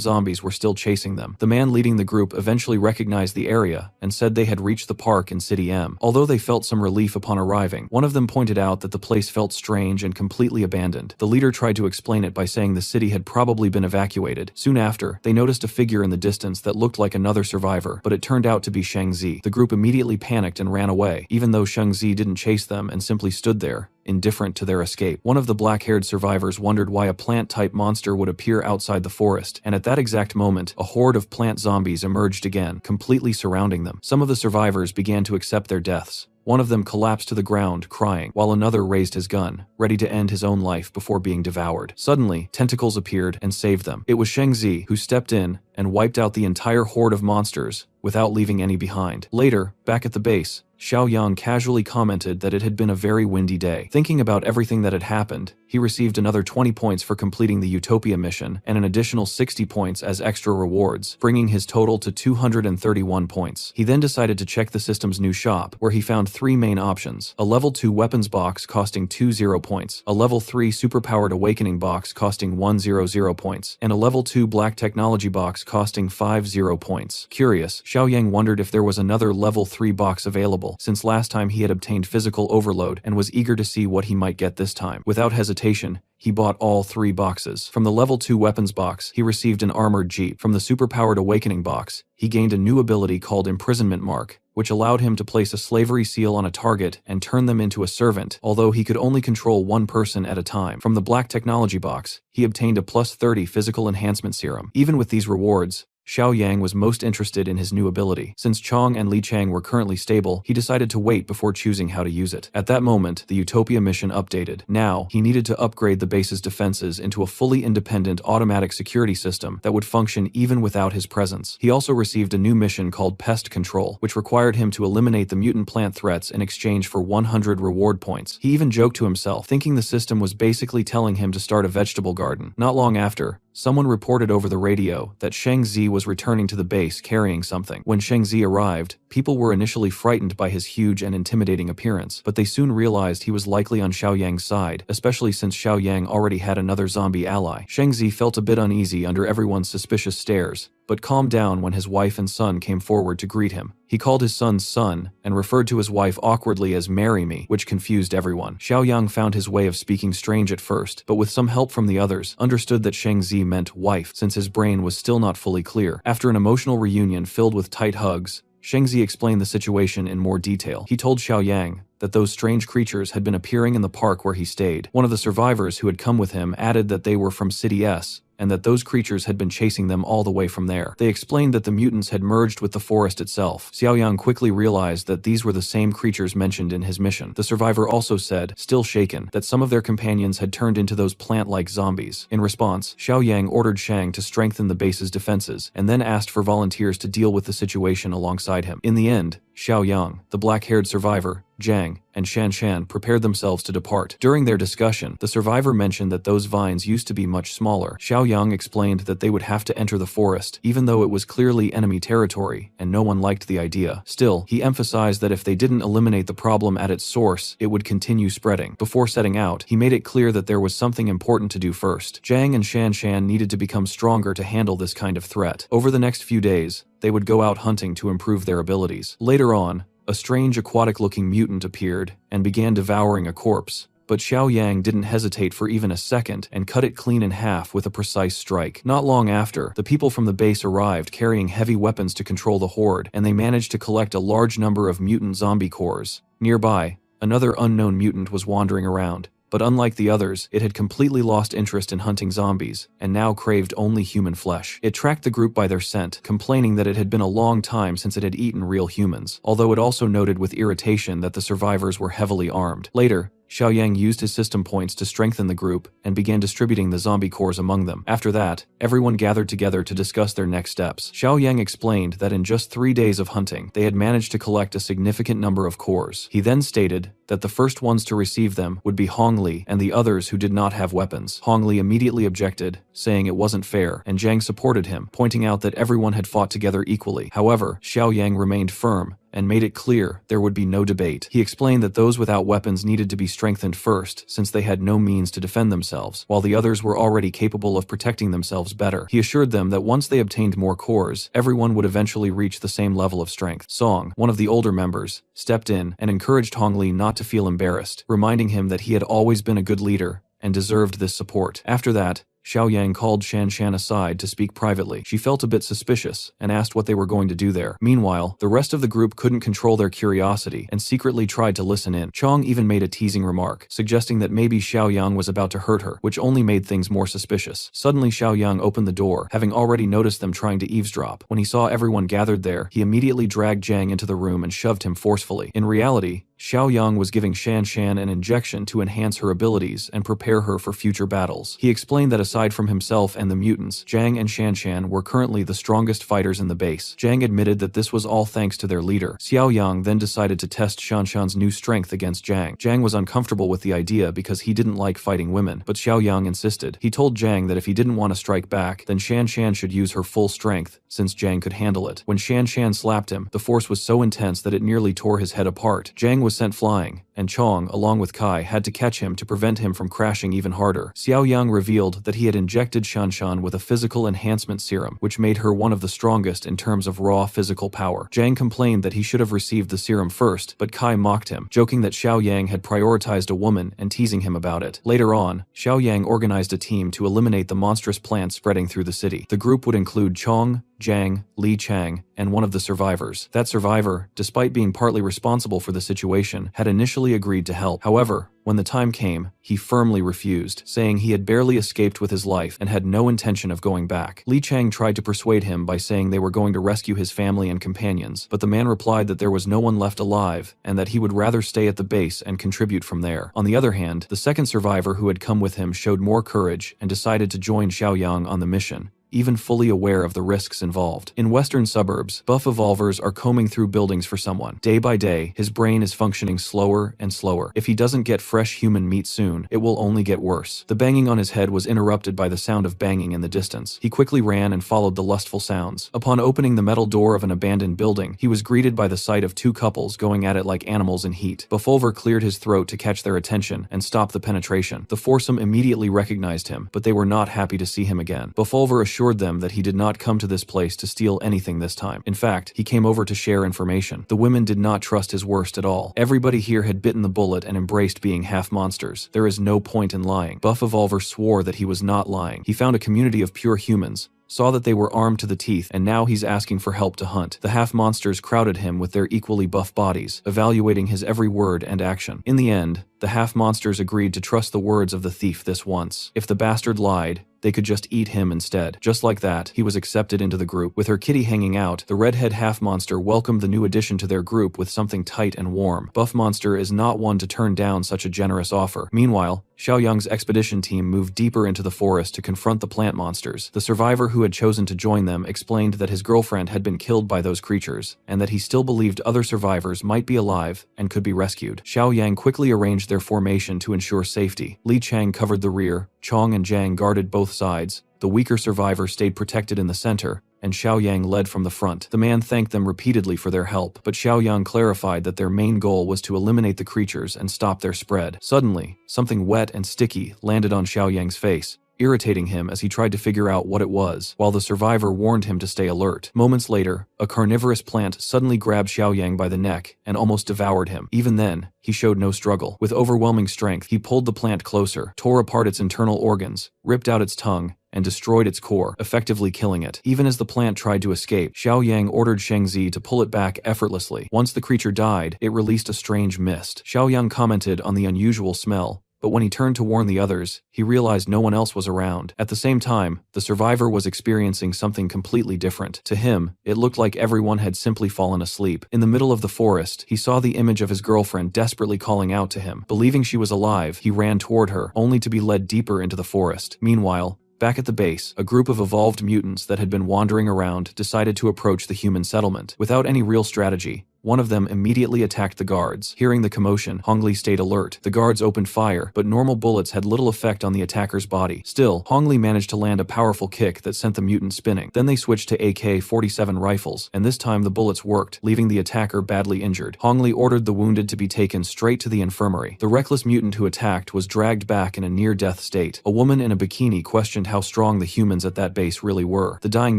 zombies were still chasing them. The man leading the group eventually recognized the area and said they had reached the park in City M. Although they felt some relief upon arriving, one of them pointed pointed out that the place felt strange and completely abandoned. The leader tried to explain it by saying the city had probably been evacuated. Soon after, they noticed a figure in the distance that looked like another survivor, but it turned out to be Shang Zi. The group immediately panicked and ran away, even though Shang Zi didn't chase them and simply stood there, indifferent to their escape. One of the black-haired survivors wondered why a plant-type monster would appear outside the forest, and at that exact moment, a horde of plant zombies emerged again, completely surrounding them. Some of the survivors began to accept their deaths. One of them collapsed to the ground, crying, while another raised his gun, ready to end his own life before being devoured. Suddenly, tentacles appeared and saved them. It was Shang Zi who stepped in and wiped out the entire horde of monsters, without leaving any behind. Later, back at the base, Xiao Yang casually commented that it had been a very windy day. Thinking about everything that had happened, he received another 20 points for completing the Utopia mission and an additional 60 points as extra rewards, bringing his total to 231 points. He then decided to check the system's new shop, where he found 3 main options: a level 2 weapons box costing 20 points, a level 3 superpowered awakening box costing 100 points, and a level 2 black technology box costing 50 points. Curious, Xiao Yang wondered if there was another level 3 box available, since last time he had obtained physical overload and was eager to see what he might get this time. Without hesitation, he bought all 3 boxes. From the level 2 weapons box, he received an armored jeep. From the superpowered awakening box, he gained a new ability called Imprisonment Mark, which allowed him to place a slavery seal on a target and turn them into a servant, although he could only control one person at a time. From the black technology box, he obtained a plus 30 physical enhancement serum. Even with these rewards, Xiao Yang was most interested in his new ability. Since Chong and Li Chang were currently stable, he decided to wait before choosing how to use it. At that moment, the Utopia mission updated. Now, he needed to upgrade the base's defenses into a fully independent automatic security system that would function even without his presence. He also received a new mission called Pest Control, which required him to eliminate the mutant plant threats in exchange for 100 reward points. He even joked to himself, thinking the system was basically telling him to start a vegetable garden. Not long after, someone reported over the radio that Shang Zi was returning to the base carrying something. When Shang Zi arrived, people were initially frightened by his huge and intimidating appearance, but they soon realized he was likely on Xiao Yang's side, especially since Xiao Yang already had another zombie ally. Shang Zi felt a bit uneasy under everyone's suspicious stares, but calmed down when his wife and son came forward to greet him. He called his son son and referred to his wife awkwardly as "marry me," which confused everyone. Xiao Yang found his way of speaking strange at first, but with some help from the others, understood that Shang Zi meant wife, since his brain was still not fully clear. After an emotional reunion filled with tight hugs, Shang Zi explained the situation in more detail. He told Xiao Yang that those strange creatures had been appearing in the park where he stayed. One of the survivors who had come with him added that they were from City S, and that those creatures had been chasing them all the way from there. They explained that the mutants had merged with the forest itself. Xiao Yang quickly realized that these were the same creatures mentioned in his mission. The survivor also said, still shaken, that some of their companions had turned into those plant-like zombies. In response, Xiao Yang ordered Shang to strengthen the base's defenses, and then asked for volunteers to deal with the situation alongside him. In the end, Xiao Yang, the black-haired survivor, Zhang, and Shan Shan prepared themselves to depart. During their discussion, the survivor mentioned that those vines used to be much smaller. Xiao Yang explained that they would have to enter the forest, even though it was clearly enemy territory, and no one liked the idea. Still, he emphasized that if they didn't eliminate the problem at its source, it would continue spreading. Before setting out, he made it clear that there was something important to do first. Zhang and Shan Shan needed to become stronger to handle this kind of threat. Over the next few days, they would go out hunting to improve their abilities. Later on, a strange aquatic-looking mutant appeared and began devouring a corpse, but Xiao Yang didn't hesitate for even a second and cut it clean in half with a precise strike. Not long after, the people from the base arrived carrying heavy weapons to control the horde, and they managed to collect a large number of mutant zombie cores. Nearby, another unknown mutant was wandering around, but unlike the others, it had completely lost interest in hunting zombies, and now craved only human flesh. It tracked the group by their scent, complaining that it had been a long time since it had eaten real humans, although it also noted with irritation that the survivors were heavily armed. Later, Xiao Yang used his system points to strengthen the group and began distributing the zombie cores among them. After that, everyone gathered together to discuss their next steps. Xiao Yang explained that in just 3 days of hunting, they had managed to collect a significant number of cores. He then stated that the first ones to receive them would be Hong Li and the others who did not have weapons. Hong Li immediately objected, saying it wasn't fair, and Zhang supported him, pointing out that everyone had fought together equally. However, Xiao Yang remained firm, and made it clear there would be no debate. He explained that those without weapons needed to be strengthened first, since they had no means to defend themselves, while the others were already capable of protecting themselves better. He assured them that once they obtained more cores, everyone would eventually reach the same level of strength. Song, one of the older members, stepped in and encouraged Hongli not to feel embarrassed, reminding him that he had always been a good leader and deserved this support. After that, Xiaoyang called Shanshan aside to speak privately. She felt a bit suspicious and asked what they were going to do there. Meanwhile, the rest of the group couldn't control their curiosity and secretly tried to listen in. Chong even made a teasing remark, suggesting that maybe Xiaoyang was about to hurt her, which only made things more suspicious. Suddenly, Xiaoyang opened the door, having already noticed them trying to eavesdrop. When he saw everyone gathered there, he immediately dragged Jiang into the room and shoved him forcefully. In reality, Xiaoyang was giving Shanshan an injection to enhance her abilities and prepare her for future battles. He explained that aside from himself and the mutants, Jiang and Shanshan were currently the strongest fighters in the base. Jiang admitted that this was all thanks to their leader. Xiaoyang then decided to test Shanshan's new strength against Jiang. Jiang was uncomfortable with the idea because he didn't like fighting women, but Xiaoyang insisted. He told Jiang that if he didn't want to strike back, then Shanshan should use her full strength, since Jiang could handle it. When Shanshan slapped him, the force was so intense that it nearly tore his head apart. Jiang was sent flying, and Chong, along with Kai, had to catch him to prevent him from crashing even harder. Xiaoyang revealed that he had injected Shanshan with a physical enhancement serum, which made her one of the strongest in terms of raw physical power. Jiang complained that he should have received the serum first, but Kai mocked him, joking that Xiaoyang had prioritized a woman and teasing him about it. Later on, Xiaoyang organized a team to eliminate the monstrous plant spreading through the city. The group would include Chong, Jiang, Li Chang, and one of the survivors. That survivor, despite being partly responsible for the situation, had initially agreed to help. However, when the time came, he firmly refused, saying he had barely escaped with his life and had no intention of going back. Li Chang tried to persuade him by saying they were going to rescue his family and companions, but the man replied that there was no one left alive and that he would rather stay at the base and contribute from there. On the other hand, the second survivor who had come with him showed more courage and decided to join Xiaoyang on the mission, even fully aware of the risks involved. In western suburbs, buff evolvers are combing through buildings for someone. Day by day, his brain is functioning slower and slower. If he doesn't get fresh human meat soon, it will only get worse. The banging on his head was interrupted by the sound of banging in the distance. He quickly ran and followed the lustful sounds. Upon opening the metal door of an abandoned building, he was greeted by the sight of two couples going at it like animals in heat. Buffulver cleared his throat to catch their attention and stop the penetration. The foursome immediately recognized him, but they were not happy to see him again. Buffulver assured them that he did not come to this place to steal anything this time. In fact, he came over to share information. The women did not trust his worst at all. Everybody here had bitten the bullet and embraced being half monsters. There is no point in lying. Buff Evolver swore that he was not lying. He found a community of pure humans, saw that they were armed to the teeth, and now he's asking for help to hunt. The half-monsters crowded him with their equally buff bodies, evaluating his every word and action. In the end, the half-monsters agreed to trust the words of the thief this once. If the bastard lied, they could just eat him instead. Just like that, he was accepted into the group. With her kitty hanging out, the redhead half-monster welcomed the new addition to their group with something tight and warm. Buff Monster is not one to turn down such a generous offer. Meanwhile, Xiaoyang's expedition team moved deeper into the forest to confront the plant monsters. The survivor who had chosen to join them explained that his girlfriend had been killed by those creatures, and that he still believed other survivors might be alive and could be rescued. Xiaoyang quickly arranged their formation to ensure safety. Li Chang covered the rear, Chong and Jiang guarded both sides, the weaker survivor stayed protected in the center, and Xiaoyang led from the front. The man thanked them repeatedly for their help, but Xiaoyang clarified that their main goal was to eliminate the creatures and stop their spread. Suddenly, something wet and sticky landed on Xiaoyang's face, irritating him as he tried to figure out what it was, while the survivor warned him to stay alert. Moments later, a carnivorous plant suddenly grabbed Xiaoyang by the neck and almost devoured him. Even then, he showed no struggle. With overwhelming strength, he pulled the plant closer, tore apart its internal organs, ripped out its tongue, and destroyed its core, effectively killing it. Even as the plant tried to escape, Xiaoyang ordered Shengzi to pull it back effortlessly. Once the creature died, it released a strange mist. Xiaoyang commented on the unusual smell, but when he turned to warn the others, he realized no one else was around. At the same time, the survivor was experiencing something completely different. To him, it looked like everyone had simply fallen asleep. In the middle of the forest, he saw the image of his girlfriend desperately calling out to him. Believing she was alive, he ran toward her, only to be led deeper into the forest. Meanwhile, back at the base, a group of evolved mutants that had been wandering around decided to approach the human settlement. Without any real strategy, one of them immediately attacked the guards. Hearing the commotion, Hong Li stayed alert. The guards opened fire, but normal bullets had little effect on the attacker's body. Still, Hong Li managed to land a powerful kick that sent the mutant spinning. Then they switched to AK-47 rifles, and this time the bullets worked, leaving the attacker badly injured. Hong Li ordered the wounded to be taken straight to the infirmary. The reckless mutant who attacked was dragged back in a near-death state. A woman in a bikini questioned how strong the humans at that base really were. The dying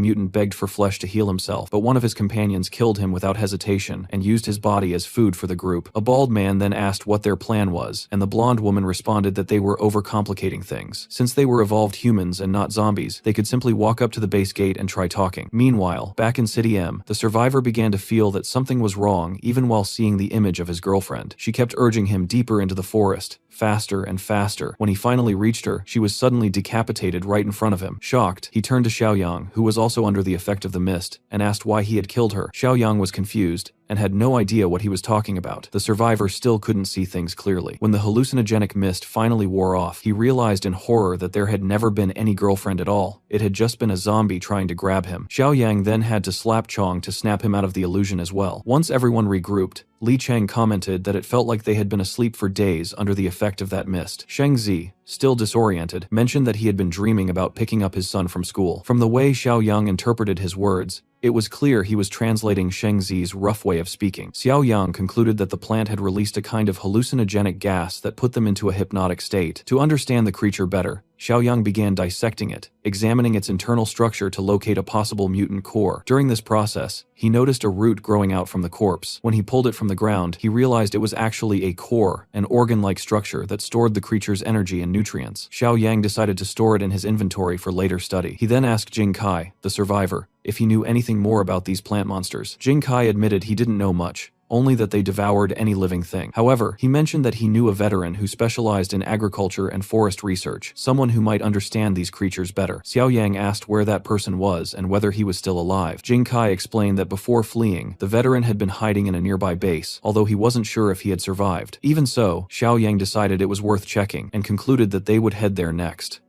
mutant begged for flesh to heal himself, but one of his companions killed him without hesitation and used his body as food for the group. A bald man then asked what their plan was, and the blonde woman responded that they were overcomplicating things. Since they were evolved humans and not zombies, they could simply walk up to the base gate and try talking. Meanwhile, back in City M, the survivor began to feel that something was wrong even while seeing the image of his girlfriend. She kept urging him deeper into the forest, faster and faster. When he finally reached her, she was suddenly decapitated right in front of him. Shocked, he turned to Xiaoyang, who was also under the effect of the mist, and asked why he had killed her. Xiaoyang was confused and had no idea what he was talking about. The survivor still couldn't see things clearly. When the hallucinogenic mist finally wore off, he realized in horror that there had never been any girlfriend at all. It had just been a zombie trying to grab him. Xiaoyang then had to slap Chong to snap him out of the illusion as well. Once everyone regrouped, Li Cheng commented that it felt like they had been asleep for days under the effect of that mist. Sheng Zi, still disoriented, mentioned that he had been dreaming about picking up his son from school. From the way Xiaoyang interpreted his words, it was clear he was translating Sheng Zi's rough way of speaking. Xiao Yang concluded that the plant had released a kind of hallucinogenic gas that put them into a hypnotic state. To understand the creature better, Xiaoyang began dissecting it, examining its internal structure to locate a possible mutant core. During this process, he noticed a root growing out from the corpse. When he pulled it from the ground, he realized it was actually a core, an organ-like structure that stored the creature's energy and nutrients. Xiaoyang decided to store it in his inventory for later study. He then asked Jing Kai, the survivor, if he knew anything more about these plant monsters. Jing Kai admitted he didn't know much, only that they devoured any living thing. However, he mentioned that he knew a veteran who specialized in agriculture and forest research, someone who might understand these creatures better. Xiao Yang asked where that person was and whether he was still alive. Jing Kai explained that before fleeing, the veteran had been hiding in a nearby base, although he wasn't sure if he had survived. Even so, Xiao Yang decided it was worth checking and concluded that they would head there next.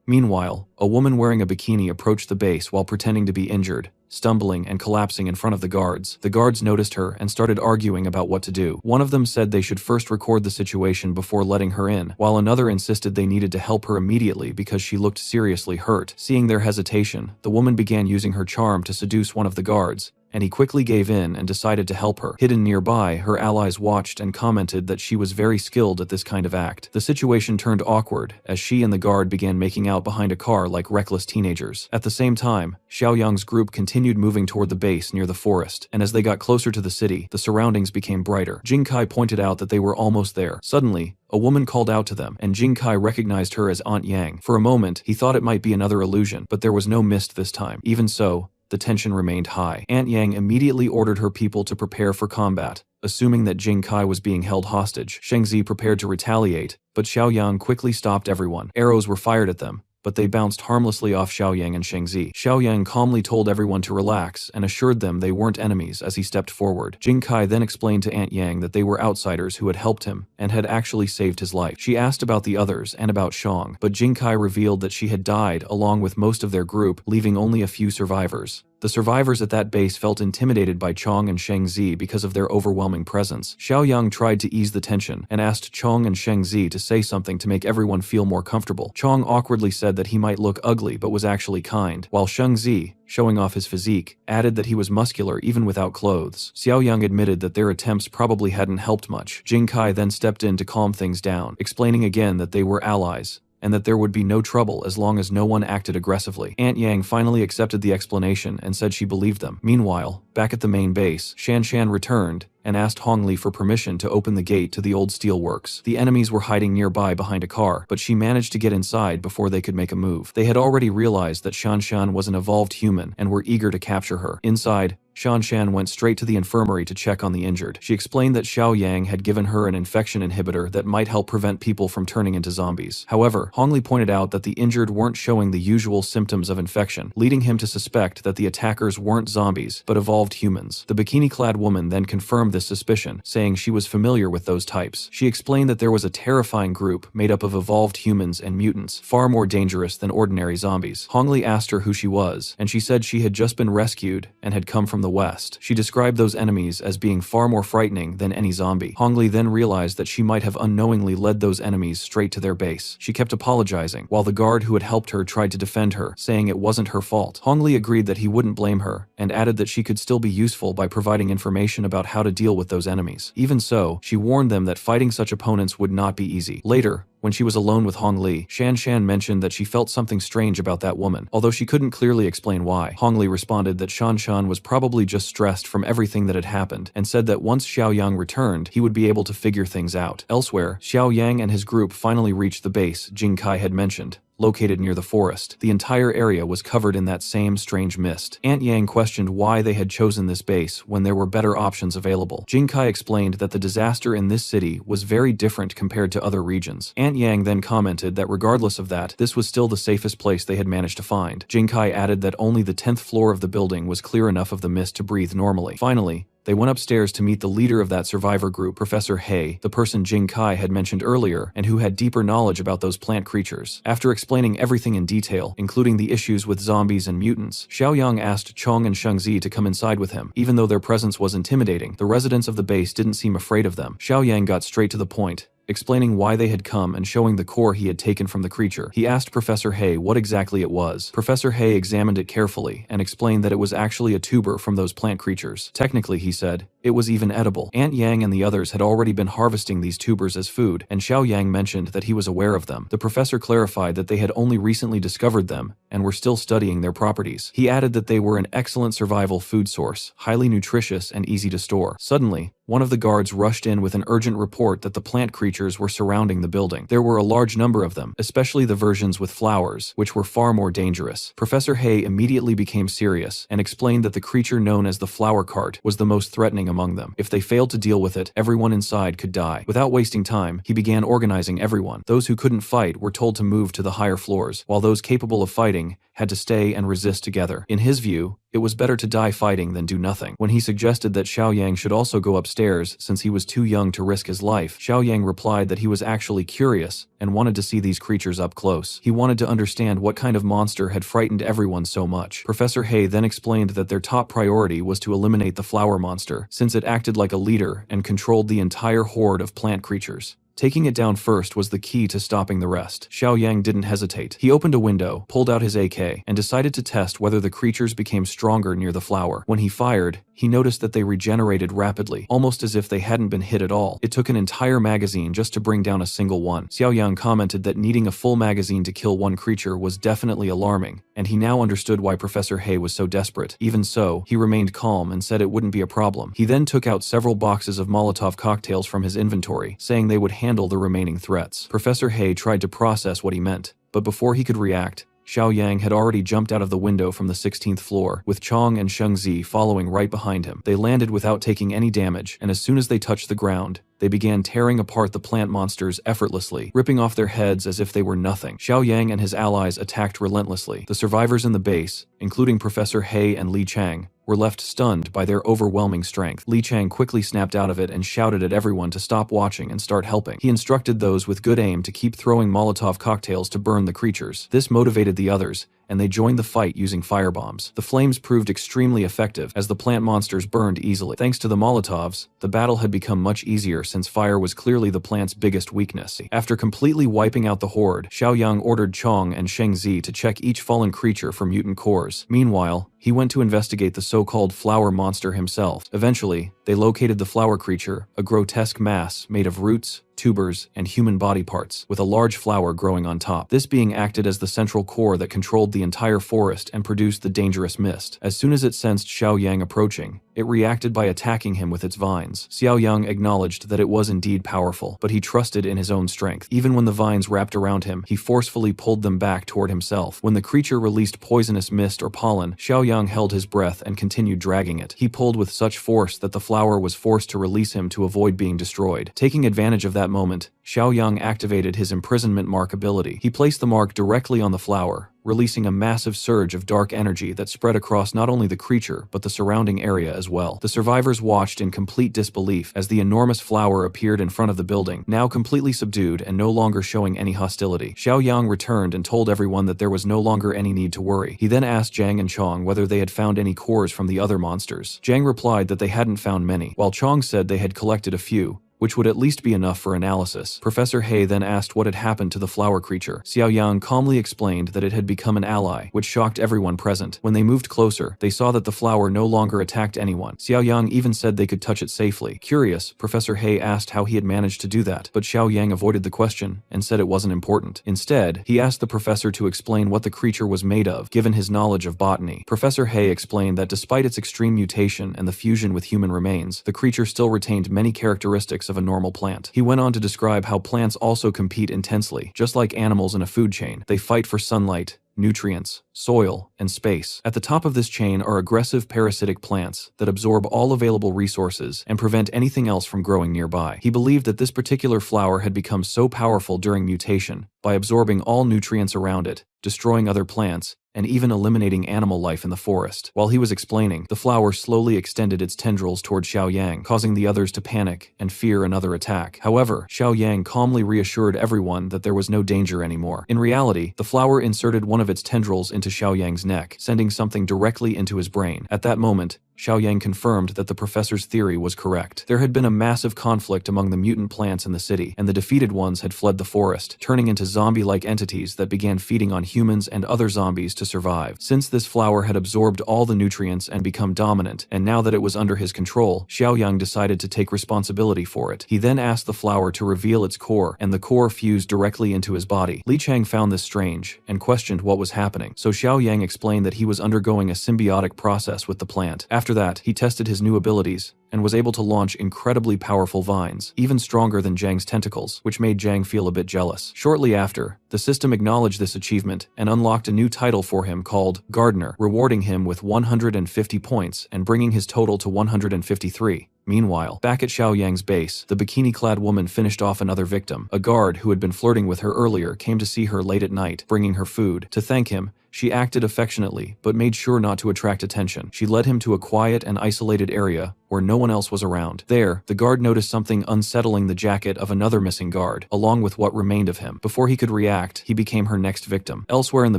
Meanwhile, a woman wearing a bikini approached the base while pretending to be injured, stumbling and collapsing in front of the guards. The guards noticed her and started arguing about what to do. One of them said they should first record the situation before letting her in, while another insisted they needed to help her immediately because she looked seriously hurt. Seeing their hesitation, the woman began using her charm to seduce one of the guards, and he quickly gave in and decided to help her. Hidden nearby, her allies watched and commented that she was very skilled at this kind of act. The situation turned awkward as she and the guard began making out behind a car like reckless teenagers. At the same time, Xiaoyang's group continued moving toward the base near the forest, and as they got closer to the city, the surroundings became brighter. Jing Kai pointed out that they were almost there. Suddenly, a woman called out to them, and Jing Kai recognized her as Aunt Yang. For a moment, he thought it might be another illusion, but there was no mist this time. Even so, the tension remained high. Aunt Yang immediately ordered her people to prepare for combat, assuming that Jing Kai was being held hostage. Sheng Zi prepared to retaliate, but Xiaoyang quickly stopped everyone. Arrows were fired at them, but they bounced harmlessly off Xiaoyang and Sheng Zi. Xiaoyang calmly told everyone to relax and assured them they weren't enemies as he stepped forward. Jing Kai then explained to Aunt Yang that they were outsiders who had helped him and had actually saved his life. She asked about the others and about Shang, but Jing Kai revealed that she had died along with most of their group, leaving only a few survivors. The survivors at that base felt intimidated by Chong and Sheng Zi because of their overwhelming presence. Xiaoyang tried to ease the tension and asked Chong and Sheng Zi to say something to make everyone feel more comfortable. Chong awkwardly said that he might look ugly but was actually kind, while Sheng Zi, showing off his physique, added that he was muscular even without clothes. Xiaoyang admitted that their attempts probably hadn't helped much. Jing Kai then stepped in to calm things down, explaining again that they were allies, and that there would be no trouble as long as no one acted aggressively. Aunt Yang finally accepted the explanation and said she believed them. Meanwhile, back at the main base, Shan Shan returned and asked Hong Li for permission to open the gate to the old steelworks. The enemies were hiding nearby behind a car, but she managed to get inside before they could make a move. They had already realized that Shan Shan was an evolved human and were eager to capture her. Inside, Shan Shan went straight to the infirmary to check on the injured. She explained that Xiao Yang had given her an infection inhibitor that might help prevent people from turning into zombies. However, Hong Li pointed out that the injured weren't showing the usual symptoms of infection, leading him to suspect that the attackers weren't zombies, but evolved humans. The bikini-clad woman then confirmed this suspicion, saying she was familiar with those types. She explained that there was a terrifying group made up of evolved humans and mutants, far more dangerous than ordinary zombies. Hong Li asked her who she was, and she said she had just been rescued and had come from from the west. She described those enemies as being far more frightening than any zombie. Hongli then realized that she might have unknowingly led those enemies straight to their base. She kept apologizing, while the guard who had helped her tried to defend her, saying it wasn't her fault. Hongli agreed that he wouldn't blame her, and added that she could still be useful by providing information about how to deal with those enemies. Even so, she warned them that fighting such opponents would not be easy. Later, when she was alone with Hong Li, Shan Shan mentioned that she felt something strange about that woman, although she couldn't clearly explain why. Hong Li responded that Shan Shan was probably just stressed from everything that had happened, and said that once Xiao Yang returned, he would be able to figure things out. Elsewhere, Xiao Yang and his group finally reached the base Jing Kai had mentioned, located near the forest. The entire area was covered in that same strange mist. Aunt Yang questioned why they had chosen this base when there were better options available. Jing Kai explained that the disaster in this city was very different compared to other regions. Aunt Yang then commented that regardless of that, this was still the safest place they had managed to find. Jing Kai added that only the 10th floor of the building was clear enough of the mist to breathe normally. Finally, they went upstairs to meet the leader of that survivor group, Professor He, the person Jing Kai had mentioned earlier and who had deeper knowledge about those plant creatures. After explaining everything in detail, including the issues with zombies and mutants, Xiaoyang asked Chong and Shengzi to come inside with him. Even though their presence was intimidating, the residents of the base didn't seem afraid of them. Xiaoyang got straight to the point, explaining why they had come and showing the core he had taken from the creature. He asked Professor He what exactly it was. Professor He examined it carefully and explained that it was actually a tuber from those plant creatures. Technically, he said, it was even edible. Aunt Yang and the others had already been harvesting these tubers as food, and Xiao Yang mentioned that he was aware of them. The professor clarified that they had only recently discovered them and were still studying their properties. He added that they were an excellent survival food source, highly nutritious and easy to store. Suddenly, one of the guards rushed in with an urgent report that the plant creatures were surrounding the building. There were a large number of them, especially the versions with flowers, which were far more dangerous. Professor He immediately became serious and explained that the creature known as the flower cart was the most threatening among them. If they failed to deal with it, everyone inside could die. Without wasting time, he began organizing everyone. Those who couldn't fight were told to move to the higher floors, while those capable of fighting had to stay and resist together. In his view, it was better to die fighting than do nothing. When he suggested that Xiao Yang should also go upstairs since he was too young to risk his life, Xiao Yang replied that he was actually curious and wanted to see these creatures up close. He wanted to understand what kind of monster had frightened everyone so much. Professor He then explained that their top priority was to eliminate the flower monster, since it acted like a leader and controlled the entire horde of plant creatures. Taking it down first was the key to stopping the rest. Xiao Yang didn't hesitate. He opened a window, pulled out his AK, and decided to test whether the creatures became stronger near the flower. When he fired, he noticed that they regenerated rapidly, almost as if they hadn't been hit at all. It took an entire magazine just to bring down a single one. Xiao Yang commented that needing a full magazine to kill one creature was definitely alarming, and he now understood why Professor He was so desperate. Even so, he remained calm and said it wouldn't be a problem. He then took out several boxes of Molotov cocktails from his inventory, saying they would handle the remaining threats. Professor He tried to process what he meant, but before he could react, Xiao Yang had already jumped out of the window from the 16th floor, with Chong and Shengzi following right behind him. They landed without taking any damage, and as soon as they touched the ground, they began tearing apart the plant monsters effortlessly, ripping off their heads as if they were nothing. Xiao Yang and his allies attacked relentlessly. The survivors in the base, including Professor He and Li Chang, were left stunned by their overwhelming strength. Li Chang quickly snapped out of it and shouted at everyone to stop watching and start helping. He instructed those with good aim to keep throwing Molotov cocktails to burn the creatures. This motivated the others, and they joined the fight using firebombs. The flames proved extremely effective as the plant monsters burned easily. Thanks to the Molotovs, the battle had become much easier since fire was clearly the plant's biggest weakness. After completely wiping out the horde, Xiao Yang ordered Chong and Shengzi to check each fallen creature for mutant cores. Meanwhile, he went to investigate the so-called flower monster himself. Eventually, they located the flower creature, a grotesque mass made of roots, tubers, and human body parts, with a large flower growing on top. This being acted as the central core that controlled the entire forest and produced the dangerous mist. As soon as it sensed Xiao Yang approaching, it reacted by attacking him with its vines. Xiao Yang acknowledged that it was indeed powerful, but he trusted in his own strength. Even when the vines wrapped around him, he forcefully pulled them back toward himself. When the creature released poisonous mist or pollen, Xiao Yang held his breath and continued dragging it. He pulled with such force that the flower was forced to release him to avoid being destroyed. Taking advantage of that moment, Xiaoyang activated his imprisonment mark ability. He placed the mark directly on the flower, releasing a massive surge of dark energy that spread across not only the creature but the surrounding area as well. The survivors watched in complete disbelief as the enormous flower appeared in front of the building, now completely subdued and no longer showing any hostility. Xiaoyang returned and told everyone that there was no longer any need to worry. He then asked Zhang and Chong whether they had found any cores from the other monsters. Zhang replied that they hadn't found many, while Chong said they had collected a few, which would at least be enough for analysis. Professor He then asked what had happened to the flower creature. Xiaoyang calmly explained that it had become an ally, which shocked everyone present. When they moved closer, they saw that the flower no longer attacked anyone. Xiaoyang even said they could touch it safely. Curious, Professor He asked how he had managed to do that, but Xiaoyang avoided the question and said it wasn't important. Instead, he asked the professor to explain what the creature was made of, given his knowledge of botany. Professor He explained that despite its extreme mutation and the fusion with human remains, the creature still retained many characteristics of a normal plant. He went on to describe how plants also compete intensely. Just like animals in a food chain, they fight for sunlight, nutrients, soil, and space. At the top of this chain are aggressive parasitic plants that absorb all available resources and prevent anything else from growing nearby. He believed that this particular flower had become so powerful during mutation, by absorbing all nutrients around it, destroying other plants, and even eliminating animal life in the forest. While he was explaining, the flower slowly extended its tendrils toward Xiaoyang, causing the others to panic and fear another attack. However, Xiaoyang calmly reassured everyone that there was no danger anymore. In reality, the flower inserted one of its tendrils into Xiaoyang's neck, sending something directly into his brain. At that moment, Xiaoyang confirmed that the professor's theory was correct. There had been a massive conflict among the mutant plants in the city, and the defeated ones had fled the forest, turning into zombie-like entities that began feeding on humans and other zombies to survive. Since this flower had absorbed all the nutrients and become dominant, and now that it was under his control, Xiaoyang decided to take responsibility for it. He then asked the flower to reveal its core, and the core fused directly into his body. Li Chang found this strange, and questioned what was happening, so Xiaoyang explained that he was undergoing a symbiotic process with the plant. After that, he tested his new abilities, and was able to launch incredibly powerful vines, even stronger than Zhang's tentacles, which made Zhang feel a bit jealous. Shortly after, the system acknowledged this achievement and unlocked a new title for him called Gardener, rewarding him with 150 points and bringing his total to 153. Meanwhile, back at Xiaoyang's base, the bikini-clad woman finished off another victim. A guard who had been flirting with her earlier came to see her late at night, bringing her food. To thank him, she acted affectionately, but made sure not to attract attention. She led him to a quiet and isolated area where no one else was around. There, the guard noticed something unsettling: the jacket of another missing guard, along with what remained of him. Before he could react, he became her next victim. Elsewhere in the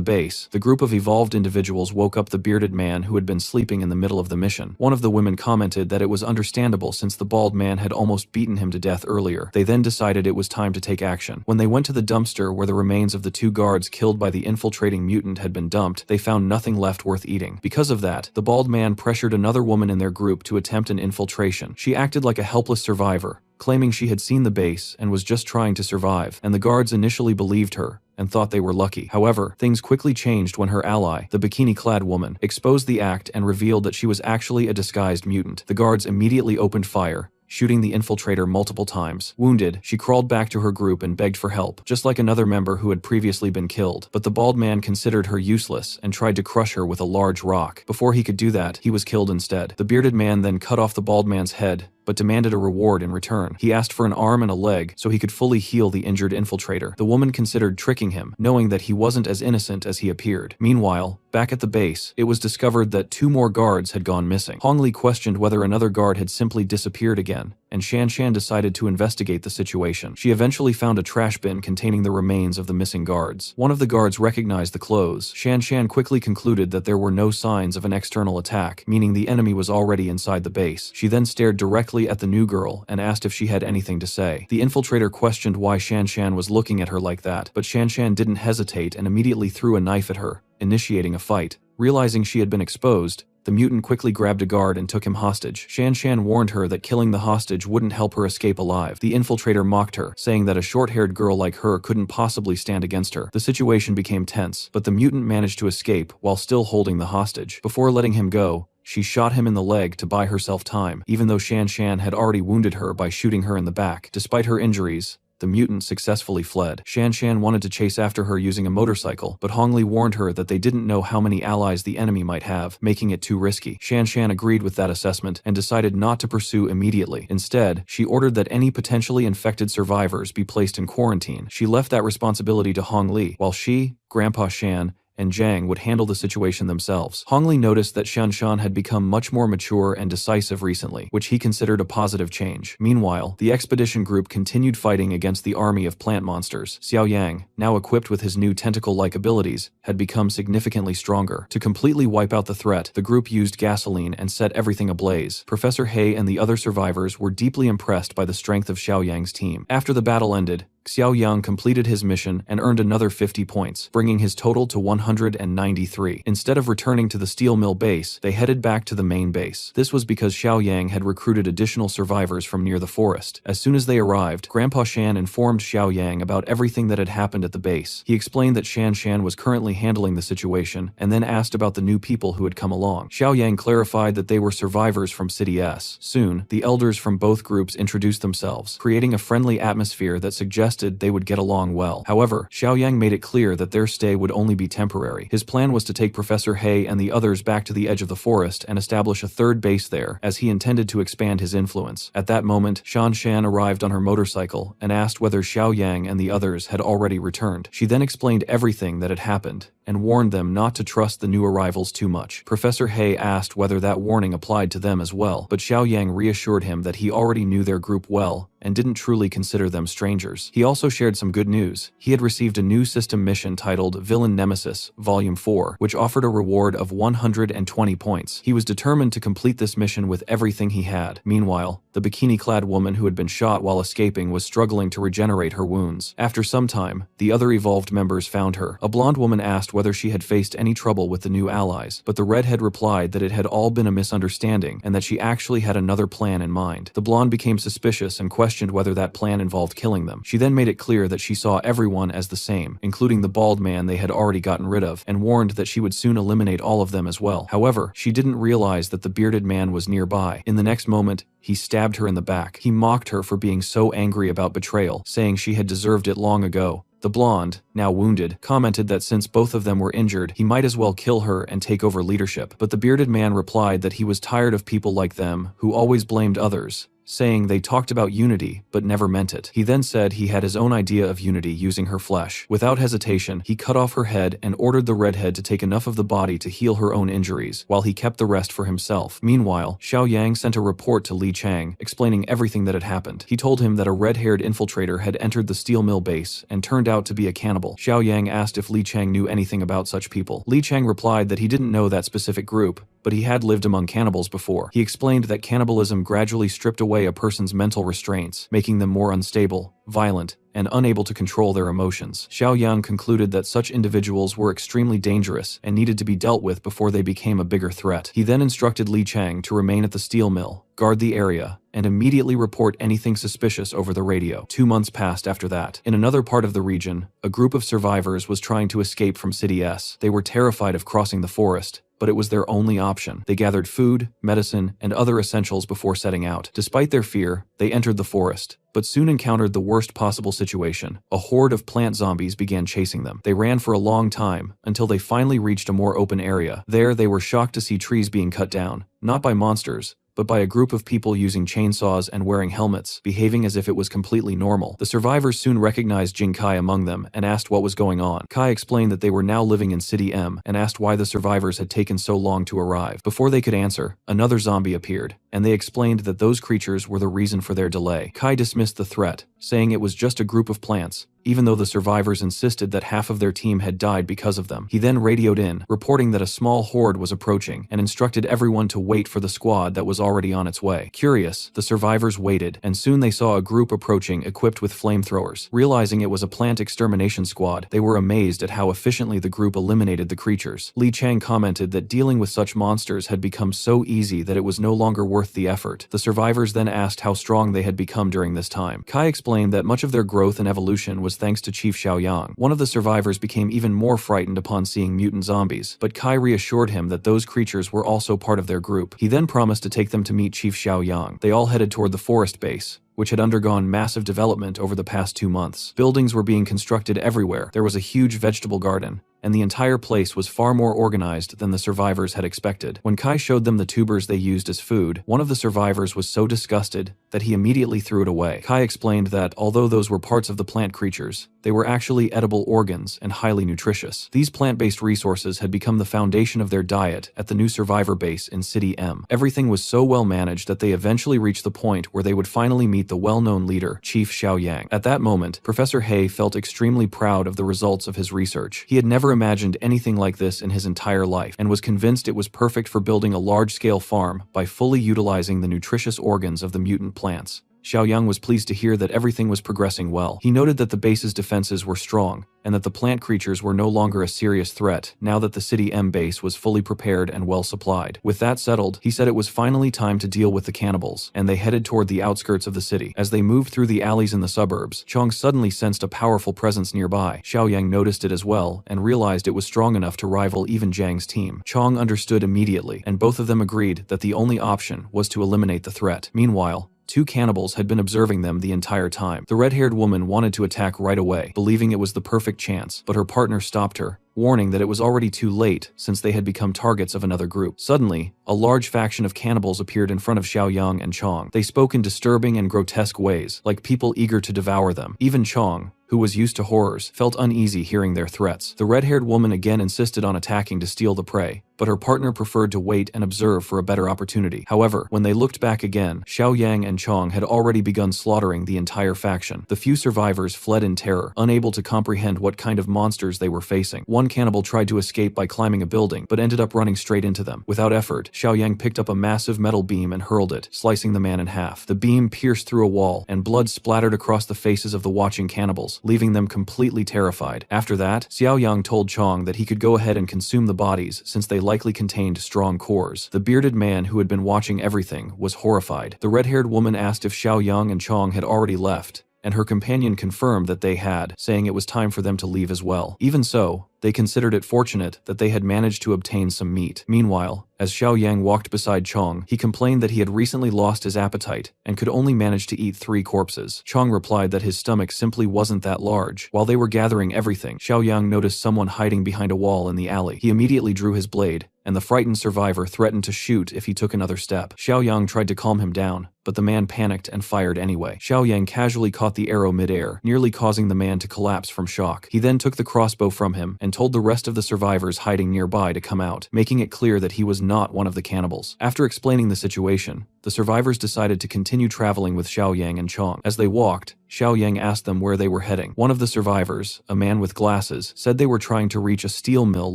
base, the group of evolved individuals woke up the bearded man who had been sleeping in the middle of the mission. One of the women commented that it was understandable since the bald man had almost beaten him to death earlier. They then decided it was time to take action. When they went to the dumpster where the remains of the two guards killed by the infiltrating mutant had been dumped, they found nothing left worth eating. Because of that, the bald man pressured another woman in their group to attempt an infiltration. She acted like a helpless survivor, claiming she had seen the base and was just trying to survive, and the guards initially believed her and thought they were lucky. However, things quickly changed when her ally, the bikini-clad woman, exposed the act and revealed that she was actually a disguised mutant. The guards immediately opened fire, shooting the infiltrator multiple times. Wounded, she crawled back to her group and begged for help, just like another member who had previously been killed. But the bald man considered her useless and tried to crush her with a large rock. Before he could do that, he was killed instead. The bearded man then cut off the bald man's head, but demanded a reward in return. He asked for an arm and a leg so he could fully heal the injured infiltrator. The woman considered tricking him, knowing that he wasn't as innocent as he appeared. Meanwhile, back at the base, it was discovered that 2 more guards had gone missing. Hong Li questioned whether another guard had simply disappeared again, and Shan Shan decided to investigate the situation. She eventually found a trash bin containing the remains of the missing guards. One of the guards recognized the clothes. Shan Shan quickly concluded that there were no signs of an external attack, meaning the enemy was already inside the base. She then stared directly at the new girl and asked if she had anything to say. The infiltrator questioned why Shan Shan was looking at her like that, but Shan Shan didn't hesitate and immediately threw a knife at her, initiating a fight. Realizing she had been exposed, the mutant quickly grabbed a guard and took him hostage. Shan Shan warned her that killing the hostage wouldn't help her escape alive. The infiltrator mocked her, saying that a short-haired girl like her couldn't possibly stand against her. The situation became tense, but the mutant managed to escape while still holding the hostage. Before letting him go, she shot him in the leg to buy herself time, even though Shan Shan had already wounded her by shooting her in the back. Despite her injuries, the mutant successfully fled. Shan Shan wanted to chase after her using a motorcycle, but Hong Li warned her that they didn't know how many allies the enemy might have, making it too risky. Shan Shan agreed with that assessment and decided not to pursue immediately. Instead, she ordered that any potentially infected survivors be placed in quarantine. She left that responsibility to Hong Li, while she, Grandpa Shan, and Zhang would handle the situation themselves. Hong Li noticed that Shan Shan had become much more mature and decisive recently, which he considered a positive change. Meanwhile, the expedition group continued fighting against the army of plant monsters. Xiao Yang, now equipped with his new tentacle-like abilities, had become significantly stronger. To completely wipe out the threat, the group used gasoline and set everything ablaze. Professor He and the other survivors were deeply impressed by the strength of Xiao Yang's team. After the battle ended, Xiao Yang completed his mission and earned another 50 points, bringing his total to 193. Instead of returning to the steel mill base, they headed back to the main base. This was because Xiao Yang had recruited additional survivors from near the forest. As soon as they arrived, Grandpa Shan informed Xiao Yang about everything that had happened at the base. He explained that Shan Shan was currently handling the situation, and then asked about the new people who had come along. Xiao Yang clarified that they were survivors from City S. Soon, the elders from both groups introduced themselves, creating a friendly atmosphere that suggested they would get along well. However, Xiao Yang made it clear that their stay would only be temporary. His plan was to take Professor He and the others back to the edge of the forest and establish a third base there, as he intended to expand his influence. At that moment, Shan Shan arrived on her motorcycle and asked whether Xiao Yang and the others had already returned. She then explained everything that had happened and warned them not to trust the new arrivals too much. Professor He asked whether that warning applied to them as well, but Xiao Yang reassured him that he already knew their group well and didn't truly consider them strangers. He also shared some good news. He had received a new system mission titled Villain Nemesis, Volume 4, which offered a reward of 120 points. He was determined to complete this mission with everything he had. Meanwhile, the bikini-clad woman who had been shot while escaping was struggling to regenerate her wounds. After some time, the other evolved members found her. A blonde woman asked whether she had faced any trouble with the new allies, but the redhead replied that it had all been a misunderstanding and that she actually had another plan in mind. The blonde became suspicious and questioned whether that plan involved killing them. She then made it clear that she saw everyone as the same, including the bald man they had already gotten rid of, and warned that she would soon eliminate all of them as well. However, she didn't realize that the bearded man was nearby. In the next moment, he stabbed her in the back. He mocked her for being so angry about betrayal, saying she had deserved it long ago. The blonde, now wounded, commented that since both of them were injured, he might as well kill her and take over leadership. But the bearded man replied that he was tired of people like them, who always blamed others, saying they talked about unity but never meant it. He then said he had his own idea of unity using her flesh. Without hesitation, he cut off her head and ordered the redhead to take enough of the body to heal her own injuries, while he kept the rest for himself. Meanwhile, Xiao Yang sent a report to Li Chang, explaining everything that had happened. He told him that a red-haired infiltrator had entered the steel mill base and turned out to be a cannibal. Xiao Yang asked if Li Chang knew anything about such people. Li Chang replied that he didn't know that specific group, but he had lived among cannibals before. He explained that cannibalism gradually stripped away a person's mental restraints, making them more unstable, violent, and unable to control their emotions. Xiao Yang concluded that such individuals were extremely dangerous and needed to be dealt with before they became a bigger threat. He then instructed Li Chang to remain at the steel mill, guard the area, and immediately report anything suspicious over the radio. 2 months passed after that. In another part of the region, a group of survivors was trying to escape from City S. They were terrified of crossing the forest, but it was their only option. They gathered food, medicine, and other essentials before setting out. Despite their fear, they entered the forest, but soon encountered the worst possible situation. A horde of plant zombies began chasing them. They ran for a long time, until they finally reached a more open area. There, they were shocked to see trees being cut down, not by monsters, but by a group of people using chainsaws and wearing helmets, behaving as if it was completely normal. The survivors soon recognized Jing Kai among them and asked what was going on. Kai explained that they were now living in City M and asked why the survivors had taken so long to arrive. Before they could answer, another zombie appeared, and they explained that those creatures were the reason for their delay. Kai dismissed the threat, saying it was just a group of plants, even though the survivors insisted that half of their team had died because of them. He then radioed in, reporting that a small horde was approaching, and instructed everyone to wait for the squad that was already on its way. Curious, the survivors waited, and soon they saw a group approaching equipped with flamethrowers. Realizing it was a plant extermination squad, they were amazed at how efficiently the group eliminated the creatures. Li Chang commented that dealing with such monsters had become so easy that it was no longer worth worth the effort. The survivors then asked how strong they had become during this time. Kai explained that much of their growth and evolution was thanks to Chief Xiaoyang. One of the survivors became even more frightened upon seeing mutant zombies, but Kai reassured him that those creatures were also part of their group. He then promised to take them to meet Chief Xiaoyang. They all headed toward the forest base, which had undergone massive development over the past 2 months. Buildings were being constructed everywhere. There was a huge vegetable garden, and the entire place was far more organized than the survivors had expected. When Kai showed them the tubers they used as food, one of the survivors was so disgusted that he immediately threw it away. Kai explained that although those were parts of the plant creatures, they were actually edible organs and highly nutritious. These plant-based resources had become the foundation of their diet at the new survivor base in City M. Everything was so well managed that they eventually reached the point where they would finally meet the well-known leader, Chief Xiaoyang. At that moment, Professor He felt extremely proud of the results of his research. He had never imagined anything like this in his entire life, and was convinced it was perfect for building a large-scale farm by fully utilizing the nutritious organs of the mutant plants. Xiaoyang was pleased to hear that everything was progressing well. He noted that the base's defenses were strong, and that the plant creatures were no longer a serious threat now that the City M base was fully prepared and well supplied. With that settled, he said it was finally time to deal with the cannibals, and they headed toward the outskirts of the city. As they moved through the alleys in the suburbs, Chong suddenly sensed a powerful presence nearby. Xiaoyang noticed it as well, and realized it was strong enough to rival even Zhang's team. Chong understood immediately, and both of them agreed that the only option was to eliminate the threat. Meanwhile, 2 cannibals had been observing them the entire time. The red-haired woman wanted to attack right away, believing it was the perfect chance, but her partner stopped her, warning that it was already too late since they had become targets of another group. Suddenly, a large faction of cannibals appeared in front of Xiaoyang and Chong. They spoke in disturbing and grotesque ways, like people eager to devour them. Even Chong, who was used to horrors, felt uneasy hearing their threats. The red-haired woman again insisted on attacking to steal the prey, but her partner preferred to wait and observe for a better opportunity. However, when they looked back again, Xiaoyang and Chong had already begun slaughtering the entire faction. The few survivors fled in terror, unable to comprehend what kind of monsters they were facing. One cannibal tried to escape by climbing a building, but ended up running straight into them. Without effort, Xiaoyang picked up a massive metal beam and hurled it, slicing the man in half. The beam pierced through a wall, and blood splattered across the faces of the watching cannibals, leaving them completely terrified. After that, Xiaoyang told Chong that he could go ahead and consume the bodies since they likely contained strong cores. The bearded man who had been watching everything was horrified. The red-haired woman asked if Xiaoyang and Chong had already left, and her companion confirmed that they had, saying it was time for them to leave as well. Even so, they considered it fortunate that they had managed to obtain some meat. Meanwhile, as Xiaoyang walked beside Chong, he complained that he had recently lost his appetite and could only manage to eat 3 corpses. Chong replied that his stomach simply wasn't that large. While they were gathering everything, Xiaoyang noticed someone hiding behind a wall in the alley. He immediately drew his blade, and the frightened survivor threatened to shoot if he took another step. Xiaoyang tried to calm him down, but the man panicked and fired anyway. Xiaoyang casually caught the arrow mid-air, nearly causing the man to collapse from shock. He then took the crossbow from him and told the rest of the survivors hiding nearby to come out, making it clear that he was not one of the cannibals. After explaining the situation, the survivors decided to continue traveling with Xiaoyang and Chong. As they walked, Xiaoyang asked them where they were heading. One of the survivors, a man with glasses, said they were trying to reach a steel mill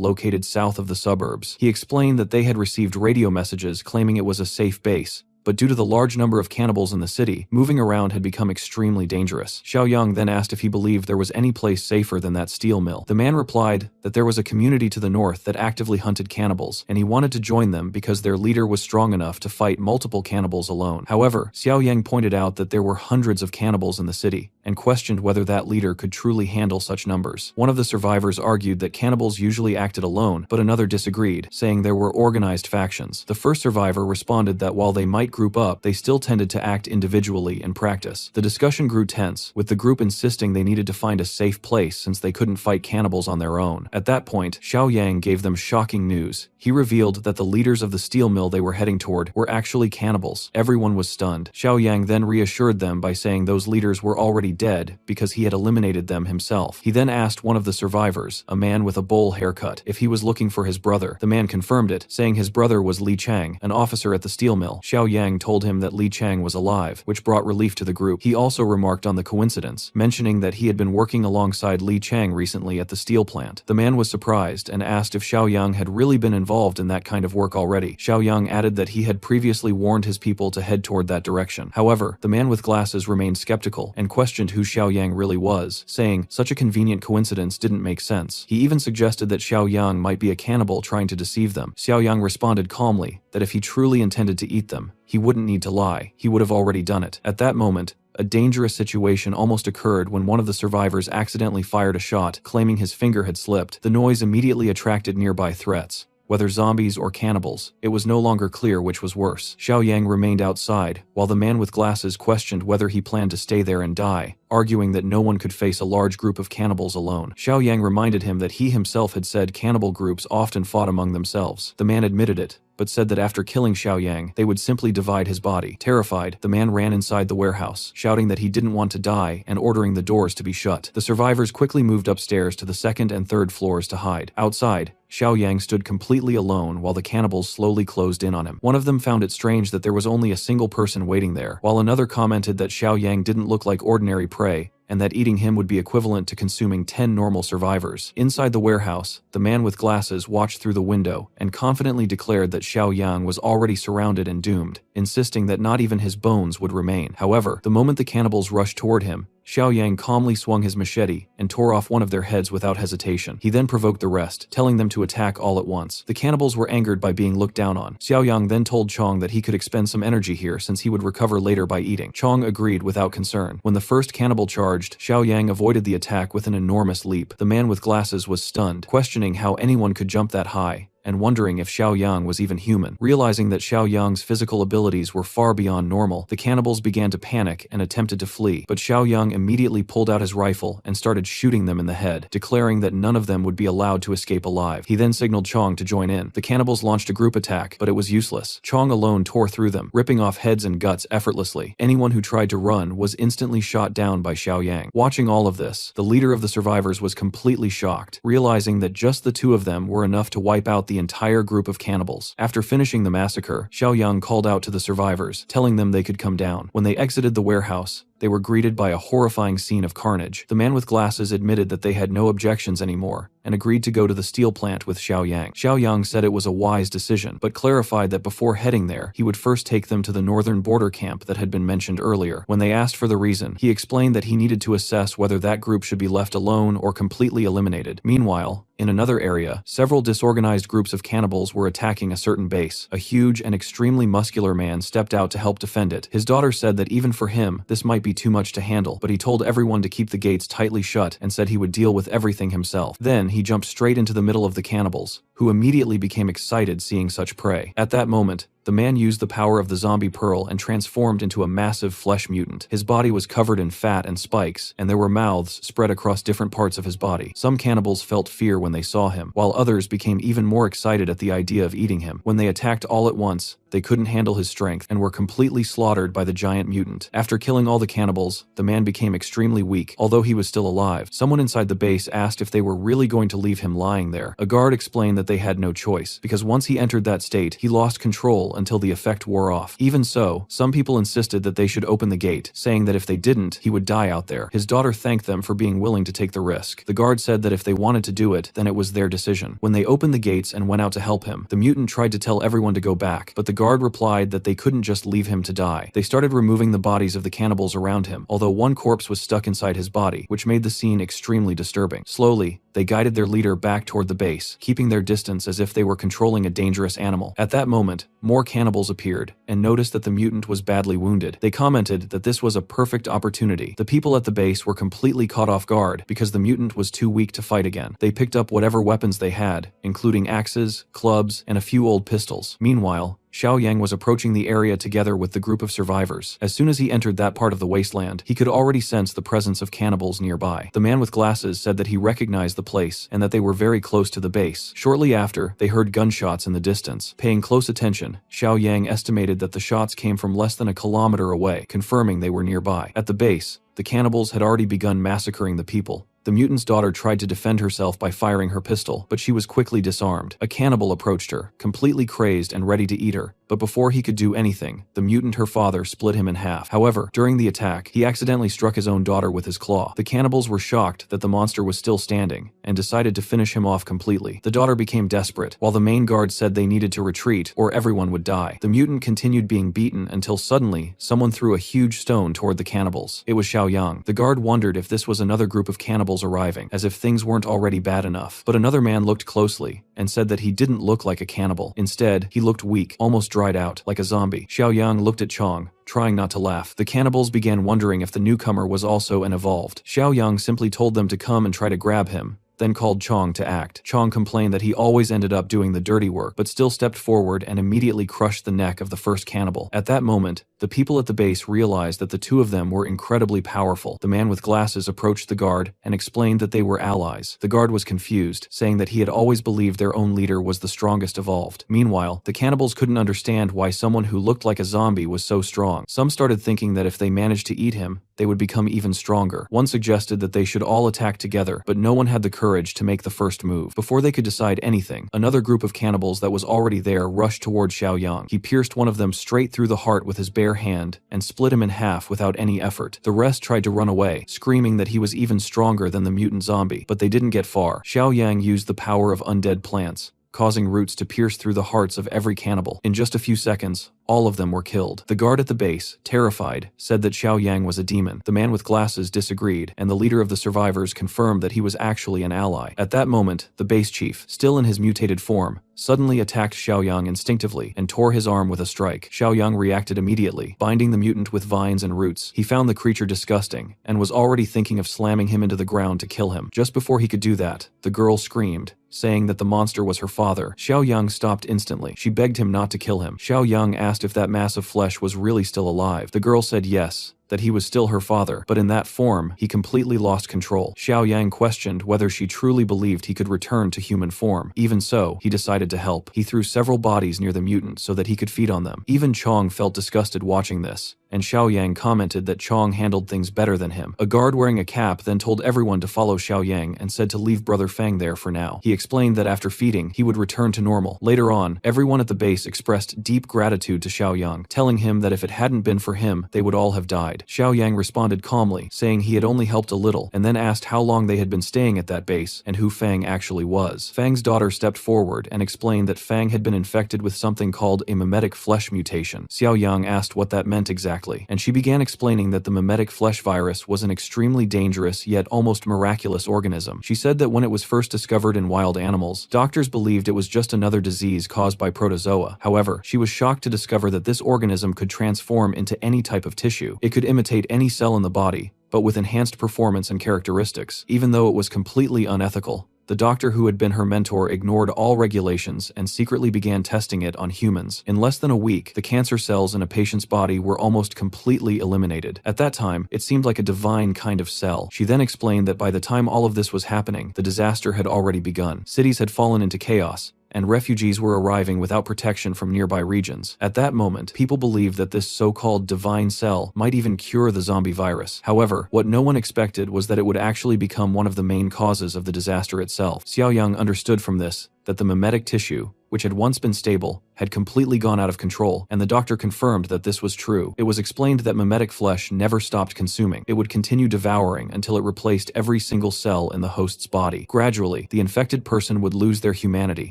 located south of the suburbs. He explained that they had received radio messages claiming it was a safe base, but due to the large number of cannibals in the city, moving around had become extremely dangerous. Xiaoyang then asked if he believed there was any place safer than that steel mill. The man replied that there was a community to the north that actively hunted cannibals, and he wanted to join them because their leader was strong enough to fight multiple cannibals alone. However, Xiaoyang pointed out that there were hundreds of cannibals in the city, and questioned whether that leader could truly handle such numbers. One of the survivors argued that cannibals usually acted alone, but another disagreed, saying there were organized factions. The first survivor responded that while they might group up, they still tended to act individually in practice. The discussion grew tense, with the group insisting they needed to find a safe place since they couldn't fight cannibals on their own. At that point, Xiaoyang gave them shocking news. He revealed that the leaders of the steel mill they were heading toward were actually cannibals. Everyone was stunned. Xiaoyang then reassured them by saying those leaders were already dead because he had eliminated them himself. He then asked one of the survivors, a man with a bowl haircut, if he was looking for his brother. The man confirmed it, saying his brother was Li Chang, an officer at the steel mill. Xiaoyang told him that Li Chang was alive, which brought relief to the group. He also remarked on the coincidence, mentioning that he had been working alongside Li Chang recently at the steel plant. The man was surprised and asked if Xiaoyang had really been involved in that kind of work already. Xiaoyang added that he had previously warned his people to head toward that direction. However, the man with glasses remained skeptical and questioned questioned who Xiaoyang really was, saying such a convenient coincidence didn't make sense. He even suggested that Xiaoyang might be a cannibal trying to deceive them. Xiaoyang responded calmly that if he truly intended to eat them, he wouldn't need to lie, he would have already done it. At that moment, a dangerous situation almost occurred when one of the survivors accidentally fired a shot, claiming his finger had slipped. The noise immediately attracted nearby threats. Whether zombies or cannibals, it was no longer clear which was worse. Xiaoyang remained outside, while the man with glasses questioned whether he planned to stay there and die, arguing that no one could face a large group of cannibals alone. Xiaoyang reminded him that he himself had said cannibal groups often fought among themselves. The man admitted it, but said that after killing Xiaoyang, they would simply divide his body. Terrified, the man ran inside the warehouse, shouting that he didn't want to die and ordering the doors to be shut. The survivors quickly moved upstairs to the second and third floors to hide. Outside, Xiaoyang stood completely alone while the cannibals slowly closed in on him. One of them found it strange that there was only a single person waiting there, while another commented that Xiaoyang didn't look like ordinary prey, and that eating him would be equivalent to consuming 10 normal survivors. Inside the warehouse, the man with glasses watched through the window and confidently declared that Xiaoyang was already surrounded and doomed, insisting that not even his bones would remain. However, the moment the cannibals rushed toward him, Xiaoyang calmly swung his machete and tore off one of their heads without hesitation. He then provoked the rest, telling them to attack all at once. The cannibals were angered by being looked down on. Xiaoyang then told Chong that he could expend some energy here since he would recover later by eating. Chong agreed without concern. When the first cannibal charged, Xiaoyang avoided the attack with an enormous leap. The man with glasses was stunned, questioning how anyone could jump that high, and wondering if Xiaoyang was even human. Realizing that Xiaoyang's physical abilities were far beyond normal, the cannibals began to panic and attempted to flee, but Xiaoyang immediately pulled out his rifle and started shooting them in the head, declaring that none of them would be allowed to escape alive. He then signaled Chong to join in. The cannibals launched a group attack, but it was useless. Chong alone tore through them, ripping off heads and guts effortlessly. Anyone who tried to run was instantly shot down by Xiaoyang. Watching all of this, the leader of the survivors was completely shocked, realizing that just the two of them were enough to wipe out the entire group of cannibals. After finishing the massacre, Xiaoyang called out to the survivors, telling them they could come down. When they exited the warehouse, they were greeted by a horrifying scene of carnage. The man with glasses admitted that they had no objections anymore, and agreed to go to the steel plant with Xiaoyang. Xiaoyang said it was a wise decision, but clarified that before heading there, he would first take them to the northern border camp that had been mentioned earlier. When they asked for the reason, he explained that he needed to assess whether that group should be left alone or completely eliminated. Meanwhile, in another area, several disorganized groups of cannibals were attacking a certain base. A huge and extremely muscular man stepped out to help defend it. His daughter said that even for him, this might be too much to handle, but he told everyone to keep the gates tightly shut and said he would deal with everything himself. Then he jumped straight into the middle of the cannibals, who immediately became excited seeing such prey. At that moment, the man used the power of the zombie pearl and transformed into a massive flesh mutant. His body was covered in fat and spikes, and there were mouths spread across different parts of his body. Some cannibals felt fear when they saw him, while others became even more excited at the idea of eating him. When they attacked all at once, they couldn't handle his strength and were completely slaughtered by the giant mutant. After killing all the cannibals, the man became extremely weak, although he was still alive. Someone inside the base asked if they were really going to leave him lying there. A guard explained that they had no choice, because once he entered that state, he lost control until the effect wore off. Even so, some people insisted that they should open the gate, saying that if they didn't, he would die out there. His daughter thanked them for being willing to take the risk. The guard said that if they wanted to do it, then it was their decision. When they opened the gates and went out to help him, the mutant tried to tell everyone to go back, but the guard replied that they couldn't just leave him to die. They started removing the bodies of the cannibals around him, although one corpse was stuck inside his body, which made the scene extremely disturbing. Slowly, they guided their leader back toward the base, keeping their distance as if they were controlling a dangerous animal. At that moment, more cannibals appeared and noticed that the mutant was badly wounded. They commented that this was a perfect opportunity. The people at the base were completely caught off guard because the mutant was too weak to fight again. They picked up whatever weapons they had, including axes, clubs, and a few old pistols. Meanwhile, Xiaoyang was approaching the area together with the group of survivors. As soon as he entered that part of the wasteland, he could already sense the presence of cannibals nearby. The man with glasses said that he recognized the place and that they were very close to the base. Shortly after, they heard gunshots in the distance. Paying close attention, Xiaoyang estimated that the shots came from less than a kilometer away, confirming they were nearby. At the base, the cannibals had already begun massacring the people. The mutant's daughter tried to defend herself by firing her pistol, but she was quickly disarmed. A cannibal approached her, completely crazed and ready to eat her, but before he could do anything, the mutant her father split him in half. However, during the attack, he accidentally struck his own daughter with his claw. The cannibals were shocked that the monster was still standing, and decided to finish him off completely. The daughter became desperate, while the main guard said they needed to retreat, or everyone would die. The mutant continued being beaten until suddenly, someone threw a huge stone toward the cannibals. It was Xiaoyang. The guard wondered if this was another group of cannibals arriving, as if things weren't already bad enough. But another man looked closely, and said that he didn't look like a cannibal. Instead, he looked weak, almost dried out, like a zombie. Xiaoyang looked at Chong, trying not to laugh. The cannibals began wondering if the newcomer was also an evolved. Xiaoyang simply told them to come and try to grab him, then called Chong to act. Chong complained that he always ended up doing the dirty work, but still stepped forward and immediately crushed the neck of the first cannibal. At that moment, the people at the base realized that the two of them were incredibly powerful. The man with glasses approached the guard and explained that they were allies. The guard was confused, saying that he had always believed their own leader was the strongest evolved. Meanwhile, the cannibals couldn't understand why someone who looked like a zombie was so strong. Some started thinking that if they managed to eat him, they would become even stronger. One suggested that they should all attack together, but no one had the courage to make the first move. Before they could decide anything, another group of cannibals that was already there rushed toward Xiaoyang. He pierced one of them straight through the heart with his bare hand and split him in half without any effort. The rest tried to run away, screaming that he was even stronger than the mutant zombie, but they didn't get far. Xiaoyang used the power of undead plants, causing roots to pierce through the hearts of every cannibal. In just a few seconds, all of them were killed. The guard at the base, terrified, said that Xiaoyang was a demon. The man with glasses disagreed, and the leader of the survivors confirmed that he was actually an ally. At that moment, the base chief, still in his mutated form, suddenly attacked Xiaoyang instinctively and tore his arm with a strike. Xiaoyang reacted immediately, binding the mutant with vines and roots. He found the creature disgusting, and was already thinking of slamming him into the ground to kill him. Just before he could do that, the girl screamed, saying that the monster was her father. Xiaoyang stopped instantly. She begged him not to kill him. Xiaoyang asked if that mass of flesh was really still alive. The girl said yes, that he was still her father, but in that form, he completely lost control. Xiaoyang questioned whether she truly believed he could return to human form. Even so, he decided to help. He threw several bodies near the mutant so that he could feed on them. Even Chong felt disgusted watching this, and Xiaoyang commented that Chong handled things better than him. A guard wearing a cap then told everyone to follow Xiaoyang and said to leave Brother Fang there for now. He explained that after feeding, he would return to normal. Later on, everyone at the base expressed deep gratitude to Xiaoyang, telling him that if it hadn't been for him, they would all have died. Xiaoyang responded calmly, saying he had only helped a little, and then asked how long they had been staying at that base and who Fang actually was. Fang's daughter stepped forward and explained that Fang had been infected with something called a mimetic flesh mutation. Xiaoyang asked what that meant exactly, and she began explaining that the mimetic flesh virus was an extremely dangerous yet almost miraculous organism. She said that when it was first discovered in wild animals, doctors believed it was just another disease caused by protozoa. However, she was shocked to discover that this organism could transform into any type of tissue. It could imitate any cell in the body, but with enhanced performance and characteristics. Even though it was completely unethical, the doctor who had been her mentor ignored all regulations and secretly began testing it on humans. In less than a week, the cancer cells in a patient's body were almost completely eliminated. At that time, it seemed like a divine kind of cell. She then explained that by the time all of this was happening, the disaster had already begun. Cities had fallen into chaos, and refugees were arriving without protection from nearby regions. At that moment, people believed that this so-called divine cell might even cure the zombie virus. However, what no one expected was that it would actually become one of the main causes of the disaster itself. Xiaoyang understood from this that the mimetic tissue, which had once been stable, had completely gone out of control, and the doctor confirmed that this was true. It was explained that mimetic flesh never stopped consuming. It would continue devouring until it replaced every single cell in the host's body. Gradually, the infected person would lose their humanity,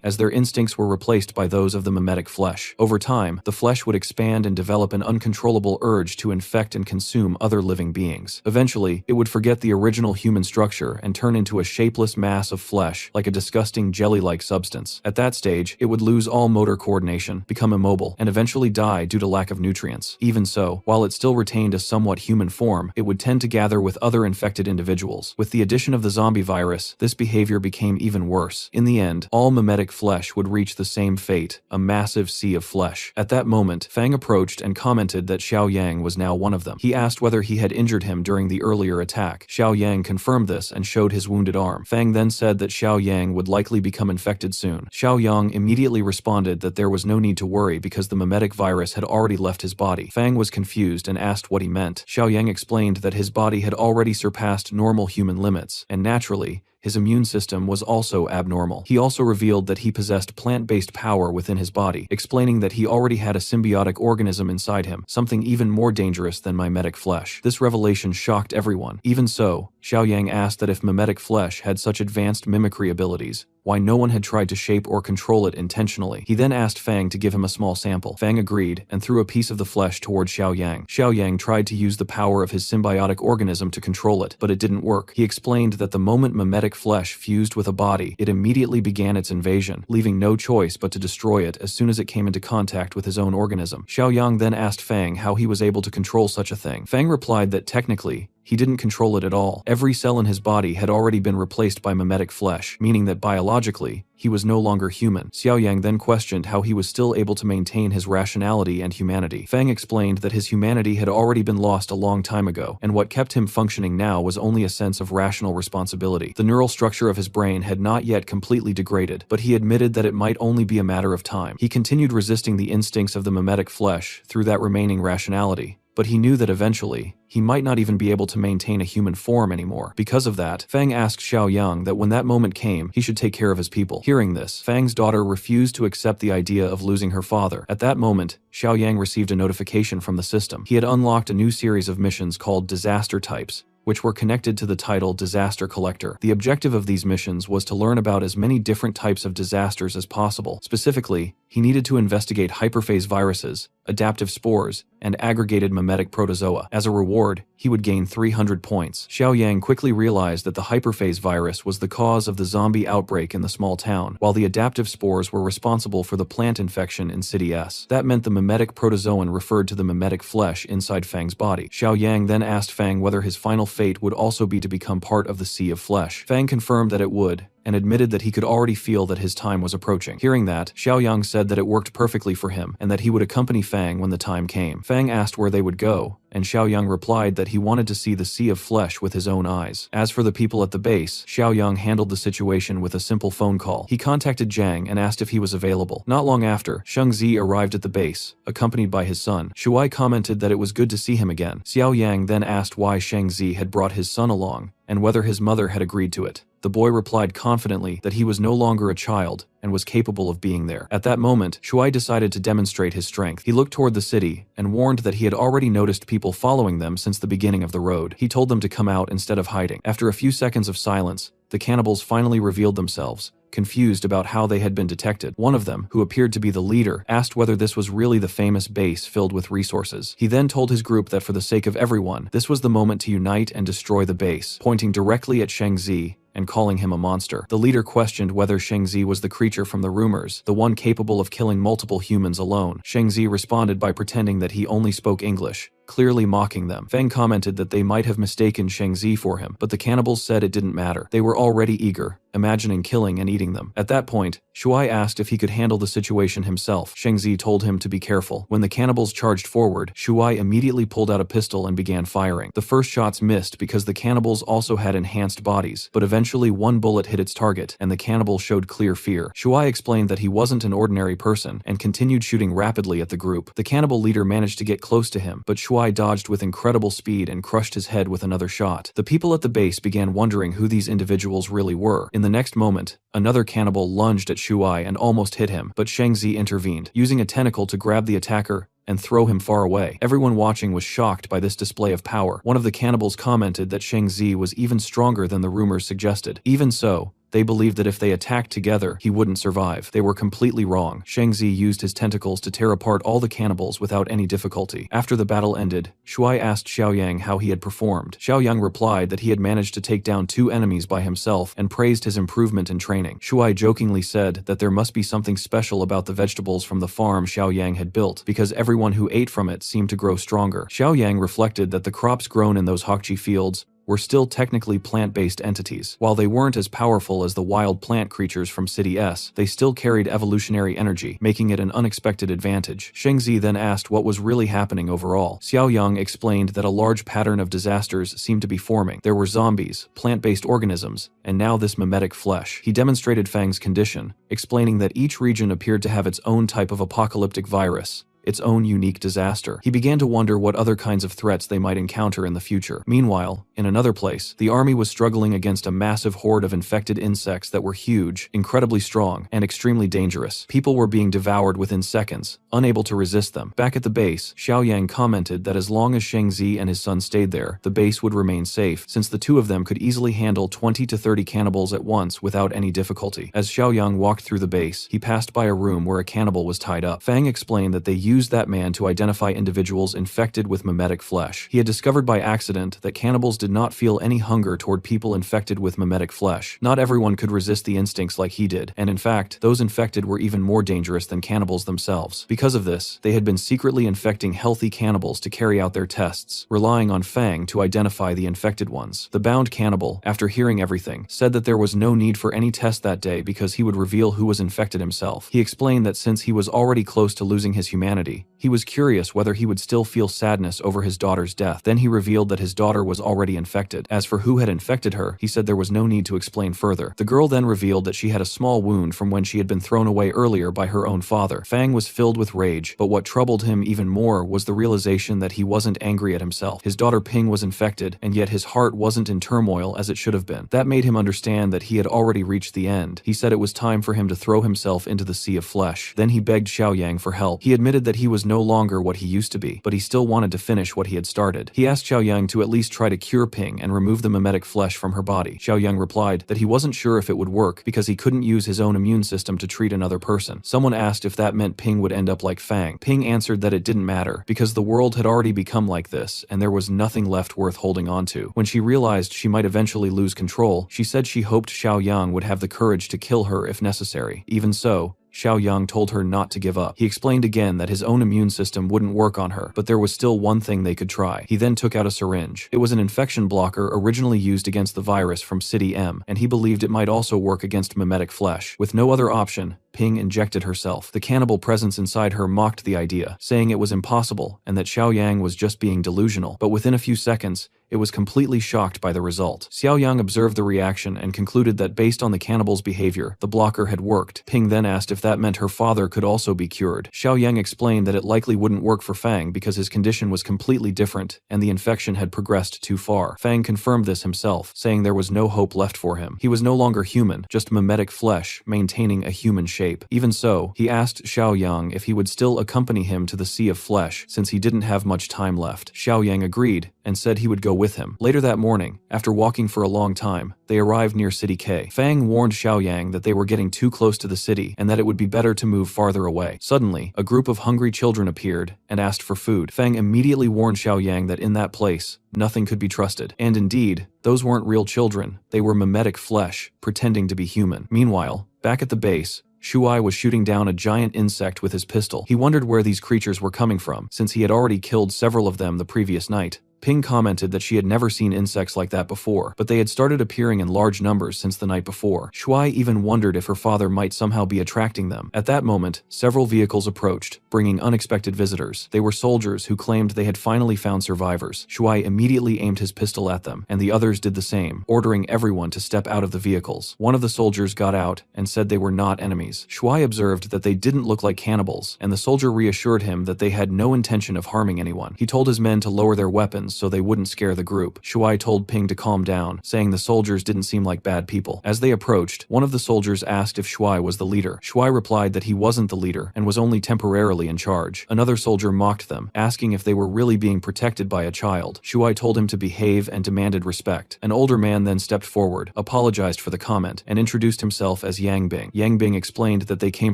as their instincts were replaced by those of the mimetic flesh. Over time, the flesh would expand and develop an uncontrollable urge to infect and consume other living beings. Eventually, it would forget the original human structure and turn into a shapeless mass of flesh, like a disgusting jelly-like substance. At that stage, it would lose all motor coordination, become immobile, and eventually die due to lack of nutrients. Even so, while it still retained a somewhat human form, it would tend to gather with other infected individuals. With the addition of the zombie virus, this behavior became even worse. In the end, all mimetic flesh would reach the same fate, a massive sea of flesh. At that moment, Fang approached and commented that Xiaoyang was now one of them. He asked whether he had injured him during the earlier attack. Xiaoyang confirmed this and showed his wounded arm. Fang then said that Xiaoyang would likely become infected soon. Xiaoyang immediately immediately responded that there was no need to worry because the mimetic virus had already left his body. Fang was confused and asked what he meant. Xiaoyang explained that his body had already surpassed normal human limits, and naturally, his immune system was also abnormal. He also revealed that he possessed plant-based power within his body, explaining that he already had a symbiotic organism inside him, something even more dangerous than mimetic flesh. This revelation shocked everyone. Even so, Xiaoyang asked that if mimetic flesh had such advanced mimicry abilities, why no one had tried to shape or control it intentionally. He then asked Fang to give him a small sample. Fang agreed and threw a piece of the flesh toward Xiaoyang. Xiaoyang tried to use the power of his symbiotic organism to control it, but it didn't work. He explained that the moment mimetic flesh fused with a body, it immediately began its invasion, leaving no choice but to destroy it as soon as it came into contact with his own organism. Xiaoyang then asked Fang how he was able to control such a thing. Fang replied that technically, he didn't control it at all. Every cell in his body had already been replaced by mimetic flesh, meaning that biologically, he was no longer human. Xiaoyang then questioned how he was still able to maintain his rationality and humanity. Fang explained that his humanity had already been lost a long time ago, and what kept him functioning now was only a sense of rational responsibility. The neural structure of his brain had not yet completely degraded, but he admitted that it might only be a matter of time. He continued resisting the instincts of the mimetic flesh through that remaining rationality, but he knew that eventually, he might not even be able to maintain a human form anymore. Because of that, Fang asked Xiaoyang that when that moment came, he should take care of his people. Hearing this, Fang's daughter refused to accept the idea of losing her father. At that moment, Xiaoyang received a notification from the system. He had unlocked a new series of missions called Disaster Types, which were connected to the title Disaster Collector. The objective of these missions was to learn about as many different types of disasters as possible. Specifically, he needed to investigate hyperphase viruses, adaptive spores, and aggregated mimetic protozoa. As a reward, he would gain 300 points. Xiaoyang quickly realized that the hyperphase virus was the cause of the zombie outbreak in the small town, while the adaptive spores were responsible for the plant infection in City S. That meant the mimetic protozoan referred to the mimetic flesh inside Fang's body. Xiaoyang then asked Fang whether his final fate would also be to become part of the Sea of Flesh. Fang confirmed that it would, and admitted that he could already feel that his time was approaching. Hearing that, Xiaoyang said that it worked perfectly for him, and that he would accompany Fang when the time came. Fang asked where they would go, and Xiaoyang replied that he wanted to see the Sea of Flesh with his own eyes. As for the people at the base, Xiaoyang handled the situation with a simple phone call. He contacted Zhang and asked if he was available. Not long after, Shengzi arrived at the base, accompanied by his son. Shuai commented that it was good to see him again. Xiaoyang then asked why Shengzi had brought his son along, and whether his mother had agreed to it. The boy replied confidently that he was no longer a child and was capable of being there. At that moment, Shuai decided to demonstrate his strength. He looked toward the city and warned that he had already noticed people following them since the beginning of the road. He told them to come out instead of hiding. After a few seconds of silence, the cannibals finally revealed themselves, confused about how they had been detected. One of them, who appeared to be the leader, asked whether this was really the famous base filled with resources. He then told his group that for the sake of everyone, this was the moment to unite and destroy the base, pointing directly at Shengzi and calling him a monster. The leader questioned whether Shengzi was the creature from the rumors, the one capable of killing multiple humans alone. Shengzi responded by pretending that he only spoke English, clearly mocking them. Fang commented that they might have mistaken Shengzi for him, but the cannibals said it didn't matter. They were already eager, imagining killing and eating them. At that point, Shuai asked if he could handle the situation himself. Shengzi told him to be careful. When the cannibals charged forward, Shuai immediately pulled out a pistol and began firing. The first shots missed because the cannibals also had enhanced bodies, but eventually one bullet hit its target, and the cannibal showed clear fear. Shuai explained that he wasn't an ordinary person, and continued shooting rapidly at the group. The cannibal leader managed to get close to him, but Shuai dodged with incredible speed and crushed his head with another shot. The people at the base began wondering who these individuals really were. In the next moment, another cannibal lunged at Shuai and almost hit him, but Shengzi intervened, using a tentacle to grab the attacker and throw him far away. Everyone watching was shocked by this display of power. One of the cannibals commented that Shengzi was even stronger than the rumors suggested. Even so, they believed that if they attacked together, he wouldn't survive. They were completely wrong. Shengzi used his tentacles to tear apart all the cannibals without any difficulty. After the battle ended, Shuai asked Xiaoyang how he had performed. Xiaoyang replied that he had managed to take down 2 enemies by himself and praised his improvement in training. Shuai jokingly said that there must be something special about the vegetables from the farm Xiaoyang had built, because everyone who ate from it seemed to grow stronger. Xiaoyang reflected that the crops grown in those Hokchi fields were still technically plant-based entities. While they weren't as powerful as the wild plant creatures from City S, they still carried evolutionary energy, making it an unexpected advantage. Shengzi then asked what was really happening overall. Xiaoyang explained that a large pattern of disasters seemed to be forming. There were zombies, plant-based organisms, and now this mimetic flesh. He demonstrated Fang's condition, explaining that each region appeared to have its own type of apocalyptic virus, its own unique disaster. He began to wonder what other kinds of threats they might encounter in the future. Meanwhile, in another place, the army was struggling against a massive horde of infected insects that were huge, incredibly strong, and extremely dangerous. People were being devoured within seconds, unable to resist them. Back at the base, Xiaoyang commented that as long as Shengzi and his son stayed there, the base would remain safe, since the two of them could easily handle 20 to 30 cannibals at once without any difficulty. As Xiaoyang walked through the base, he passed by a room where a cannibal was tied up. Fang explained that they used that man to identify individuals infected with mimetic flesh. He had discovered by accident that cannibals did not feel any hunger toward people infected with mimetic flesh. Not everyone could resist the instincts like he did, and in fact, those infected were even more dangerous than cannibals themselves. Because of this, they had been secretly infecting healthy cannibals to carry out their tests, relying on Fang to identify the infected ones. The bound cannibal, after hearing everything, said that there was no need for any test that day because he would reveal who was infected himself. He explained that since he was already close to losing his humanity, he was curious whether he would still feel sadness over his daughter's death. Then he revealed that his daughter was already infected. As for who had infected her, he said there was no need to explain further. The girl then revealed that she had a small wound from when she had been thrown away earlier by her own father. Fang was filled with rage, but what troubled him even more was the realization that he wasn't angry at himself. His daughter Ping was infected, and yet his heart wasn't in turmoil as it should have been. That made him understand that he had already reached the end. He said it was time for him to throw himself into the sea of flesh. Then he begged Xiaoyang for help. He admitted that he was no longer what he used to be, but he still wanted to finish what he had started. He asked Xiaoyang to at least try to cure Ping and remove the mimetic flesh from her body. Xiaoyang replied that he wasn't sure if it would work because he couldn't use his own immune system to treat another person. Someone asked if that meant Ping would end up like Fang. Ping answered that it didn't matter because the world had already become like this and there was nothing left worth holding on to. When she realized she might eventually lose control, she said she hoped Xiaoyang would have the courage to kill her if necessary. Even so, Xiaoyang told her not to give up. He explained again that his own immune system wouldn't work on her, but there was still one thing they could try. He then took out a syringe. It was an infection blocker originally used against the virus from City M, and he believed it might also work against mimetic flesh. With no other option, Ping injected herself. The cannibal presence inside her mocked the idea, saying it was impossible and that Xiaoyang was just being delusional. But within a few seconds, it was completely shocked by the result. Xiaoyang observed the reaction and concluded that based on the cannibal's behavior, the blocker had worked. Ping then asked if that meant her father could also be cured. Xiaoyang explained that it likely wouldn't work for Fang because his condition was completely different and the infection had progressed too far. Fang confirmed this himself, saying there was no hope left for him. He was no longer human, just mimetic flesh, maintaining a human shape. Even so, he asked Xiaoyang if he would still accompany him to the Sea of Flesh since he didn't have much time left. Xiaoyang agreed and said he would go with him. Later that morning, after walking for a long time, they arrived near City K. Fang warned Xiaoyang that they were getting too close to the city and that it would be better to move farther away. Suddenly, a group of hungry children appeared and asked for food. Fang immediately warned Xiaoyang that in that place, nothing could be trusted. And indeed, those weren't real children. They were mimetic flesh, pretending to be human. Meanwhile, back at the base, Shuai was shooting down a giant insect with his pistol. He wondered where these creatures were coming from, since he had already killed several of them the previous night. Ping commented that she had never seen insects like that before, but they had started appearing in large numbers since the night before. Shuai even wondered if her father might somehow be attracting them. At that moment, several vehicles approached, bringing unexpected visitors. They were soldiers who claimed they had finally found survivors. Shuai immediately aimed his pistol at them, and the others did the same, ordering everyone to step out of the vehicles. One of the soldiers got out and said they were not enemies. Shuai observed that they didn't look like cannibals, and the soldier reassured him that they had no intention of harming anyone. He told his men to lower their weapons so they wouldn't scare the group. Shuai told Ping to calm down, saying the soldiers didn't seem like bad people. As they approached, one of the soldiers asked if Shuai was the leader. Shuai replied that he wasn't the leader and was only temporarily in charge. Another soldier mocked them, asking if they were really being protected by a child. Shuai told him to behave and demanded respect. An older man then stepped forward, apologized for the comment, and introduced himself as Yang Bing. Yang Bing explained that they came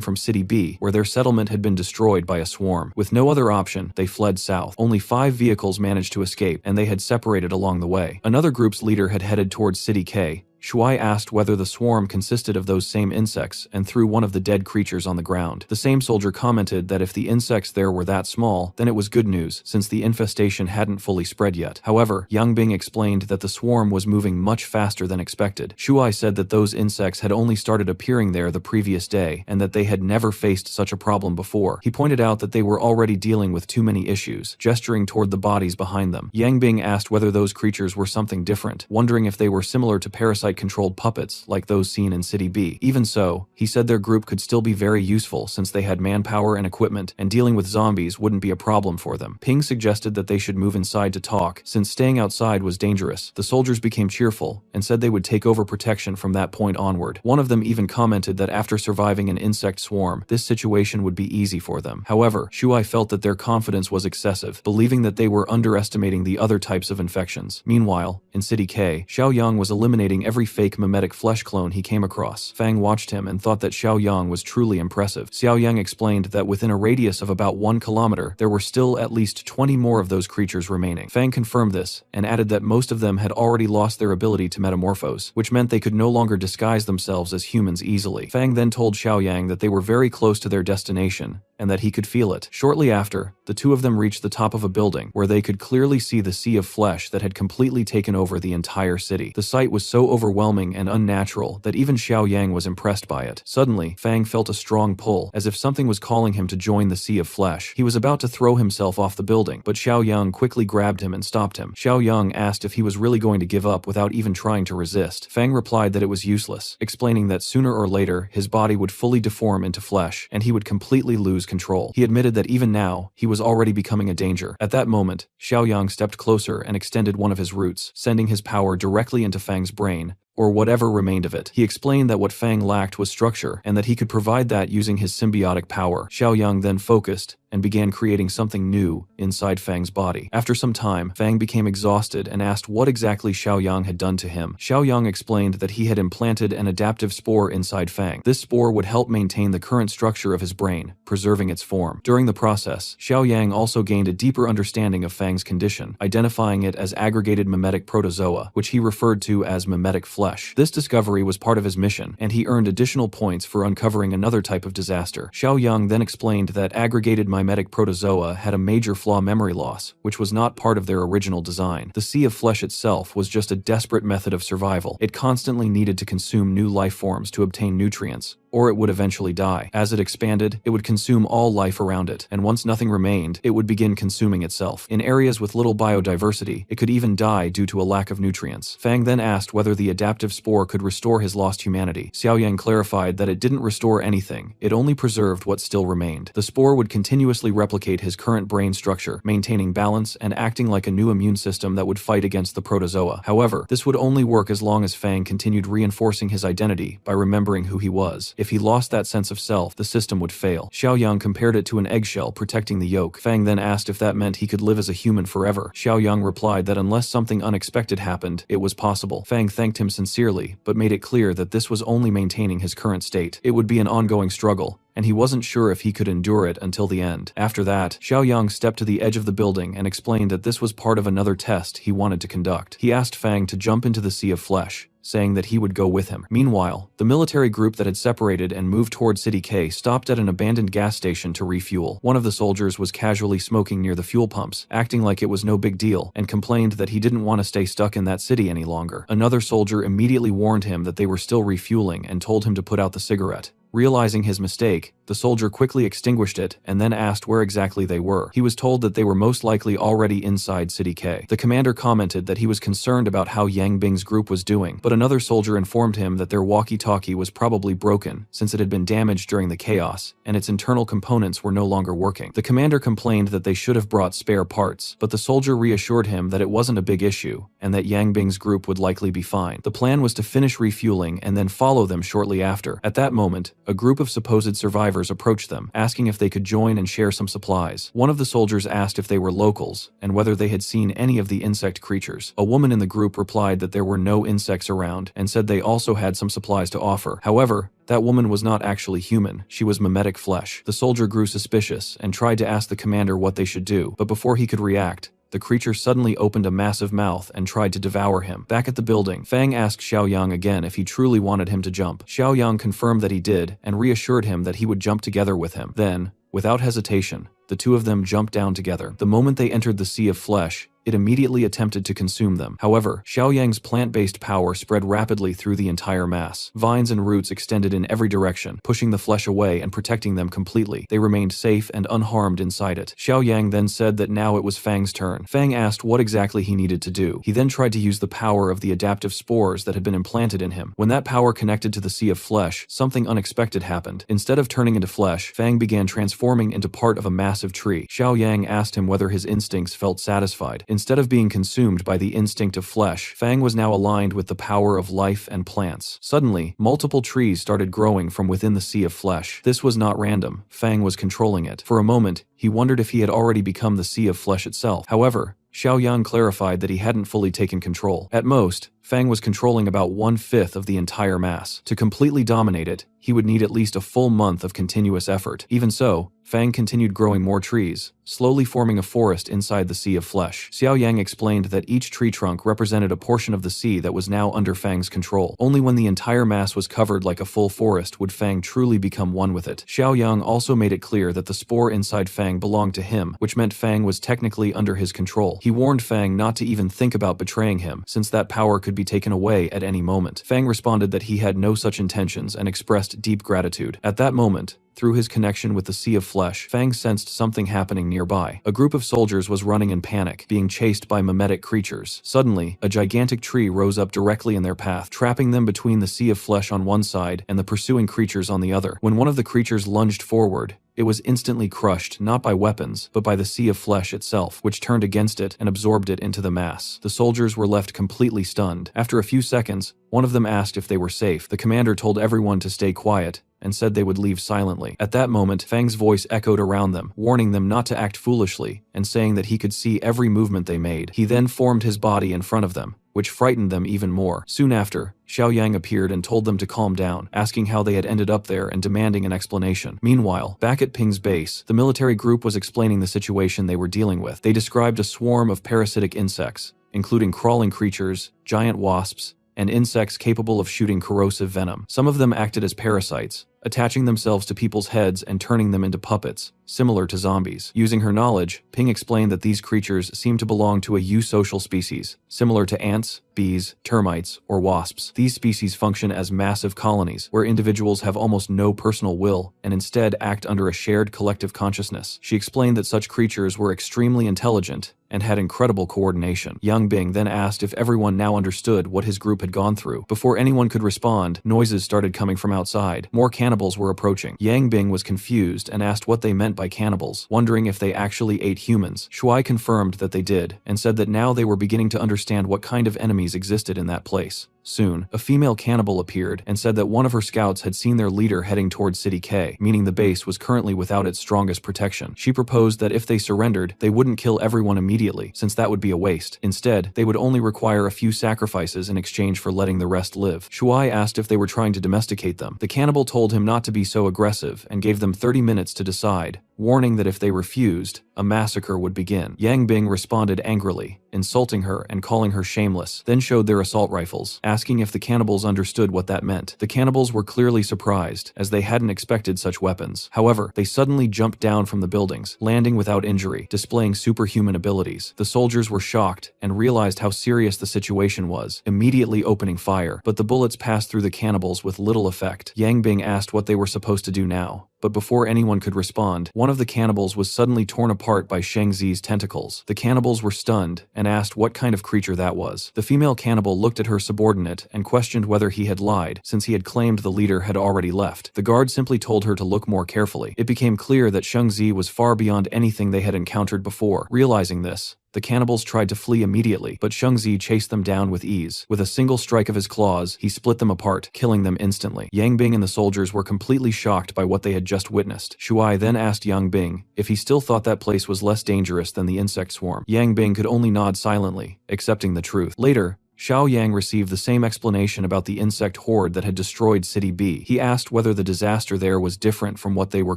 from City B, where their settlement had been destroyed by a swarm. With no other option, they fled south. Only 5 vehicles managed to escape, and they had separated along the way. Another group's leader had headed towards City K, Shuai asked whether the swarm consisted of those same insects and threw one of the dead creatures on the ground. The same soldier commented that if the insects there were that small, then it was good news, since the infestation hadn't fully spread yet. However, Yang Bing explained that the swarm was moving much faster than expected. Shuai said that those insects had only started appearing there the previous day, and that they had never faced such a problem before. He pointed out that they were already dealing with too many issues, gesturing toward the bodies behind them. Yang Bing asked whether those creatures were something different, wondering if they were similar to parasite-controlled puppets like those seen in City B. Even so, he said their group could still be very useful since they had manpower and equipment, and dealing with zombies wouldn't be a problem for them. Ping suggested that they should move inside to talk, since staying outside was dangerous. The soldiers became cheerful, and said they would take over protection from that point onward. One of them even commented that after surviving an insect swarm, this situation would be easy for them. However, Shuai felt that their confidence was excessive, believing that they were underestimating the other types of infections. Meanwhile, in City K, Xiao Yang was eliminating every fake mimetic flesh clone he came across. Fang watched him and thought that Xiao Yang was truly impressive. Xiao Yang explained that within a radius of about 1 kilometer, there were still at least 20 more of those creatures remaining. Fang confirmed this, and added that most of them had already lost their ability to metamorphose, which meant they could no longer disguise themselves as humans easily. Fang then told Xiao Yang that they were very close to their destination, and that he could feel it. Shortly after, the two of them reached the top of a building, where they could clearly see the sea of flesh that had completely taken over the entire city. The sight was so overwhelming and unnatural that even Xiao Yang was impressed by it. Suddenly, Fang felt a strong pull, as if something was calling him to join the sea of flesh. He was about to throw himself off the building, but Xiao Yang quickly grabbed him and stopped him. Xiao Yang asked if he was really going to give up without even trying to resist. Fang replied that it was useless, explaining that sooner or later, his body would fully deform into flesh, and he would completely lose control. He admitted that even now, he was already becoming a danger. At that moment, Xiao Yang stepped closer and extended one of his roots, sending his power directly into Fang's brain, or whatever remained of it. He explained that what Fang lacked was structure, and that he could provide that using his symbiotic power. Xiao Yang then focused and began creating something new inside Fang's body. After some time, Fang became exhausted and asked what exactly Xiao Yang had done to him. Xiao Yang explained that he had implanted an adaptive spore inside Fang. This spore would help maintain the current structure of his brain, preserving its form. During the process, Xiao Yang also gained a deeper understanding of Fang's condition, identifying it as aggregated mimetic protozoa, which he referred to as mimetic flesh. This discovery was part of his mission, and he earned additional points for uncovering another type of disaster. Xiao Yang then explained that aggregated mimetic protozoa had a major flaw: memory loss, which was not part of their original design. The sea of flesh itself was just a desperate method of survival. It constantly needed to consume new life forms to obtain nutrients, or it would eventually die. As it expanded, it would consume all life around it, and once nothing remained, it would begin consuming itself. In areas with little biodiversity, it could even die due to a lack of nutrients. Fang then asked whether the adaptive spore could restore his lost humanity. Xiao Yang clarified that it didn't restore anything, it only preserved what still remained. The spore would continuously replicate his current brain structure, maintaining balance and acting like a new immune system that would fight against the protozoa. However, this would only work as long as Fang continued reinforcing his identity by remembering who he was. If he lost that sense of self, the system would fail. Xiao Yang compared it to an eggshell protecting the yolk. Fang then asked if that meant he could live as a human forever. Xiao Yang replied that unless something unexpected happened, it was possible. Fang thanked him sincerely, but made it clear that this was only maintaining his current state. It would be an ongoing struggle, and he wasn't sure if he could endure it until the end. After that, Xiao Yang stepped to the edge of the building and explained that this was part of another test he wanted to conduct. He asked Fang to jump into the sea of flesh, saying that he would go with him. Meanwhile, the military group that had separated and moved toward City K stopped at an abandoned gas station to refuel. One of the soldiers was casually smoking near the fuel pumps, acting like it was no big deal, and complained that he didn't want to stay stuck in that city any longer. Another soldier immediately warned him that they were still refueling and told him to put out the cigarette. Realizing his mistake, the soldier quickly extinguished it and then asked where exactly they were. He was told that they were most likely already inside City K. The commander commented that he was concerned about how Yang Bing's group was doing, but another soldier informed him that their walkie-talkie was probably broken since it had been damaged during the chaos, and its internal components were no longer working. The commander complained that they should have brought spare parts, but the soldier reassured him that it wasn't a big issue, and that Yang Bing's group would likely be fine. The plan was to finish refueling and then follow them shortly after. At that moment, a group of supposed survivors approached them, asking if they could join and share some supplies. One of the soldiers asked if they were locals, and whether they had seen any of the insect creatures. A woman in the group replied that there were no insects around, and said they also had some supplies to offer. However, that woman was not actually human, she was mimetic flesh. The soldier grew suspicious and tried to ask the commander what they should do, but before he could react, the creature suddenly opened a massive mouth and tried to devour him. Back at the building, Fang asked Xiaoyang again if he truly wanted him to jump. Xiaoyang confirmed that he did and reassured him that he would jump together with him. Then, without hesitation, the two of them jumped down together. The moment they entered the sea of flesh, it immediately attempted to consume them. However, Xiaoyang's plant-based power spread rapidly through the entire mass. Vines and roots extended in every direction, pushing the flesh away and protecting them completely. They remained safe and unharmed inside it. Xiaoyang then said that now it was Fang's turn. Fang asked what exactly he needed to do. He then tried to use the power of the adaptive spores that had been implanted in him. When that power connected to the sea of flesh, something unexpected happened. Instead of turning into flesh, Fang began transforming into part of a massive tree. Xiaoyang asked him whether his instincts felt satisfied. Instead of being consumed by the instinct of flesh, Fang was now aligned with the power of life and plants. Suddenly, multiple trees started growing from within the sea of flesh. This was not random. Fang was controlling it. For a moment, he wondered if he had already become the sea of flesh itself. However, Xiaoyang clarified that he hadn't fully taken control. At most, Fang was controlling about 1/5 of the entire mass. To completely dominate it, he would need at least a full month of continuous effort. Even so, Fang continued growing more trees, slowly forming a forest inside the sea of flesh. Xiaoyang explained that each tree trunk represented a portion of the sea that was now under Fang's control. Only when the entire mass was covered like a full forest would Fang truly become one with it. Xiaoyang also made it clear that the spore inside Fang belonged to him, which meant Fang was technically under his control. He warned Fang not to even think about betraying him, since that power could be taken away at any moment. Fang responded that he had no such intentions and expressed deep gratitude. At that moment, through his connection with the sea of flesh, Fang sensed something happening nearby. A group of soldiers was running in panic, being chased by mimetic creatures. Suddenly, a gigantic tree rose up directly in their path, trapping them between the sea of flesh on one side and the pursuing creatures on the other. When one of the creatures lunged forward, it was instantly crushed, not by weapons, but by the sea of flesh itself, which turned against it and absorbed it into the mass. The soldiers were left completely stunned. After a few seconds, one of them asked if they were safe. The commander told everyone to stay quiet and said they would leave silently. At that moment, Fang's voice echoed around them, warning them not to act foolishly and saying that he could see every movement they made. He then formed his body in front of them, which frightened them even more. Soon after, Xiaoyang appeared and told them to calm down, asking how they had ended up there and demanding an explanation. Meanwhile, back at Ping's base, the military group was explaining the situation they were dealing with. They described a swarm of parasitic insects, including crawling creatures, giant wasps, and insects capable of shooting corrosive venom. Some of them acted as parasites, attaching themselves to people's heads and turning them into puppets, similar to zombies. Using her knowledge, Ping explained that these creatures seem to belong to a eusocial species, similar to ants, bees, termites, or wasps. These species function as massive colonies, where individuals have almost no personal will and instead act under a shared collective consciousness. She explained that such creatures were extremely intelligent and had incredible coordination. Yang Bing then asked if everyone now understood what his group had gone through. Before anyone could respond, noises started coming from outside. More cannibals were approaching. Yang Bing was confused and asked what they meant by cannibals, wondering if they actually ate humans. Shuai confirmed that they did, and said that now they were beginning to understand what kind of enemies existed in that place. Soon, a female cannibal appeared and said that one of her scouts had seen their leader heading towards City K, meaning the base was currently without its strongest protection. She proposed that if they surrendered, they wouldn't kill everyone immediately, since that would be a waste. Instead, they would only require a few sacrifices in exchange for letting the rest live. Shuai asked if they were trying to domesticate them. The cannibal told him not to be so aggressive and gave them 30 minutes to decide, warning that if they refused, a massacre would begin. Yang Bing responded angrily, insulting her and calling her shameless, then showed their assault rifles, asking if the cannibals understood what that meant. The cannibals were clearly surprised, as they hadn't expected such weapons. However, they suddenly jumped down from the buildings, landing without injury, displaying superhuman abilities. The soldiers were shocked and realized how serious the situation was, immediately opening fire, but the bullets passed through the cannibals with little effect. Yang Bing asked what they were supposed to do now. But before anyone could respond, one of the cannibals was suddenly torn apart by Sheng Zi's tentacles. The cannibals were stunned and asked what kind of creature that was. The female cannibal looked at her subordinate and questioned whether he had lied, since he had claimed the leader had already left. The guard simply told her to look more carefully. It became clear that Sheng Zi was far beyond anything they had encountered before. Realizing this, the cannibals tried to flee immediately, but Sheng Zi chased them down with ease. With a single strike of his claws, he split them apart, killing them instantly. Yang Bing and the soldiers were completely shocked by what they had just witnessed. Shuai then asked Yang Bing if he still thought that place was less dangerous than the insect swarm. Yang Bing could only nod silently, accepting the truth. Later, Xiao Yang received the same explanation about the insect horde that had destroyed City B. He asked whether the disaster there was different from what they were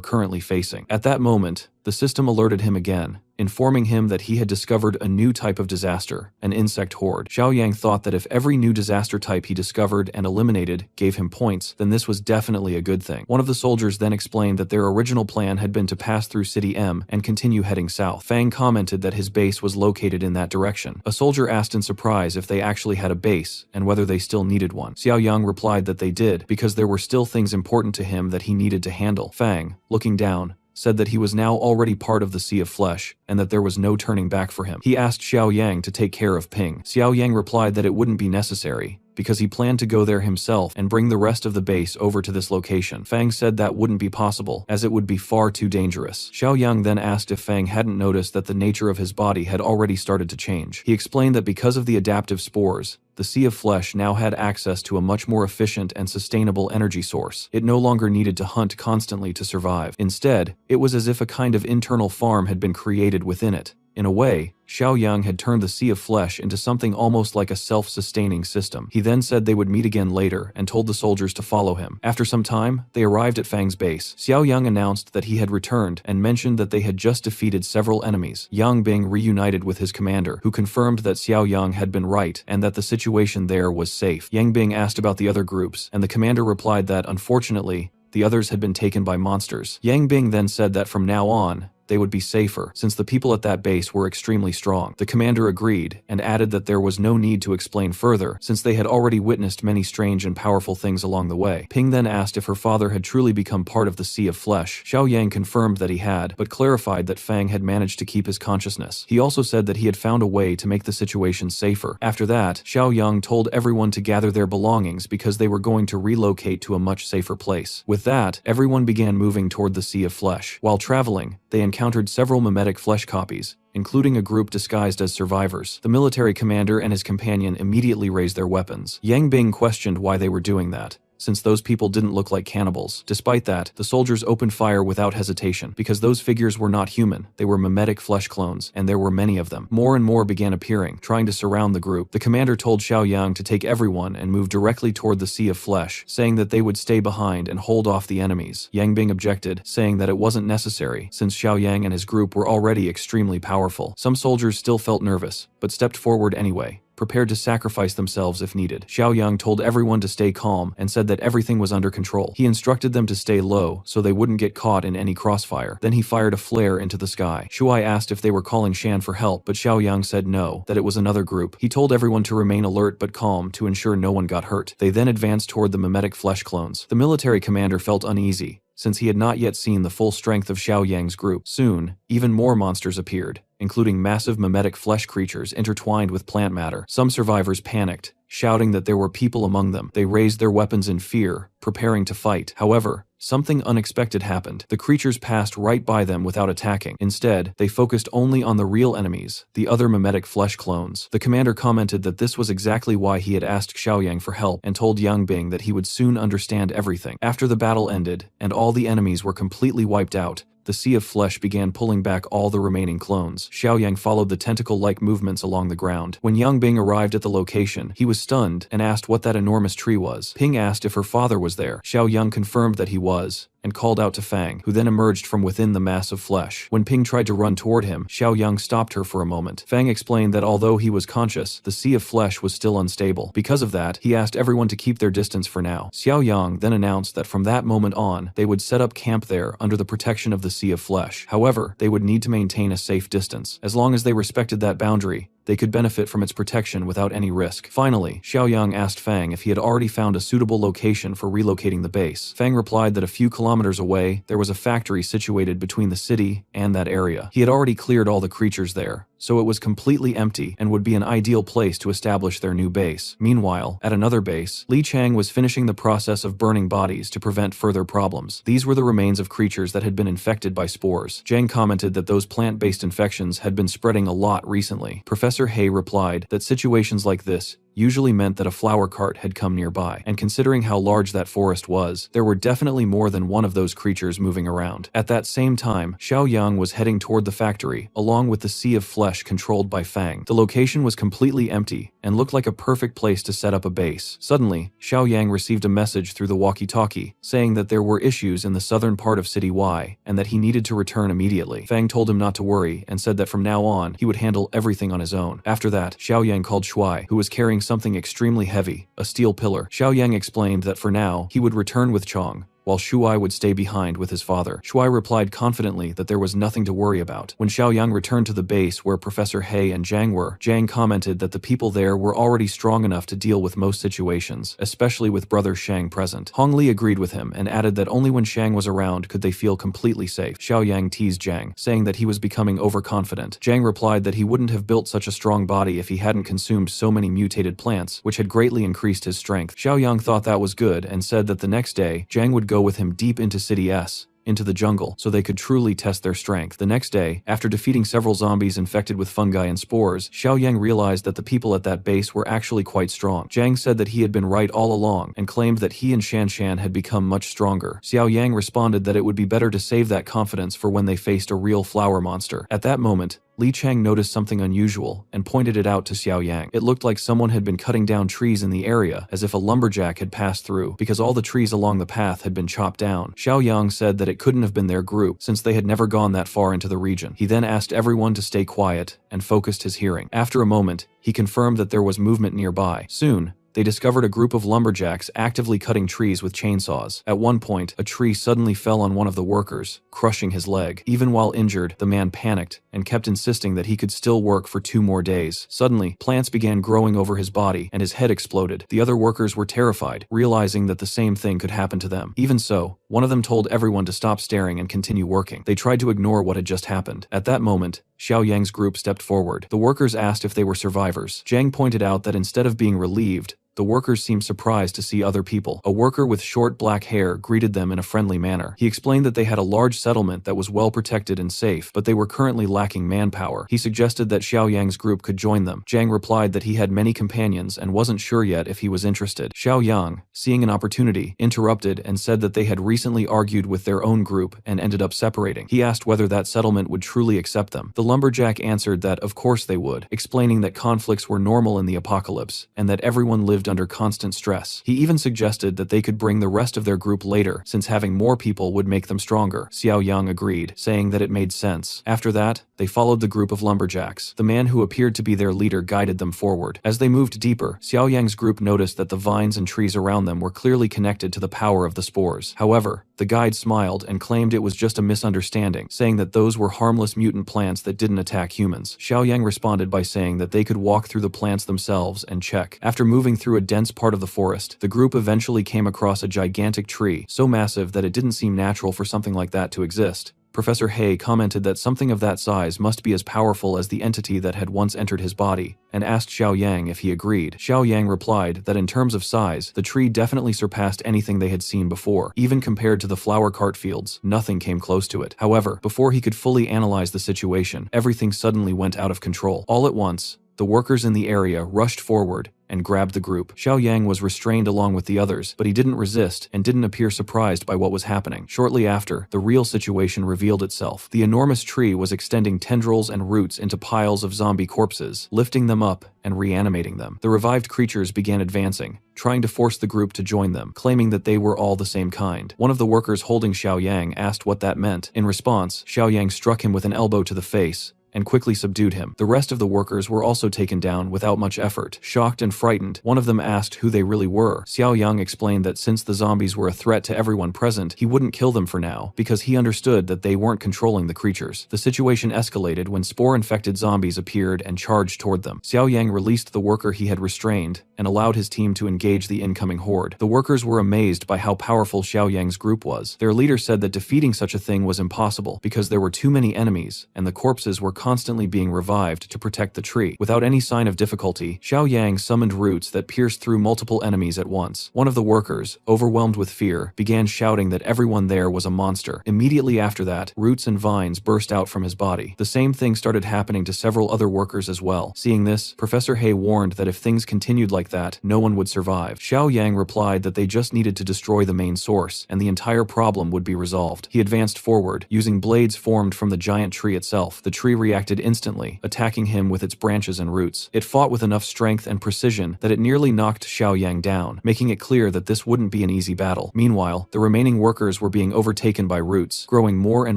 currently facing. At that moment, the system alerted him again, informing him that he had discovered a new type of disaster, an insect horde. Xiaoyang thought that if every new disaster type he discovered and eliminated gave him points, then this was definitely a good thing. One of the soldiers then explained that their original plan had been to pass through City M and continue heading south. Fang commented that his base was located in that direction. A soldier asked in surprise if they actually had a base and whether they still needed one. Xiaoyang replied that they did, because there were still things important to him that he needed to handle. Fang, looking down, said that he was now already part of the Sea of Flesh, and that there was no turning back for him. He asked Xiaoyang to take care of Ping. Xiaoyang replied that it wouldn't be necessary, because he planned to go there himself and bring the rest of the base over to this location. Fang said that wouldn't be possible, as it would be far too dangerous. Xiaoyang then asked if Fang hadn't noticed that the nature of his body had already started to change. He explained that because of the adaptive spores, the Sea of Flesh now had access to a much more efficient and sustainable energy source. It no longer needed to hunt constantly to survive. Instead, it was as if a kind of internal farm had been created within it. In a way, Xiaoyang had turned the Sea of Flesh into something almost like a self-sustaining system. He then said they would meet again later and told the soldiers to follow him. After some time, they arrived at Fang's base. Xiaoyang announced that he had returned and mentioned that they had just defeated several enemies. Yang Bing reunited with his commander, who confirmed that Xiaoyang had been right and that the situation there was safe. Yang Bing asked about the other groups, and the commander replied that, unfortunately, the others had been taken by monsters. Yang Bing then said that from now on, they would be safer, since the people at that base were extremely strong. The commander agreed, and added that there was no need to explain further, since they had already witnessed many strange and powerful things along the way. Ping then asked if her father had truly become part of the Sea of Flesh. Xiaoyang confirmed that he had, but clarified that Fang had managed to keep his consciousness. He also said that he had found a way to make the situation safer. After that, Xiaoyang told everyone to gather their belongings because they were going to relocate to a much safer place. With that, everyone began moving toward the Sea of Flesh. While traveling, they encountered several mimetic flesh copies, including a group disguised as survivors. The military commander and his companion immediately raised their weapons. Yang Bing questioned why they were doing that, since those people didn't look like cannibals. Despite that, the soldiers opened fire without hesitation, because those figures were not human, they were mimetic flesh clones, and there were many of them. More and more began appearing, trying to surround the group. The commander told Xiaoyang to take everyone and move directly toward the Sea of Flesh, saying that they would stay behind and hold off the enemies. Yang Bing objected, saying that it wasn't necessary, since Xiaoyang and his group were already extremely powerful. Some soldiers still felt nervous, but stepped forward anyway, prepared to sacrifice themselves if needed. Xiaoyang told everyone to stay calm and said that everything was under control. He instructed them to stay low so they wouldn't get caught in any crossfire. Then he fired a flare into the sky. Shuai asked if they were calling Shan for help, but Xiaoyang said no, that it was another group. He told everyone to remain alert but calm to ensure no one got hurt. They then advanced toward the mimetic flesh clones. The military commander felt uneasy, since he had not yet seen the full strength of Xiaoyang's group. Soon, even more monsters appeared, including massive mimetic flesh creatures intertwined with plant matter. Some survivors panicked, shouting that there were people among them. They raised their weapons in fear, preparing to fight. However, something unexpected happened. The creatures passed right by them without attacking. Instead, they focused only on the real enemies, the other mimetic flesh clones. The commander commented that this was exactly why he had asked Xiaoyang for help and told Yang Bing that he would soon understand everything. After the battle ended, and all the enemies were completely wiped out, the Sea of Flesh began pulling back all the remaining clones. Xiaoyang followed the tentacle-like movements along the ground. When Yang Bing arrived at the location, he was stunned and asked what that enormous tree was. Ping asked if her father was there. Xiaoyang confirmed that he was, and called out to Fang, who then emerged from within the mass of flesh. When Ping tried to run toward him, Xiaoyang stopped her for a moment. Fang explained that although he was conscious, the Sea of Flesh was still unstable. Because of that, he asked everyone to keep their distance for now. Xiaoyang then announced that from that moment on, they would set up camp there under the protection of the Sea of Flesh. However, they would need to maintain a safe distance. As long as they respected that boundary, they could benefit from its protection without any risk. Finally, Xiaoyang asked Fang if he had already found a suitable location for relocating the base. Fang replied that a few kilometers away, there was a factory situated between the city and that area. He had already cleared all the creatures there, so it was completely empty and would be an ideal place to establish their new base. Meanwhile, at another base, Li Chang was finishing the process of burning bodies to prevent further problems. These were the remains of creatures that had been infected by spores. Zhang commented that those plant-based infections had been spreading a lot recently. Professor Hay replied that situations like this usually meant that a flower cart had come nearby, and considering how large that forest was, there were definitely more than one of those creatures moving around. At that same time, Xiao Yang was heading toward the factory, along with the sea of flesh controlled by Fang. The location was completely empty, and looked like a perfect place to set up a base. Suddenly, Xiao Yang received a message through the walkie-talkie, saying that there were issues in the southern part of City Y, and that he needed to return immediately. Fang told him not to worry, and said that from now on, he would handle everything on his own. After that, Xiao Yang called Shuai, who was carrying something extremely heavy, a steel pillar. Xiao Yang explained that for now, he would return with Chong, while Shuai would stay behind with his father. Shuai replied confidently that there was nothing to worry about. When Xiao Yang returned to the base where Professor He and Zhang were, Zhang commented that the people there were already strong enough to deal with most situations, especially with brother Shang present. Hong Li agreed with him and added that only when Shang was around could they feel completely safe. Xiao Yang teased Zhang, saying that he was becoming overconfident. Zhang replied that he wouldn't have built such a strong body if he hadn't consumed so many mutated plants, which had greatly increased his strength. Xiao Yang thought that was good and said that the next day, Zhang would go with him deep into City S, into the jungle, so they could truly test their strength. The next day, after defeating several zombies infected with fungi and spores, Xiao Yang realized that the people at that base were actually quite strong. Zhang said that he had been right all along, and claimed that he and Shan Shan had become much stronger. Xiao Yang responded that it would be better to save that confidence for when they faced a real flower monster. At that moment, Li Chang noticed something unusual and pointed it out to Xiao Yang. It looked like someone had been cutting down trees in the area, as if a lumberjack had passed through, because all the trees along the path had been chopped down. Xiao Yang said that it couldn't have been their group, since they had never gone that far into the region. He then asked everyone to stay quiet and focused his hearing. After a moment, he confirmed that there was movement nearby. Soon, they discovered a group of lumberjacks actively cutting trees with chainsaws. At one point, a tree suddenly fell on one of the workers, crushing his leg. Even while injured, the man panicked and kept insisting that he could still work for 2 more days. Suddenly, plants began growing over his body, and his head exploded. The other workers were terrified, realizing that the same thing could happen to them. Even so, one of them told everyone to stop staring and continue working. They tried to ignore what had just happened. At that moment, Xiao Yang's group stepped forward. The workers asked if they were survivors. Zhang pointed out that instead of being relieved, the workers seemed surprised to see other people. A worker with short black hair greeted them in a friendly manner. He explained that they had a large settlement that was well protected and safe, but they were currently lacking manpower. He suggested that Xiao Yang's group could join them. Zhang replied that he had many companions and wasn't sure yet if he was interested. Xiao Yang, seeing an opportunity, interrupted and said that they had recently argued with their own group and ended up separating. He asked whether that settlement would truly accept them. The lumberjack answered that of course they would, explaining that conflicts were normal in the apocalypse and that everyone lived under constant stress. He even suggested that they could bring the rest of their group later, since having more people would make them stronger. Xiao Yang agreed, saying that it made sense. After that, they followed the group of lumberjacks. The man who appeared to be their leader guided them forward. As they moved deeper, Xiao Yang's group noticed that the vines and trees around them were clearly connected to the power of the spores. However, the guide smiled and claimed it was just a misunderstanding, saying that those were harmless mutant plants that didn't attack humans. Xiao Yang responded by saying that they could walk through the plants themselves and check. After moving through a dense part of the forest, the group eventually came across a gigantic tree, so massive that it didn't seem natural for something like that to exist. Professor He commented that something of that size must be as powerful as the entity that had once entered his body, and asked Xiao Yang if he agreed. Xiao Yang replied that in terms of size, the tree definitely surpassed anything they had seen before. Even compared to the flower cart fields, nothing came close to it. However, before he could fully analyze the situation, everything suddenly went out of control. All at once, the workers in the area rushed forward and grabbed the group. Xiao Yang was restrained along with the others, but he didn't resist and didn't appear surprised by what was happening. Shortly after, the real situation revealed itself. The enormous tree was extending tendrils and roots into piles of zombie corpses, lifting them up and reanimating them. The revived creatures began advancing, trying to force the group to join them, claiming that they were all the same kind. One of the workers holding Xiao Yang asked what that meant. In response, Xiao Yang struck him with an elbow to the face and quickly subdued him. The rest of the workers were also taken down without much effort. Shocked and frightened, one of them asked who they really were. Xiao Yang explained that since the zombies were a threat to everyone present, he wouldn't kill them for now, because he understood that they weren't controlling the creatures. The situation escalated when spore-infected zombies appeared and charged toward them. Xiao Yang released the worker he had restrained and allowed his team to engage the incoming horde. The workers were amazed by how powerful Xiao Yang's group was. Their leader said that defeating such a thing was impossible because there were too many enemies and the corpses were constantly being revived to protect the tree. Without any sign of difficulty, Xiao Yang summoned roots that pierced through multiple enemies at once. One of the workers, overwhelmed with fear, began shouting that everyone there was a monster. Immediately after that, roots and vines burst out from his body. The same thing started happening to several other workers as well. Seeing this, Professor He warned that if things continued like that, no one would survive. Xiao Yang replied that they just needed to destroy the main source, and the entire problem would be resolved. He advanced forward, using blades formed from the giant tree itself. The tree reacted instantly, attacking him with its branches and roots. It fought with enough strength and precision that it nearly knocked Xiao Yang down, making it clear that this wouldn't be an easy battle. Meanwhile, the remaining workers were being overtaken by roots, growing more and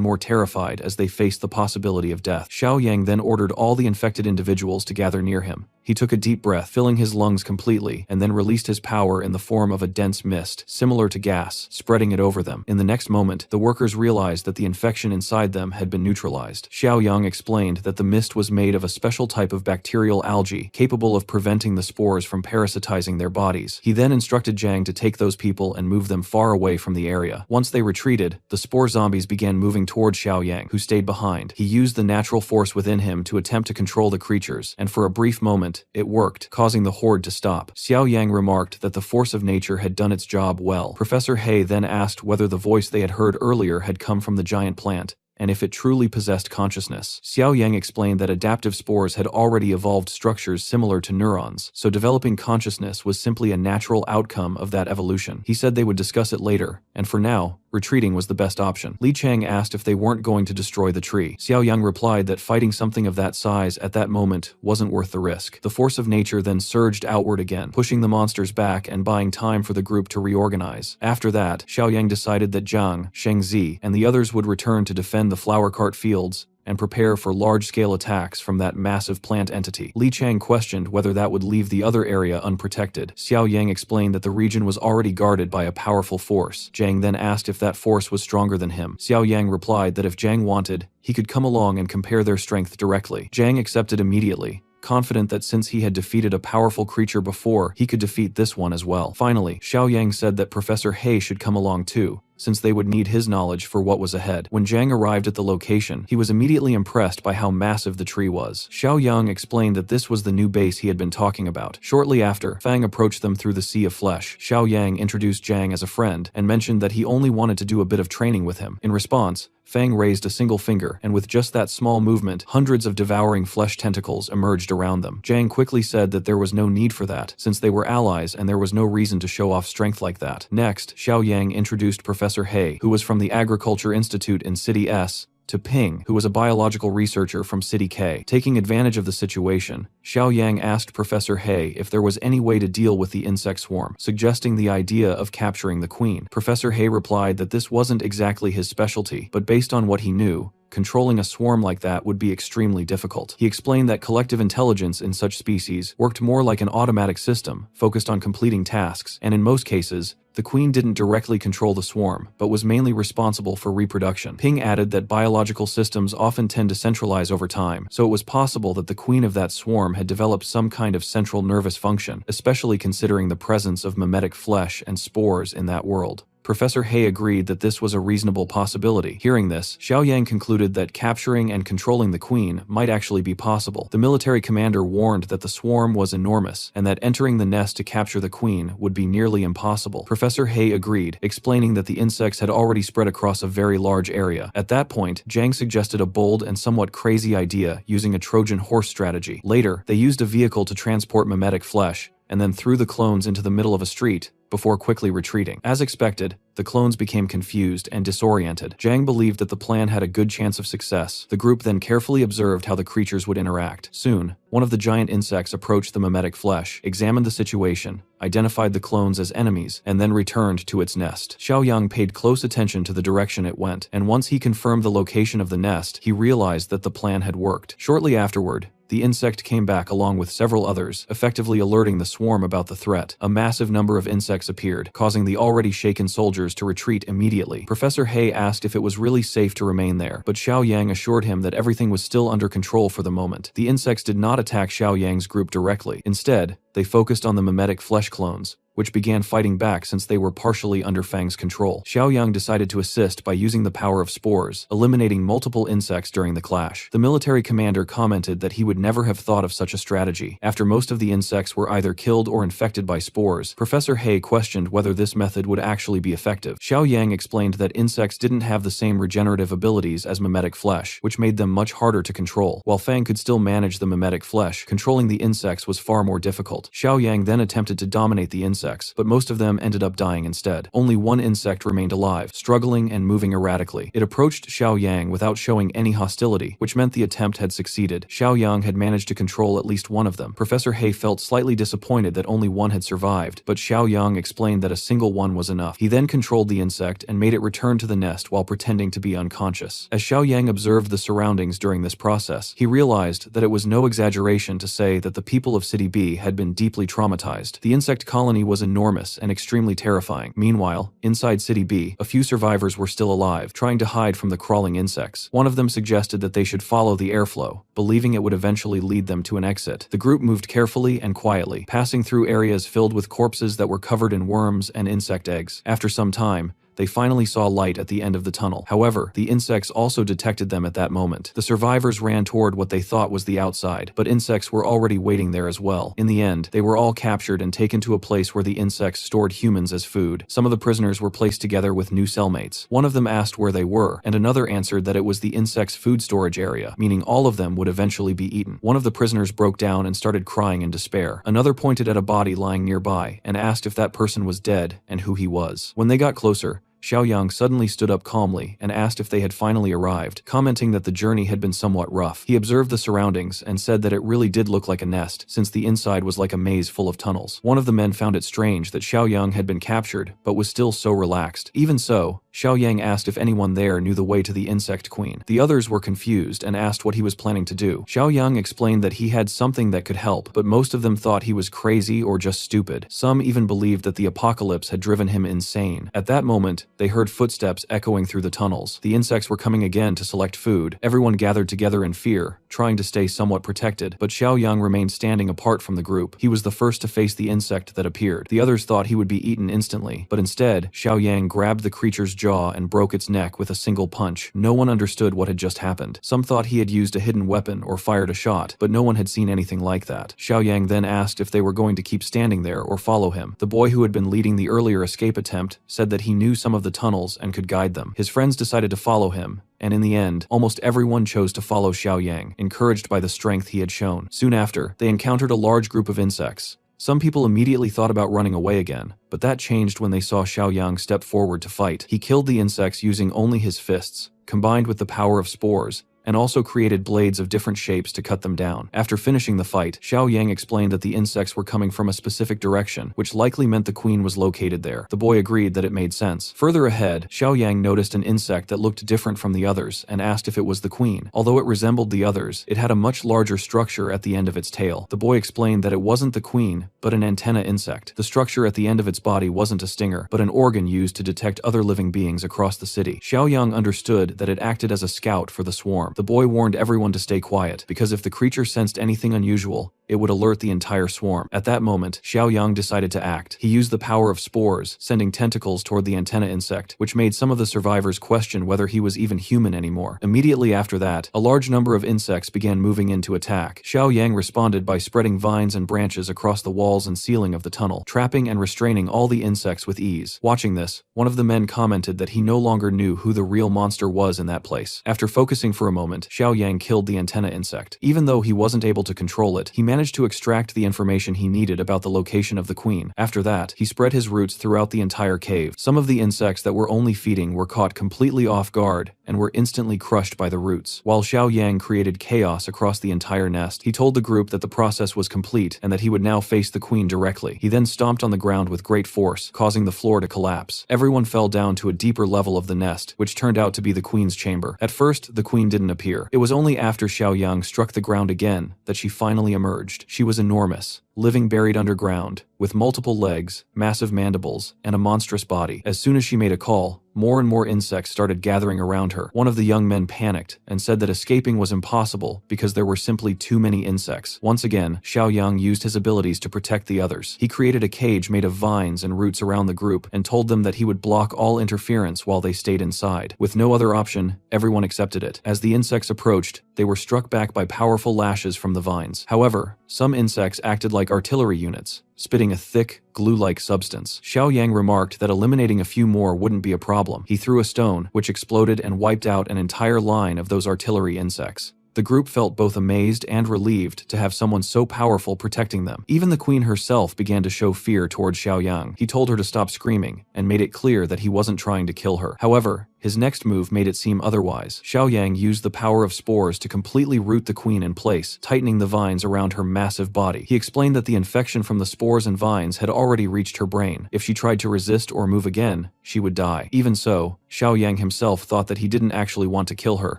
more terrified as they faced the possibility of death. Xiao Yang then ordered all the infected individuals to gather near him. He took a deep breath, filling his lungs completely, and then released his power in the form of a dense mist, similar to gas, spreading it over them. In the next moment, the workers realized that the infection inside them had been neutralized. Xiao Yang explained that the mist was made of a special type of bacterial algae, capable of preventing the spores from parasitizing their bodies. He then instructed Zhang to take those people and move them far away from the area. Once they retreated, the spore zombies began moving toward Xiao Yang, who stayed behind. He used the natural force within him to attempt to control the creatures, and for a brief moment, it worked, causing the horde to stop. Xiao Yang remarked that the force of nature had done its job well. Professor He then asked whether the voice they had heard earlier had come from the giant plant, and if it truly possessed consciousness. Xiao Yang explained that adaptive spores had already evolved structures similar to neurons, so developing consciousness was simply a natural outcome of that evolution. He said they would discuss it later, and for now, retreating was the best option. Li Chang asked if they weren't going to destroy the tree. Xiao Yang replied that fighting something of that size at that moment wasn't worth the risk. The force of nature then surged outward again, pushing the monsters back and buying time for the group to reorganize. After that, Xiao Yang decided that Zhang, Shengzi, and the others would return to defend the flower cart fields and prepare for large-scale attacks from that massive plant entity. Li Chang questioned whether that would leave the other area unprotected. Xiao Yang explained that the region was already guarded by a powerful force. Zhang then asked if that force was stronger than him. Xiao Yang replied that if Zhang wanted, he could come along and compare their strength directly. Zhang accepted immediately, confident that since he had defeated a powerful creature before, he could defeat this one as well. Finally, Xiao Yang said that Professor He should come along too, since they would need his knowledge for what was ahead. When Zhang arrived at the location, he was immediately impressed by how massive the tree was. Xiao Yang explained that this was the new base he had been talking about. Shortly after, Fang approached them through the sea of flesh. Xiao Yang introduced Zhang as a friend and mentioned that he only wanted to do a bit of training with him. In response, Fang raised a single finger, and with just that small movement, hundreds of devouring flesh tentacles emerged around them. Zhang quickly said that there was no need for that, since they were allies and there was no reason to show off strength like that. Next, Xiao Yang introduced Professor He, who was from the Agriculture Institute in City S, to Ping, who was a biological researcher from City K. Taking advantage of the situation, Xiao Yang asked Professor He if there was any way to deal with the insect swarm, suggesting the idea of capturing the queen. Professor He replied that this wasn't exactly his specialty, but based on what he knew, controlling a swarm like that would be extremely difficult. He explained that collective intelligence in such species worked more like an automatic system, focused on completing tasks, and in most cases, the queen didn't directly control the swarm, but was mainly responsible for reproduction. Ping added that biological systems often tend to centralize over time, so it was possible that the queen of that swarm had developed some kind of central nervous function, especially considering the presence of mimetic flesh and spores in that world. Professor He agreed that this was a reasonable possibility. Hearing this, Xiao Yang concluded that capturing and controlling the queen might actually be possible. The military commander warned that the swarm was enormous, and that entering the nest to capture the queen would be nearly impossible. Professor He agreed, explaining that the insects had already spread across a very large area. At that point, Zhang suggested a bold and somewhat crazy idea using a Trojan horse strategy. Later, they used a vehicle to transport mimetic flesh, and then threw the clones into the middle of a street, before quickly retreating. As expected, the clones became confused and disoriented. Zhang believed that the plan had a good chance of success. The group then carefully observed how the creatures would interact. Soon, one of the giant insects approached the mimetic flesh, examined the situation, identified the clones as enemies, and then returned to its nest. Xiao Yang paid close attention to the direction it went, and once he confirmed the location of the nest, he realized that the plan had worked. Shortly afterward, the insect came back along with several others, effectively alerting the swarm about the threat. A massive number of insects appeared, causing the already shaken soldiers to retreat immediately. Professor He asked if it was really safe to remain there, but Xiao Yang assured him that everything was still under control for the moment. The insects did not attack Xiao Yang's group directly. Instead, they focused on the mimetic flesh clones, which began fighting back since they were partially under Fang's control. Xiaoyang decided to assist by using the power of spores, eliminating multiple insects during the clash. The military commander commented that he would never have thought of such a strategy. After most of the insects were either killed or infected by spores, Professor He questioned whether this method would actually be effective. Xiaoyang explained that insects didn't have the same regenerative abilities as mimetic flesh, which made them much harder to control. While Fang could still manage the mimetic flesh, controlling the insects was far more difficult. Xiaoyang then attempted to dominate the insects, but most of them ended up dying instead. Only one insect remained alive, struggling and moving erratically. It approached Xiaoyang without showing any hostility, which meant the attempt had succeeded. Xiaoyang had managed to control at least one of them. Professor He felt slightly disappointed that only one had survived, but Xiaoyang explained that a single one was enough. He then controlled the insect and made it return to the nest while pretending to be unconscious. As Xiaoyang observed the surroundings during this process, he realized that it was no exaggeration to say that the people of City B had been deeply traumatized. The insect colony was enormous and extremely terrifying. Meanwhile, inside City B, a few survivors were still alive, trying to hide from the crawling insects. One of them suggested that they should follow the airflow, believing it would eventually lead them to an exit. The group moved carefully and quietly, passing through areas filled with corpses that were covered in worms and insect eggs. After some time, they finally saw light at the end of the tunnel. However, the insects also detected them at that moment. The survivors ran toward what they thought was the outside, but insects were already waiting there as well. In the end, they were all captured and taken to a place where the insects stored humans as food. Some of the prisoners were placed together with new cellmates. One of them asked where they were, and another answered that it was the insects' food storage area, meaning all of them would eventually be eaten. One of the prisoners broke down and started crying in despair. Another pointed at a body lying nearby and asked if that person was dead and who he was. When they got closer, Xiaoyang suddenly stood up calmly and asked if they had finally arrived, commenting that the journey had been somewhat rough. He observed the surroundings and said that it really did look like a nest, since the inside was like a maze full of tunnels. One of the men found it strange that Xiaoyang had been captured, but was still so relaxed. Even so, Xiaoyang asked if anyone there knew the way to the insect queen. The others were confused and asked what he was planning to do. Xiaoyang explained that he had something that could help, but most of them thought he was crazy or just stupid. Some even believed that the apocalypse had driven him insane. At that moment, they heard footsteps echoing through the tunnels. The insects were coming again to select food. Everyone gathered together in fear, trying to stay somewhat protected, but Xiaoyang remained standing apart from the group. He was the first to face the insect that appeared. The others thought he would be eaten instantly, but instead, Xiaoyang grabbed the creature's jaw and broke its neck with a single punch. No one understood what had just happened. Some thought he had used a hidden weapon or fired a shot, but no one had seen anything like that. Xiaoyang then asked if they were going to keep standing there or follow him. The boy who had been leading the earlier escape attempt said that he knew some of the tunnels and could guide them. His friends decided to follow him, and in the end, almost everyone chose to follow Xiaoyang, encouraged by the strength he had shown. Soon after, they encountered a large group of insects. Some people immediately thought about running away again, but that changed when they saw Xiaoyang step forward to fight. He killed the insects using only his fists, combined with the power of spores, and also created blades of different shapes to cut them down. After finishing the fight, Xiaoyang explained that the insects were coming from a specific direction, which likely meant the queen was located there. The boy agreed that it made sense. Further ahead, Xiaoyang noticed an insect that looked different from the others and asked if it was the queen. Although it resembled the others, it had a much larger structure at the end of its tail. The boy explained that it wasn't the queen, but an antenna insect. The structure at the end of its body wasn't a stinger, but an organ used to detect other living beings across the city. Xiaoyang understood that it acted as a scout for the swarm. The boy warned everyone to stay quiet, because if the creature sensed anything unusual, it would alert the entire swarm. At that moment, Xiaoyang decided to act. He used the power of spores, sending tentacles toward the antenna insect, which made some of the survivors question whether he was even human anymore. Immediately after that, a large number of insects began moving in to attack. Xiaoyang responded by spreading vines and branches across the walls and ceiling of the tunnel, trapping and restraining all the insects with ease. Watching this, one of the men commented that he no longer knew who the real monster was in that place. After focusing for a moment, Xiaoyang killed the antenna insect. Even though he wasn't able to control it, he managed to extract the information he needed about the location of the queen. After that, he spread his roots throughout the entire cave. Some of the insects that were only feeding were caught completely off guard and were instantly crushed by the roots. While Xiaoyang created chaos across the entire nest, he told the group that the process was complete and that he would now face the queen directly. He then stomped on the ground with great force, causing the floor to collapse. Everyone fell down to a deeper level of the nest, which turned out to be the queen's chamber. At first, the queen didn't appear. It was only after Xiaoyang struck the ground again that she finally emerged. She was enormous, living buried underground, with multiple legs, massive mandibles, and a monstrous body. As soon as she made a call, more and more insects started gathering around her. One of the young men panicked and said that escaping was impossible because there were simply too many insects. Once again, Xiaoyang used his abilities to protect the others. He created a cage made of vines and roots around the group and told them that he would block all interference while they stayed inside. With no other option, everyone accepted it. As the insects approached, they were struck back by powerful lashes from the vines. However, some insects acted like artillery units, spitting a thick, glue-like substance. Xiaoyang remarked that eliminating a few more wouldn't be a problem. He threw a stone, which exploded and wiped out an entire line of those artillery insects. The group felt both amazed and relieved to have someone so powerful protecting them. Even the queen herself began to show fear towards Xiaoyang. He told her to stop screaming and made it clear that he wasn't trying to kill her. However, his next move made it seem otherwise. Xiaoyang used the power of spores to completely root the queen in place, tightening the vines around her massive body. He explained that the infection from the spores and vines had already reached her brain. If she tried to resist or move again, she would die. Even so, Xiaoyang himself thought that he didn't actually want to kill her,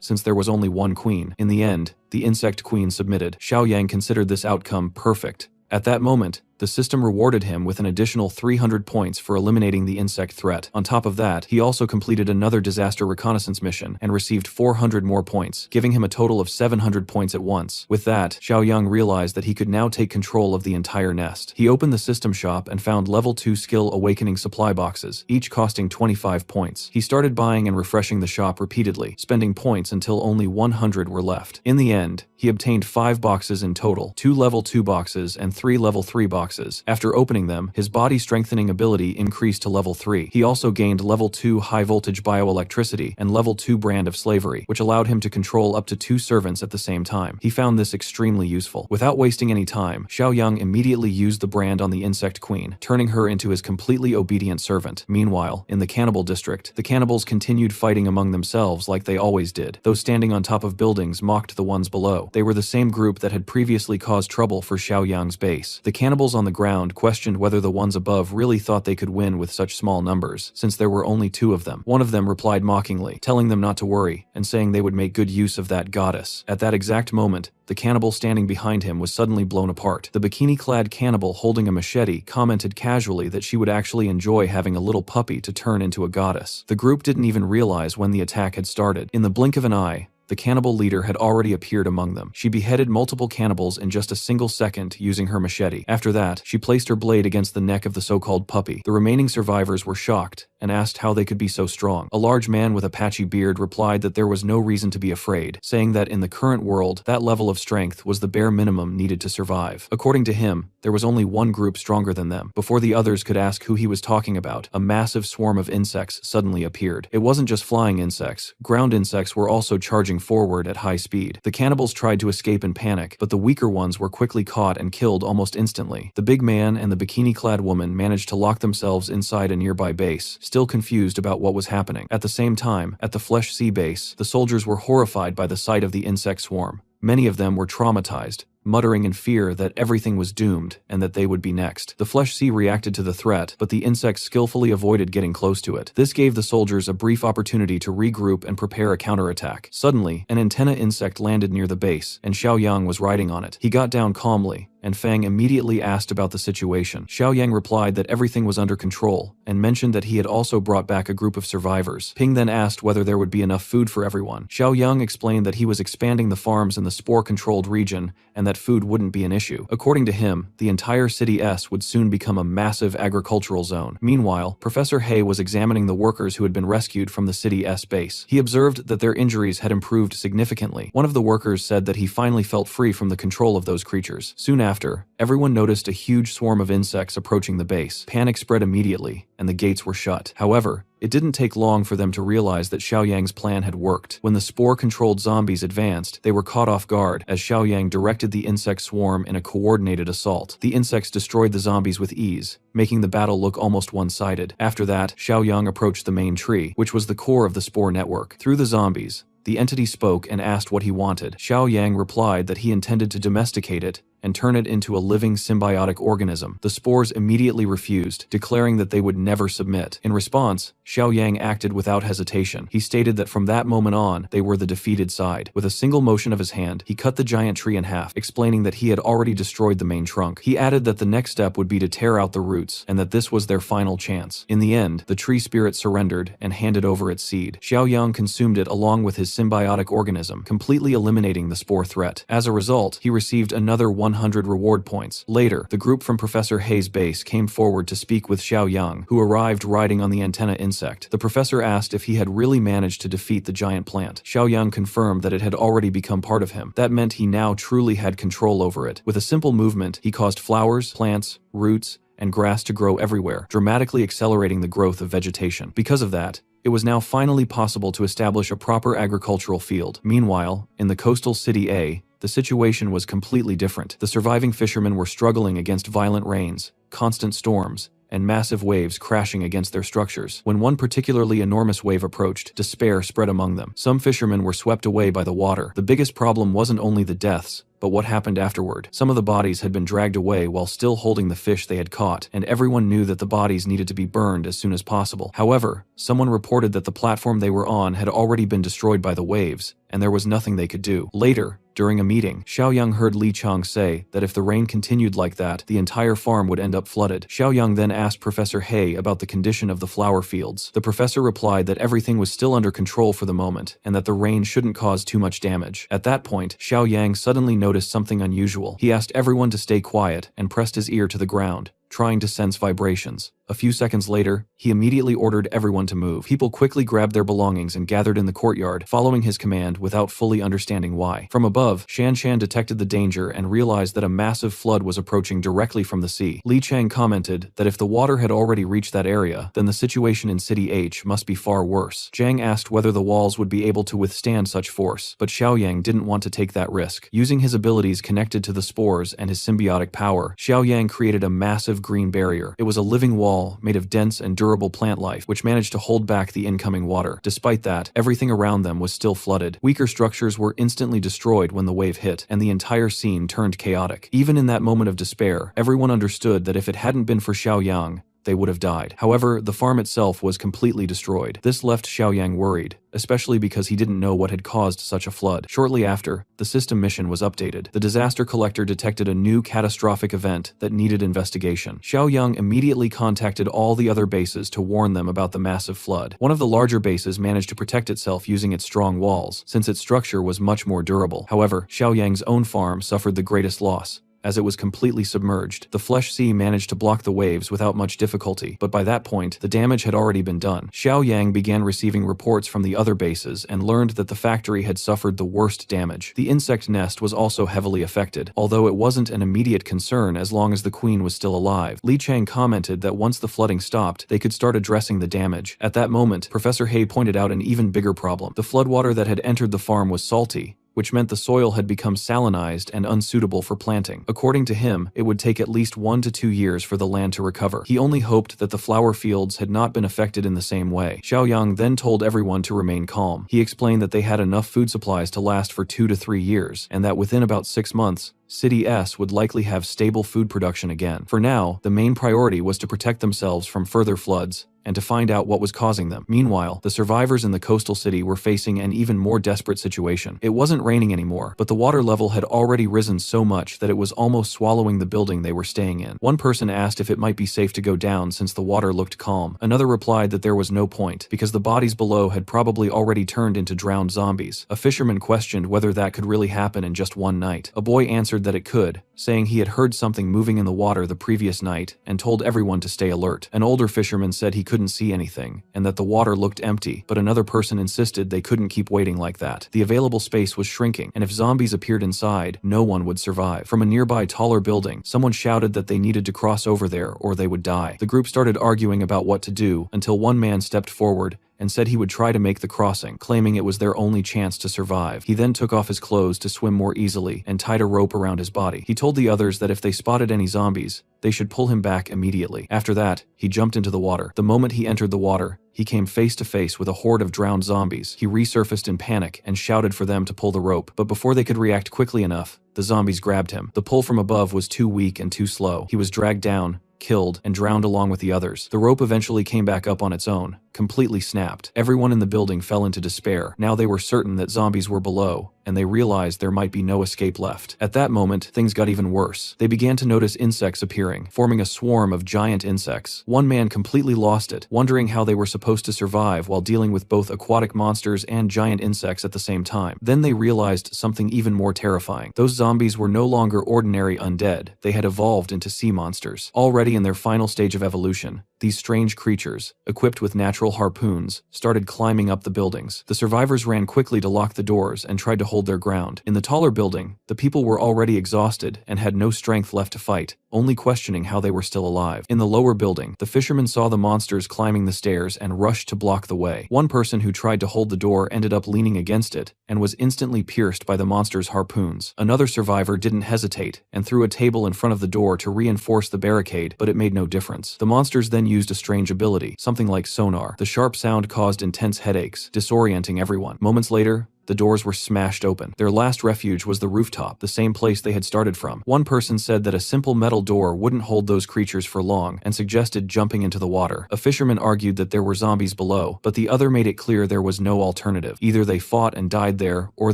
since there was only one queen. In the end, the insect queen submitted. Xiaoyang considered this outcome perfect. At that moment, the system rewarded him with an additional 300 points for eliminating the insect threat. On top of that, he also completed another disaster reconnaissance mission and received 400 more points, giving him a total of 700 points at once. With that, Xiaoyang realized that he could now take control of the entire nest. He opened the system shop and found level 2 skill awakening supply boxes, each costing 25 points. He started buying and refreshing the shop repeatedly, spending points until only 100 were left. In the end, he obtained 5 boxes in total, 2 level 2 boxes and 3 level 3 boxes. After opening them, his body strengthening ability increased to level 3. He also gained level 2 high voltage bioelectricity and level 2 brand of slavery, which allowed him to control up to 2 servants at the same time. He found this extremely useful. Without wasting any time, Xiaoyang immediately used the brand on the insect queen, turning her into his completely obedient servant. Meanwhile, in the cannibal district, the cannibals continued fighting among themselves like they always did. Those standing on top of buildings mocked the ones below. They were the same group that had previously caused trouble for Xiaoyang's base. The cannibals on the ground questioned whether the ones above really thought they could win with such small numbers, since there were only 2 of them. One of them replied mockingly, telling them not to worry, and saying they would make good use of that goddess. At that exact moment, the cannibal standing behind him was suddenly blown apart. The bikini-clad cannibal holding a machete commented casually that she would actually enjoy having a little puppy to turn into a goddess. The group didn't even realize when the attack had started. In the blink of an eye, the cannibal leader had already appeared among them. She beheaded multiple cannibals in just a single second using her machete. After that, she placed her blade against the neck of the so-called puppy. The remaining survivors were shocked and asked how they could be so strong. A large man with a patchy beard replied that there was no reason to be afraid, saying that in the current world, that level of strength was the bare minimum needed to survive. According to him, there was only one group stronger than them. Before the others could ask who he was talking about, a massive swarm of insects suddenly appeared. It wasn't just flying insects. Ground insects were also charging forward at high speed. The cannibals tried to escape in panic, but the weaker ones were quickly caught and killed almost instantly. The big man and the bikini-clad woman managed to lock themselves inside a nearby base, still confused about what was happening. At the same time, at the Flesh Sea base, the soldiers were horrified by the sight of the insect swarm. Many of them were traumatized, muttering in fear that everything was doomed and that they would be next. The Flesh Sea reacted to the threat, but the insects skillfully avoided getting close to it. This gave the soldiers a brief opportunity to regroup and prepare a counterattack. Suddenly, an antenna insect landed near the base, and Xiaoyang was riding on it. He got down calmly, and Fang immediately asked about the situation. Xiaoyang replied that everything was under control, and mentioned that he had also brought back a group of survivors. Ping then asked whether there would be enough food for everyone. Xiaoyang explained that he was expanding the farms in the spore-controlled region, and that food wouldn't be an issue. According to him, the entire City S would soon become a massive agricultural zone. Meanwhile, Professor Hay was examining the workers who had been rescued from the City S base. He observed that their injuries had improved significantly. One of the workers said that he finally felt free from the control of those creatures. Soon after, everyone noticed a huge swarm of insects approaching the base. Panic spread immediately, and the gates were shut. However, it didn't take long for them to realize that Xiaoyang's plan had worked. When the spore-controlled zombies advanced, they were caught off guard as Xiaoyang directed the insect swarm in a coordinated assault. The insects destroyed the zombies with ease, making the battle look almost one-sided. After that, Xiaoyang approached the main tree, which was the core of the spore network. Through the zombies, the entity spoke and asked what he wanted. Xiaoyang replied that he intended to domesticate it and turn it into a living symbiotic organism. The spores immediately refused, declaring that they would never submit. In response, Xiao Yang acted without hesitation. He stated that from that moment on, they were the defeated side. With a single motion of his hand, he cut the giant tree in half, explaining that he had already destroyed the main trunk. He added that the next step would be to tear out the roots, and that this was their final chance. In the end, the tree spirit surrendered and handed over its seed. Xiao Yang consumed it along with his symbiotic organism, completely eliminating the spore threat. As a result, he received another 100 reward points. Later, the group from Professor Hei's base came forward to speak with Xiao Yang, who arrived riding on the antenna insect. The professor asked if he had really managed to defeat the giant plant. Xiao Yang confirmed that it had already become part of him. That meant he now truly had control over it. With a simple movement, he caused flowers, plants, roots, and grass to grow everywhere, dramatically accelerating the growth of vegetation. Because of that, it was now finally possible to establish a proper agricultural field. Meanwhile, in the coastal city A, the situation was completely different. The surviving fishermen were struggling against violent rains, constant storms, and massive waves crashing against their structures. When one particularly enormous wave approached, despair spread among them. Some fishermen were swept away by the water. The biggest problem wasn't only the deaths, but what happened afterward. Some of the bodies had been dragged away while still holding the fish they had caught, and everyone knew that the bodies needed to be burned as soon as possible. However, someone reported that the platform they were on had already been destroyed by the waves, and there was nothing they could do. Later, during a meeting, Xiao Yang heard Li Chang say that if the rain continued like that, the entire farm would end up flooded. Xiao Yang then asked Professor Hei about the condition of the flower fields. The professor replied that everything was still under control for the moment, and that the rain shouldn't cause too much damage. At that point, Xiao Yang suddenly noticed something unusual. He asked everyone to stay quiet and pressed his ear to the ground, trying to sense vibrations. A few seconds later, he immediately ordered everyone to move. People quickly grabbed their belongings and gathered in the courtyard, following his command without fully understanding why. From above, Shan Shan detected the danger and realized that a massive flood was approaching directly from the sea. Li Chang commented that if the water had already reached that area, then the situation in City H must be far worse. Zhang asked whether the walls would be able to withstand such force, but Xiao Yang didn't want to take that risk. Using his abilities connected to the spores and his symbiotic power, Xiao Yang created a massive green barrier. It was a living wall made of dense and durable plant life, which managed to hold back the incoming water. Despite that, everything around them was still flooded. Weaker structures were instantly destroyed when the wave hit, and the entire scene turned chaotic. Even in that moment of despair, everyone understood that if it hadn't been for Xiao Yang, they would have died. However, the farm itself was completely destroyed. This left Xiao Yang worried, especially because he didn't know what had caused such a flood. Shortly after, the system mission was updated. The disaster collector detected a new catastrophic event that needed investigation. Xiao Yang immediately contacted all the other bases to warn them about the massive flood. One of the larger bases managed to protect itself using its strong walls, since its structure was much more durable. However, Xiao Yang's own farm suffered the greatest loss, as it was completely submerged. The Flesh Sea managed to block the waves without much difficulty, but by that point, the damage had already been done. Xiao Yang began receiving reports from the other bases and learned that the factory had suffered the worst damage. The insect nest was also heavily affected, although it wasn't an immediate concern as long as the queen was still alive. Li Chang commented that once the flooding stopped, they could start addressing the damage. At that moment, Professor Hei pointed out an even bigger problem. The floodwater that had entered the farm was salty, which meant the soil had become salinized and unsuitable for planting. According to him, it would take at least 1 to 2 years for the land to recover. He only hoped that the flower fields had not been affected in the same way. Xiao Yang then told everyone to remain calm. He explained that they had enough food supplies to last for 2 to 3 years, and that within about 6 months, City S would likely have stable food production again. For now, the main priority was to protect themselves from further floods and to find out what was causing them. Meanwhile, the survivors in the coastal city were facing an even more desperate situation. It wasn't raining anymore, but the water level had already risen so much that it was almost swallowing the building they were staying in. One person asked if it might be safe to go down since the water looked calm. Another replied that there was no point, because the bodies below had probably already turned into drowned zombies. A fisherman questioned whether that could really happen in just one night. A boy answered that it could, saying he had heard something moving in the water the previous night and told everyone to stay alert. An older fisherman said he couldn't see anything and that the water looked empty, but another person insisted they couldn't keep waiting like that. The available space was shrinking, and if zombies appeared inside, no one would survive. From a nearby taller building, someone shouted that they needed to cross over there or they would die. The group started arguing about what to do until one man stepped forward and said he would try to make the crossing, claiming it was their only chance to survive. He then took off his clothes to swim more easily and tied a rope around his body. He told the others that if they spotted any zombies, they should pull him back immediately. After that, he jumped into the water. The moment he entered the water, he came face to face with a horde of drowned zombies. He resurfaced in panic and shouted for them to pull the rope, but before they could react quickly enough, the zombies grabbed him. The pull from above was too weak and too slow. He was dragged down, killed, and drowned along with the others. The rope eventually came back up on its own, completely snapped. Everyone in the building fell into despair. Now they were certain that zombies were below, and they realized there might be no escape left. At that moment, things got even worse. They began to notice insects appearing, forming a swarm of giant insects. One man completely lost it, wondering how they were supposed to survive while dealing with both aquatic monsters and giant insects at the same time. Then they realized something even more terrifying. Those zombies were no longer ordinary undead. They had evolved into sea monsters. Already in their final stage of evolution, these strange creatures, equipped with natural harpoons, started climbing up the buildings. The survivors ran quickly to lock the doors and tried to hold their ground. In the taller building, the people were already exhausted and had no strength left to fight, only questioning how they were still alive. In the lower building, the fishermen saw the monsters climbing the stairs and rushed to block the way. One person who tried to hold the door ended up leaning against it and was instantly pierced by the monsters' harpoons. Another survivor didn't hesitate and threw a table in front of the door to reinforce the barricade, but it made no difference. The monsters then used a strange ability, something like sonar. The sharp sound caused intense headaches, disorienting everyone. Moments later, the doors were smashed open. Their last refuge was the rooftop, the same place they had started from. One person said that a simple metal door wouldn't hold those creatures for long and suggested jumping into the water. A fisherman argued that there were zombies below, but the other made it clear there was no alternative. Either they fought and died there, or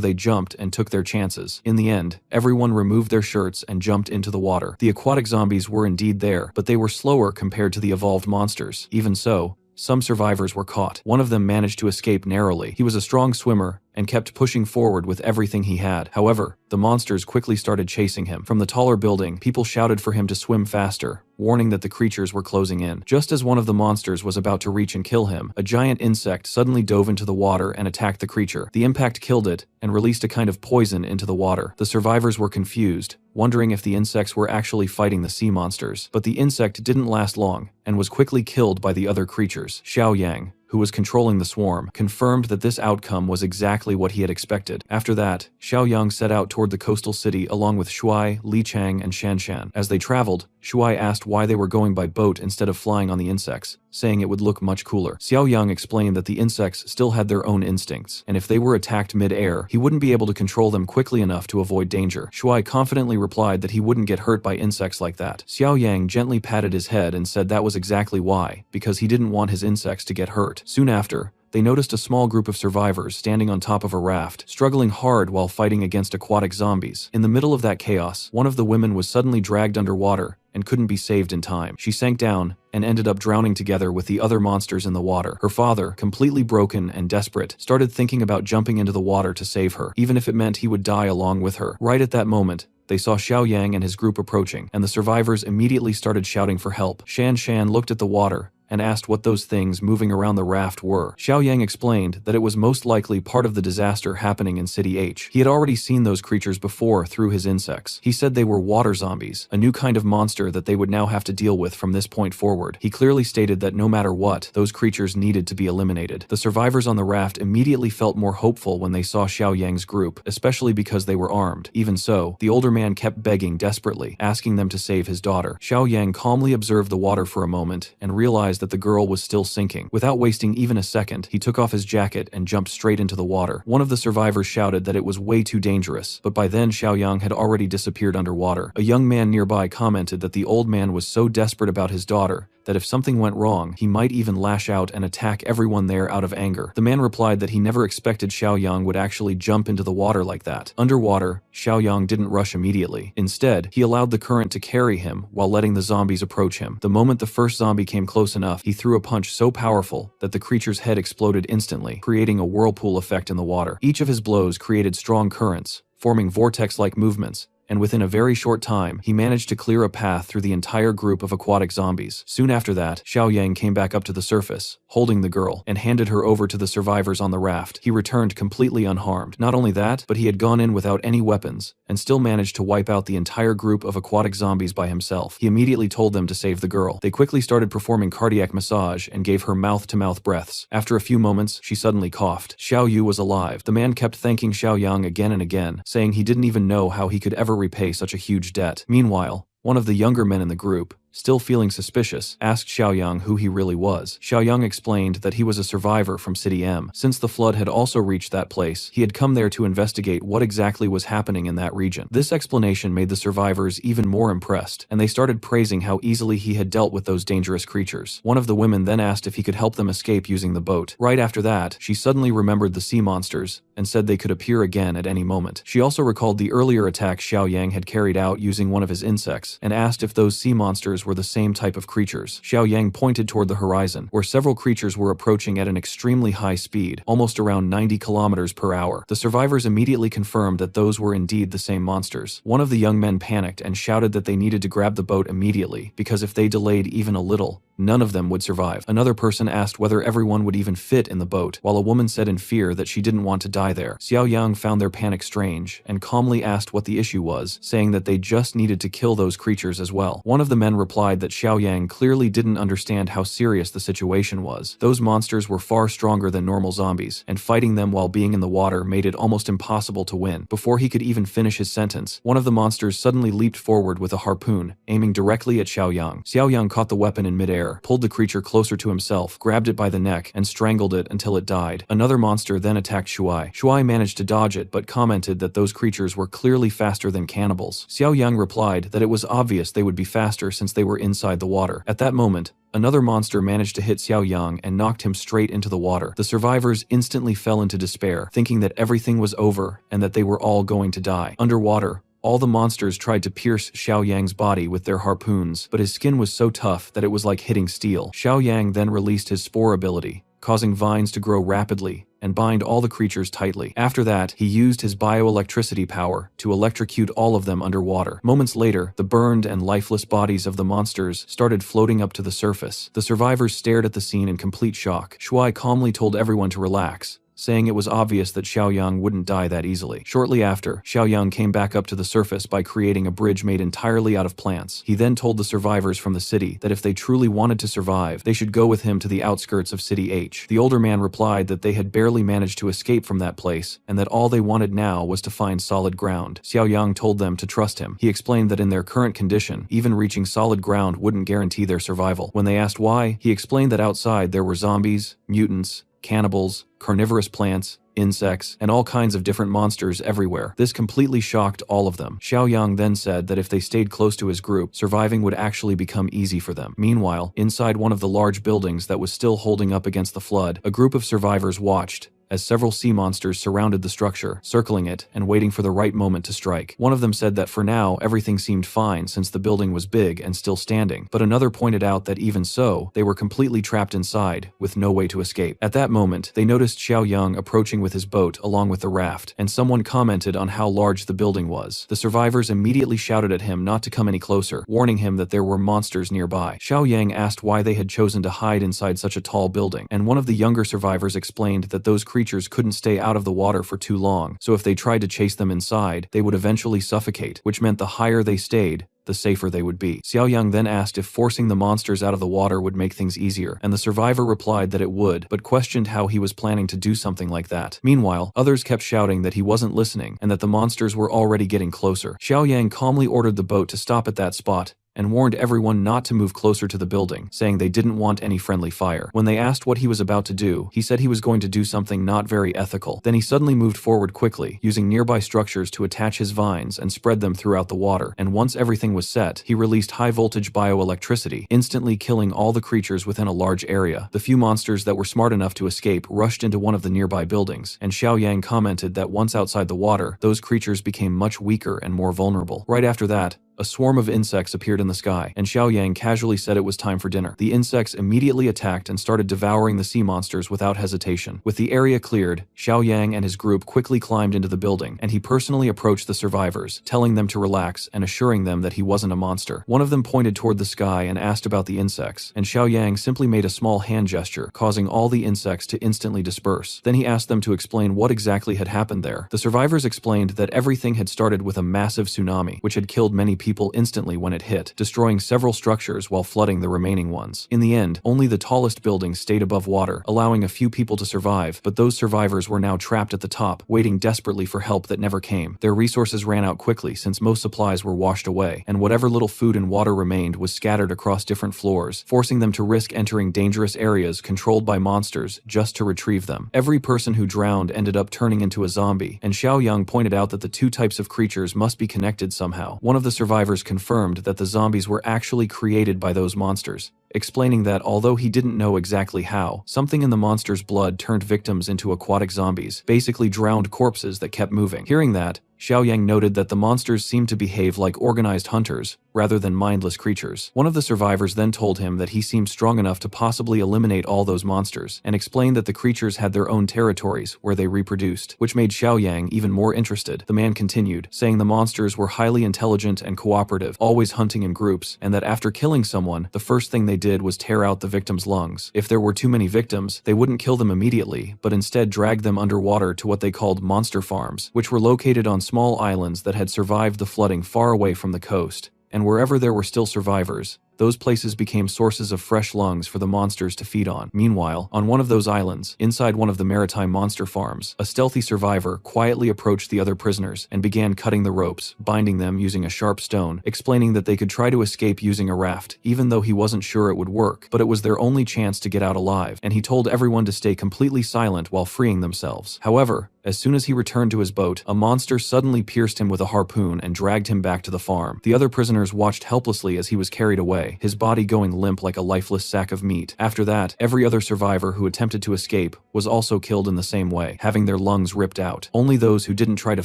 they jumped and took their chances. In the end, everyone removed their shirts and jumped into the water. The aquatic zombies were indeed there, but they were slower compared to the evolved monsters. Even so, some survivors were caught. One of them managed to escape narrowly. He was a strong swimmer and kept pushing forward with everything he had. However, the monsters quickly started chasing him. From the taller building, people shouted for him to swim faster, warning that the creatures were closing in. Just as one of the monsters was about to reach and kill him, a giant insect suddenly dove into the water and attacked the creature. The impact killed it and released a kind of poison into the water. The survivors were confused, wondering if the insects were actually fighting the sea monsters. But the insect didn't last long and was quickly killed by the other creatures. Xiao Yang, who was controlling the swarm, confirmed that this outcome was exactly what he had expected. After that, Xiao Yang set out toward the coastal city along with Shuai, Li Chang, and Shan Shan. As they traveled, Shuai asked why they were going by boat instead of flying on the insects, saying it would look much cooler. Xiao Yang explained that the insects still had their own instincts, and if they were attacked mid-air, he wouldn't be able to control them quickly enough to avoid danger. Shuai confidently replied that he wouldn't get hurt by insects like that. Xiao Yang gently patted his head and said that was exactly why, because he didn't want his insects to get hurt. Soon after, they noticed a small group of survivors standing on top of a raft, struggling hard while fighting against aquatic zombies. In the middle of that chaos, one of the women was suddenly dragged underwater and couldn't be saved in time. She sank down and ended up drowning together with the other monsters in the water. Her father, completely broken and desperate, started thinking about jumping into the water to save her, even if it meant he would die along with her. Right at that moment, they saw Xiao Yang and his group approaching, and the survivors immediately started shouting for help. Shan Shan looked at the water and asked what those things moving around the raft were. Xiao Yang explained that it was most likely part of the disaster happening in City H. He had already seen those creatures before through his insects. He said they were water zombies, a new kind of monster that they would now have to deal with from this point forward. He clearly stated that no matter what, those creatures needed to be eliminated. The survivors on the raft immediately felt more hopeful when they saw Xiao Yang's group, especially because they were armed. Even so, the older man kept begging desperately, asking them to save his daughter. Xiao Yang calmly observed the water for a moment and realized that the girl was still sinking. Without wasting even a second, he took off his jacket and jumped straight into the water. One of the survivors shouted that it was way too dangerous, but by then Xiao Yang had already disappeared underwater. A young man nearby commented that the old man was so desperate about his daughter that if something went wrong, he might even lash out and attack everyone there out of anger. The man replied that he never expected Xiao Yang would actually jump into the water like that. Underwater, Xiao Yang didn't rush immediately. Instead, he allowed the current to carry him while letting the zombies approach him. The moment the first zombie came close enough, he threw a punch so powerful that the creature's head exploded instantly, creating a whirlpool effect in the water. Each of his blows created strong currents, forming vortex-like movements, and within a very short time, he managed to clear a path through the entire group of aquatic zombies. Soon after that, Xiaoyang came back up to the surface, holding the girl, and handed her over to the survivors on the raft. He returned completely unharmed. Not only that, but he had gone in without any weapons, and still managed to wipe out the entire group of aquatic zombies by himself. He immediately told them to save the girl. They quickly started performing cardiac massage and gave her mouth-to-mouth breaths. After a few moments, she suddenly coughed. Xiao Yu was alive. The man kept thanking Xiaoyang again and again, saying he didn't even know how he could ever repay such a huge debt. Meanwhile, one of the younger men in the group, still feeling suspicious, asked Xiaoyang who he really was. Xiaoyang explained that he was a survivor from City M. Since the flood had also reached that place, he had come there to investigate what exactly was happening in that region. This explanation made the survivors even more impressed, and they started praising how easily he had dealt with those dangerous creatures. One of the women then asked if he could help them escape using the boat. Right after that, she suddenly remembered the sea monsters and said they could appear again at any moment. She also recalled the earlier attack Xiaoyang had carried out using one of his insects, and asked if those sea monsters were the same type of creatures. Xiaoyang pointed toward the horizon, where several creatures were approaching at an extremely high speed, almost around 90 kilometers per hour. The survivors immediately confirmed that those were indeed the same monsters. One of the young men panicked and shouted that they needed to grab the boat immediately, because if they delayed even a little, none of them would survive. Another person asked whether everyone would even fit in the boat, while a woman said in fear that she didn't want to die there. Xiaoyang found their panic strange, and calmly asked what the issue was, saying that they just needed to kill those creatures as well. One of the men replied that Xiaoyang clearly didn't understand how serious the situation was. Those monsters were far stronger than normal zombies, and fighting them while being in the water made it almost impossible to win. Before he could even finish his sentence, one of the monsters suddenly leaped forward with a harpoon, aiming directly at Xiaoyang. Xiaoyang caught the weapon in midair, pulled the creature closer to himself, grabbed it by the neck, and strangled it until it died. Another monster then attacked Shuai. Shuai managed to dodge it, but commented that those creatures were clearly faster than cannibals. Xiaoyang replied that it was obvious they would be faster since they were inside the water. At that moment, another monster managed to hit Xiaoyang and knocked him straight into the water. The survivors instantly fell into despair, thinking that everything was over and that they were all going to die. Underwater, all the monsters tried to pierce Xiaoyang's body with their harpoons, but his skin was so tough that it was like hitting steel. Xiaoyang then released his spore ability, causing vines to grow rapidly and bind all the creatures tightly. After that, he used his bioelectricity power to electrocute all of them underwater. Moments later, the burned and lifeless bodies of the monsters started floating up to the surface. The survivors stared at the scene in complete shock. Shuai calmly told everyone to relax, saying it was obvious that Xiaoyang wouldn't die that easily. Shortly after, Xiaoyang came back up to the surface by creating a bridge made entirely out of plants. He then told the survivors from the city that if they truly wanted to survive, they should go with him to the outskirts of City H. The older man replied that they had barely managed to escape from that place, and that all they wanted now was to find solid ground. Xiaoyang told them to trust him. He explained that in their current condition, even reaching solid ground wouldn't guarantee their survival. When they asked why, he explained that outside there were zombies, mutants, cannibals, carnivorous plants, insects, and all kinds of different monsters everywhere. This completely shocked all of them. Xiaoyang then said that if they stayed close to his group, surviving would actually become easy for them. Meanwhile, inside one of the large buildings that was still holding up against the flood, a group of survivors watched as several sea monsters surrounded the structure, circling it and waiting for the right moment to strike. One of them said that for now, everything seemed fine since the building was big and still standing, but another pointed out that even so, they were completely trapped inside, with no way to escape. At that moment, they noticed Xiaoyang approaching with his boat along with the raft, and someone commented on how large the building was. The survivors immediately shouted at him not to come any closer, warning him that there were monsters nearby. Xiaoyang asked why they had chosen to hide inside such a tall building, and one of the younger survivors explained that those creatures couldn't stay out of the water for too long, so if they tried to chase them inside, they would eventually suffocate, which meant the higher they stayed, the safer they would be. Xiaoyang then asked if forcing the monsters out of the water would make things easier, and the survivor replied that it would, but questioned how he was planning to do something like that. Meanwhile, others kept shouting that he wasn't listening, and that the monsters were already getting closer. Xiaoyang calmly ordered the boat to stop at that spot, and warned everyone not to move closer to the building, saying they didn't want any friendly fire. When they asked what he was about to do, he said he was going to do something not very ethical. Then he suddenly moved forward quickly, using nearby structures to attach his vines and spread them throughout the water, and once everything was set, he released high-voltage bioelectricity, instantly killing all the creatures within a large area. The few monsters that were smart enough to escape rushed into one of the nearby buildings, and Xiaoyang commented that once outside the water, those creatures became much weaker and more vulnerable. Right after that, A swarm of insects appeared in the sky, and Xiaoyang casually said it was time for dinner. The insects immediately attacked and started devouring the sea monsters without hesitation. With the area cleared, Xiaoyang and his group quickly climbed into the building, and he personally approached the survivors, telling them to relax and assuring them that he wasn't a monster. One of them pointed toward the sky and asked about the insects, and Xiaoyang simply made a small hand gesture, causing all the insects to instantly disperse. Then he asked them to explain what exactly had happened there. The survivors explained that everything had started with a massive tsunami, which had killed many people instantly when it hit, destroying several structures while flooding the remaining ones. In the end, only the tallest buildings stayed above water, allowing a few people to survive, but those survivors were now trapped at the top, waiting desperately for help that never came. Their resources ran out quickly since most supplies were washed away, and whatever little food and water remained was scattered across different floors, forcing them to risk entering dangerous areas controlled by monsters just to retrieve them. Every person who drowned ended up turning into a zombie, and Xiaoyang pointed out that the two types of creatures must be connected somehow. One of the survivors confirmed that the zombies were actually created by those monsters, explaining that although he didn't know exactly how, something in the monster's blood turned victims into aquatic zombies, basically drowned corpses that kept moving. Hearing that, Xiaoyang noted that the monsters seemed to behave like organized hunters, rather than mindless creatures. One of the survivors then told him that he seemed strong enough to possibly eliminate all those monsters, and explained that the creatures had their own territories where they reproduced, which made Xiaoyang even more interested. The man continued, saying the monsters were highly intelligent and cooperative, always hunting in groups, and that after killing someone, the first thing they did was tear out the victim's lungs. If there were too many victims, they wouldn't kill them immediately, but instead drag them underwater to what they called monster farms, which were located on small islands that had survived the flooding far away from the coast. And wherever there were still survivors, those places became sources of fresh lungs for the monsters to feed on. Meanwhile, on one of those islands, inside one of the maritime monster farms, a stealthy survivor quietly approached the other prisoners and began cutting the ropes, binding them using a sharp stone, explaining that they could try to escape using a raft, even though he wasn't sure it would work, but it was their only chance to get out alive, and he told everyone to stay completely silent while freeing themselves. However, as soon as he returned to his boat, a monster suddenly pierced him with a harpoon and dragged him back to the farm. The other prisoners watched helplessly as he was carried away, his body going limp like a lifeless sack of meat. After that, every other survivor who attempted to escape was also killed in the same way, having their lungs ripped out. Only those who didn't try to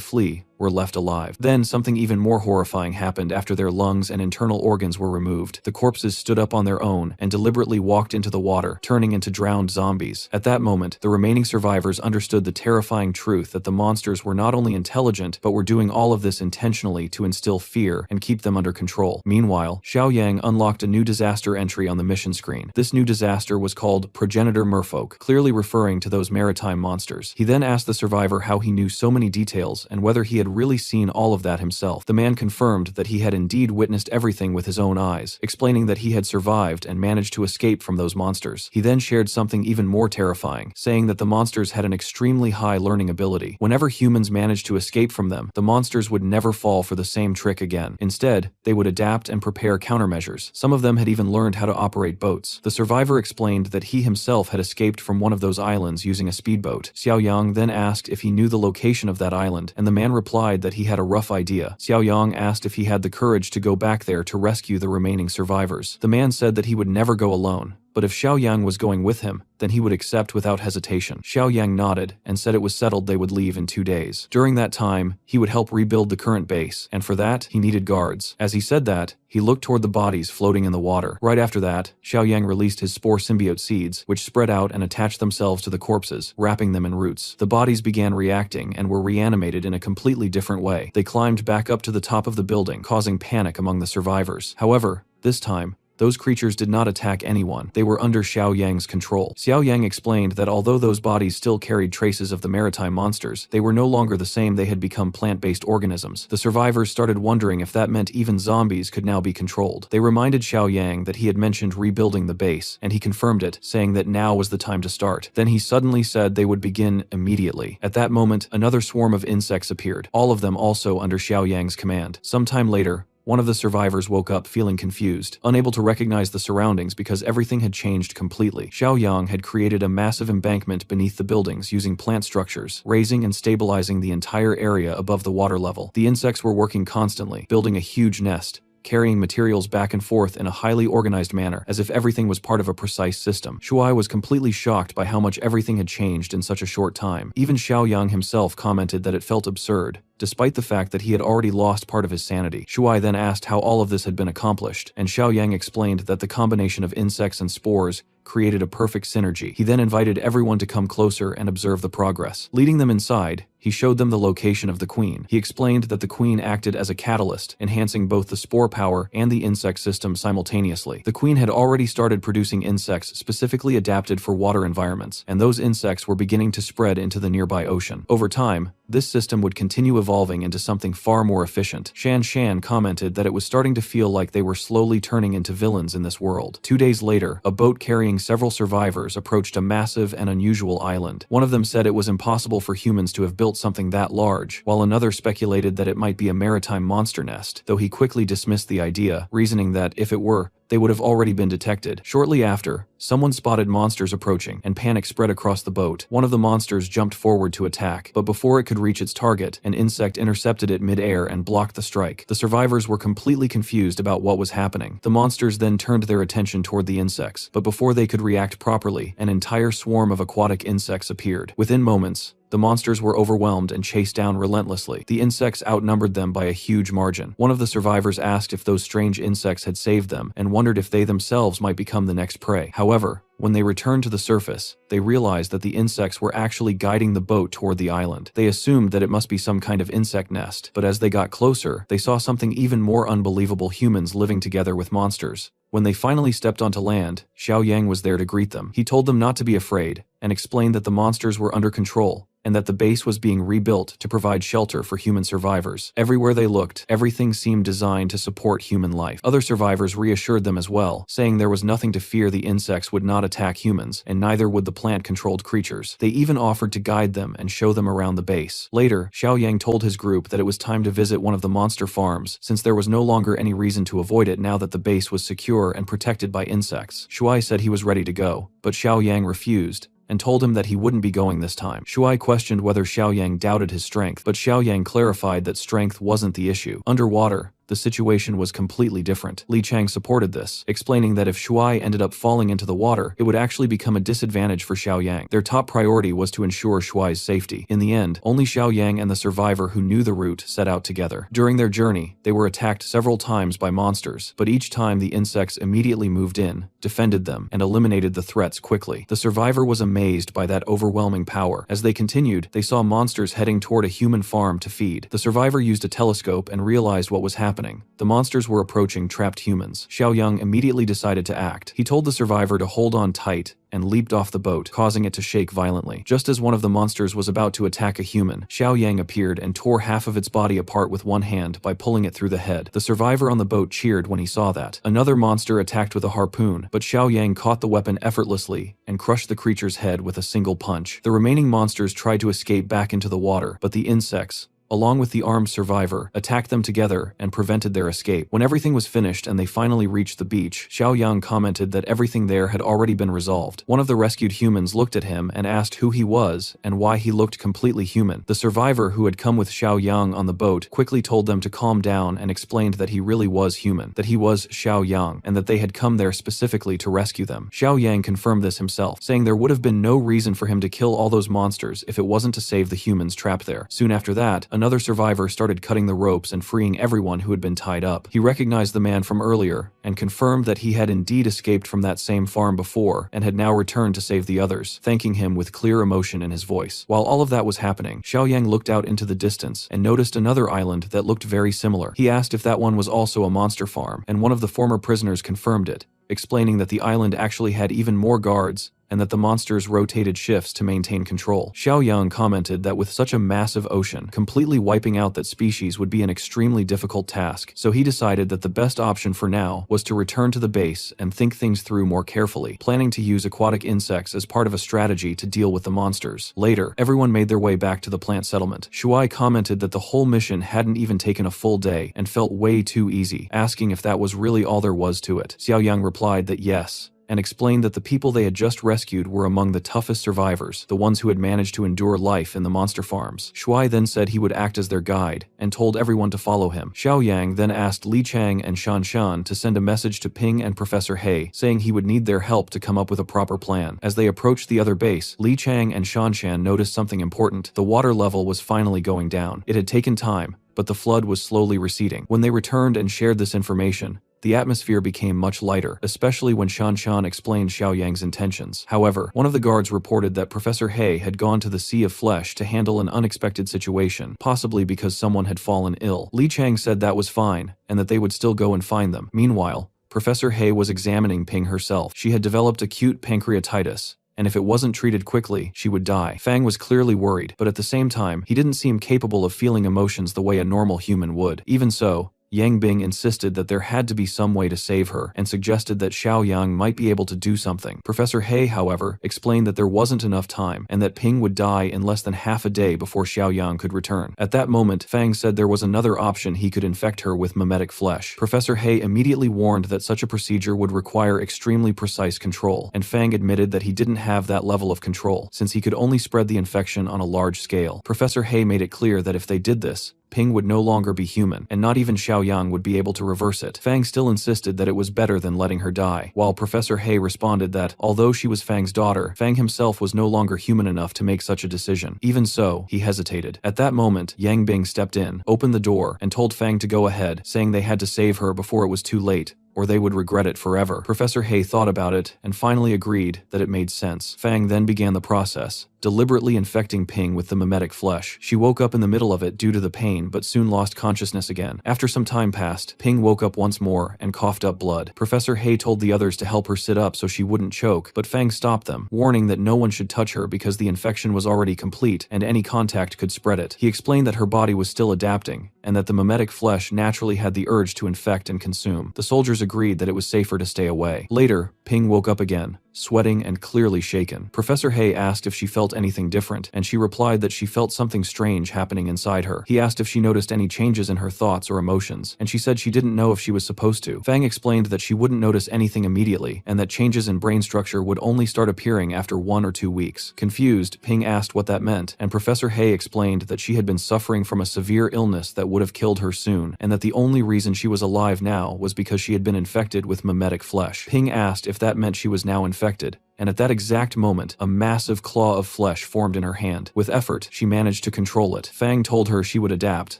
flee were left alive. Then something even more horrifying happened after their lungs and internal organs were removed. The corpses stood up on their own and deliberately walked into the water, turning into drowned zombies. At that moment, the remaining survivors understood the terrifying truth that the monsters were not only intelligent, but were doing all of this intentionally to instill fear and keep them under control. Meanwhile, Xiaoyang unlocked a new disaster entry on the mission screen. This new disaster was called Progenitor Merfolk, clearly referring to those maritime monsters. He then asked the survivor how he knew so many details and whether he had really seen all of that himself. The man confirmed that he had indeed witnessed everything with his own eyes, explaining that he had survived and managed to escape from those monsters. He then shared something even more terrifying, saying that the monsters had an extremely high learning ability. Whenever humans managed to escape from them, the monsters would never fall for the same trick again. Instead, they would adapt and prepare countermeasures. Some of them had even learned how to operate boats. The survivor explained that he himself had escaped from one of those islands using a speedboat. Xiaoyang then asked if he knew the location of that island, and the man replied that he had a rough idea. Xiaoyang asked if he had the courage to go back there to rescue the remaining survivors. The man said that he would never go alone, but if Xiaoyang was going with him, then he would accept without hesitation. Xiaoyang nodded and said it was settled they would leave in 2 days. During that time, he would help rebuild the current base, and for that, he needed guards. As he said that, he looked toward the bodies floating in the water. Right after that, Xiaoyang released his spore symbiote seeds, which spread out and attached themselves to the corpses, wrapping them in roots. The bodies began reacting and were reanimated in a completely different way. They climbed back up to the top of the building, causing panic among the survivors. However, this time, those creatures did not attack anyone. They were under Xiaoyang's control. Xiaoyang explained that although those bodies still carried traces of the maritime monsters, they were no longer the same. They had become plant-based organisms. The survivors started wondering if that meant even zombies could now be controlled. They reminded Xiaoyang that he had mentioned rebuilding the base, and he confirmed it, saying that now was the time to start. Then he suddenly said they would begin immediately. At that moment, another swarm of insects appeared, all of them also under Xiaoyang's command. Sometime later, one of the survivors woke up feeling confused, unable to recognize the surroundings because everything had changed completely. Xiaoyang had created a massive embankment beneath the buildings using plant structures, raising and stabilizing the entire area above the water level. The insects were working constantly, building a huge nest, carrying materials back and forth in a highly organized manner, as if everything was part of a precise system. Shuai was completely shocked by how much everything had changed in such a short time. Even Xiaoyang himself commented that it felt absurd, despite the fact that he had already lost part of his sanity. Shuai then asked how all of this had been accomplished, and Xiaoyang explained that the combination of insects and spores created a perfect synergy. He then invited everyone to come closer and observe the progress. Leading them inside, he showed them the location of the queen. He explained that the queen acted as a catalyst, enhancing both the spore power and the insect system simultaneously. The queen had already started producing insects specifically adapted for water environments, and those insects were beginning to spread into the nearby ocean. Over time, this system would continue evolving into something far more efficient. Shan Shan commented that it was starting to feel like they were slowly turning into villains in this world. 2 days later, a boat carrying several survivors approached a massive and unusual island. One of them said it was impossible for humans to have built something that large, while another speculated that it might be a maritime monster nest, though he quickly dismissed the idea, reasoning that, if it were, they would have already been detected. Shortly after, someone spotted monsters approaching, and panic spread across the boat. One of the monsters jumped forward to attack, but before it could reach its target, an insect intercepted it mid-air and blocked the strike. The survivors were completely confused about what was happening. The monsters then turned their attention toward the insects, but before they could react properly, an entire swarm of aquatic insects appeared. Within moments, the monsters were overwhelmed and chased down relentlessly. The insects outnumbered them by a huge margin. One of the survivors asked if those strange insects had saved them, and wondered if they themselves might become the next prey. However, when they returned to the surface, they realized that the insects were actually guiding the boat toward the island. They assumed that it must be some kind of insect nest, but as they got closer, they saw something even more unbelievable: humans living together with monsters. When they finally stepped onto land, Xiaoyang was there to greet them. He told them not to be afraid, and explained that the monsters were under control, and that the base was being rebuilt to provide shelter for human survivors. Everywhere they looked, everything seemed designed to support human life. Other survivors reassured them as well, saying there was nothing to fear. The insects would not attack humans, and neither would the plant-controlled creatures. They even offered to guide them and show them around the base. Later, Xiaoyang told his group that it was time to visit one of the monster farms, since there was no longer any reason to avoid it now that the base was secure and protected by insects. Shuai said he was ready to go, but Xiaoyang refused, and told him that he wouldn't be going this time. Shuai questioned whether Xiaoyang doubted his strength, but Xiaoyang clarified that strength wasn't the issue. Underwater, the situation was completely different. Li Chang supported this, explaining that if Shuai ended up falling into the water, it would actually become a disadvantage for Xiaoyang. Their top priority was to ensure Shuai's safety. In the end, only Xiaoyang and the survivor who knew the route set out together. During their journey, they were attacked several times by monsters, but each time the insects immediately moved in, defended them, and eliminated the threats quickly. The survivor was amazed by that overwhelming power. As they continued, they saw monsters heading toward a human farm to feed. The survivor used a telescope and realized what was happening. The monsters were approaching trapped humans. Xiaoyang immediately decided to act. He told the survivor to hold on tight and leaped off the boat, causing it to shake violently. Just as one of the monsters was about to attack a human, Xiaoyang appeared and tore half of its body apart with one hand by pulling it through the head. The survivor on the boat cheered when he saw that. Another monster attacked with a harpoon, but Xiaoyang caught the weapon effortlessly and crushed the creature's head with a single punch. The remaining monsters tried to escape back into the water, but the insects, along with the armed survivor, attacked them together and prevented their escape. When everything was finished and they finally reached the beach, Xiaoyang commented that everything there had already been resolved. One of the rescued humans looked at him and asked who he was and why he looked completely human. The survivor who had come with Xiaoyang on the boat quickly told them to calm down and explained that he really was human, that he was Xiaoyang, and that they had come there specifically to rescue them. Xiaoyang confirmed this himself, saying there would have been no reason for him to kill all those monsters if it wasn't to save the humans trapped there. Soon after that, another survivor started cutting the ropes and freeing everyone who had been tied up. He recognized the man from earlier and confirmed that he had indeed escaped from that same farm before and had now returned to save the others, thanking him with clear emotion in his voice. While all of that was happening, Xiaoyang looked out into the distance and noticed another island that looked very similar. He asked if that one was also a monster farm, and one of the former prisoners confirmed it, explaining that the island actually had even more guards and that the monsters rotated shifts to maintain control. Xiaoyang commented that with such a massive ocean, completely wiping out that species would be an extremely difficult task, so he decided that the best option for now was to return to the base and think things through more carefully, planning to use aquatic insects as part of a strategy to deal with the monsters. Later, everyone made their way back to the plant settlement. Shuai commented that the whole mission hadn't even taken a full day and felt way too easy, asking if that was really all there was to it. Xiaoyang replied that yes, and explained that the people they had just rescued were among the toughest survivors, the ones who had managed to endure life in the monster farms. Shuai then said he would act as their guide, and told everyone to follow him. Xiaoyang then asked Li Chang and Shan Shan to send a message to Ping and Professor He, saying he would need their help to come up with a proper plan. As they approached the other base, Li Chang and Shan Shan noticed something important. The water level was finally going down. It had taken time, but the flood was slowly receding. When they returned and shared this information, the atmosphere became much lighter, especially when Shan Shan explained Xiaoyang's intentions. However, one of the guards reported that Professor He had gone to the Sea of Flesh to handle an unexpected situation, possibly because someone had fallen ill. Li Chang said that was fine, and that they would still go and find them. Meanwhile, Professor He was examining Ping herself. She had developed acute pancreatitis, and if it wasn't treated quickly, she would die. Fang was clearly worried, but at the same time, he didn't seem capable of feeling emotions the way a normal human would. Even so, Yang Bing insisted that there had to be some way to save her and suggested that Xiaoyang might be able to do something. Professor He, however, explained that there wasn't enough time and that Ping would die in less than half a day before Xiaoyang could return. At that moment, Fang said there was another option: he could infect her with mimetic flesh. Professor He immediately warned that such a procedure would require extremely precise control, and Fang admitted that he didn't have that level of control, since he could only spread the infection on a large scale. Professor He made it clear that if they did this, Ping would no longer be human, and not even Xiaoyang would be able to reverse it. Fang still insisted that it was better than letting her die, while Professor He responded that, although she was Fang's daughter, Fang himself was no longer human enough to make such a decision. Even so, he hesitated. At that moment, Yang Bing stepped in, opened the door, and told Fang to go ahead, saying they had to save her before it was too late, or they would regret it forever. Professor He thought about it and finally agreed that it made sense. Fang then began the process, deliberately infecting Ping with the mimetic flesh. She woke up in the middle of it due to the pain, but soon lost consciousness again. After some time passed, Ping woke up once more and coughed up blood. Professor He told the others to help her sit up so she wouldn't choke, but Fang stopped them, warning that no one should touch her because the infection was already complete and any contact could spread it. He explained that her body was still adapting, and that the mimetic flesh naturally had the urge to infect and consume. The soldiers agreed that it was safer to stay away. Later, Ping woke up again, sweating and clearly shaken. Professor He asked if she felt anything different, and she replied that she felt something strange happening inside her. He asked if she noticed any changes in her thoughts or emotions, and she said she didn't know if she was supposed to. Fang explained that she wouldn't notice anything immediately, and that changes in brain structure would only start appearing after 1 or 2 weeks. Confused, Ping asked what that meant, and Professor He explained that she had been suffering from a severe illness that would have killed her soon, and that the only reason she was alive now was because she had been infected with mimetic flesh. Ping asked if that meant she was now infected, and at that exact moment, a massive claw of flesh formed in her hand. With effort, she managed to control it. Fang told her she would adapt,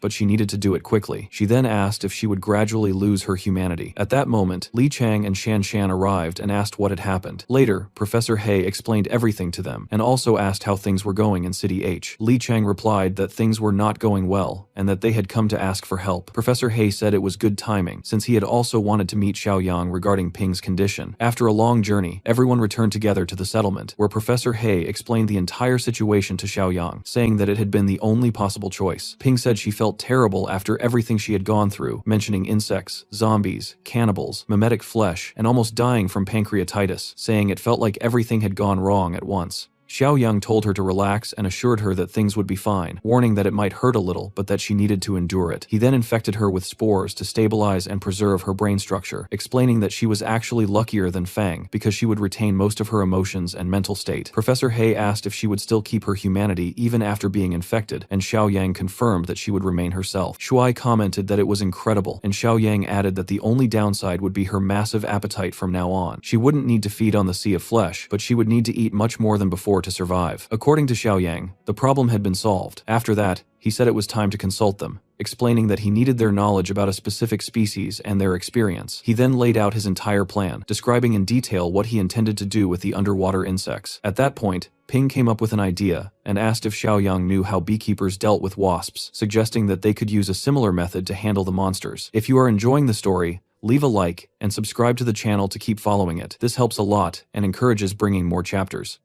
but she needed to do it quickly. She then asked if she would gradually lose her humanity. At that moment, Li Chang and Shan Shan arrived and asked what had happened. Later, Professor He explained everything to them, and also asked how things were going in City H. Li Chang replied that things were not going well, and that they had come to ask for help. Professor He said it was good timing, since he had also wanted to meet Xiaoyang regarding Ping's condition. After a long journey, everyone returned together to the settlement, where Professor He explained the entire situation to Xiaoyang, saying that it had been the only possible choice. Ping said she felt terrible after everything she had gone through, mentioning insects, zombies, cannibals, mimetic flesh, and almost dying from pancreatitis, saying it felt like everything had gone wrong at once. Xiaoyang told her to relax and assured her that things would be fine, warning that it might hurt a little but that she needed to endure it. He then infected her with spores to stabilize and preserve her brain structure, explaining that she was actually luckier than Fang because she would retain most of her emotions and mental state. Professor He asked if she would still keep her humanity even after being infected, and Xiaoyang confirmed that she would remain herself. Shuai commented that it was incredible, and Xiaoyang added that the only downside would be her massive appetite from now on. She wouldn't need to feed on the Sea of Flesh, but she would need to eat much more than before to survive. According to Xiaoyang, the problem had been solved. After that, he said it was time to consult them, explaining that he needed their knowledge about a specific species and their experience. He then laid out his entire plan, describing in detail what he intended to do with the underwater insects. At that point, Ping came up with an idea and asked if Xiaoyang knew how beekeepers dealt with wasps, suggesting that they could use a similar method to handle the monsters. If you are enjoying the story, leave a like and subscribe to the channel to keep following it. This helps a lot and encourages bringing more chapters.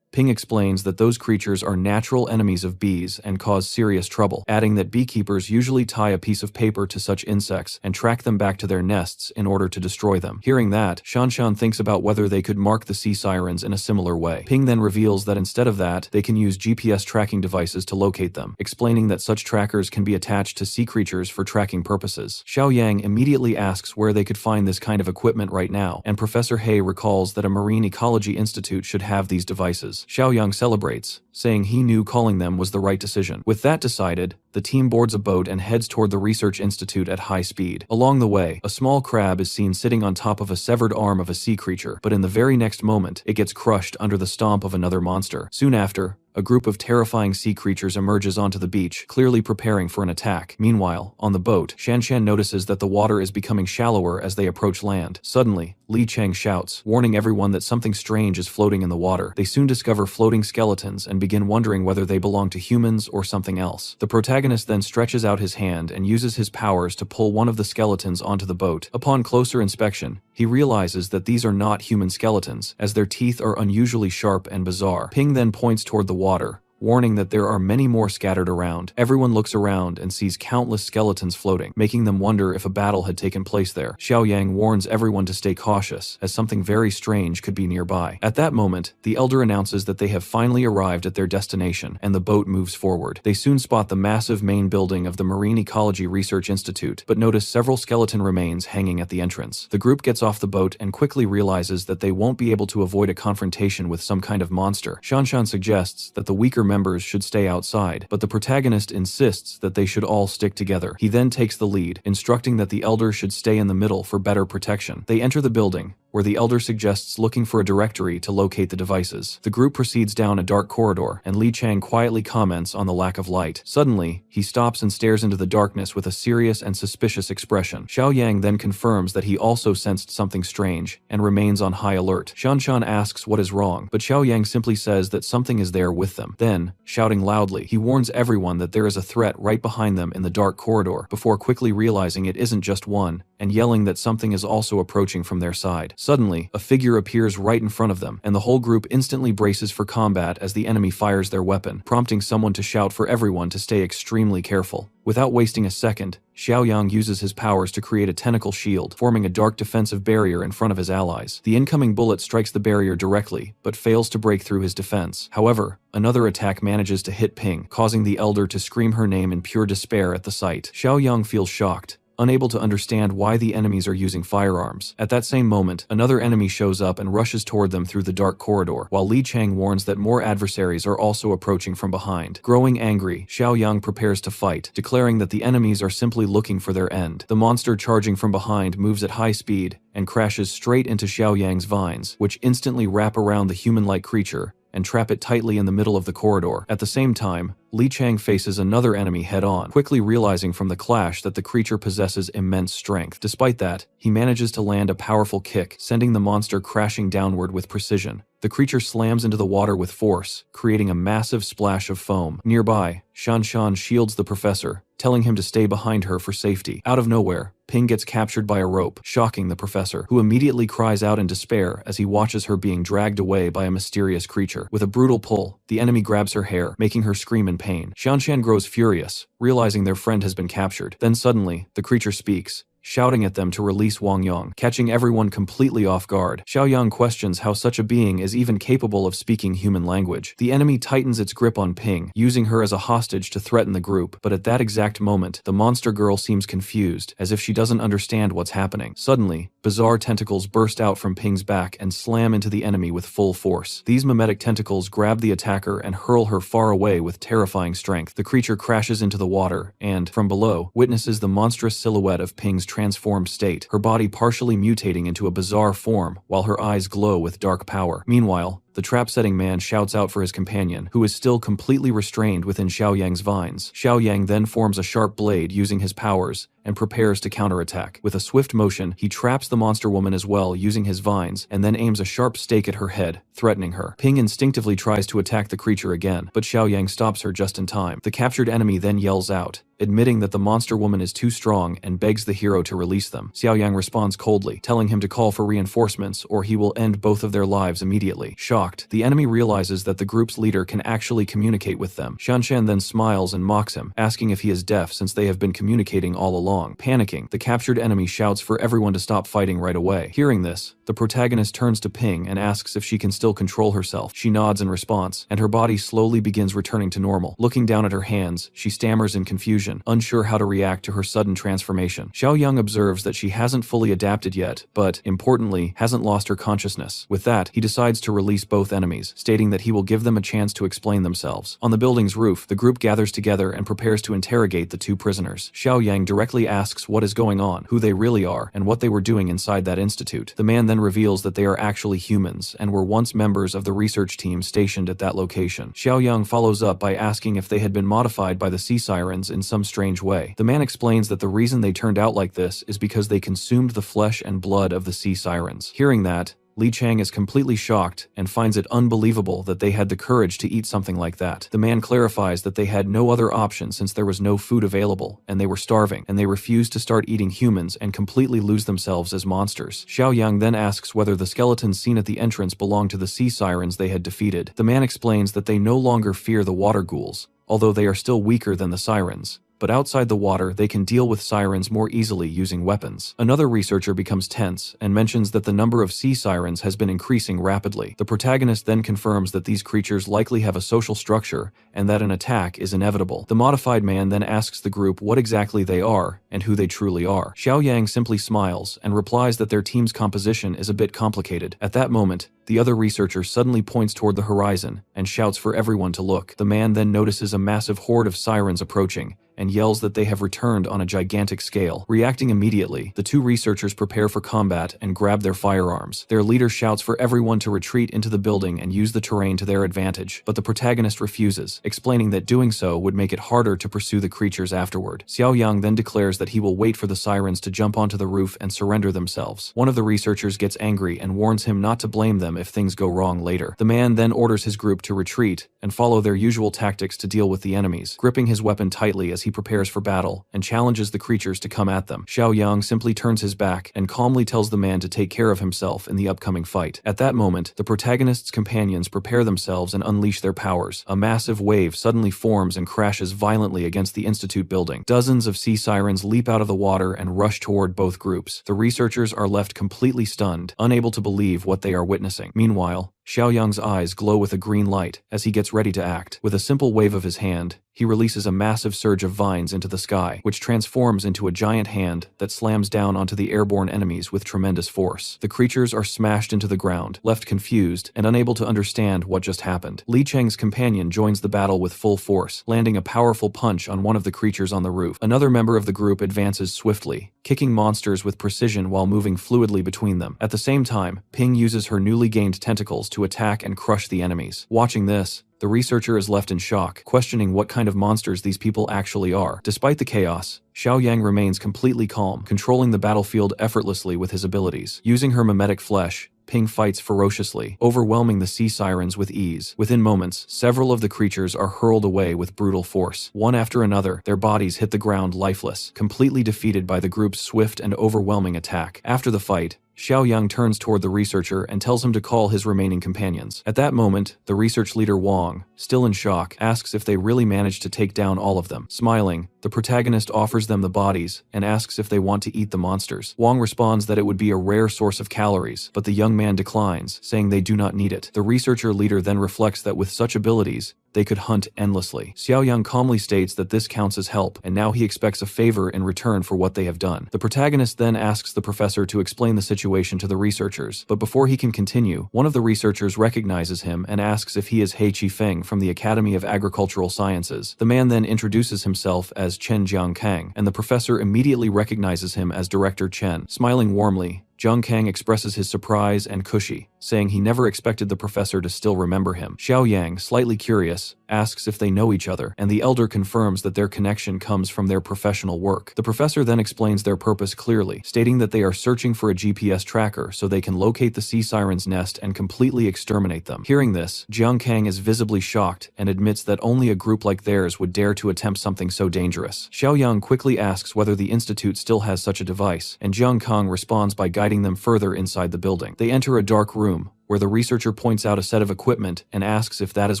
Ping explains that those creatures are natural enemies of bees and cause serious trouble, adding that beekeepers usually tie a piece of paper to such insects and track them back to their nests in order to destroy them. Hearing that, Shanshan thinks about whether they could mark the sea sirens in a similar way. Ping then reveals that instead of that, they can use GPS tracking devices to locate them, explaining that such trackers can be attached to sea creatures for tracking purposes. Xiao Yang immediately asks where they could find this kind of equipment right now, and Professor He recalls that a marine ecology institute should have these devices. Xiao Yang celebrates, saying he knew calling them was the right decision. With that decided, the team boards a boat and heads toward the research institute at high speed. Along the way, a small crab is seen sitting on top of a severed arm of a sea creature, but in the very next moment, it gets crushed under the stomp of another monster. Soon after, a group of terrifying sea creatures emerges onto the beach, clearly preparing for an attack. Meanwhile, on the boat, Shanshan notices that the water is becoming shallower as they approach land. Suddenly, Li Cheng shouts, warning everyone that something strange is floating in the water. They soon discover floating skeletons and begin wondering whether they belong to humans or something else. The protagonist then stretches out his hand and uses his powers to pull one of the skeletons onto the boat. Upon closer inspection, he realizes that these are not human skeletons, as their teeth are unusually sharp and bizarre. Ping then points toward the water, warning that there are many more scattered around. Everyone looks around and sees countless skeletons floating, making them wonder if a battle had taken place there. Xiao Yang warns everyone to stay cautious, as something very strange could be nearby. At that moment, the elder announces that they have finally arrived at their destination, and the boat moves forward. They soon spot the massive main building of the Marine Ecology Research Institute, but notice several skeleton remains hanging at the entrance. The group gets off the boat and quickly realizes that they won't be able to avoid a confrontation with some kind of monster. Shanshan suggests that the weaker members should stay outside, but the protagonist insists that they should all stick together. He then takes the lead, instructing that the elder should stay in the middle for better protection. They enter the building, where the elder suggests looking for a directory to locate the devices. The group proceeds down a dark corridor, and Li Chang quietly comments on the lack of light. Suddenly, he stops and stares into the darkness with a serious and suspicious expression. Xiao Yang then confirms that he also sensed something strange, and remains on high alert. Shanshan asks what is wrong, but Xiao Yang simply says that something is there with them. Then, shouting loudly, he warns everyone that there is a threat right behind them in the dark corridor, before quickly realizing it isn't just one, and yelling that something is also approaching from their side. Suddenly, a figure appears right in front of them, and the whole group instantly braces for combat as the enemy fires their weapon, prompting someone to shout for everyone to stay extremely careful. Without wasting a second, Xiao Yang uses his powers to create a tentacle shield, forming a dark defensive barrier in front of his allies. The incoming bullet strikes the barrier directly, but fails to break through his defense. However, another attack manages to hit Ping, causing the elder to scream her name in pure despair at the sight. Xiao Yang feels shocked, unable to understand why the enemies are using firearms. At that same moment, another enemy shows up and rushes toward them through the dark corridor, while Li Chang warns that more adversaries are also approaching from behind. Growing angry, Xiao Yang prepares to fight, declaring that the enemies are simply looking for their end. The monster charging from behind moves at high speed and crashes straight into Xiao Yang's vines, which instantly wrap around the human-like creature and trap it tightly in the middle of the corridor. At the same time, Li Chang faces another enemy head-on, quickly realizing from the clash that the creature possesses immense strength. Despite that, he manages to land a powerful kick, sending the monster crashing downward with precision. The creature slams into the water with force, creating a massive splash of foam. Nearby, Shanshan shields the professor, telling him to stay behind her for safety. Out of nowhere, Ping gets captured by a rope, shocking the professor, who immediately cries out in despair as he watches her being dragged away by a mysterious creature. With a brutal pull, the enemy grabs her hair, making her scream in pain. Shanshan grows furious, realizing their friend has been captured. Then suddenly, the creature speaks, shouting at them to release Wang Yang, catching everyone completely off guard. Xiao Yang questions how such a being is even capable of speaking human language. The enemy tightens its grip on Ping, using her as a hostage to threaten the group, but at that exact moment, the monster girl seems confused, as if she doesn't understand what's happening. Suddenly, bizarre tentacles burst out from Ping's back and slam into the enemy with full force. These mimetic tentacles grab the attacker and hurl her far away with terrifying strength. The creature crashes into the water and, from below, witnesses the monstrous silhouette of Ping's transformed state, her body partially mutating into a bizarre form, while her eyes glow with dark power. Meanwhile, the trap-setting man shouts out for his companion, who is still completely restrained within Xiao Yang's vines. Xiao Yang then forms a sharp blade using his powers, and prepares to counterattack. With a swift motion, he traps the monster woman as well using his vines, and then aims a sharp stake at her head, threatening her. Ping instinctively tries to attack the creature again, but Xiao Yang stops her just in time. The captured enemy then yells out, admitting that the monster woman is too strong and begs the hero to release them. Xiao Yang responds coldly, telling him to call for reinforcements or he will end both of their lives immediately. Shocked, Shocked, the enemy realizes that the group's leader can actually communicate with them. Shanshan then smiles and mocks him, asking if he is deaf since they have been communicating all along. Panicking, the captured enemy shouts for everyone to stop fighting right away. Hearing this, the protagonist turns to Ping and asks if she can still control herself. She nods in response, and her body slowly begins returning to normal. Looking down at her hands, she stammers in confusion, unsure how to react to her sudden transformation. Xiaoyang observes that she hasn't fully adapted yet, but, importantly, hasn't lost her consciousness. With that, he decides to release both enemies, stating that he will give them a chance to explain themselves. On the building's roof, the group gathers together and prepares to interrogate the two prisoners. Xiaoyang directly asks what is going on, who they really are, and what they were doing inside that institute. The man then reveals that they are actually humans and were once members of the research team stationed at that location. Xiaoyang follows up by asking if they had been modified by the sea sirens in some strange way. The man explains that the reason they turned out like this is because they consumed the flesh and blood of the sea sirens. Hearing that, Li Chang is completely shocked and finds it unbelievable that they had the courage to eat something like that. The man clarifies that they had no other option since there was no food available, and they were starving, and they refused to start eating humans and completely lose themselves as monsters. Xiaoyang then asks whether the skeletons seen at the entrance belonged to the sea sirens they had defeated. The man explains that they no longer fear the water ghouls, although they are still weaker than the sirens. But outside the water, they can deal with sirens more easily using weapons. Another researcher becomes tense and mentions that the number of sea sirens has been increasing rapidly. The protagonist then confirms that these creatures likely have a social structure and that an attack is inevitable. The modified man then asks the group what exactly they are and who they truly are. Xiaoyang simply smiles and replies that their team's composition is a bit complicated. At that moment, the other researcher suddenly points toward the horizon and shouts for everyone to look. The man then notices a massive horde of sirens approaching and yells that they have returned on a gigantic scale. Reacting immediately, the two researchers prepare for combat and grab their firearms. Their leader shouts for everyone to retreat into the building and use the terrain to their advantage, but the protagonist refuses, explaining that doing so would make it harder to pursue the creatures afterward. Xiaoyang then declares that he will wait for the sirens to jump onto the roof and surrender themselves. One of the researchers gets angry and warns him not to blame them if things go wrong later. The man then orders his group to retreat and follow their usual tactics to deal with the enemies, gripping his weapon tightly as he prepares for battle and challenges the creatures to come at them. Xiaoyang simply turns his back and calmly tells the man to take care of himself in the upcoming fight. At that moment, the protagonist's companions prepare themselves and unleash their powers. A massive wave suddenly forms and crashes violently against the institute building. Dozens of sea sirens leap out of the water and rush toward both groups. The researchers are left completely stunned, unable to believe what they are witnessing. Meanwhile, Xiaoyang's eyes glow with a green light as he gets ready to act. With a simple wave of his hand, he releases a massive surge of vines into the sky, which transforms into a giant hand that slams down onto the airborne enemies with tremendous force. The creatures are smashed into the ground, left confused and unable to understand what just happened. Li Cheng's companion joins the battle with full force, landing a powerful punch on one of the creatures on the roof. Another member of the group advances swiftly, kicking monsters with precision while moving fluidly between them. At the same time, Ping uses her newly gained tentacles to attack and crush the enemies. Watching this, the researcher is left in shock, questioning what kind of monsters these people actually are. Despite the chaos, Xiaoyang remains completely calm, controlling the battlefield effortlessly with his abilities. Using her mimetic flesh, Ping fights ferociously, overwhelming the sea sirens with ease. Within moments, several of the creatures are hurled away with brutal force. One after another, their bodies hit the ground lifeless, completely defeated by the group's swift and overwhelming attack. After the fight, Xiaoyang turns toward the researcher and tells him to call his remaining companions. At that moment, the research leader Wang, still in shock, asks if they really managed to take down all of them. Smiling, the protagonist offers them the bodies and asks if they want to eat the monsters. Wang responds that it would be a rare source of calories, but the young man declines, saying they do not need it. The researcher leader then reflects that with such abilities, they could hunt endlessly. Xiaoyang calmly states that this counts as help, and now he expects a favor in return for what they have done. The protagonist then asks the professor to explain the situation to the researchers, but before he can continue, one of the researchers recognizes him and asks if he is He Qifeng from the Academy of Agricultural Sciences. The man then introduces himself as Chen Jiangkang, and the professor immediately recognizes him as Director Chen. Smiling warmly, Jiang Kang expresses his surprise and cushy, saying he never expected the professor to still remember him. Xiaoyang, slightly curious, asks if they know each other, and the elder confirms that their connection comes from their professional work. The professor then explains their purpose clearly, stating that they are searching for a GPS tracker so they can locate the sea siren's nest and completely exterminate them. Hearing this, Jiang Kang is visibly shocked and admits that only a group like theirs would dare to attempt something so dangerous. Xiaoyang quickly asks whether the institute still has such a device, and Jiang Kang responds by guiding guiding them further inside the building. They enter a dark room, where the researcher points out a set of equipment and asks if that is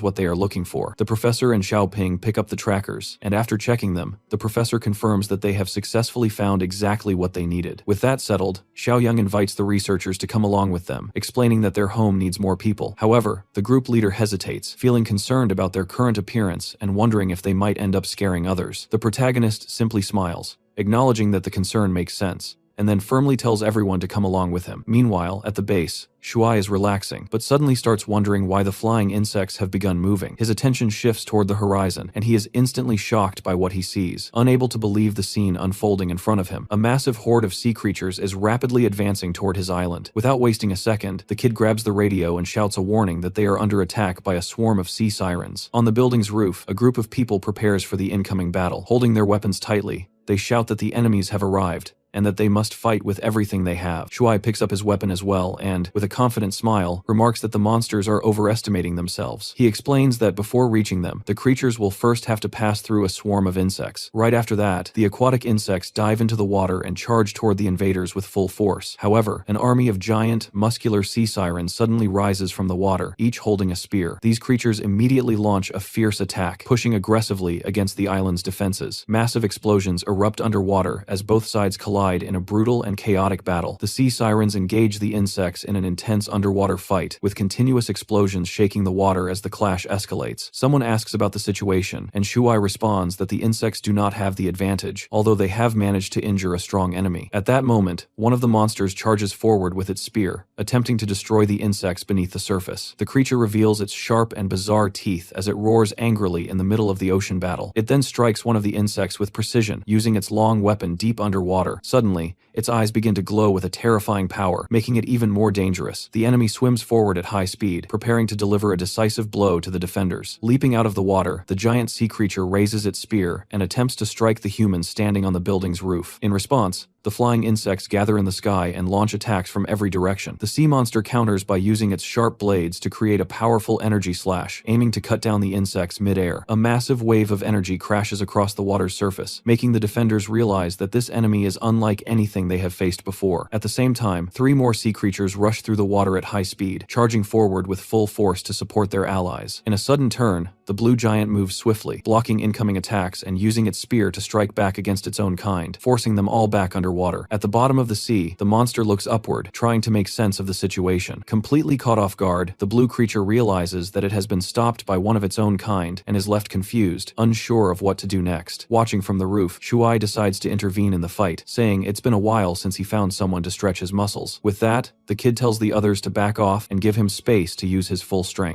what they are looking for. The professor and Xiaoping pick up the trackers, and after checking them, the professor confirms that they have successfully found exactly what they needed. With that settled, Xiaoyang invites the researchers to come along with them, explaining that their home needs more people. However, the group leader hesitates, feeling concerned about their current appearance and wondering if they might end up scaring others. The protagonist simply smiles, acknowledging that the concern makes sense, and then firmly tells everyone to come along with him. Meanwhile, at the base, Shuai is relaxing, but suddenly starts wondering why the flying insects have begun moving. His attention shifts toward the horizon, and he is instantly shocked by what he sees, unable to believe the scene unfolding in front of him. A massive horde of sea creatures is rapidly advancing toward his island. Without wasting a second, the kid grabs the radio and shouts a warning that they are under attack by a swarm of sea sirens. On the building's roof, a group of people prepares for the incoming battle. Holding their weapons tightly, they shout that the enemies have arrived, and that they must fight with everything they have. Shuai picks up his weapon as well and, with a confident smile, remarks that the monsters are overestimating themselves. He explains that before reaching them, the creatures will first have to pass through a swarm of insects. Right after that, the aquatic insects dive into the water and charge toward the invaders with full force. However, an army of giant, muscular sea sirens suddenly rises from the water, each holding a spear. These creatures immediately launch a fierce attack, pushing aggressively against the island's defenses. Massive explosions erupt underwater as both sides collide in a brutal and chaotic battle. The sea sirens engage the insects in an intense underwater fight, with continuous explosions shaking the water as the clash escalates. Someone asks about the situation, and Shuai responds that the insects do not have the advantage, although they have managed to injure a strong enemy. At that moment, one of the monsters charges forward with its spear, attempting to destroy the insects beneath the surface. The creature reveals its sharp and bizarre teeth as it roars angrily in the middle of the ocean battle. It then strikes one of the insects with precision, using its long weapon deep underwater. Suddenly, its eyes begin to glow with a terrifying power, making it even more dangerous. The enemy swims forward at high speed, preparing to deliver a decisive blow to the defenders. Leaping out of the water, the giant sea creature raises its spear and attempts to strike the humans standing on the building's roof. In response, the flying insects gather in the sky and launch attacks from every direction. The sea monster counters by using its sharp blades to create a powerful energy slash, aiming to cut down the insects mid-air. A massive wave of energy crashes across the water's surface, making the defenders realize that this enemy is unlike anything they have faced before. At the same time, 3 more sea creatures rush through the water at high speed, charging forward with full force to support their allies. In a sudden turn, the blue giant moves swiftly, blocking incoming attacks and using its spear to strike back against its own kind, forcing them all back underwater. At the bottom of the sea, the monster looks upward, trying to make sense of the situation. Completely caught off guard, the blue creature realizes that it has been stopped by one of its own kind and is left confused, unsure of what to do next. Watching from the roof, Shuai decides to intervene in the fight, saying it's been a while since he found someone to stretch his muscles. With that, the kid tells the others to back off and give him space to use his full strength.